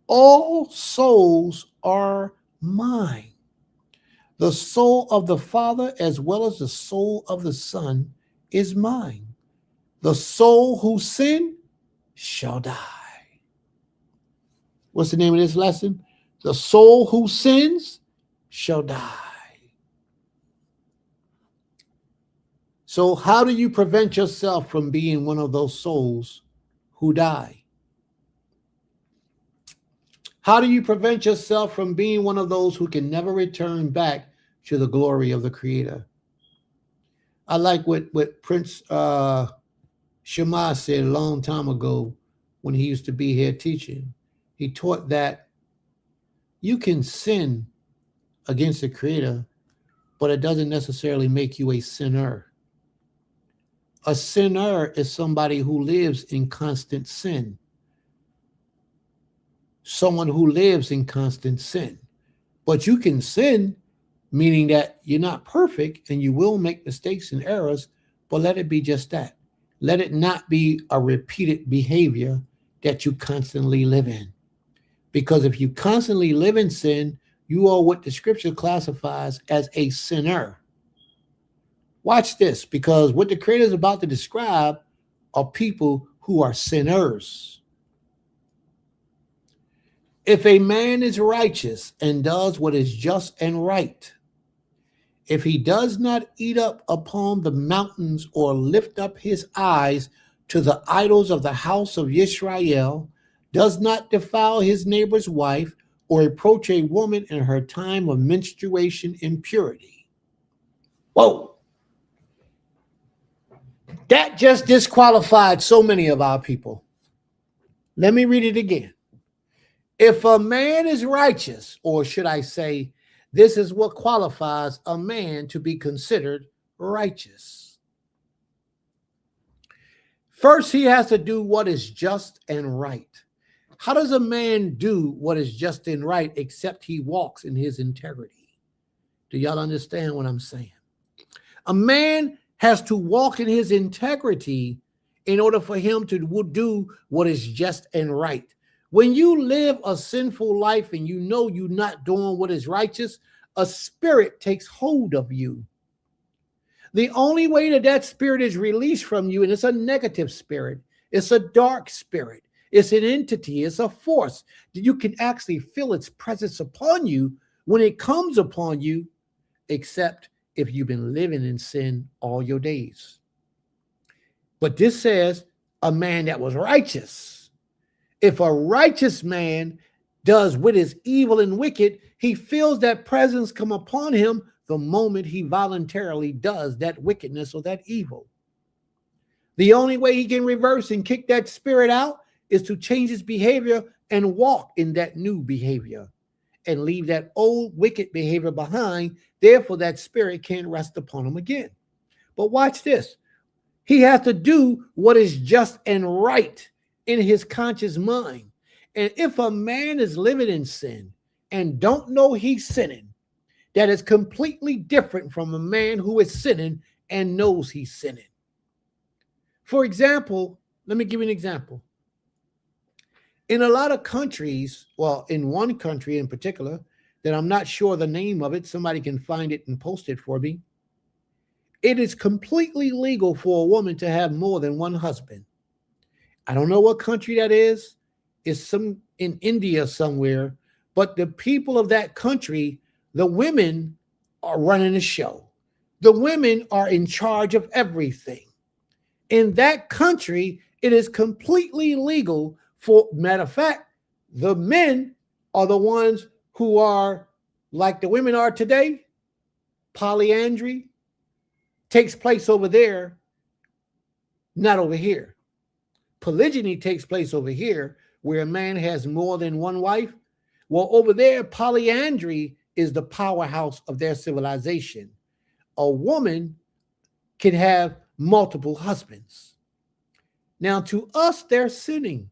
All souls are mine. The soul of the Father as well as the soul of the Son is mine. The soul who sin shall die. What's the name of this lesson? The soul who sins shall die. So how do you prevent yourself from being one of those souls who die? How do you prevent yourself from being one of those who can never return back to the glory of the Creator? I like what Prince Shema said a long time ago when he used to be here teaching. He taught that you can sin against the Creator, but it doesn't necessarily make you a sinner. A sinner is somebody who lives in constant sin. Someone who lives in constant sin. But you can sin, meaning that you're not perfect and you will make mistakes and errors, but let it be just that. Let it not be a repeated behavior that you constantly live in. Because if you constantly live in sin, you are what the scripture classifies as a sinner. Watch this, because what the Creator is about to describe are people who are sinners. If a man is righteous and does what is just and right, if he does not eat up upon the mountains or lift up his eyes to the idols of the house of Israel, does not defile his neighbor's wife or approach a woman in her time of menstruation impurity. Whoa. That just disqualified so many of our people. Let me read it again. If a man is righteous, or should I say, this is what qualifies a man to be considered righteous. First, he has to do what is just and right. How does a man do what is just and right except he walks in his integrity? Do y'all understand what I'm saying? A man has to walk in his integrity in order for him to do what is just and right. When you live a sinful life and you know you're not doing what is righteous, a spirit takes hold of you. The only way that spirit is released from you, and it's a negative spirit, it's a dark spirit, it's an entity, it's a force that you can actually feel its presence upon you when it comes upon you, except if you've been living in sin all your days. But this says a man that was righteous. If a righteous man does what is evil and wicked, he feels that presence come upon him the moment he voluntarily does that wickedness or that evil. The only way he can reverse and kick that spirit out is to change his behavior and walk in that new behavior and leave that old wicked behavior behind. Therefore, that spirit can't rest upon him again. But watch this. He has to do what is just and right in his conscious mind. And if a man is living in sin and don't know he's sinning, that is completely different from a man who is sinning and knows he's sinning. For example, let me give you an example. In a lot of countries, well, in one country in particular, that I'm not sure the name of it, somebody can find it and post it for me. It is completely legal for a woman to have more than one husband. I don't know what country that is. It's some in India somewhere, but the people of that country, the women are running the show. The women are in charge of everything. In that country, it is completely legal for, matter of fact, the men are the ones who are like the women are today. Polyandry takes place over there, not over here. Polygyny takes place over here, where a man has more than one wife. Well, over there, polyandry is the powerhouse of their civilization. A woman can have multiple husbands. Now, to us, they're sinning.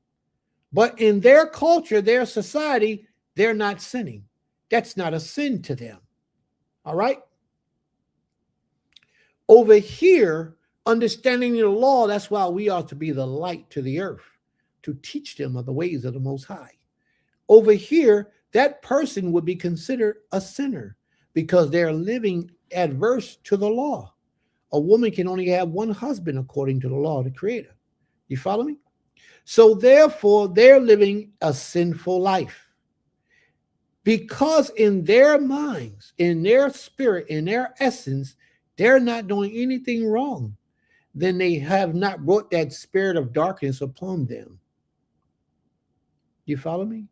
But in their culture, their society, they're not sinning. That's not a sin to them. All right? Over here, understanding the law, that's why we are to be the light to the earth, to teach them of the ways of the Most High. Over here, that person would be considered a sinner because they're living adverse to the law. A woman can only have one husband according to the law of the Creator. You follow me? So therefore, they're living a sinful life. Because in their minds, in their spirit, in their essence, they're not doing anything wrong. Then they have not brought that spirit of darkness upon them. You follow me?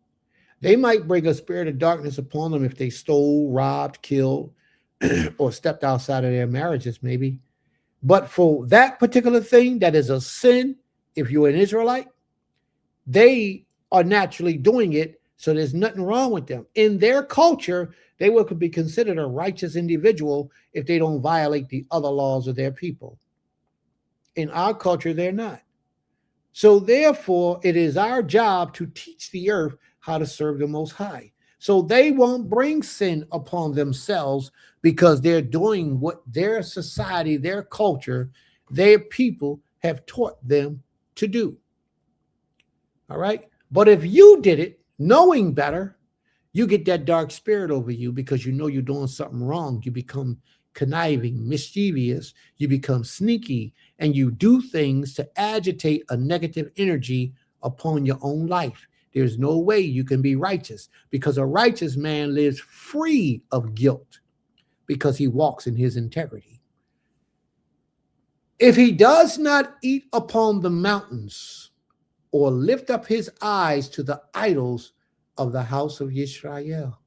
They might bring a spirit of darkness upon them if they stole, robbed, killed, or stepped outside of their marriages, maybe. But for that particular thing that is a sin, if you're an Israelite, they are naturally doing it, so there's nothing wrong with them. In their culture, they will be considered a righteous individual if they don't violate the other laws of their people. In our culture, they're not. So therefore, it is our job to teach the earth how to serve the Most High. So they won't bring sin upon themselves because they're doing what their society, their culture, their people have taught them to do. All right. But if you did it knowing better, you get that dark spirit over you because you know you're doing something wrong. You become conniving, mischievous, you become sneaky, and you do things to agitate a negative energy upon your own life. There's no way you can be righteous because a righteous man lives free of guilt because he walks in his integrity. If he does not eat upon the mountains or lift up his eyes to the idols of the house of Israel.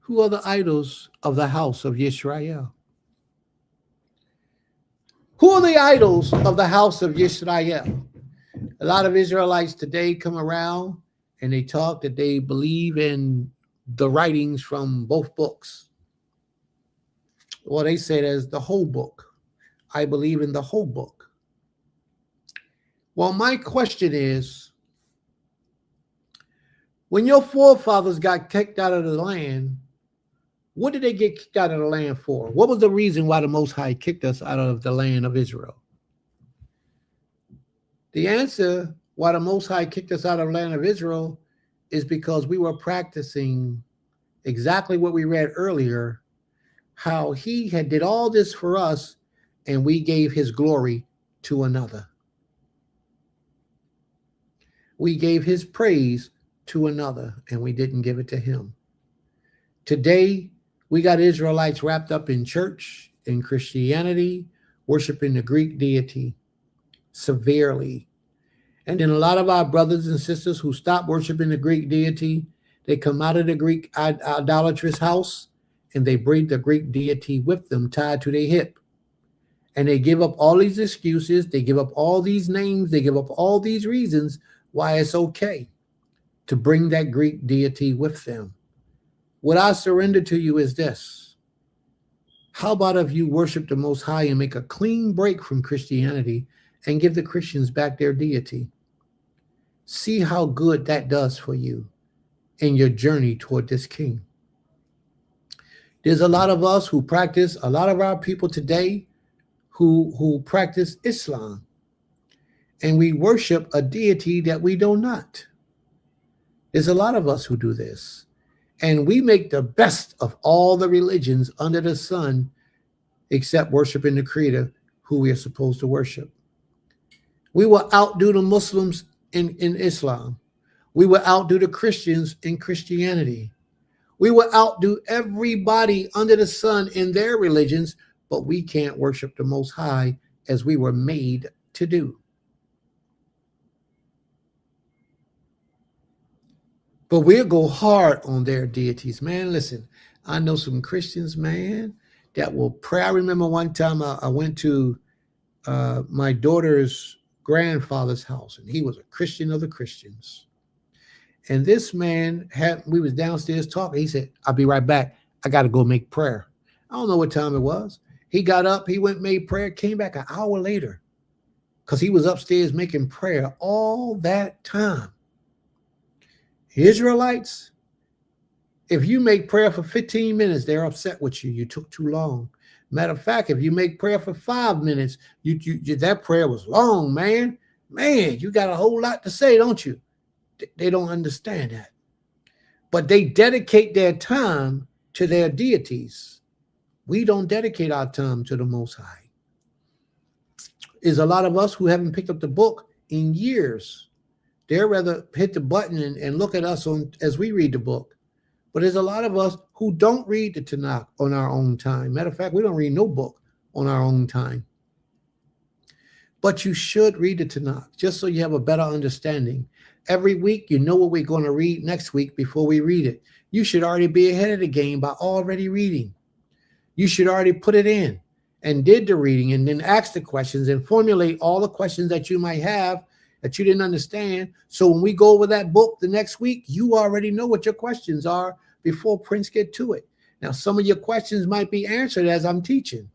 Who are the idols of the house of Israel? Who are the idols of the house of Israel? A lot of Israelites today come around and they talk that they believe in the writings from both books. Well, they say there's the whole book. I believe in the whole book. Well, my question is, when your forefathers got kicked out of the land, what did they get kicked out of the land for? What was the reason why the Most High kicked us out of the land of Israel? The answer why the Most High kicked us out of the land of Israel is because we were practicing exactly what we read earlier, how he had did all this for us and we gave his glory to another. We gave his praise to another and we didn't give it to him. Today, we got Israelites wrapped up in church, in Christianity, worshiping the Greek deity severely. And then a lot of our brothers and sisters who stop worshiping the Greek deity, they come out of the Greek idolatrous house and they bring the Greek deity with them tied to their hip. And they give up all these excuses. They give up all these names. They give up all these reasons why it's okay to bring that Greek deity with them. What I surrender to you is this. How about if you worship the Most High and make a clean break from Christianity and give the Christians back their deity? See how good that does for you in your journey toward this king. There's a lot of us who practice, a lot of our people today who practice Islam, and we worship a deity that we do not. There's a lot of us who do this. And we make the best of all the religions under the sun, except worshiping the Creator, who we are supposed to worship. We will outdo the Muslims in Islam. We will outdo the Christians in Christianity. We will outdo everybody under the sun in their religions, but we can't worship the Most High as we were made to do. But we'll go hard on their deities. Man, listen, I know some Christians, man, that will pray. I remember one time I went to my daughter's grandfather's house, and he was a Christian of the Christians. And this man we was downstairs talking. He said, I'll be right back. I got to go make prayer. I don't know what time it was. He got up, he went, made prayer, came back an hour later because he was upstairs making prayer all that time. Israelites, if you make prayer for 15 minutes, they're upset with you. You took too long. Matter of fact, if you make prayer for 5 minutes, that prayer was long, man. Man, you got a whole lot to say, don't you? They don't understand that. But they dedicate their time to their deities. We don't dedicate our time to the Most High. There's a lot of us who haven't picked up the book in years. They'd rather hit the button and look at us as we read the book. But there's a lot of us who don't read the Tanakh on our own time. Matter of fact, we don't read no book on our own time. But you should read the Tanakh just so you have a better understanding. Every week, you know what we're going to read next week before we read it. You should already be ahead of the game by already reading. You should already put it in and did the reading and then ask the questions and formulate all the questions that you might have that you didn't understand. So when we go over that book the next week, you already know what your questions are before Prince get to it. Now, some of your questions might be answered as I'm teaching,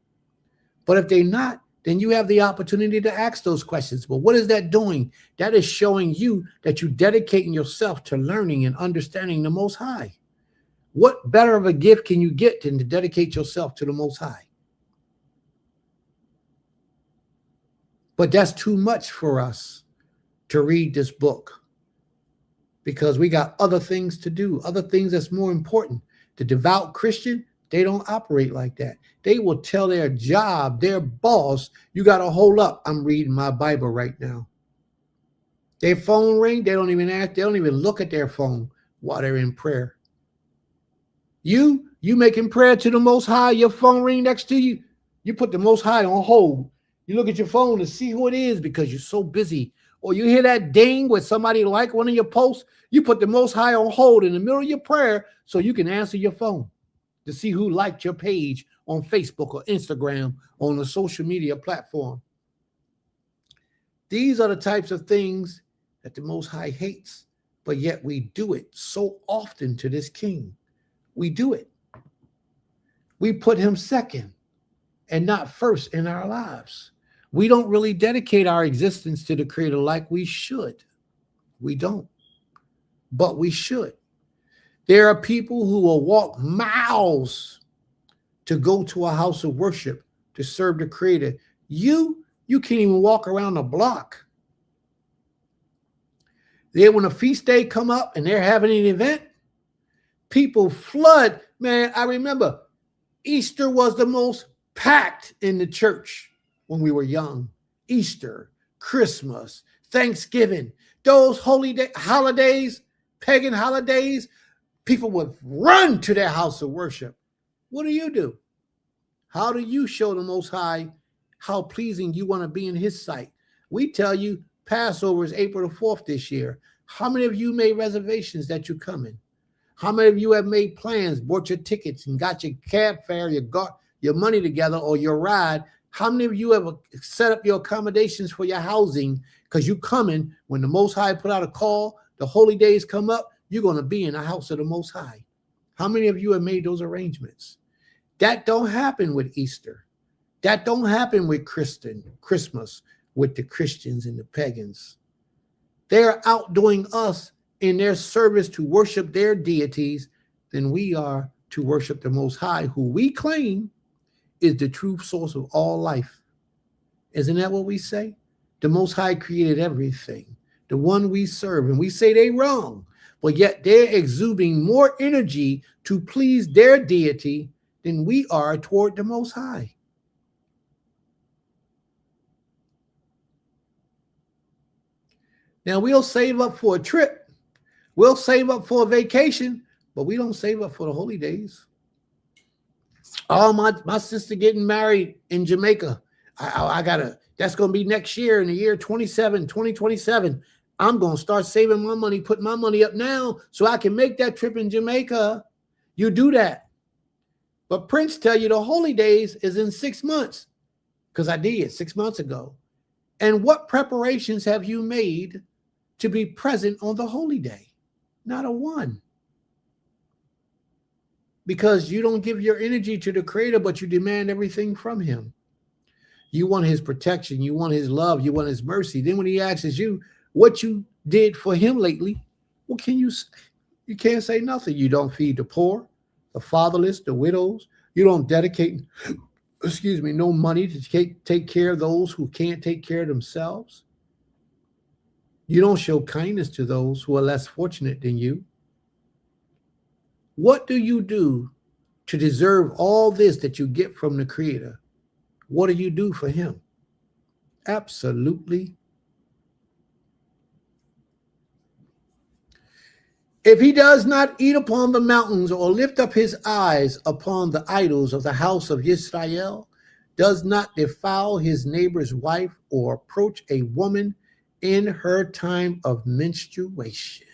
but if they're not, then you have the opportunity to ask those questions. But what is that doing? That is showing you that you're dedicating yourself to learning and understanding the Most High. What better of a gift can you get than to dedicate yourself to the Most High? But that's too much for us to read this book because we got other things to do, other things that's more important. The devout Christian, they don't operate like that. They will tell their job, their boss, you got to hold up. I'm reading my Bible right now. Their phone ring, they don't even ask, they don't even look at their phone while they're in prayer. You making prayer to the Most High, your phone ring next to you, you put the Most High on hold. You look at your phone to see who it is because you're so busy. Or you hear that ding with somebody like one of your posts, you put the Most High on hold in the middle of your prayer so you can answer your phone to see who liked your page on Facebook or Instagram on a social media platform. These are the types of things that the Most High hates, but yet we do it so often to this king. We do it. We put him second and not first in our lives. We don't really dedicate our existence to the Creator like we should. We don't, but we should. There are people who will walk miles to go to a house of worship to serve the Creator. You can't even walk around the block. Then when a feast day come up and they're having an event, people flood. Man, I remember Easter was the most packed in the church when we were young. Easter, Christmas, Thanksgiving, those holidays, pagan holidays, people would run to their house of worship. What do? How do you show the Most High how pleasing you want to be in his sight? We tell you Passover is April the 4th this year. How many of you made reservations that you're coming? How many of you have made plans, bought your tickets and got your cab fare, your money together or your ride? How many of you have set up your accommodations for your housing because you coming when the Most High put out a call, the holy days come up, you're going to be in the house of the Most High. How many of you have made those arrangements? That don't happen with Easter. That don't happen with Christmas with the Christians and the pagans. They're outdoing us in their service to worship their deities than we are to worship the Most High, who we claim is the true source of all life. Isn't that what we say? The Most High created everything, the one we serve, and we say they wrong, but yet they're exuding more energy to please their deity than we are toward the Most High. Now, we'll save up for a trip. We'll save up for a vacation, but we don't save up for the holy days. Oh, my sister getting married in Jamaica. That's going to be next year in the year 2027. I'm going to start saving my money, put my money up now so I can make that trip in Jamaica. You do that. But Prince tell you the holy days is in 6 months because I did 6 months ago. And what preparations have you made to be present on the holy day? Not a one. Because you don't give your energy to the Creator, but you demand everything from him. You want his protection. You want his love. You want his mercy. Then when he asks you what you did for him lately, what can you say? You can't say nothing. You don't feed the poor, the fatherless, the widows. You don't dedicate, no money to take care of those who can't take care of themselves. You don't show kindness to those who are less fortunate than you. What do you do to deserve all this that you get from the Creator? What do you do for Him? Absolutely. If he does not eat upon the mountains or lift up his eyes upon the idols of the house of Israel, does not defile his neighbor's wife or approach a woman in her time of menstruation.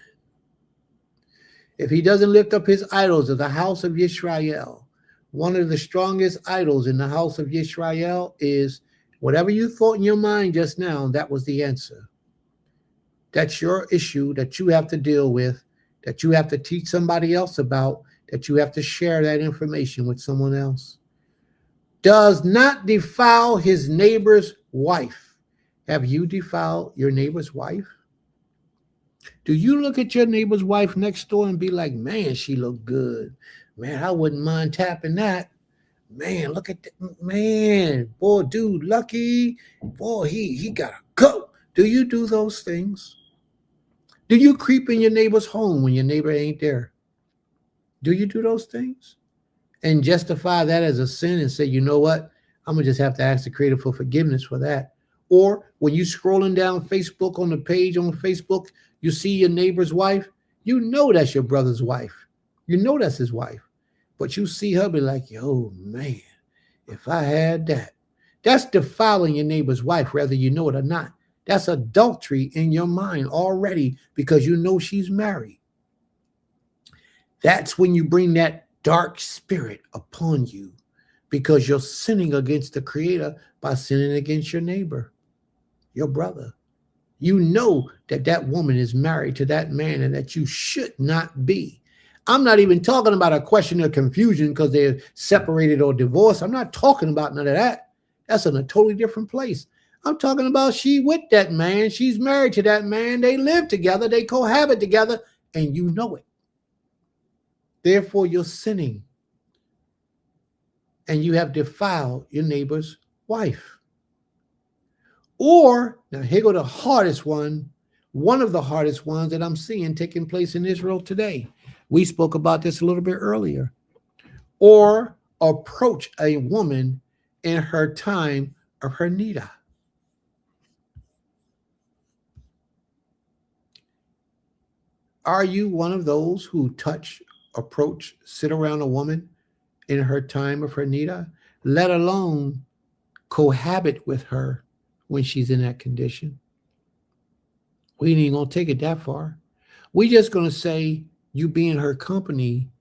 If he doesn't lift up his idols of the house of Israel, one of the strongest idols in the house of Israel is whatever you thought in your mind just now, that was the answer. That's your issue that you have to deal with, that you have to teach somebody else about, that you have to share that information with someone else. Does not defile his neighbor's wife. Have you defiled your neighbor's wife? Do you look at your neighbor's wife next door and be like, man, she look good. Man, I wouldn't mind tapping that. Man, look at that. Man, boy, dude, lucky. Boy, he gotta go. Do you do those things? Do you creep in your neighbor's home when your neighbor ain't there? Do you do those things? And justify that as a sin and say, you know what? I'm going to just have to ask the Creator for forgiveness for that. Or when you scrolling down Facebook on the page on Facebook, you see your neighbor's wife, you know that's your brother's wife. You know that's his wife. But you see her be like, yo, man, if I had that. That's defiling your neighbor's wife, whether you know it or not. That's adultery in your mind already because you know she's married. That's when you bring that dark spirit upon you because you're sinning against the Creator by sinning against your neighbor, your brother. You know that that woman is married to that man and that you should not be. I'm not even talking about a question of confusion because they're separated or divorced. I'm not talking about none of that. That's in a totally different place. I'm talking about she with that man. She's married to that man. They live together. They cohabit together, and you know it. Therefore, you're sinning, and you have defiled your neighbor's wife. Or, now here go the hardest one of the hardest ones that I'm seeing taking place in Israel today. We spoke about this a little bit earlier. Or approach a woman in her time of her nida. Are you one of those who touch, approach, sit around a woman in her time of her nida, let alone cohabit with her when she's in that condition? We ain't even gonna take it that far. We just gonna say you be in her company,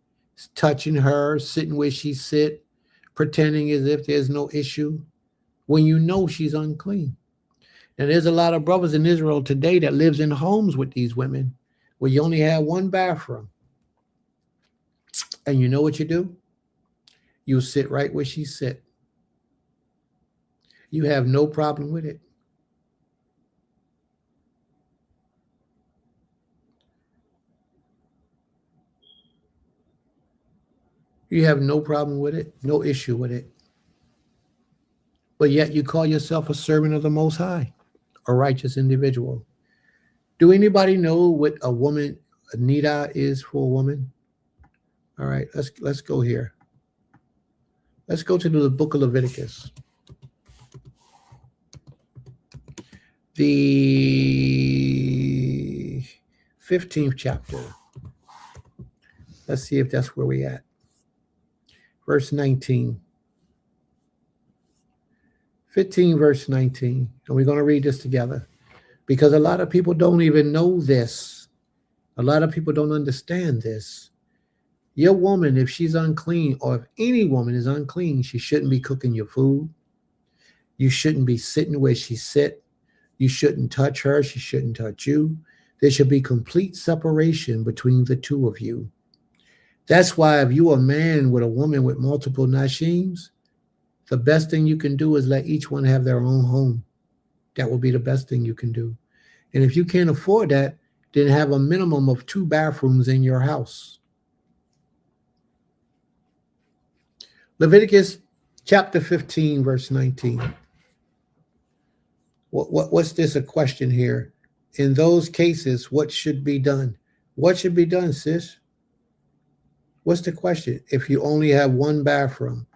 touching her, sitting where she sit, pretending as if there's no issue when you know she's unclean. Now there's a lot of brothers in Israel today that lives in homes with these women where you only have one bathroom. And you know what you do? You sit right where she sit. You have no problem with it. You have no problem with it, no issue with it. But yet you call yourself a servant of the Most High, a righteous individual. Do anybody know what a woman, a nida is for a woman? All right, let's go here. Let's go to the book of Leviticus. The 15th chapter. Let's see if that's where we at. Verse 19. 15 verse 19. And we're going to read this together. Because a lot of people don't even know this. A lot of people don't understand this. Your woman, if she's unclean, or if any woman is unclean, she shouldn't be cooking your food. You shouldn't be sitting where she sit. You shouldn't touch her. She shouldn't touch you. There should be complete separation between the two of you. That's why if you're a man with a woman with multiple nashims, the best thing you can do is let each one have their own home. That will be the best thing you can do. And if you can't afford that, then have a minimum of 2 bathrooms in your house. Leviticus chapter 15, verse 19. What's this a question here? In those cases, what should be done? What should be done, sis? What's the question? If you only have one bathroom.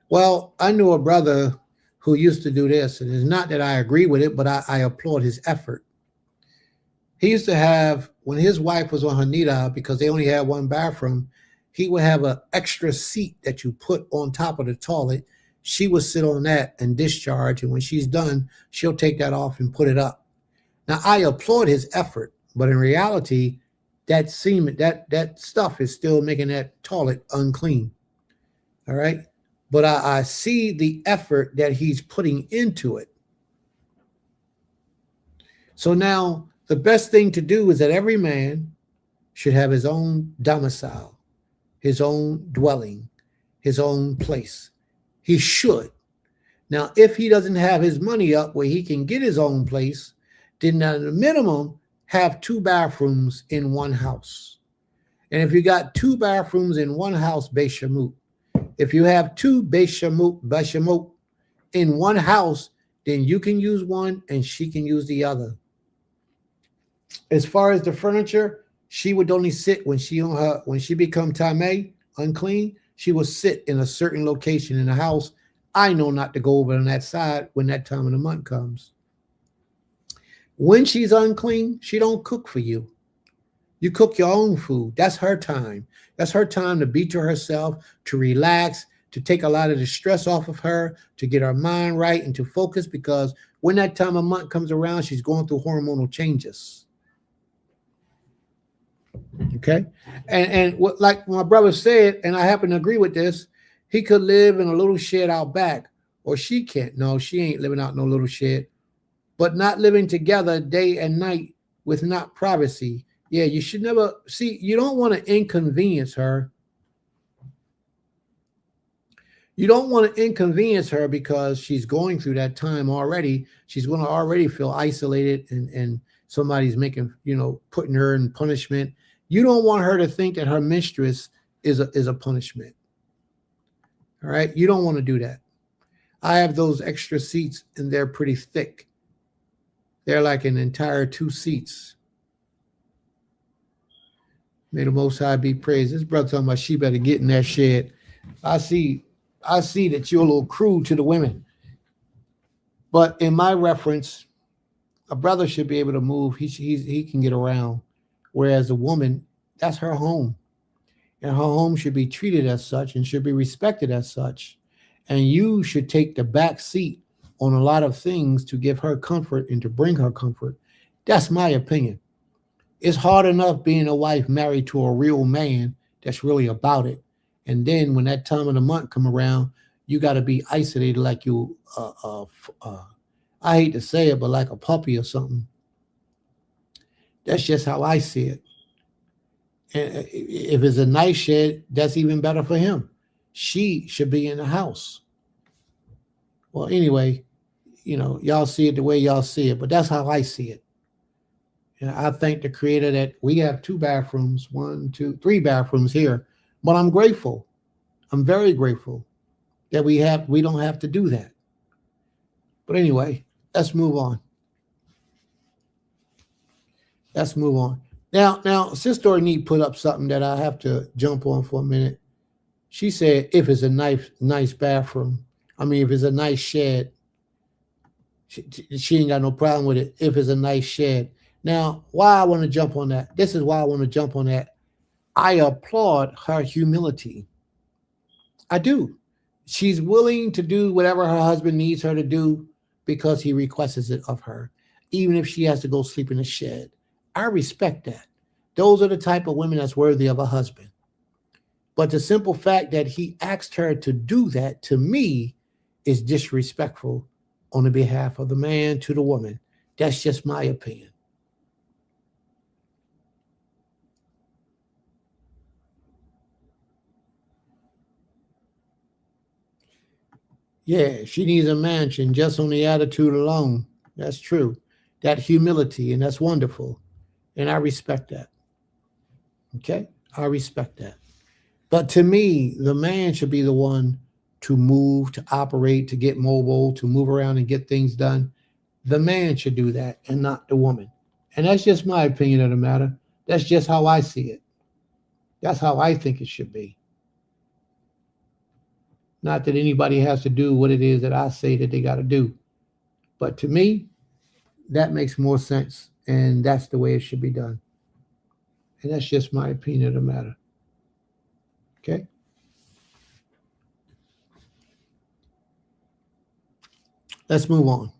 Well, I knew a brother who used to do this, and it's not that I agree with it, but I applaud his effort. He used to have, when his wife was on her nida, because they only had one bathroom, he would have an extra seat that you put on top of the toilet. She would sit on that and discharge, and when she's done, she'll take that off and put it up. Now, I applaud his effort, but in reality, that semen, that stuff is still making that toilet unclean. All right? But I see the effort that he's putting into it. So now the best thing to do is that every man should have his own domicile, his own dwelling, his own place. He should. Now, if he doesn't have his money up where he can get his own place, then at the minimum, have 2 bathrooms in one house. And if you got 2 bathrooms in one house, Beishamut. If you have 2 Beishamut in one house, then you can use one and she can use the other. As far as the furniture, she would only sit when she become tameh, unclean, she will sit in a certain location in the house. I know not to go over on that side when that time of the month comes. When she's unclean, she don't cook for you. You cook your own food. That's her time. That's her time to be to herself, to relax, to take a lot of the stress off of her, to get her mind right and to focus, because when that time of month comes around, she's going through hormonal changes. Okay? And what, like my brother said, and I happen to agree with this, he could live in a little shed out back, or she can't. No, she ain't living out no little shed. But not living together day and night with not privacy. Yeah, you should never see, you don't want to inconvenience her. You don't want to inconvenience her because she's going through that time already. She's going to already feel isolated and somebody's making, putting her in punishment. You don't want her to think that her mistress is a punishment. All right. You don't want to do that. I have those extra seats and they're pretty thick. They're like an entire 2 seats. May the Most High be praised. This brother talking about she better get in that shed. I see that you're a little crude to the women. But in my reference, a brother should be able to move. He can get around. Whereas a woman, that's her home. And her home should be treated as such and should be respected as such. And you should take the back seat on a lot of things to give her comfort and to bring her comfort. That's my opinion. It's hard enough being a wife married to a real man that's really about it. And then when that time of the month come around, you got to be isolated like you, I hate to say it, but like a puppy or something. That's just how I see it. And if it's a nice shed, that's even better for him. She should be in the house. Well, anyway, y'all see it the way y'all see it, but that's how I see it. And I thank the Creator that we have 2 bathrooms, 1, 2, 3 bathrooms here. But I'm grateful. I'm very grateful that we don't have to do that. But anyway, let's move on. Let's move on. Now, Sister Ornette put up something that I have to jump on for a minute. She said, if it's a nice bathroom, if it's a nice shed, she ain't got no problem with it if it's a nice shed. Now, why I want to jump on that? This is why I want to jump on that. I applaud her humility. I do. She's willing to do whatever her husband needs her to do because he requests it of her, even if she has to go sleep in a shed. I respect that. Those are the type of women that's worthy of a husband. But the simple fact that he asked her to do that, to me, is disrespectful on the behalf of the man to the woman. That's just my opinion. Yeah, she needs a mansion just on the attitude alone. That's true. That humility, and that's wonderful. And I respect that. Okay? I respect that. But to me, the man should be the one to move, to operate, to get mobile, to move around and get things done. The man should do that and not the woman. And that's just my opinion of the matter. That's just how I see it. That's how I think it should be. Not that anybody has to do what it is that I say that they got to do. But to me, that makes more sense. And that's the way it should be done. And that's just my opinion of the matter. Okay? Let's move on.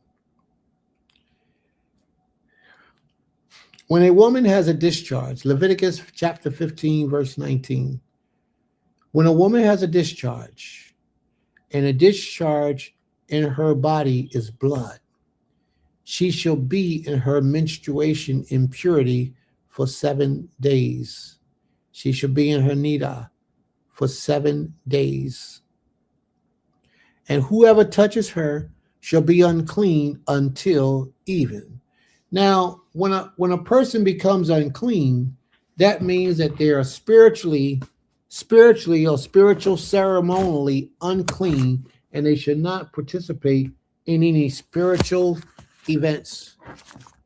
When a woman has a discharge, Leviticus chapter 15, verse 19. When a woman has a discharge, and a discharge in her body is blood, she shall be in her menstruation impurity for 7 days. She shall be in her nida for 7 days. And whoever touches her shall be unclean until even. Now, when a person becomes unclean, that means that they are spiritually or spiritual ceremonially unclean, and they should not participate in any spiritual events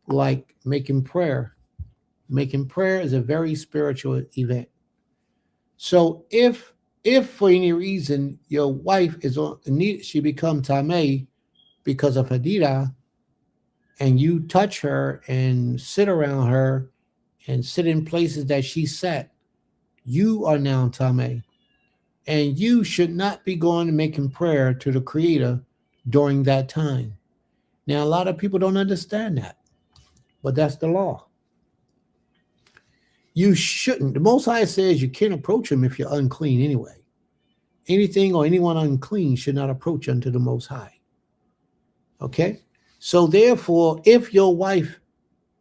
like making prayer. Making prayer is a very spiritual event. So if for any reason your wife is on need, she become tameh because of hadida, and you touch her and sit around her and sit in places that she sat, you are now tameh. And you should not be going and making prayer to the Creator during that time. Now, a lot of people don't understand that, but that's the law. You shouldn't. The Most High says you can't approach him if you're unclean anyway. Anything or anyone unclean should not approach unto the Most High. Okay? So therefore, if your wife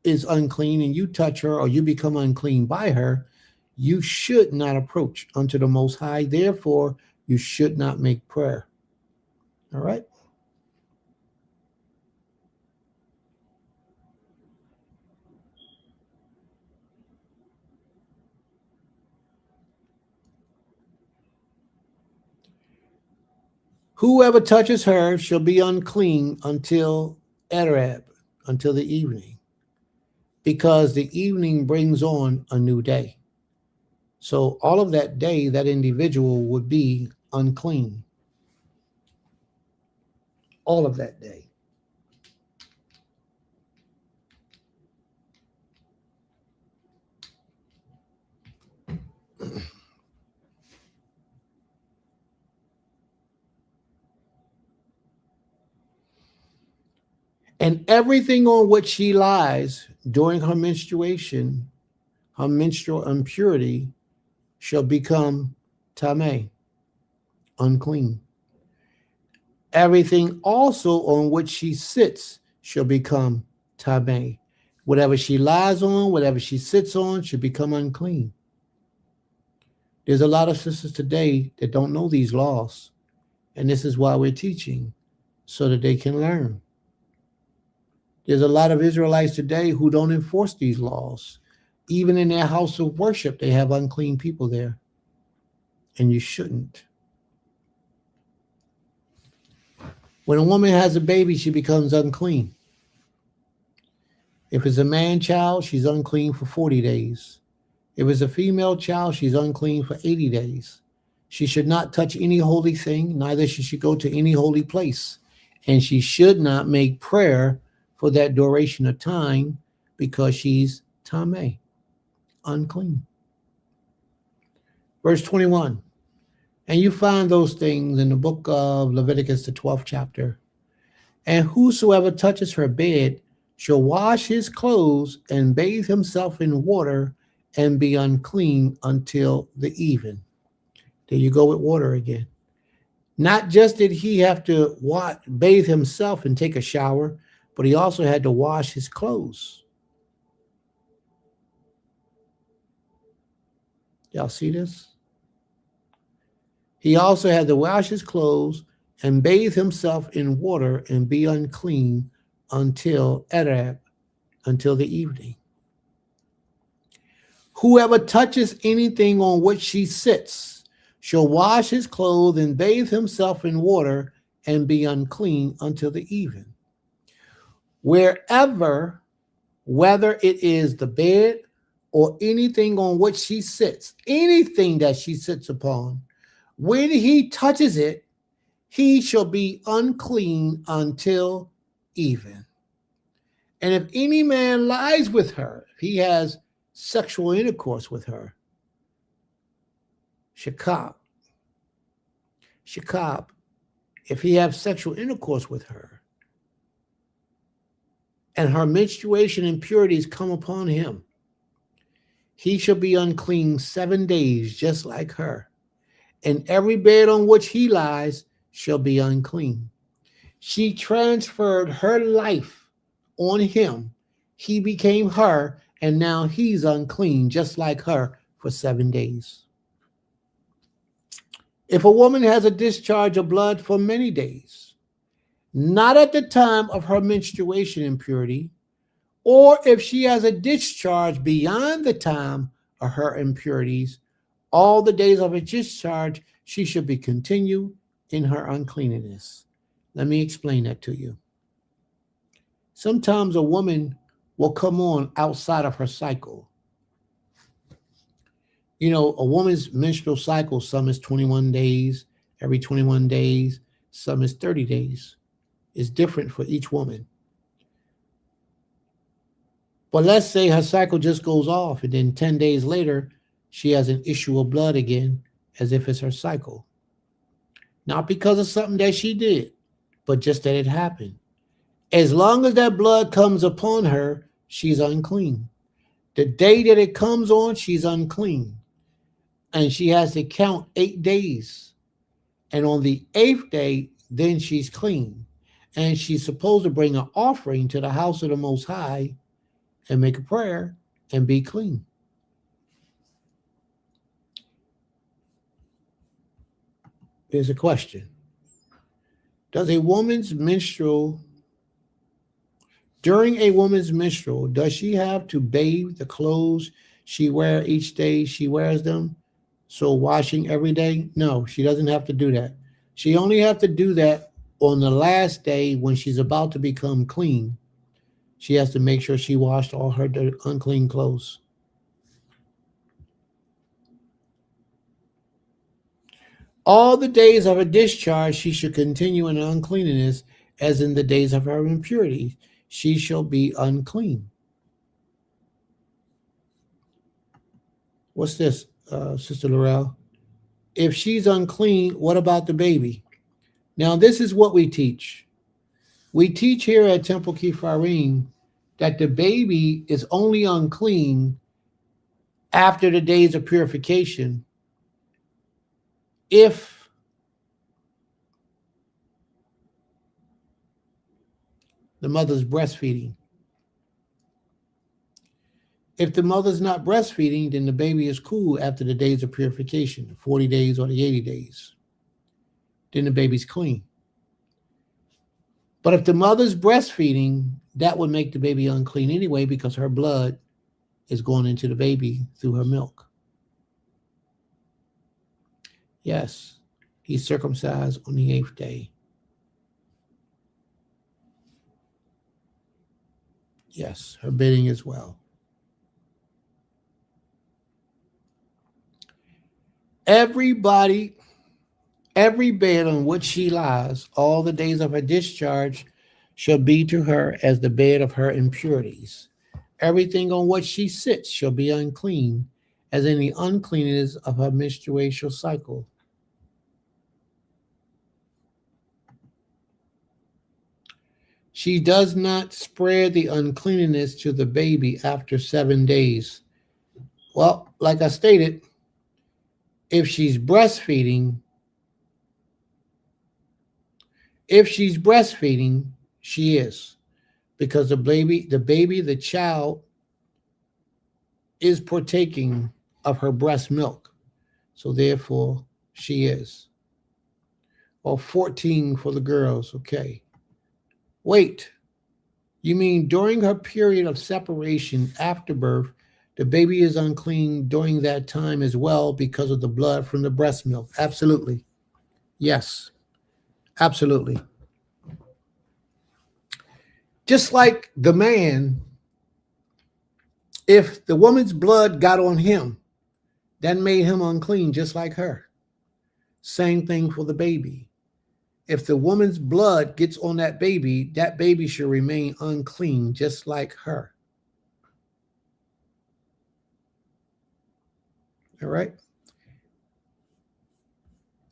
is unclean and you touch her or you become unclean by her, you should not approach unto the Most High. Therefore, you should not make prayer. All right? Whoever touches her shall be unclean until Erev, until the evening, because the evening brings on a new day. So all of that day, that individual would be unclean. All of that day. And everything on which she lies during her menstruation, her menstrual impurity, shall become tameh, unclean. Everything also on which she sits shall become tameh. Whatever she lies on, whatever she sits on, should become unclean. There's a lot of sisters today that don't know these laws, and this is why we're teaching, so that they can learn. There's a lot of Israelites today who don't enforce these laws. Even in their house of worship, they have unclean people there. And you shouldn't. When a woman has a baby, she becomes unclean. If it's a man child, she's unclean for 40 days. If it's a female child, she's unclean for 80 days. She should not touch any holy thing, neither should she go to any holy place. And she should not make prayer for that duration of time because she's tameh, unclean. Verse 21. And you find those things in the book of Leviticus, the 12th chapter. And whosoever touches her bed shall wash his clothes and bathe himself in water and be unclean until the even. There you go with water again. Not just did he have to bathe himself and take a shower, but he also had to wash his clothes. Y'all see this? He also had to wash his clothes and bathe himself in water and be unclean until Erev, until the evening. Whoever touches anything on which she sits shall wash his clothes and bathe himself in water and be unclean until the even. Wherever whether it is the bed or anything on which she sits, anything that she sits upon, when he touches it, he shall be unclean until even. And if any man lies with her, if he has sexual intercourse with her, shakab, if he have sexual intercourse with her, and her menstruation impurities come upon him, he shall be unclean 7 days, just like her. And every bed on which he lies shall be unclean. She transferred her life on him. He became her, and now he's unclean, just like her, for 7 days. If a woman has a discharge of blood for many days, not at the time of her menstruation impurity, or if she has a discharge beyond the time of her impurities, all the days of her discharge, she should be continued in her uncleanness. Let me explain that to you. Sometimes a woman will come on outside of her cycle. You know, a woman's menstrual cycle, some is 21 days, every 21 days, some is 30 days. It's different for each woman. But let's say her cycle just goes off, and then 10 days later, she has an issue of blood again, as if it's her cycle. Not because of something that she did, but just that it happened. As long as that blood comes upon her, she's unclean. The day that it comes on, she's unclean. And she has to count 8 days. And on the 8th day, then she's clean. And she's supposed to bring an offering to the house of the Most High and make a prayer and be clean. Here's a question. During a woman's menstrual, does she have to bathe the clothes she wears each day she wears them? So washing every day? No, she doesn't have to do that. She only have to do that on the last day when she's about to become clean. She has to make sure she washed all her unclean clothes. All the days of her discharge, she should continue in uncleanness, as in the days of her impurity. She shall be unclean. What's this, Sister Laurel? If she's unclean, what about the baby? Now, this is what we teach. We teach here at Temple Kifarim that the baby is only unclean after the days of purification if the mother's breastfeeding. If the mother's not breastfeeding, then the baby is cool after the days of purification, the 40 days or the 80 days. Then the baby's clean. But if the mother's breastfeeding, that would make the baby unclean anyway, because her blood is going into the baby through her milk. Yes, he's circumcised on the 8th day. Yes, her bidding as well. Every bed on which she lies, all the days of her discharge, shall be to her as the bed of her impurities. Everything on which she sits shall be unclean, as in the uncleanness of her menstrual cycle. She does not spread the uncleanness to the baby after 7 days. Well, like I stated, if she's breastfeeding, she is, because the child is partaking of her breast milk. So therefore, she is. Or 14 for the girls, okay. Wait, you mean during her period of separation after birth, the baby is unclean during that time as well because of the blood from the breast milk? Absolutely. Yes, absolutely. Just like the man If the woman's blood got on him, that made him unclean just like her. Same thing for the baby. If the woman's blood gets on that baby should remain unclean just like her. All right.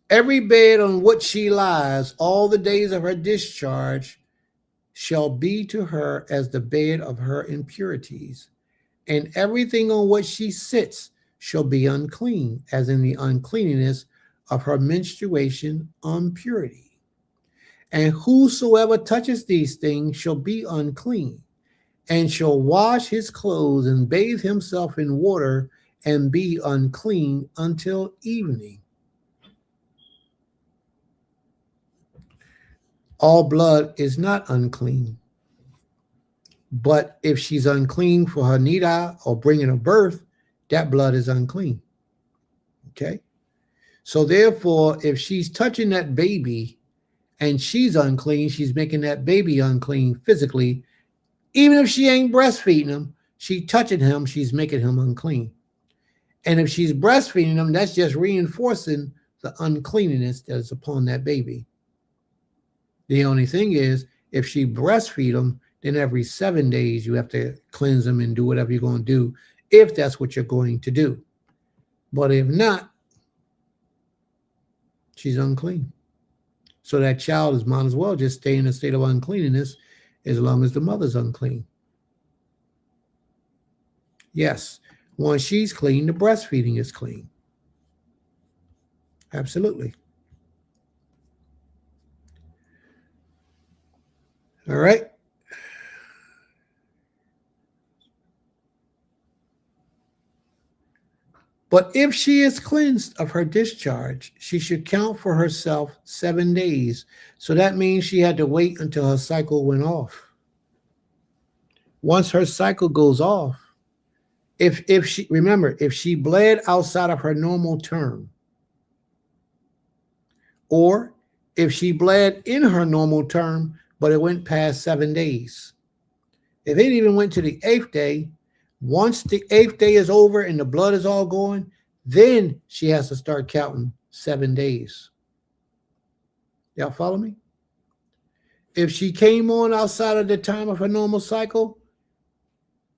Every bed on which she lies all the days of her discharge shall be to her as the bed of her impurities, and everything on which she sits shall be unclean, as in the uncleanness of her menstruation impurity. And whosoever touches these things shall be unclean, and shall wash his clothes and bathe himself in water, and be unclean until evening. All blood is not unclean, but if she's unclean for her nida or bringing a birth, that blood is unclean. Okay? So therefore, if she's touching that baby and she's unclean, she's making that baby unclean physically. Even if she ain't breastfeeding him, she touching him, she's making him unclean. And if she's breastfeeding him, that's just reinforcing the uncleanness that is upon that baby. The only thing is, if she breastfeed them, then every 7 days you have to cleanse them and do whatever you're going to do, if that's what you're going to do. But if not, she's unclean. So that child might as well just stay in a state of uncleanness as long as the mother's unclean. Yes, once she's clean, the breastfeeding is clean. Absolutely. All right. But if she is cleansed of her discharge, she should count for herself 7 days. So that means she had to wait until her cycle went off. Once her cycle goes off, if she bled outside of her normal term, or if she bled in her normal term, but it went past 7 days. If it even went to the 8th day, once the 8th day is over and the blood is all going, then she has to start counting 7 days. Y'all follow me? If she came on outside of the time of her normal cycle,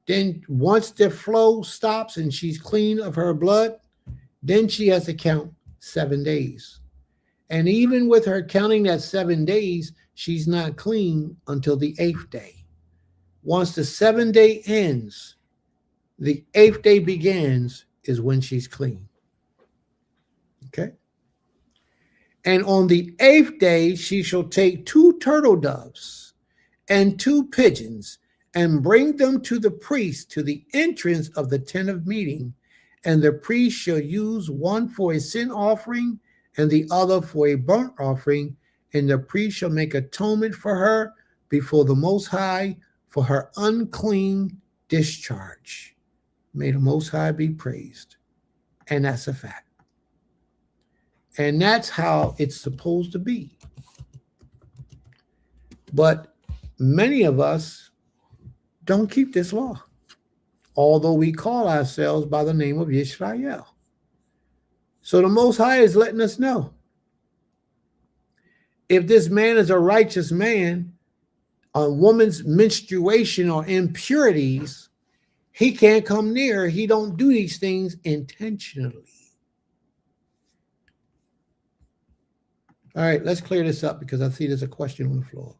then once the flow stops and she's clean of her blood, then she has to count 7 days. And even with her counting that 7 days, she's not clean until the 8th day. Once the 7th day ends, the 8th day begins is when she's clean. Okay? And on the 8th day, she shall take 2 turtle doves and 2 pigeons and bring them to the priest to the entrance of the tent of meeting. And the priest shall use one for a sin offering and the other for a burnt offering. And the priest shall make atonement for her before the Most High for her unclean discharge. May the Most High be praised. And that's a fact. And that's how it's supposed to be. But many of us don't keep this law, although we call ourselves by the name of Yisrael. So the Most High is letting us know, if this man is a righteous man, a woman's menstruation or impurities, he can't come near. He don't do these things intentionally. All right, let's clear this up because I see there's a question on the floor.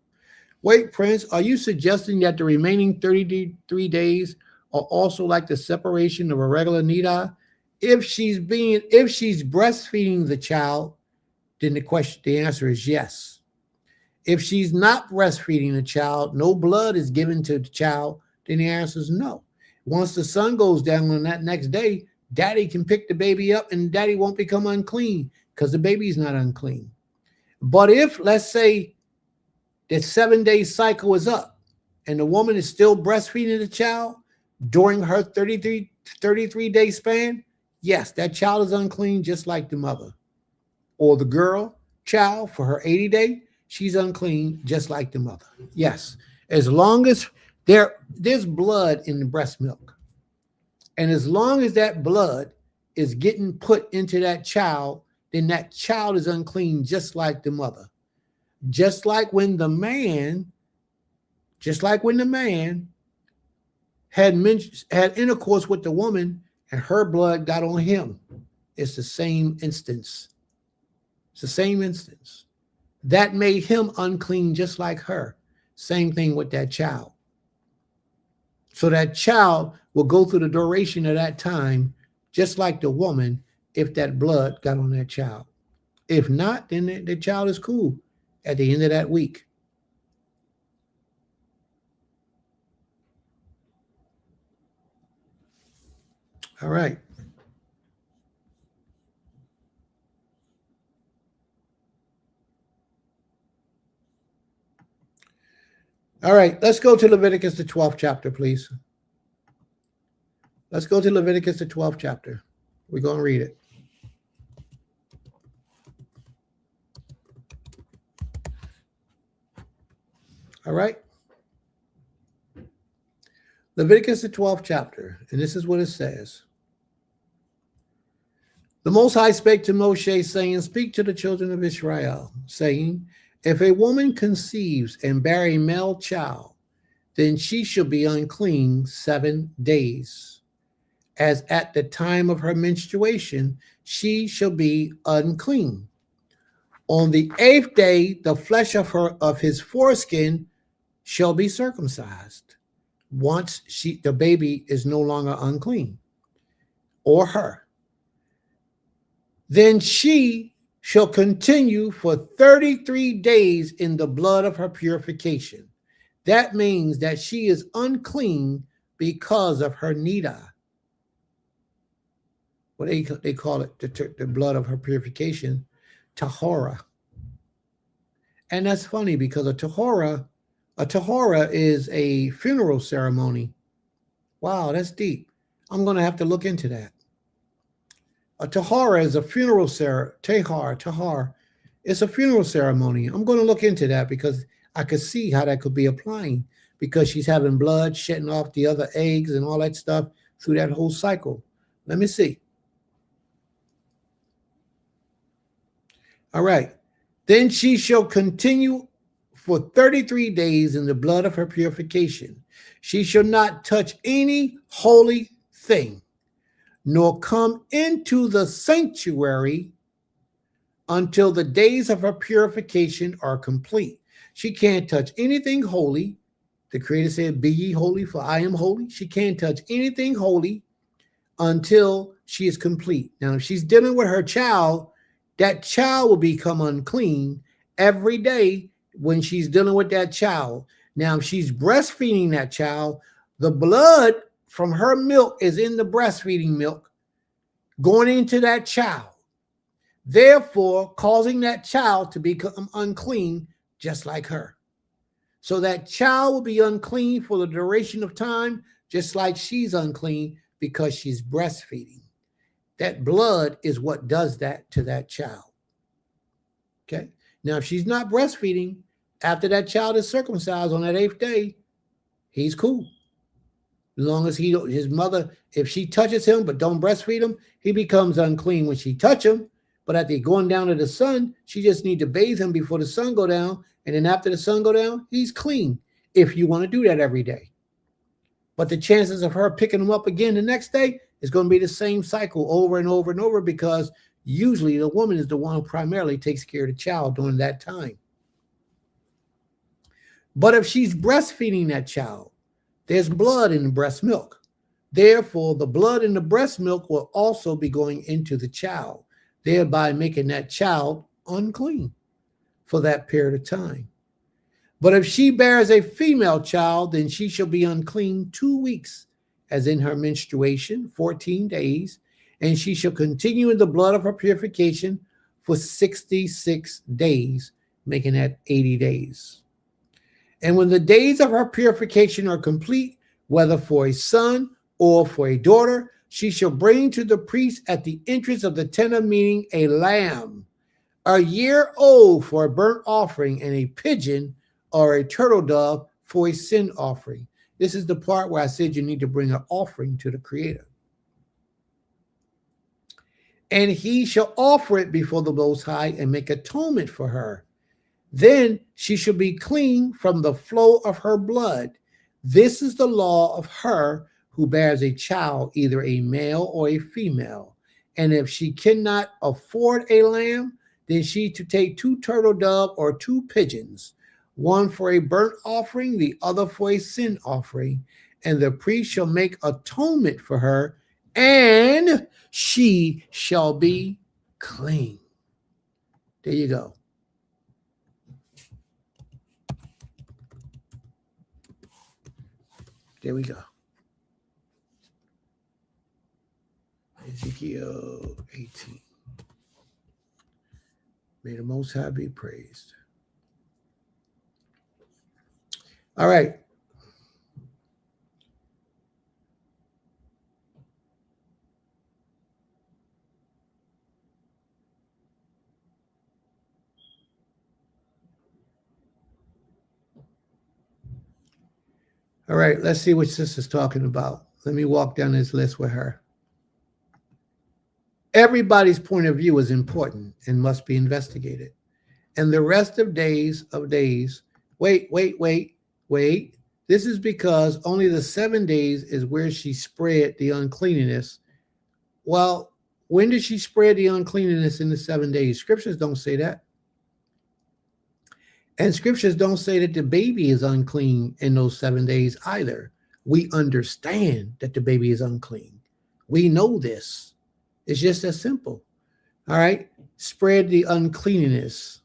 Wait, Prince, are you suggesting that the remaining 33 days are also like the separation of a regular nida? If she's breastfeeding the child, then the answer is yes. If she's not breastfeeding the child, no blood is given to the child, then the answer is no. Once the sun goes down on that next day, daddy can pick the baby up and daddy won't become unclean because the baby's not unclean. But if, let's say, that 7 day cycle is up and the woman is still breastfeeding the child during her 33 day span, yes, that child is unclean just like the mother. Or the girl, child, for her 80 day, she's unclean just like the mother. Yes, as long as there's blood in the breast milk. And as long as that blood is getting put into that child, then that child is unclean, just like the mother. Just like when the man had intercourse with the woman and her blood got on him. It's the same instance. It's the same instance. That made him unclean just like her. Same thing with that child. So that child will go through the duration of that time just like the woman if that blood got on that child. If not, then the child is cool at the end of that week. All right. All right, let's go to Leviticus, the 12th chapter, please. Let's go to Leviticus, the 12th chapter. We're going to read it. All right. Leviticus, the 12th chapter, and this is what it says. The Most High spake to Moshe, saying, speak to the children of Israel, saying, if a woman conceives and bear a male child, then she shall be unclean 7 days. As at the time of her menstruation, she shall be unclean. On the 8th day, the flesh of his foreskin shall be circumcised. Once the baby is no longer unclean, or her. Then she shall continue for 33 days in the blood of her purification. That means that she is unclean because of her nida. What they call it, the blood of her purification, tahora. And that's funny because a tahora is a funeral ceremony. Wow, that's deep. I'm going to have to look into that. A tahara is a funeral ceremony. Tahar. It's a funeral ceremony. I'm going to look into that because I could see how that could be applying because she's having blood shedding off the other eggs and all that stuff through that whole cycle. Let me see. All right. Then she shall continue for 33 days in the blood of her purification. She shall not touch any holy thing, nor come into the sanctuary until the days of her purification are complete. She can't touch anything holy. The Creator said, be ye holy, for I am holy. She can't touch anything holy until she is complete. Now, if she's dealing with her child, that child will become unclean every day when she's dealing with that child. Now, if she's breastfeeding that child, the blood from her milk is in the breastfeeding milk going into that child, therefore causing that child to become unclean just like her. So that child will be unclean for the duration of time, just like she's unclean because she's breastfeeding. That blood is what does that to that child. Okay. Now, if she's not breastfeeding, after that child is circumcised on that 8th day, he's cool. As long as his mother, if she touches him but don't breastfeed him, he becomes unclean when she touch him. But after going down to the sun, she just need to bathe him before the sun go down. And then after the sun go down, he's clean if you want to do that every day. But the chances of her picking him up again the next day is going to be the same cycle over and over and over because usually the woman is the one who primarily takes care of the child during that time. But if she's breastfeeding that child, there's blood in the breast milk. Therefore, the blood in the breast milk will also be going into the child, thereby making that child unclean for that period of time. But if she bears a female child, then she shall be unclean 2 weeks, as in her menstruation, 14 days, and she shall continue in the blood of her purification for 66 days, making that 80 days. And when the days of her purification are complete, whether for a son or for a daughter, she shall bring to the priest at the entrance of the tent of meeting a lamb, a year old for a burnt offering, and a pigeon or a turtle dove for a sin offering. This is the part where I said you need to bring an offering to the Creator. and he shall offer it before the Most High and make atonement for her. Then she shall be clean from the flow of her blood. This is the law of her who bears a child, either a male or a female. And if she cannot afford a lamb, then she to take 2 turtle doves or 2 pigeons, one for a burnt offering, the other for a sin offering. And the priest shall make atonement for her, and she shall be clean. There you go. There we go. Ezekiel 18. May the Most High be praised. All right. All right, let's see what sister's talking about. Let me walk down this list with her. Everybody's point of view is important and must be investigated. And the rest of days, wait. This is because only the 7 days is where she spread the uncleanness. Well, when did she spread the uncleanness in the 7 days? Scriptures don't say that. And scriptures don't say that the baby is unclean in those 7 days either. We understand that the baby is unclean. We know this. It's just that simple. All right. Spread the uncleanness.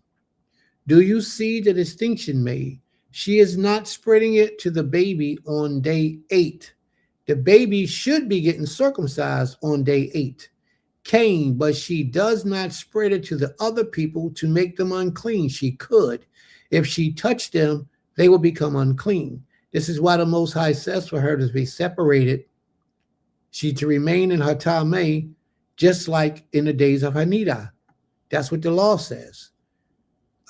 Do you see the distinction made? She is not spreading it to the baby on day 8. The baby should be getting circumcised on day 8. Cain, but she does not spread it to the other people to make them unclean. She could. If she touched them, they will become unclean. This is why the Most High says for her to be separated. She to remain in her tameh, just like in the days of her nida. That's what the law says.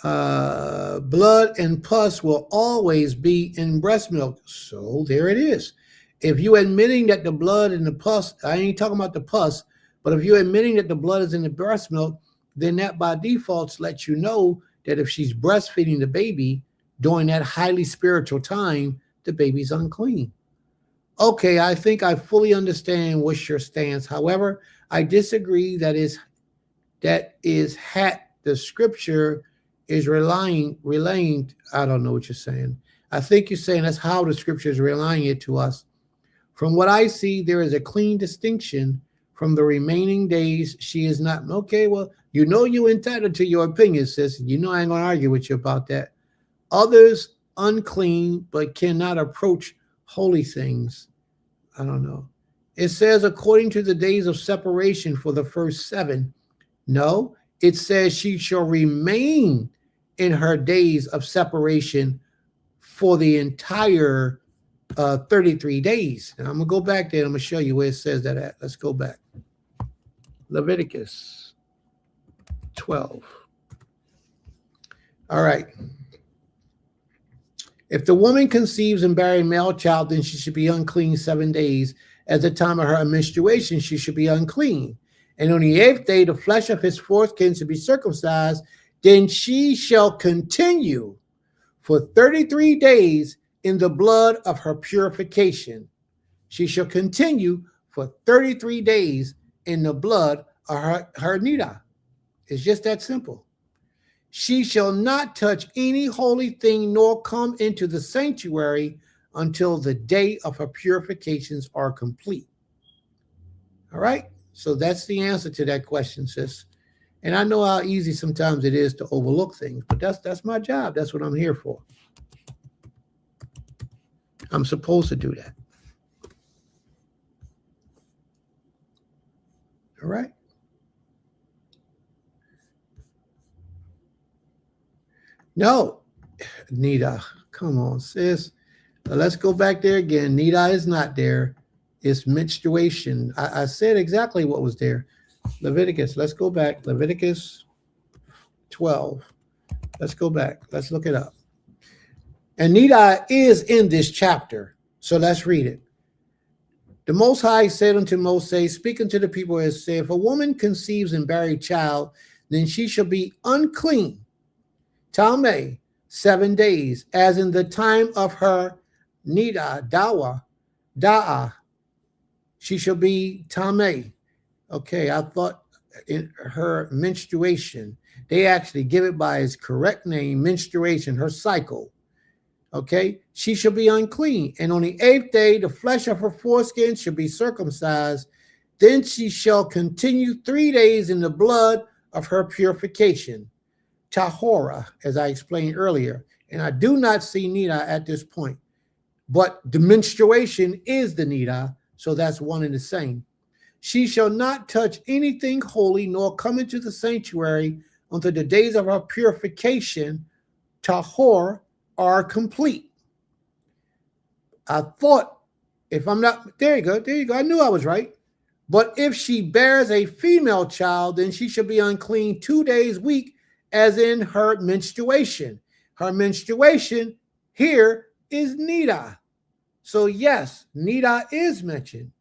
Blood and pus will always be in breast milk. So there it is. If you're admitting that the blood and the pus, I ain't talking about the pus, but if you're admitting that the blood is in the breast milk, then that by default lets you know that if she's breastfeeding the baby during that highly spiritual time, the baby's unclean. Okay, I think I fully understand what's your stance. However, I disagree the scripture is relaying, I don't know what you're saying. I think you're saying that's how the scripture is relaying it to us. From what I see, there is a clean distinction from the remaining days. She is not, okay, well, you know you're entitled to your opinion, sis. You know I ain't going to argue with you about that. Others unclean, but cannot approach holy things. I don't know. It says according to the days of separation for the first 7. No, it says she shall remain in her days of separation for the entire 33 days. And I'm going to go back there. I'm going to show you where it says that at. Let's go back. Leviticus 12. All right. If the woman conceives and bear a male child, then she should be unclean 7 days. At the time of her menstruation, she should be unclean. And on the 8th day, the flesh of his foreskin should be circumcised. Then she shall continue for 33 days in the blood of her purification. She shall continue for 33 days in the blood of her nida. It's just that simple. She shall not touch any holy thing nor come into the sanctuary until the day of her purifications are complete. All right? So that's the answer to that question, sis. And I know how easy sometimes it is to overlook things, but that's my job. That's what I'm here for. I'm supposed to do that. All right? No, Nida, come on, sis. Let's go back there again. Nida is not there. It's menstruation. I said exactly what was there. Leviticus, let's go back. Leviticus 12. Let's go back. Let's look it up. And Nida is in this chapter. So let's read it. The Most High said unto Moses, speaking to the people, as said, if a woman conceives and bear a child, then she shall be unclean, Talmeh, 7 days, as in the time of her nida, da'a, she shall be Talmeh. Okay, I thought in her menstruation, they actually give it by its correct name, menstruation, her cycle. Okay, she shall be unclean. And on the 8th day, the flesh of her foreskin shall be circumcised. Then she shall continue 3 days in the blood of her purification. Tahora, as I explained earlier. And I do not see nida at this point. But the menstruation is the nida, so that's one and the same. She shall not touch anything holy, nor come into the sanctuary until the days of her purification, tahor, are complete. I thought, if I'm not, there you go, I knew I was right. But if she bears a female child, then she shall be unclean 2 days week, as in her menstruation. Her menstruation here is nida. So yes, nida is mentioned.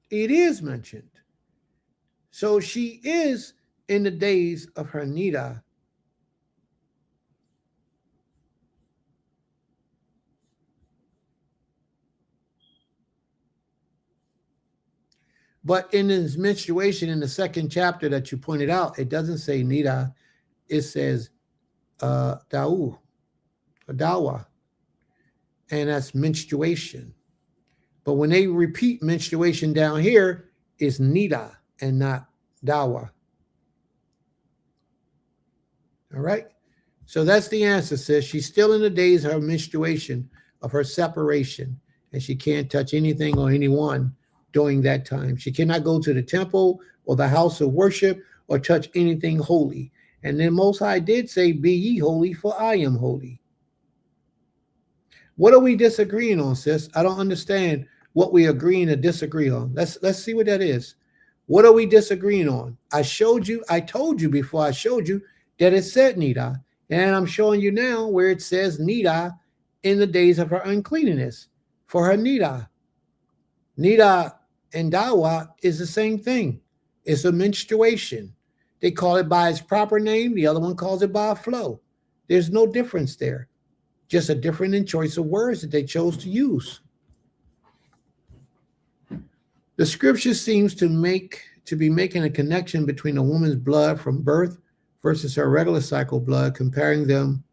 It is mentioned. So she is in the days of her nida. But in his menstruation in the 2nd chapter that you pointed out, it doesn't say nida. It says da'u, or dawa. And that's menstruation. But when they repeat menstruation down here, it's nida and not dawa. All right. So that's the answer, sis. She's still in the days of her menstruation, of her separation, and she can't touch anything or anyone during that time. She cannot go to the temple or the house of worship or touch anything holy. And then Most High did say, be ye holy, for I am holy. What are we disagreeing on, sis? I don't understand what we agreeing to disagree on. Let's see what that is. What are we disagreeing on? I told you before I showed you that it said nida. And I'm showing you now where it says nida in the days of her uncleanness for her nida. Nida and dawa is the same thing. It's a menstruation. They call it by its proper name. The other one calls it by a flow. There's no difference there. Just a different in choice of words that they chose to use. The scripture seems to be making a connection between a woman's blood from birth versus her regular cycle blood, comparing them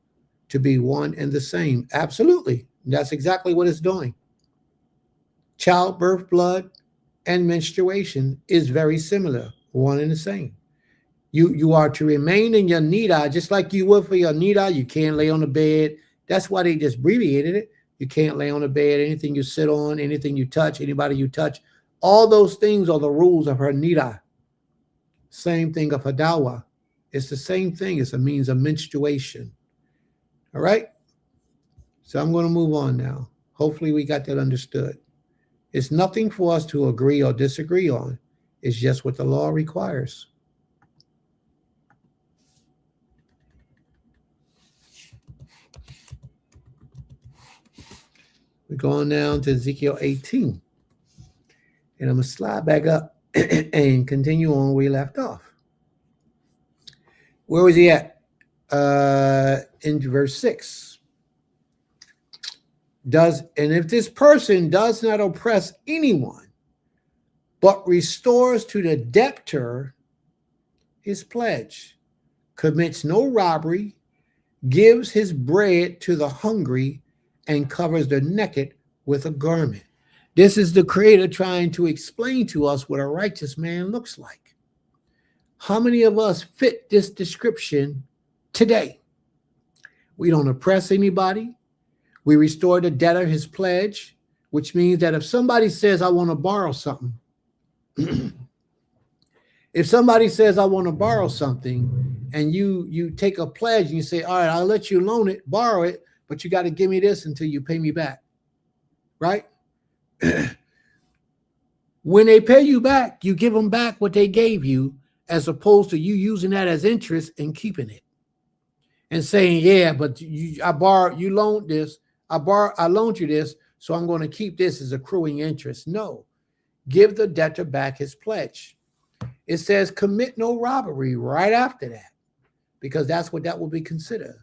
to be one and the same. Absolutely. That's exactly what it's doing. Childbirth blood and menstruation is very similar, one and the same. You are to remain in your nida, just like you would for your nida. You can't lay on the bed. That's why they just abbreviated it. You can't lay on the bed. Anything you sit on, anything you touch, anybody you touch, all those things are the rules of her nida. Same thing of her dawa. It's the same thing. It's a means of menstruation. All right? So I'm going to move on now. Hopefully we got that understood. It's nothing for us to agree or disagree on. It's just what the law requires. We're going down to Ezekiel 18. And I'm going to slide back up and continue on where we left off. Where was he at? In verse 6. And if this person does not oppress anyone, but restores to the debtor his pledge, commits no robbery, gives his bread to the hungry, and covers the naked with a garment. This is the Creator trying to explain to us what a righteous man looks like. How many of us fit this description today? We don't oppress anybody. We restore the debtor his pledge, which means that if somebody says, I want to borrow something, if somebody says, I want to borrow something, and you take a pledge and you say, all right, I'll let you loan it, borrow it, but you got to give me this until you pay me back, right? When they pay you back, you give them back what they gave you, as opposed to you using that as interest and keeping it. and saying, yeah, but you loaned this, I loaned you this, so I'm going to keep this as accruing interest. No, give the debtor back his pledge. It says commit no robbery right after that, because that's what that will be considered.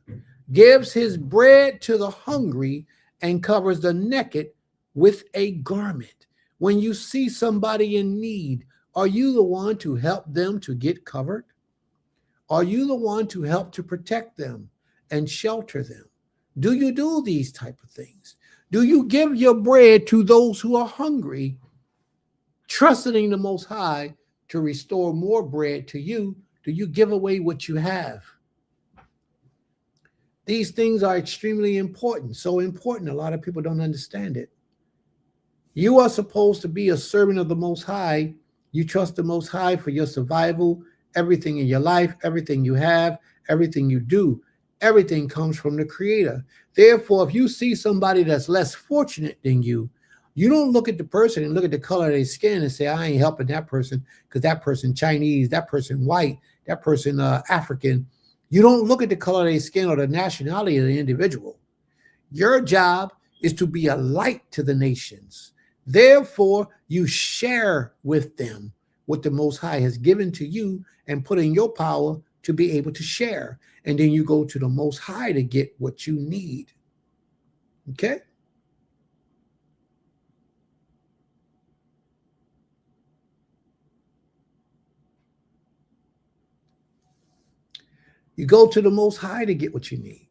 Gives his bread to the hungry and covers the naked with a garment. When you see somebody in need, are you the one to help them to get covered? Are you the one to help to protect them and shelter them? Do you do these type of things? Do you give your bread to those who are hungry, trusting the Most High to restore more bread to you? Do you give away what you have? These things are extremely important, so important a lot of people don't understand it. You are supposed to be a servant of the Most High. You trust the Most High for your survival, everything in your life, everything you have, everything you do, everything comes from the Creator. Therefore, if you see somebody that's less fortunate than you, you don't look at the person and look at the color of their skin and say, I ain't helping that person because that person Chinese, that person white, that person African. You don't look at the color of their skin or the nationality of the individual. Your job is to be a light to the nations. Therefore, you share with them what the Most High has given to you and put in your power to be able to share. And then you go to the Most High to get what you need. Okay? You go to the Most High to get what you need.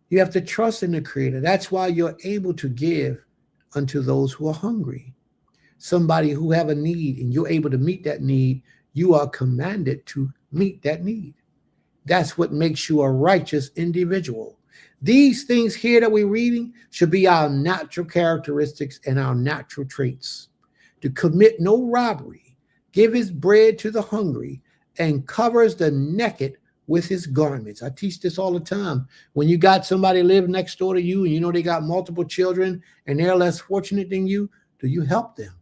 You have to trust in the Creator. That's why you're able to give unto those who are hungry. Somebody who have a need and you're able to meet that need, you are commanded to meet that need. That's what makes you a righteous individual. These things here that we're reading should be our natural characteristics and our natural traits. To commit no robbery, give his bread to the hungry, and covers the naked with his garments. I teach this all the time. When you got somebody live next door to you and you know they got multiple children and they're less fortunate than you, do you help them?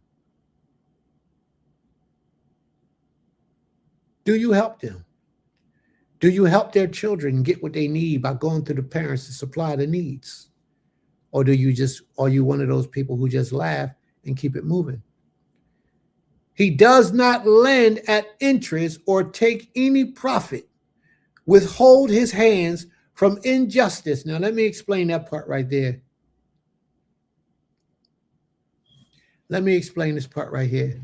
Do you help them? Do you help their children get what they need by going through the parents to supply the needs? Or are you one of those people who just laugh and keep it moving? He does not lend at interest or take any profit, withhold his hands from injustice. Now, let me explain that part right there. Let me explain this part right here.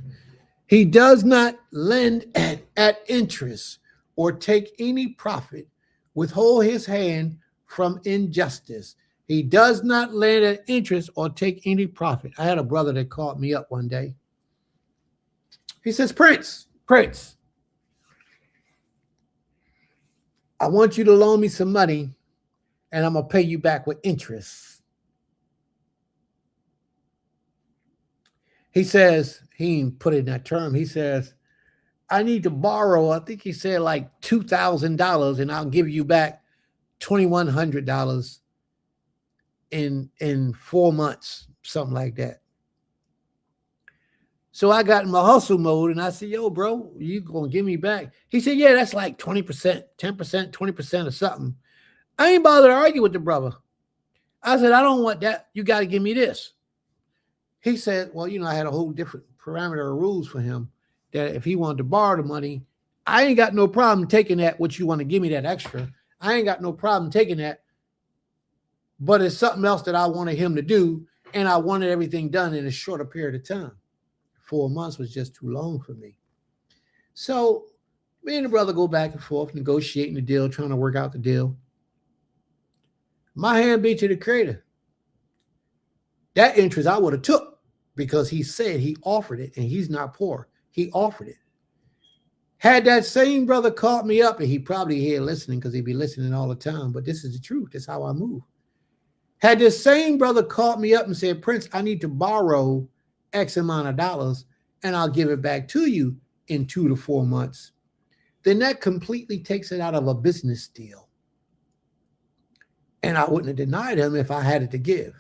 He does not lend at interest or take any profit, withhold his hand from injustice. He does not lend at interest or take any profit. I had a brother that called me up one day. He says, Prince, I want you to loan me some money and I'm going to pay you back with interest. He says, he didn't put it in that term. He says, I need to borrow, I think he said like $2,000 and I'll give you back $2,100 in 4 months, something like that. So I got in my hustle mode and I said, yo, bro, you going to give me back? He said, yeah, that's like 20%, 10%, 20% or something. I ain't bothered to argue with the brother. I said, I don't want that. You got to give me this. He said, well, I had a whole different parameter of rules for him that if he wanted to borrow the money, I ain't got no problem taking that, what you want to give me that extra. I ain't got no problem taking that, but it's something else that I wanted him to do, and I wanted everything done in a shorter period of time. 4 months was just too long for me. So me and the brother go back and forth, negotiating the deal, trying to work out the deal. My hand be to the Creator. That interest I would have took because he said he offered it, and he's not poor. He offered it. Had that same brother called me up, and he probably here listening because he'd be listening all the time, but this is the truth. That's how I move. Had this same brother called me up and said, Prince, I need to borrow X amount of dollars and I'll give it back to you in 2 to 4 months, then that completely takes it out of a business deal. And I wouldn't have denied him if I had it to give.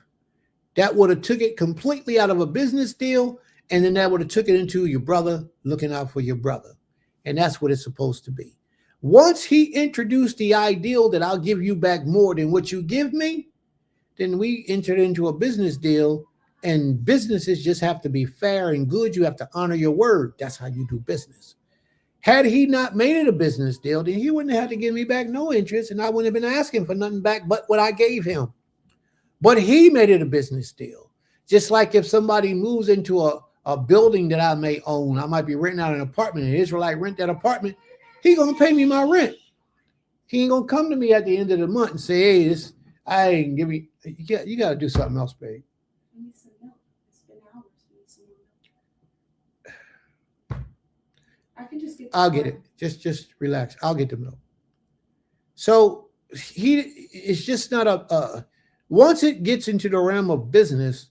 That would have took it completely out of a business deal, and then that would have took it into your brother looking out for your brother. And that's what it's supposed to be. Once he introduced the ideal that I'll give you back more than what you give me, then we entered into a business deal, and businesses just have to be fair and good. You have to honor your word. That's how you do business. Had he not made it a business deal, then he wouldn't have to give me back no interest, and I wouldn't have been asking for nothing back but what I gave him. But he made it a business deal. Just like if somebody moves into a building that I may own, I might be renting out an apartment, and Israelite rent that apartment, he gonna pay me my rent. He ain't gonna come to me at the end of the month and say, hey, this I ain't give me, you gotta do something else, babe. You need some milk. It's been hours. You need some milk. I can just get. I'll get it. Just relax. I'll get the milk. So it's just not once it gets into the realm of business,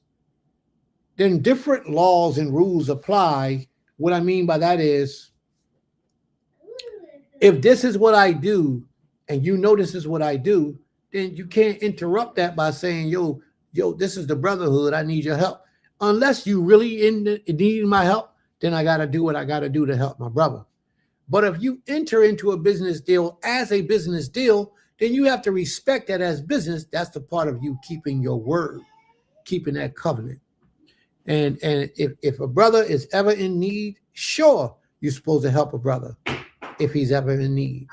then different laws and rules apply. What I mean by that is, if this is what I do, and you know this is what I do, then you can't interrupt that by saying, yo, this is the brotherhood. I need your help. Unless you really need my help, then I got to do what I got to do to help my brother. But if you enter into a business deal as a business deal, then you have to respect that as business. That's the part of you keeping your word, keeping that covenant. And if a brother is ever in need, sure, you're supposed to help a brother if he's ever in need.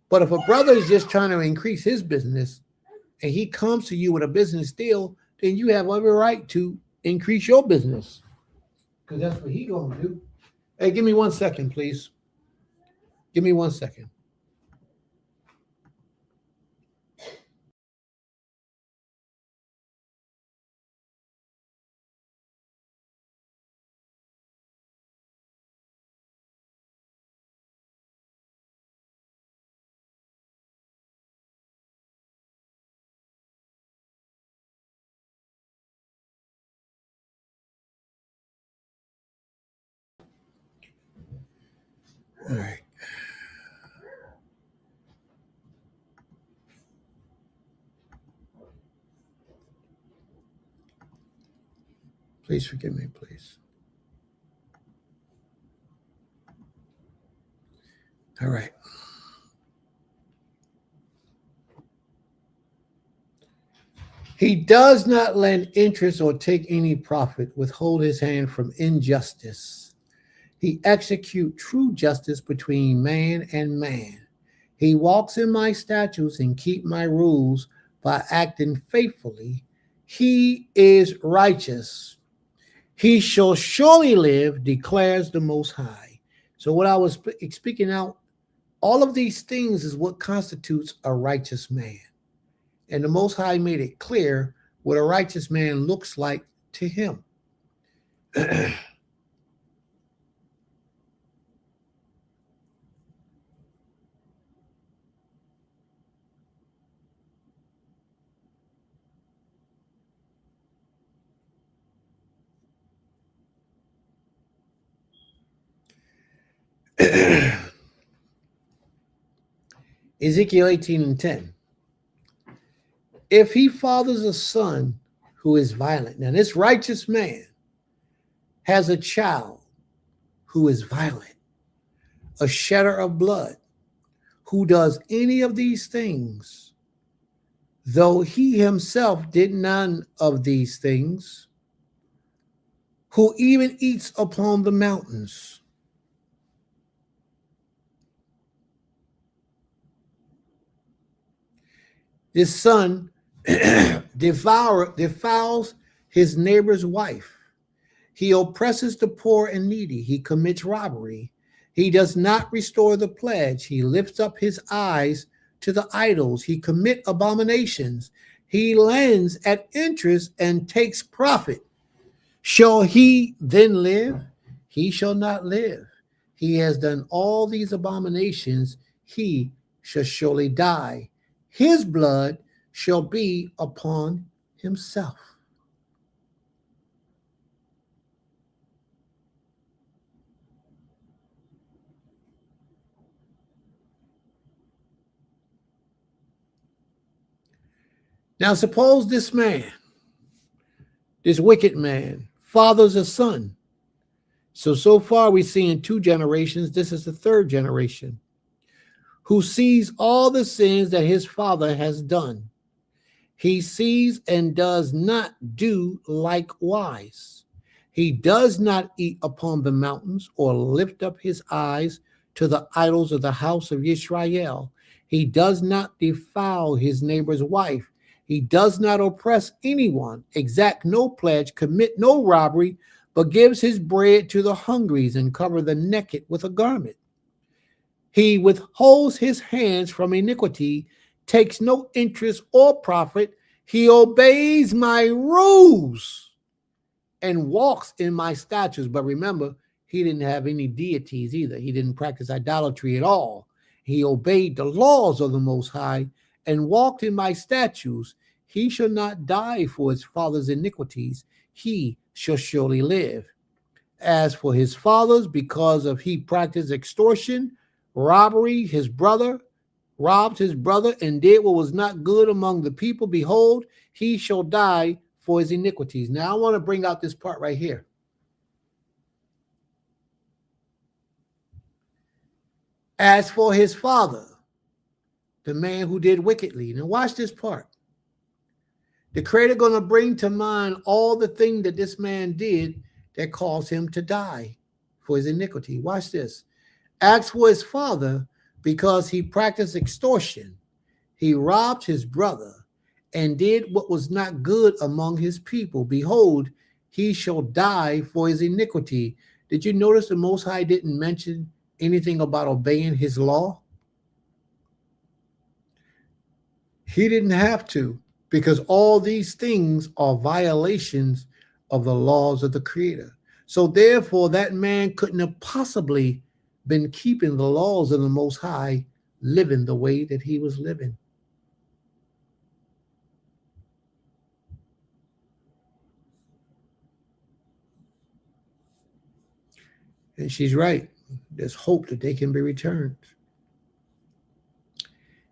But if a brother is just trying to increase his business and he comes to you with a business deal, then you have every right to increase your business, because that's what he's going to do. Hey, give me 1 second, please. Give me 1 second. All right. Please forgive me, please. All right. He does not lend interest or take any profit, withhold his hand from injustice. He execute true justice between man and man. He walks in my statutes and keep my rules by acting faithfully. He is righteous. He shall surely live, declares the Most High. So what I was speaking out, all of these things is what constitutes a righteous man. And the Most High made it clear what a righteous man looks like to him. Ezekiel 18:10. If he fathers a son who is violent, now this righteous man has a child who is violent, a shedder of blood, who does any of these things, though he himself did none of these things, who even eats upon the mountains, this son defiles his neighbor's wife. He oppresses the poor and needy. He commits robbery. He does not restore the pledge. He lifts up his eyes to the idols. He commits abominations. He lends at interest and takes profit. Shall he then live? He shall not live. He has done all these abominations. He shall surely die. His blood shall be upon himself. Now, suppose this man, this wicked man, fathers a son. So far we've seen 2 generations. This is the 3rd generation, who sees all the sins that his father has done. He sees and does not do likewise. He does not eat upon the mountains or lift up his eyes to the idols of the house of Israel. He does not defile his neighbor's wife. He does not oppress anyone, exact no pledge, commit no robbery, but gives his bread to the hungry and cover the naked with a garment. He withholds his hands from iniquity, takes no interest or profit. He obeys my rules and walks in my statutes. But remember, he didn't have any deities either. He didn't practice idolatry at all. He obeyed the laws of the Most High and walked in my statutes. He shall not die for his father's iniquities. He shall surely live. As for his fathers, because of he practiced extortion, robbery, robbed his brother, and did what was not good among the people, behold, he shall die for his iniquities. Now, I want to bring out this part right here. As for his father, the man who did wickedly. Now, watch this part. The Creator going to bring to mind all the things that this man did that caused him to die for his iniquity. Watch this. As for his father, because he practiced extortion, he robbed his brother and did what was not good among his people. Behold, he shall die for his iniquity. Did you notice the Most High didn't mention anything about obeying his law? He didn't have to, because all these things are violations of the laws of the Creator. So therefore, that man couldn't have possibly been keeping the laws of the Most High, living the way that he was living. And she's right. There's hope that they can be returned.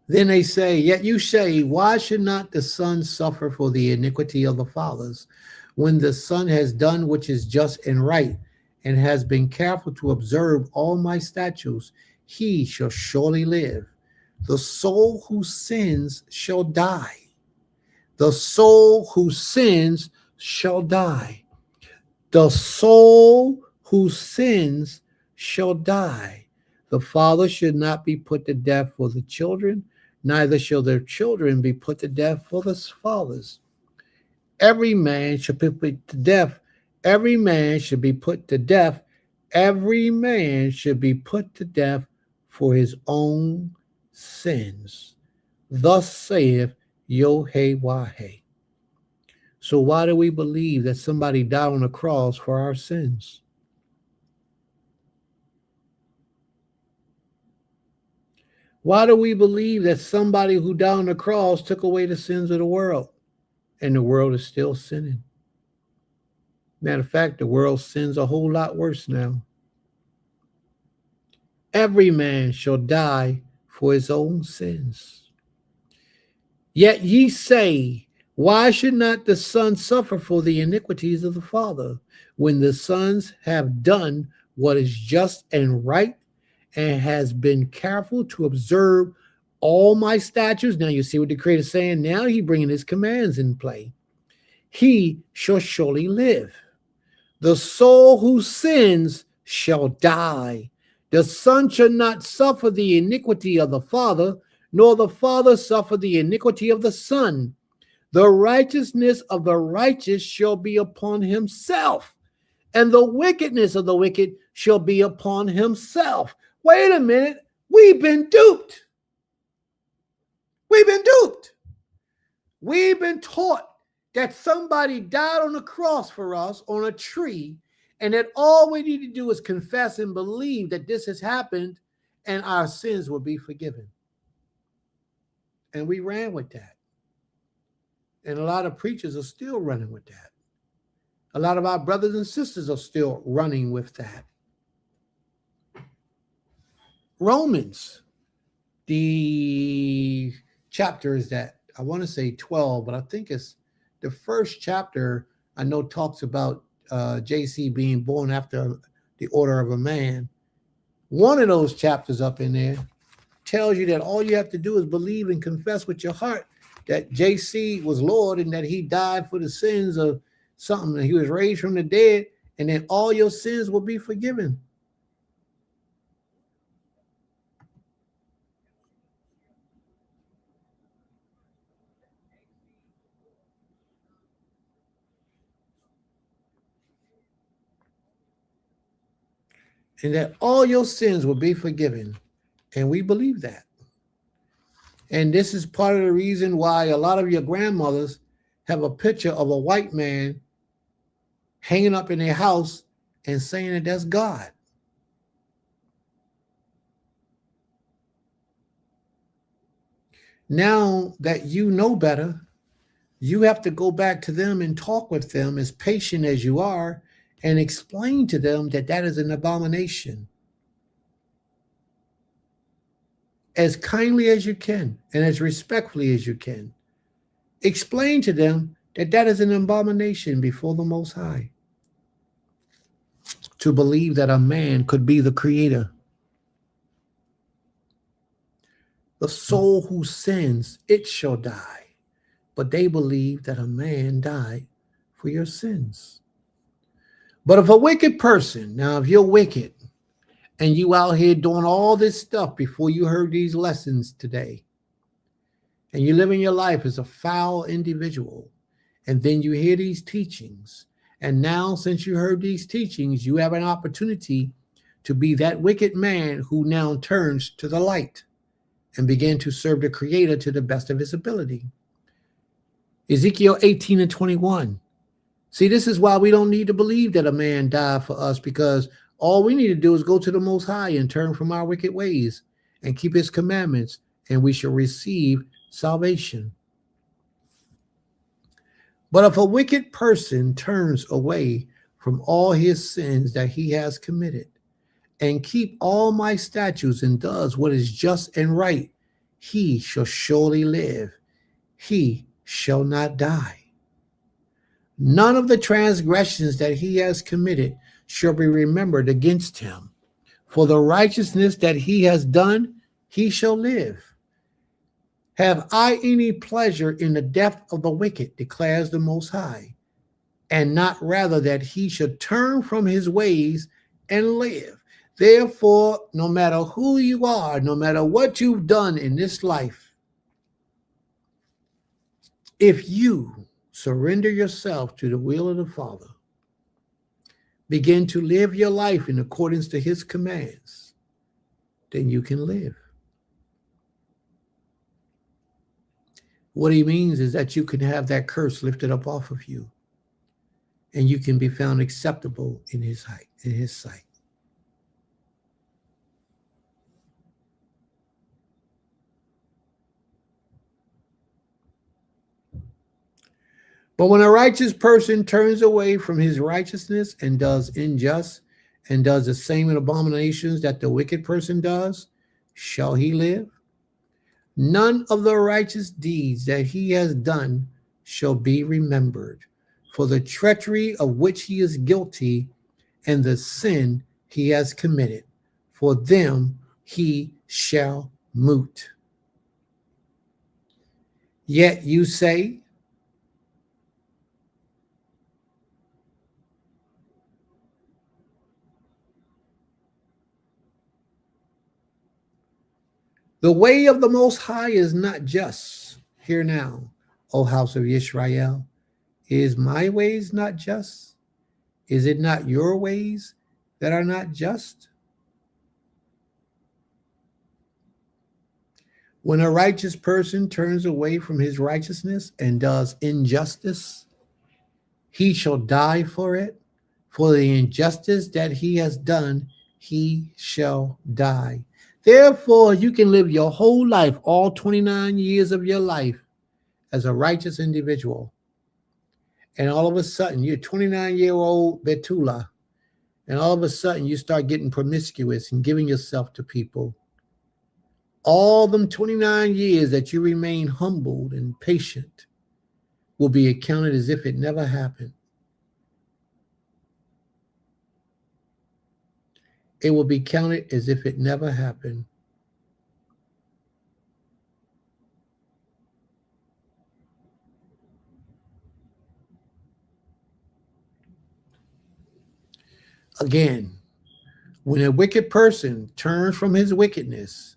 Then they say, yet you say, why should not the son suffer for the iniquity of the fathers, when the son has done which is just and right, and has been careful to observe all my statutes? He shall surely live. The soul who sins shall die. The soul who sins shall die. The soul who sins shall die. The father should not be put to death for the children, neither shall their children be put to death for the fathers. Every man shall be put to death. Every man should be put to death. Every man should be put to death for his own sins. Thus saith Yod-Heh-Wah-Heh. So why do we believe that somebody died on the cross for our sins? Why do we believe that somebody who died on the cross took away the sins of the world, and the world is still sinning? Matter of fact, the world sins a whole lot worse now. Every man shall die for his own sins. Yet ye say, why should not the son suffer for the iniquities of the father, when the sons have done what is just and right, and has been careful to observe all my statutes? Now you see what the Creator is saying. Now he's bringing his commands in play. He shall surely live. The soul who sins shall die. The son shall not suffer the iniquity of the father, nor the father suffer the iniquity of the son. The righteousness of the righteous shall be upon himself, and the wickedness of the wicked shall be upon himself. Wait a minute. We've been duped. We've been duped. We've been taught that somebody died on the cross for us on a tree, and that all we need to do is confess and believe that this has happened and our sins will be forgiven. And we ran with that. And a lot of preachers are still running with that. A lot of our brothers and sisters are still running with that. Romans, the chapter is that, I want to say 12, but I think it's the first chapter. I know talks about JC being born after the order of a man. One of those chapters up in there tells you that all you have to do is believe and confess with your heart that JC was Lord and that he died for the sins of something, and he was raised from the dead, and then all your sins will be forgiven. And that all your sins will be forgiven. And we believe that. And this is part of the reason why a lot of your grandmothers have a picture of a white man hanging up in their house and saying that that's God. Now that you know better, you have to go back to them and talk with them as patient as you are and explain to them that that is an abomination. As kindly as you can and as respectfully as you can. Explain to them that that is an abomination before the Most High. To believe that a man could be the creator. The soul who sins, it shall die. But they believe that a man died for your sins. But if a wicked person, now if you're wicked and you out here doing all this stuff before you heard these lessons today, and you live in your life as a foul individual, and then you hear these teachings, and now since you heard these teachings, you have an opportunity to be that wicked man who now turns to the light and begin to serve the Creator to the best of his ability. Ezekiel 18:21. See, this is why we don't need to believe that a man died for us, because all we need to do is go to the Most High and turn from our wicked ways and keep his commandments, and we shall receive salvation. But if a wicked person turns away from all his sins that he has committed and keep all my statutes and does what is just and right, he shall surely live. He shall not die. None of the transgressions that he has committed shall be remembered against him. For the righteousness that he has done, he shall live. Have I any pleasure in the death of the wicked, declares the Most High, and not rather that he should turn from his ways and live. Therefore, no matter who you are, no matter what you've done in this life, if you surrender yourself to the will of the Father, begin to live your life in accordance to his commands, then you can live. What he means is that you can have that curse lifted up off of you, and you can be found acceptable in his sight. But when a righteous person turns away from his righteousness and does unjust and does the same abominations that the wicked person does, shall he live? None of the righteous deeds that he has done shall be remembered, for the treachery of which he is guilty and the sin he has committed. For them he shall moot. Yet you say, the way of the Most High is not just. Hear now, O house of Israel, is my ways not just? Is it not your ways that are not just? When a righteous person turns away from his righteousness and does injustice, he shall die for it. For the injustice that he has done, he shall die. Therefore, you can live your whole life, all 29 years of your life, as a righteous individual. And all of a sudden, you're 29-year-old Betula, and all of a sudden, you start getting promiscuous and giving yourself to people. All them 29 years that you remain humbled and patient will be accounted as if it never happened. It will be counted as if it never happened. Again, when a wicked person turns from his wickedness,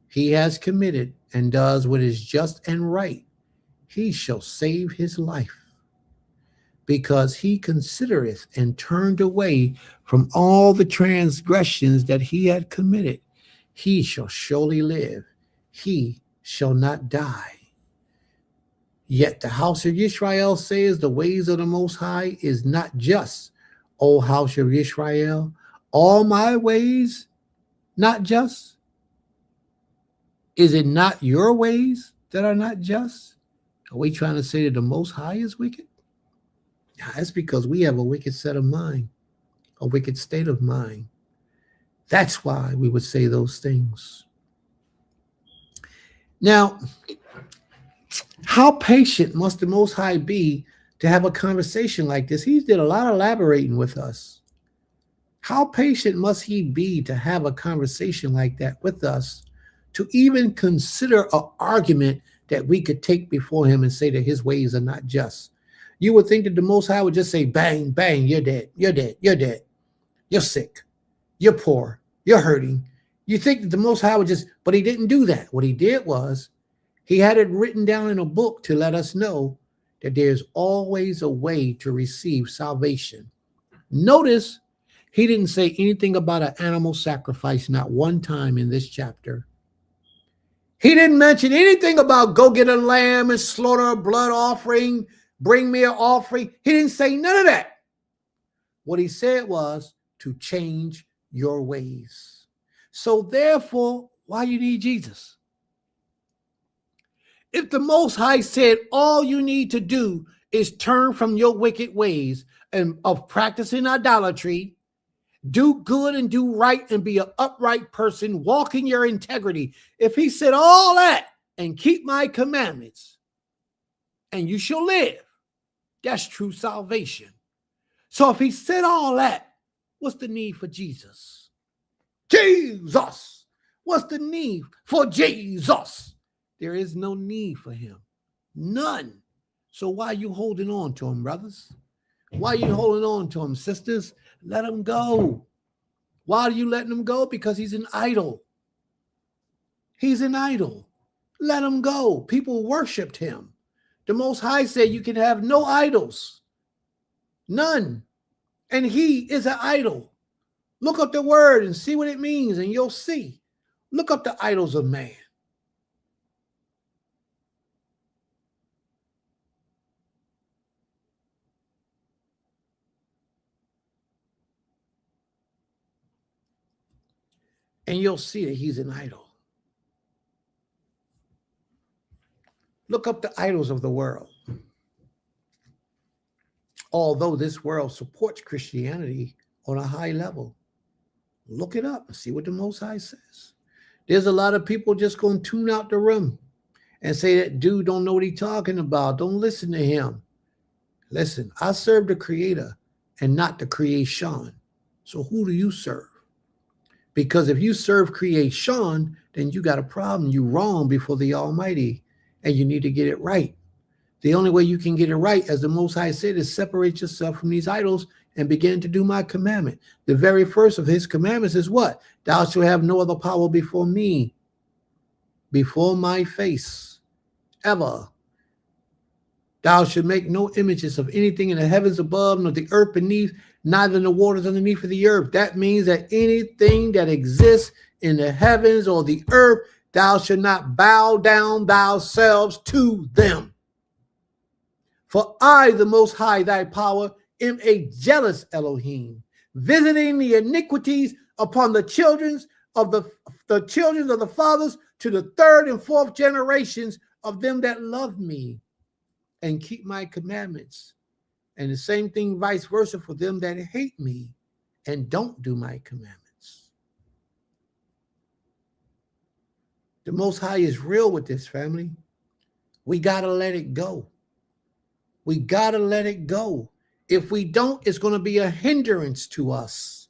he has committed and does what is just and right, he shall save his life, because he considereth and turned away from all the transgressions that he had committed. He shall surely live, he shall not die. Yet the house of Israel says, the ways of the Most High is not just. O house of Israel, all my ways not just? Is it not your ways that are not just? Are we trying to say that the Most High is wicked? That's because we have a wicked set of mind, a wicked state of mind. That's why we would say those things. Now, how patient must the Most High be to have a conversation like this? He did a lot of elaborating with us. How patient must he be to have a conversation like that with us, to even consider an argument that we could take before him and say that his ways are not just? You would think that the Most High would just say, bang, bang, you're dead, you're dead, you're dead, you're sick, you're poor, you're hurting. You think that the Most High would just, but he didn't do that. What he did was, he had it written down in a book to let us know that there's always a way to receive salvation. Notice he didn't say anything about an animal sacrifice, not one time in this chapter. He didn't mention anything about go get a lamb and slaughter a blood offering, bring me an offering. He didn't say none of that. What he said was to change your ways. So therefore, why you need Jesus? If the Most High said all you need to do is turn from your wicked ways and of practicing idolatry, do good and do right and be an upright person, walk in your integrity. If he said all that and keep my commandments and you shall live, that's true salvation. So if he said all that, what's the need for Jesus? Jesus! What's the need for Jesus? There is no need for him. None. So why are you holding on to him, brothers? Why are you holding on to him, sisters? Let him go. Why are you letting him go? Because he's an idol. He's an idol. Let him go. People worshiped him. The Most High said you can have no idols. None. And he is an idol. Look up the word and see what it means, and you'll see. Look up the idols of man. And you'll see that he's an idol. Look up the idols of the world. Although this world supports Christianity on a high level, look it up and see what the Most High says. There's a lot of people just going to tune out the room and say that dude don't know what he's talking about. Don't listen to him. Listen, I serve the Creator and not the creation. So who do you serve? Because if you serve creation, then you got a problem. You wrong before the Almighty, and you need to get it right. The only way you can get it right, as the Most High said, is separate yourself from these idols and begin to do my commandment. The very first of his commandments is what? Thou shalt have no other power before me, before my face, ever. Thou shalt make no images of anything in the heavens above, nor the earth beneath, neither in the waters underneath of the earth. That means that anything that exists in the heavens or the earth, thou shalt not bow down thyself to them. For I, the Most High, thy power, am a jealous Elohim, visiting the iniquities upon the children of the fathers to the third and fourth generations of them that love me and keep my commandments. And the same thing vice versa for them that hate me and don't do my commandments. The Most High is real with this, family. We got to let it go. We got to let it go. If we don't, it's going to be a hindrance to us.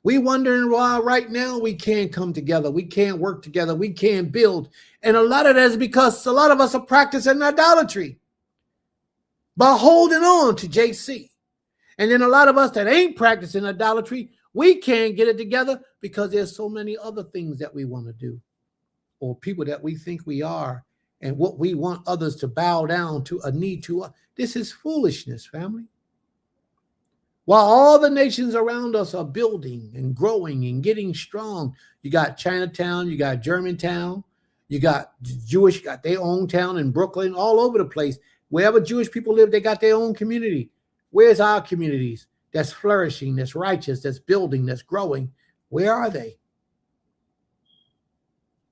We wondering why right now we can't come together. We can't work together. We can't build. And a lot of that is because a lot of us are practicing idolatry by holding on to JC. And then a lot of us that ain't practicing idolatry, we can't get it together because there's so many other things that we want to do, or people that we think we are, and what we want others to bow down to, a knee to. This is foolishness, family. While all the nations around us are building and growing and getting strong, you got Chinatown, you got Germantown, you got Jewish, got their own town in Brooklyn, all over the place. Wherever Jewish people live, they got their own community. Where's our communities that's flourishing, that's righteous, that's building, that's growing? Where are they?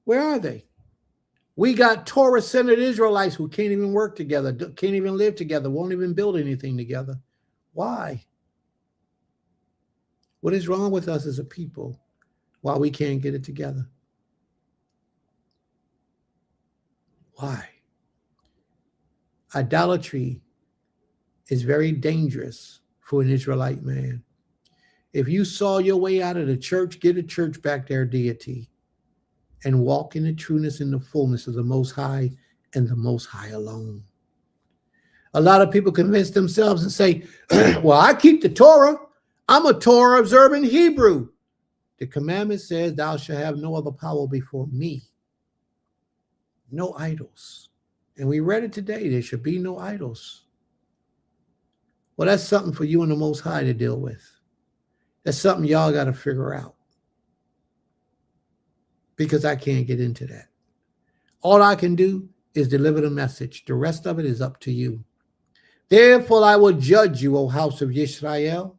Where are they? We got Torah-centered Israelites who can't even work together, can't even live together, won't even build anything together. Why? What is wrong with us as a people while we can't get it together? Why? Idolatry is very dangerous for an Israelite man. If you saw your way out of the church, get a church back their deity and walk in the trueness and the fullness of the Most High and the Most High alone. A lot of people convince themselves and say, well, I keep the Torah. I'm a Torah observant Hebrew. The commandment says, thou shalt have no other power before me. No idols. And we read it today. There should be no idols. Well, that's something for you and the Most High to deal with. That's something y'all got to figure out. Because I can't get into that. All I can do is deliver the message. The rest of it is up to you. Therefore, I will judge you, O house of Yisrael,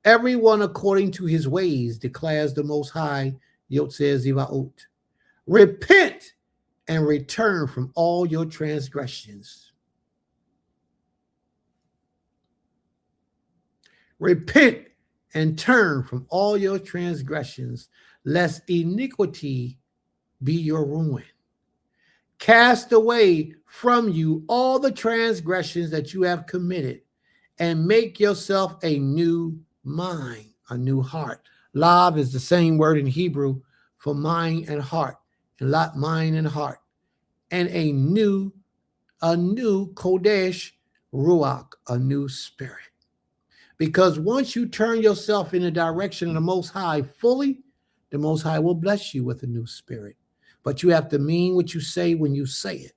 everyone according to his ways, declares the Most High, Yotzer Zivaot. Repent and return from all your transgressions. Repent and turn from all your transgressions, lest iniquity be your ruin. Cast away from you all the transgressions that you have committed, and make yourself a new mind, a new heart. Lav is the same word in Hebrew for mind and heart, and lot mind and heart, and a new Kodesh Ruach, a new spirit. Because once you turn yourself in the direction of the Most High fully, the Most High will bless you with a new spirit. But you have to mean what you say when you say it.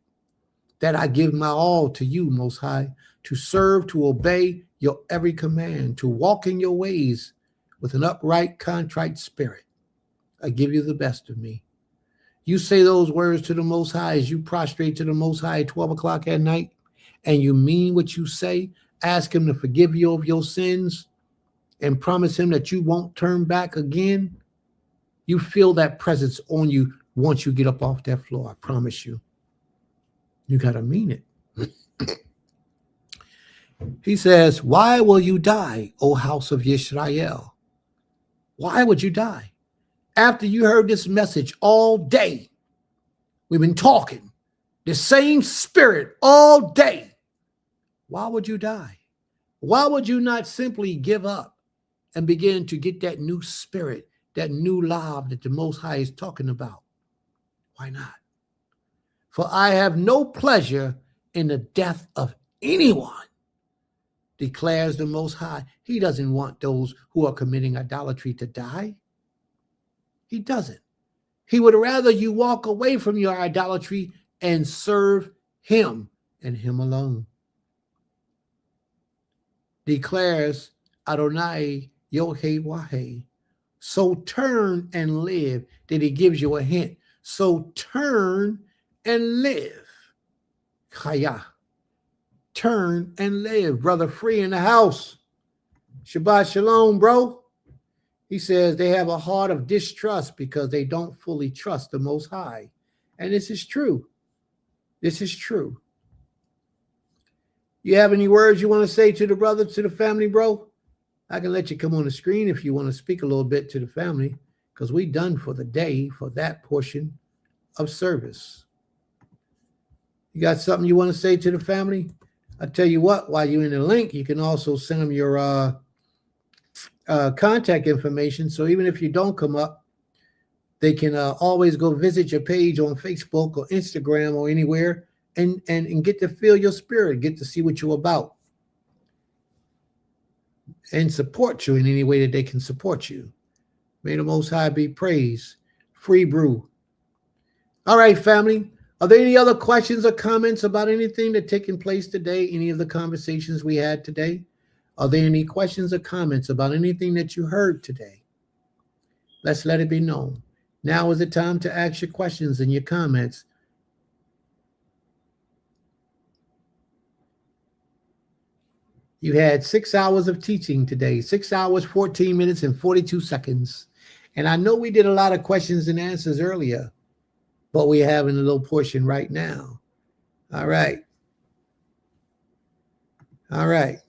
That I give my all to you, Most High, to serve, to obey your every command, to walk in your ways with an upright, contrite spirit. I give you the best of me. You say those words to the Most High as you prostrate to the Most High at 12 o'clock at night, and you mean what you say. Ask him to forgive you of your sins and promise him that you won't turn back again. You feel that presence on you once you get up off that floor. I promise you. You got to mean it. He says, why will you die, O house of Yisrael? Why would you die? After you heard this message all day, we've been talking the same spirit all day. Why would you die? Why would you not simply give up and begin to get that new spirit, that new love that the Most High is talking about? Why not? For I have no pleasure in the death of anyone, declares the Most High. He doesn't want those who are committing idolatry to die. He doesn't. He would rather you walk away from your idolatry and serve him and him alone. Declares Adonai Yohei. So turn and live. Then he gives you a hint. So turn and live. Chaya. Turn and live. Brother Free in the house. Shabbat shalom, bro. He says they have a heart of distrust because they don't fully trust the Most High. And this is true. This is true. You have any words you want to say to the brother, to the family, bro? I can let you come on the screen if you want to speak a little bit to the family, because we done for the day for that portion of service. You got something you want to say to the family? I tell you what, while you're in the link, you can also send them your contact information. So even if you don't come up, they can always go visit your page on Facebook or Instagram or anywhere and get to feel your spirit, get to see what you're about. and support you in any way that they can support you. May the Most High be praised. Free brew. All right, family. Are there any other questions or comments about anything that's taken place today? Any of the conversations we had today? Are there any questions or comments about anything that you heard today? Let's let it be known. Now is the time to ask your questions and your comments. You had 6 hours of teaching today, 6 hours, 14 minutes, and 42 seconds. And I know we did a lot of questions and answers earlier, but we're having a little portion right now. All right. All right.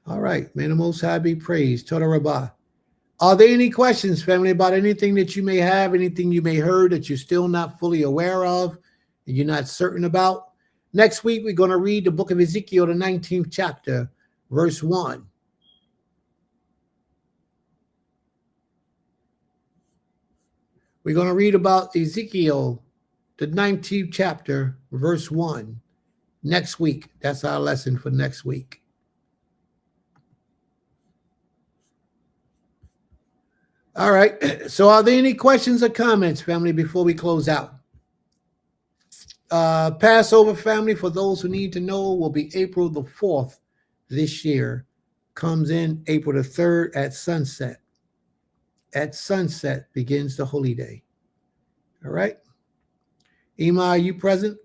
All right. May the Most High be praised. Toda Rabbah. Are there any questions, family, about anything that you may have, anything you may heard that you're still not fully aware of and you're not certain about? Next week, we're going to read the book of Ezekiel, the 19th chapter, verse 1. We're going to read about Ezekiel, the 19th chapter, verse 1, next week. That's our lesson for next week. All right. So are there any questions or comments, family, before we close out? Passover, family, for those who need to know, will be April the 4th this year. Comes in April the 3rd at sunset. At sunset begins the holy day. All right. Ima, are you present?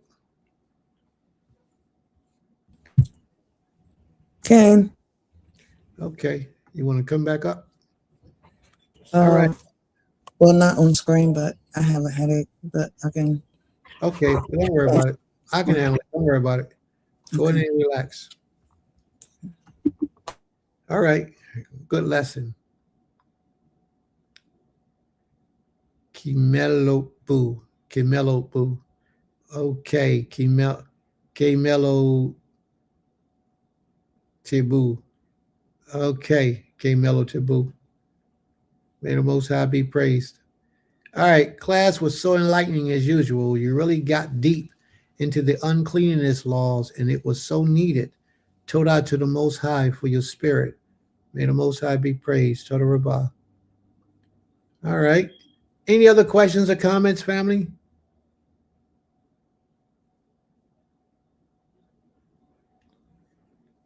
Can. Okay. You want to come back up? All right. Well, not on screen, but I have a headache, but I can. Okay. Don't worry about it. I can handle it. Don't worry about it. Go in and relax. All right. Good lesson. Kimelo Boo. Kimelo Boo. Okay. Kimelo Tibu. Okay. Kimelo Tibu. May the Most High be praised. All right. Class was so enlightening as usual. You really got deep into the uncleanness laws, and it was so needed. Toda to the Most High for your spirit. May the Most High be praised. Toda Rabbah. All right. Any other questions or comments, family?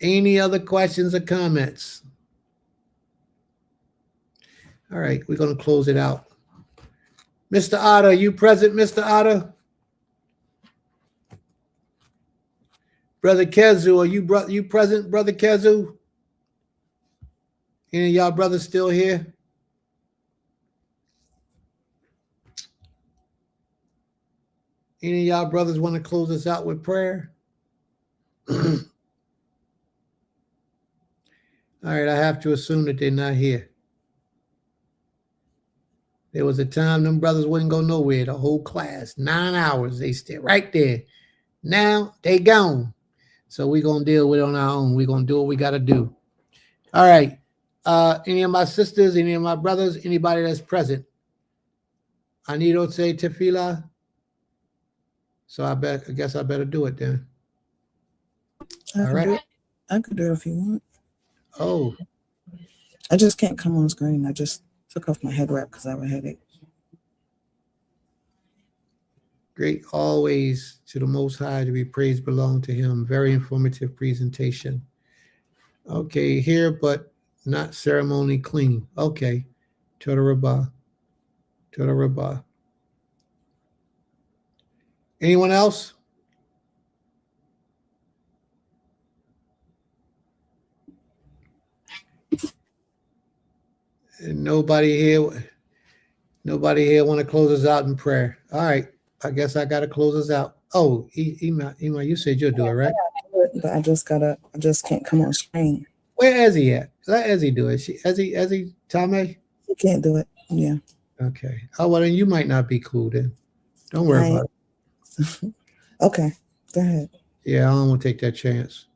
Any other questions or comments? All right, we're going to close it out. Mr. Otter, are you present, Mr. Otter? Brother Kezu, are you present, Brother Kezu? Any of y'all brothers still here? Any of y'all brothers want to close us out with prayer? All right, I have to assume that they're not here. There was a time them brothers wouldn't go nowhere. The whole class, 9 hours, they stayed right there. Now they gone. So we're going to deal with it on our own. We're going to do what we got to do. All right. Any of my sisters, any of my brothers, anybody that's present? I need to say tefillah. So I guess I better do it then. All right. I could do it if you want. Oh. I just can't come on screen. I just took off my head wrap because I have a headache. Great. Always to the Most High to be praised belong to him. Very informative presentation. Okay, here, but not ceremony clean. Okay. Toda Rabbah. Toda Rabbah. Anyone else? And nobody here want to close us out in prayer. All right. I guess I got to close us out. Oh, Ima, you said you'll do it, right? But I just can't come on screen. Where Ezzy at? Let Ezzy do it. Ezzy, Tomei? You can't do it. Yeah. Okay. Oh, well, then you might not be cool then. Don't worry about it. Okay. Go ahead. Yeah, I don't want to take that chance.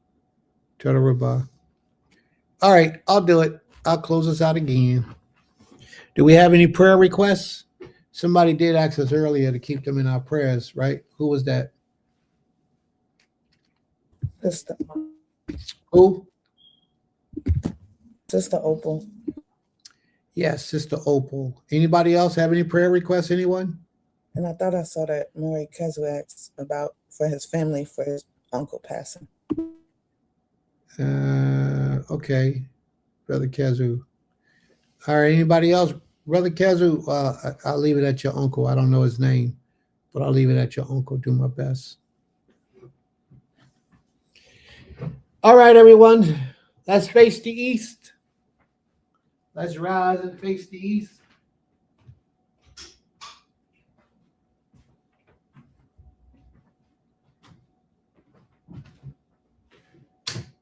Toda Rabbah. All right, I'll do it. I'll close us out again. Do we have any prayer requests? Somebody did ask us earlier to keep them in our prayers, right? Who was that? Sister, Who? Sister Opal. Yes, Sister Opal. Anybody else have any prayer requests? Anyone? And I thought I saw that Maury Kezu asked about for his family, for his uncle passing. Okay, Brother Kezu. All right, anybody else? Brother Kezu, I'll leave it at your uncle. I don't know his name, but I'll leave it at your uncle. Do my best. All right, everyone. Let's face the east. Let's rise and face the east.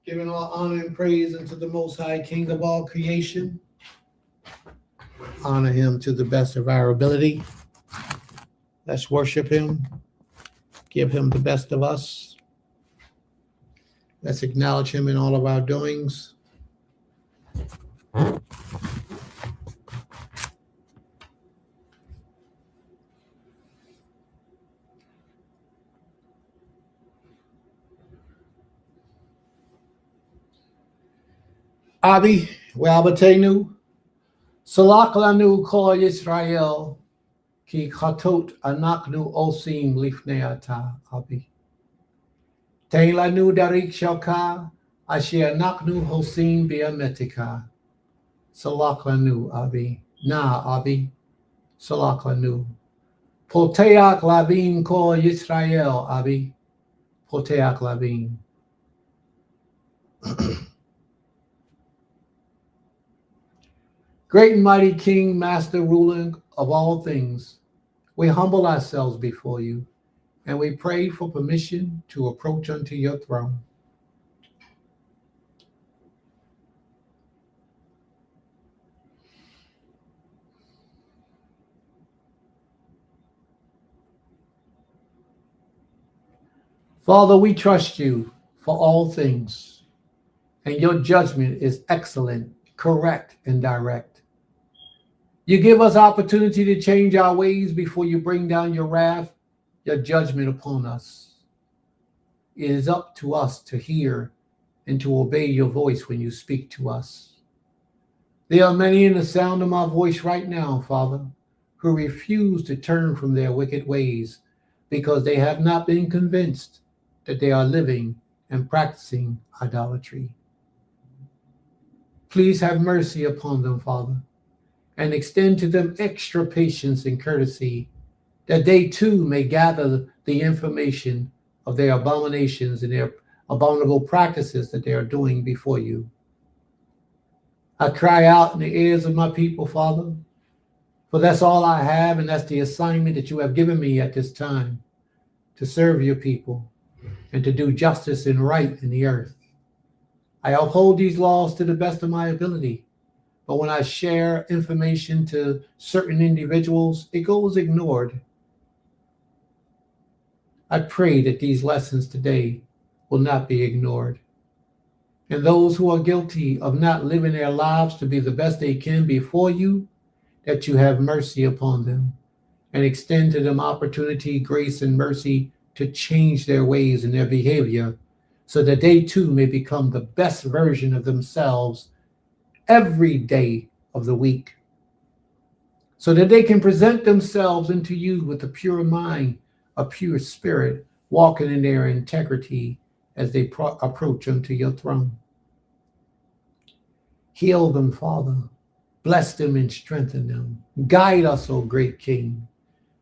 Giving all honor and praise unto the Most High King of all creation. Honor him to the best of our ability. Let's worship him. Give him the best of us. Let's acknowledge him in all of our doings. Abi, Wabatenu, Salak lanu kol Yisrael, ki chatot anaknu osim lifneata, Abi. Tein lanu darik shalka, asher anaknu hosim biametika. Salak lanu, Abi. Na, Abi. Salak lanu. Poteak labin kol Yisrael, Abi. Poteak labin. Great and mighty King, Master, ruling of all things, we humble ourselves before you, and we pray for permission to approach unto your throne. Father, we trust you for all things, and your judgment is excellent, correct, and direct. You give us opportunity to change our ways before you bring down your wrath, your judgment upon us. It is up to us to hear and to obey your voice when you speak to us. There are many in the sound of my voice right now, Father, who refuse to turn from their wicked ways because they have not been convinced that they are living and practicing idolatry. Please have mercy upon them, Father, and extend to them extra patience and courtesy, that they too may gather the information of their abominations and their abominable practices that they are doing before you. I cry out in the ears of my people, Father, for that's all I have, and that's the assignment that you have given me at this time, to serve your people and to do justice and right in the earth. I uphold these laws to the best of my ability, but when I share information to certain individuals, it goes ignored. I pray that these lessons today will not be ignored. And those who are guilty of not living their lives to be the best they can before you, that you have mercy upon them and extend to them opportunity, grace, and mercy to change their ways and their behavior so that they too may become the best version of themselves every day of the week, so that they can present themselves unto you with a pure mind, a pure spirit, walking in their integrity as they approach unto your throne. Heal them, Father. Bless them and strengthen them. Guide us, O great King.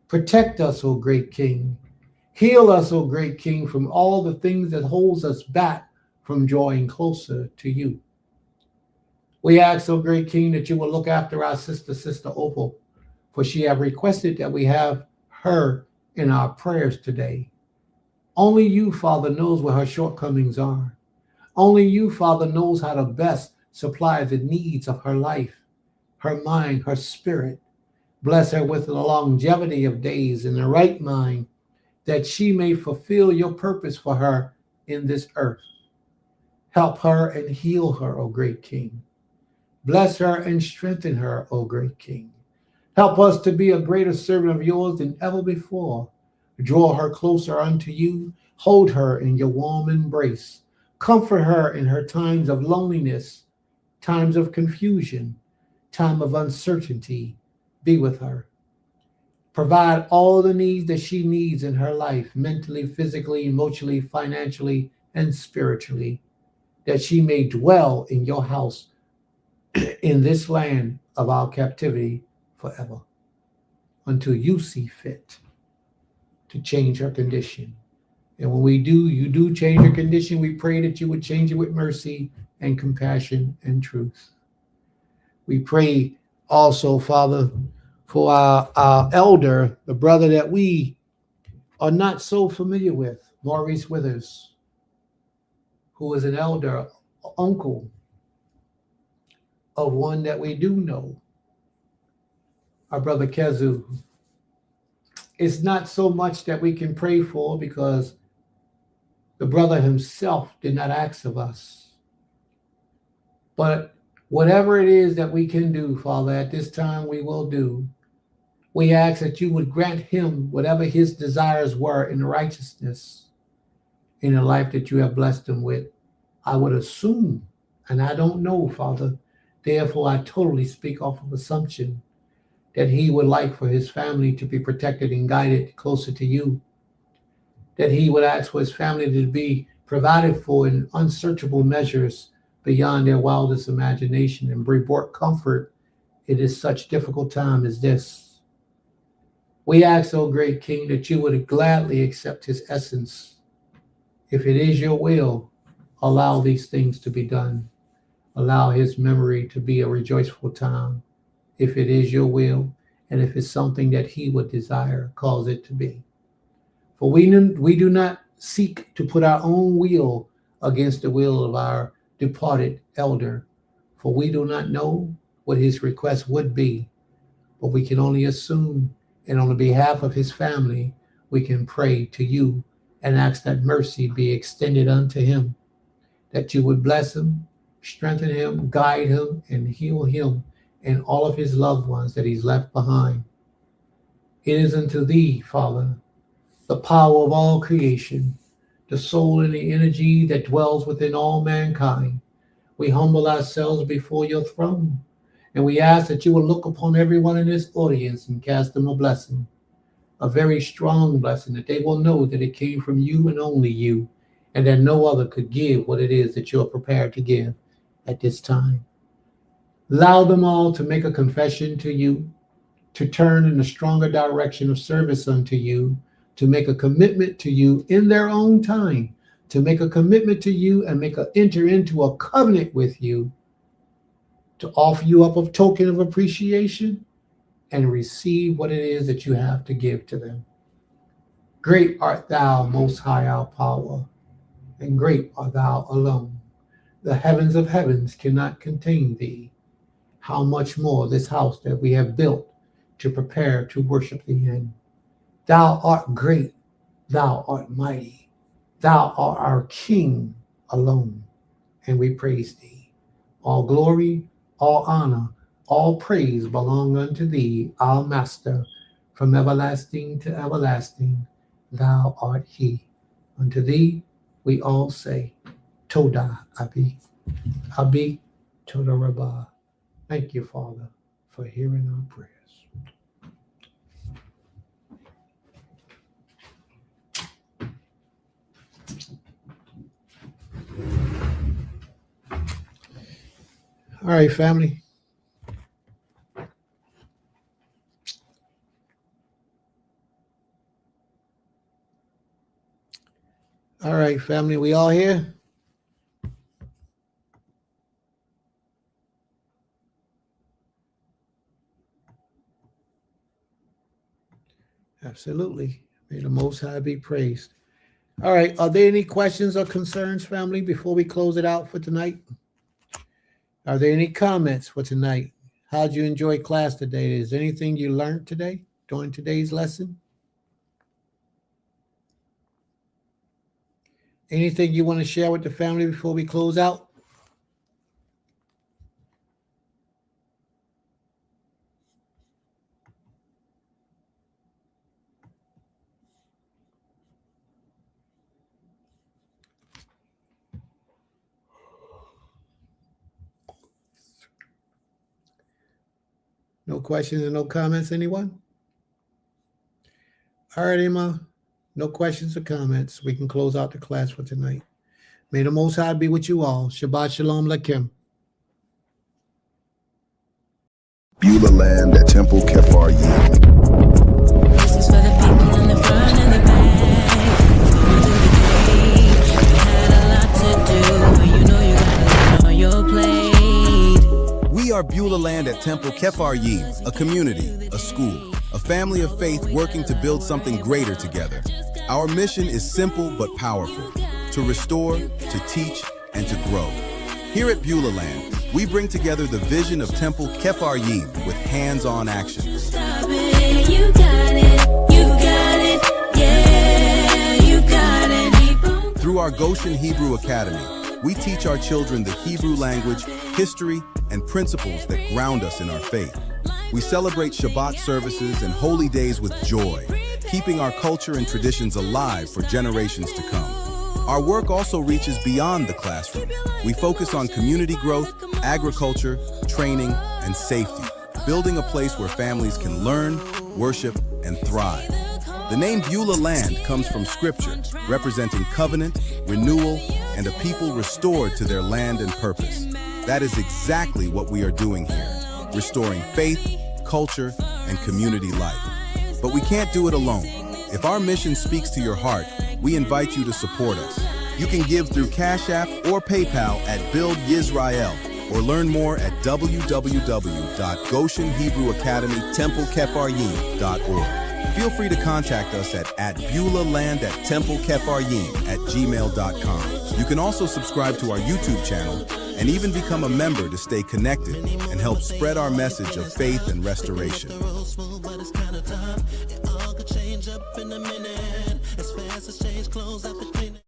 Protect us, O great King. Heal us, O great King, from all the things that holds us back from drawing closer to you. We ask, O great King, that you will look after our sister Opal, for she have requested that we have her in our prayers today. Only you, Father, knows where her shortcomings are. Only you, Father, knows how to best supply the needs of her life, her mind, her spirit. Bless her with the longevity of days in the right mind, that she may fulfill your purpose for her in this earth. Help her and heal her, O great King. Bless her and strengthen her, O great King. Help us to be a greater servant of yours than ever before. Draw her closer unto you. Hold her in your warm embrace. Comfort her in her times of loneliness, times of confusion, time of uncertainty. Be with her. Provide all the needs that she needs in her life, mentally, physically, emotionally, financially, and spiritually, that she may dwell in your house in this land of our captivity forever, until you see fit to change her condition. And when you do change her condition, we pray that you would change it with mercy and compassion and truth. We pray also, Father, for our elder, the brother that we are not so familiar with, Maurice Withers, who is an elder, uncle of one that we do know, our brother Kezu. It's not so much that we can pray for because the brother himself did not ask of us. But whatever it is that we can do, Father, at this time we will do. We ask that you would grant him whatever his desires were in righteousness in the life that you have blessed him with. I would assume, and I don't know, Father, therefore I totally speak off of assumption that he would like for his family to be protected and guided closer to you, that he would ask for his family to be provided for in unsearchable measures beyond their wildest imagination and bring forth comfort in such difficult time as this. We ask, O great King, that you would gladly accept his essence. If it is your will, allow these things to be done. Allow his memory to be a rejoiceful time. If it is your will, and if it's something that he would desire, cause it to be. For we do not seek to put our own will against the will of our departed elder, for we do not know what his request would be, but we can only assume, and on the behalf of his family, we can pray to you and ask that mercy be extended unto him, that you would bless him, strengthen him, guide him, and heal him and all of his loved ones that he's left behind. It is unto thee, Father, the power of all creation, the soul and the energy that dwells within all mankind. We humble ourselves before your throne, and we ask that you will look upon everyone in this audience and cast them a blessing, a very strong blessing, that they will know that it came from you and only you, and that no other could give what it is that you are prepared to give at this time. Allow them all to make a confession to you, to turn in a stronger direction of service unto you, to make a commitment to you in their own time, to make a commitment to you and enter into a covenant with you, to offer you up a token of appreciation and receive what it is that you have to give to them. Great art thou, most high, our power, and great art thou alone. The heavens of heavens cannot contain thee. How much more this house that we have built to prepare to worship thee in. Thou art great, thou art mighty, thou art our King alone, and we praise thee. All glory, all honor, all praise belong unto thee, our Master, from everlasting to everlasting. Thou art he. Unto thee we all say, Toda Abi, Abi Toda Rabbah. Thank you, Father, for hearing our prayers. All right, family. All right, family, we all here? Absolutely. May the Most High be praised. All right, are there any questions or concerns, family, before we close it out for tonight? Are there any comments for tonight? How'd you enjoy class today? Is there anything you learned today during today's lesson? Anything you want to share with the family before we close out? No questions and no comments, anyone? All right, Emma. No questions or comments. We can close out the class for tonight. May the Most High be with you all. Shabbat Shalom Lakim. Beulah land at Temple Kefar Yim. This is for the people in the front and the back. Going through the gate. You had a lot to do, and you know you got a lot on your plate. We are Beulah land at Temple Kefar Yim, a community, a school, a family of faith working to build something greater together. Our mission is simple but powerful: to restore, to teach, and to grow. Here at Beulah land, we bring together the vision of Temple Kefar Yim with hands-on action. Stop it, you got it, yeah, you got it. Through our Goshen Hebrew Academy, we teach our children the Hebrew language, history, and principles that ground us in our faith. We celebrate Shabbat services and holy days with joy, keeping our culture and traditions alive for generations to come. Our work also reaches beyond the classroom. We focus on community growth, agriculture, training, and safety, building a place where families can learn, worship, and thrive. The name Beulah land comes from scripture, representing covenant, renewal, and a people restored to their land and purpose. That is exactly what we are doing here, restoring faith, culture, and community life. But we can't do it alone. If our mission speaks to your heart, we invite you to support us. You can give through Cash App or PayPal at Build Yisrael, or learn more at www.GoshenHebrewAcademyTempleKefaryim.org. Feel free to contact us at beulahland@templekefaryim@gmail.com. You can also subscribe to our YouTube channel and even become a member to stay connected and help spread our message of faith and restoration. Change up in a minute, as fast as change clothes out the cleaner.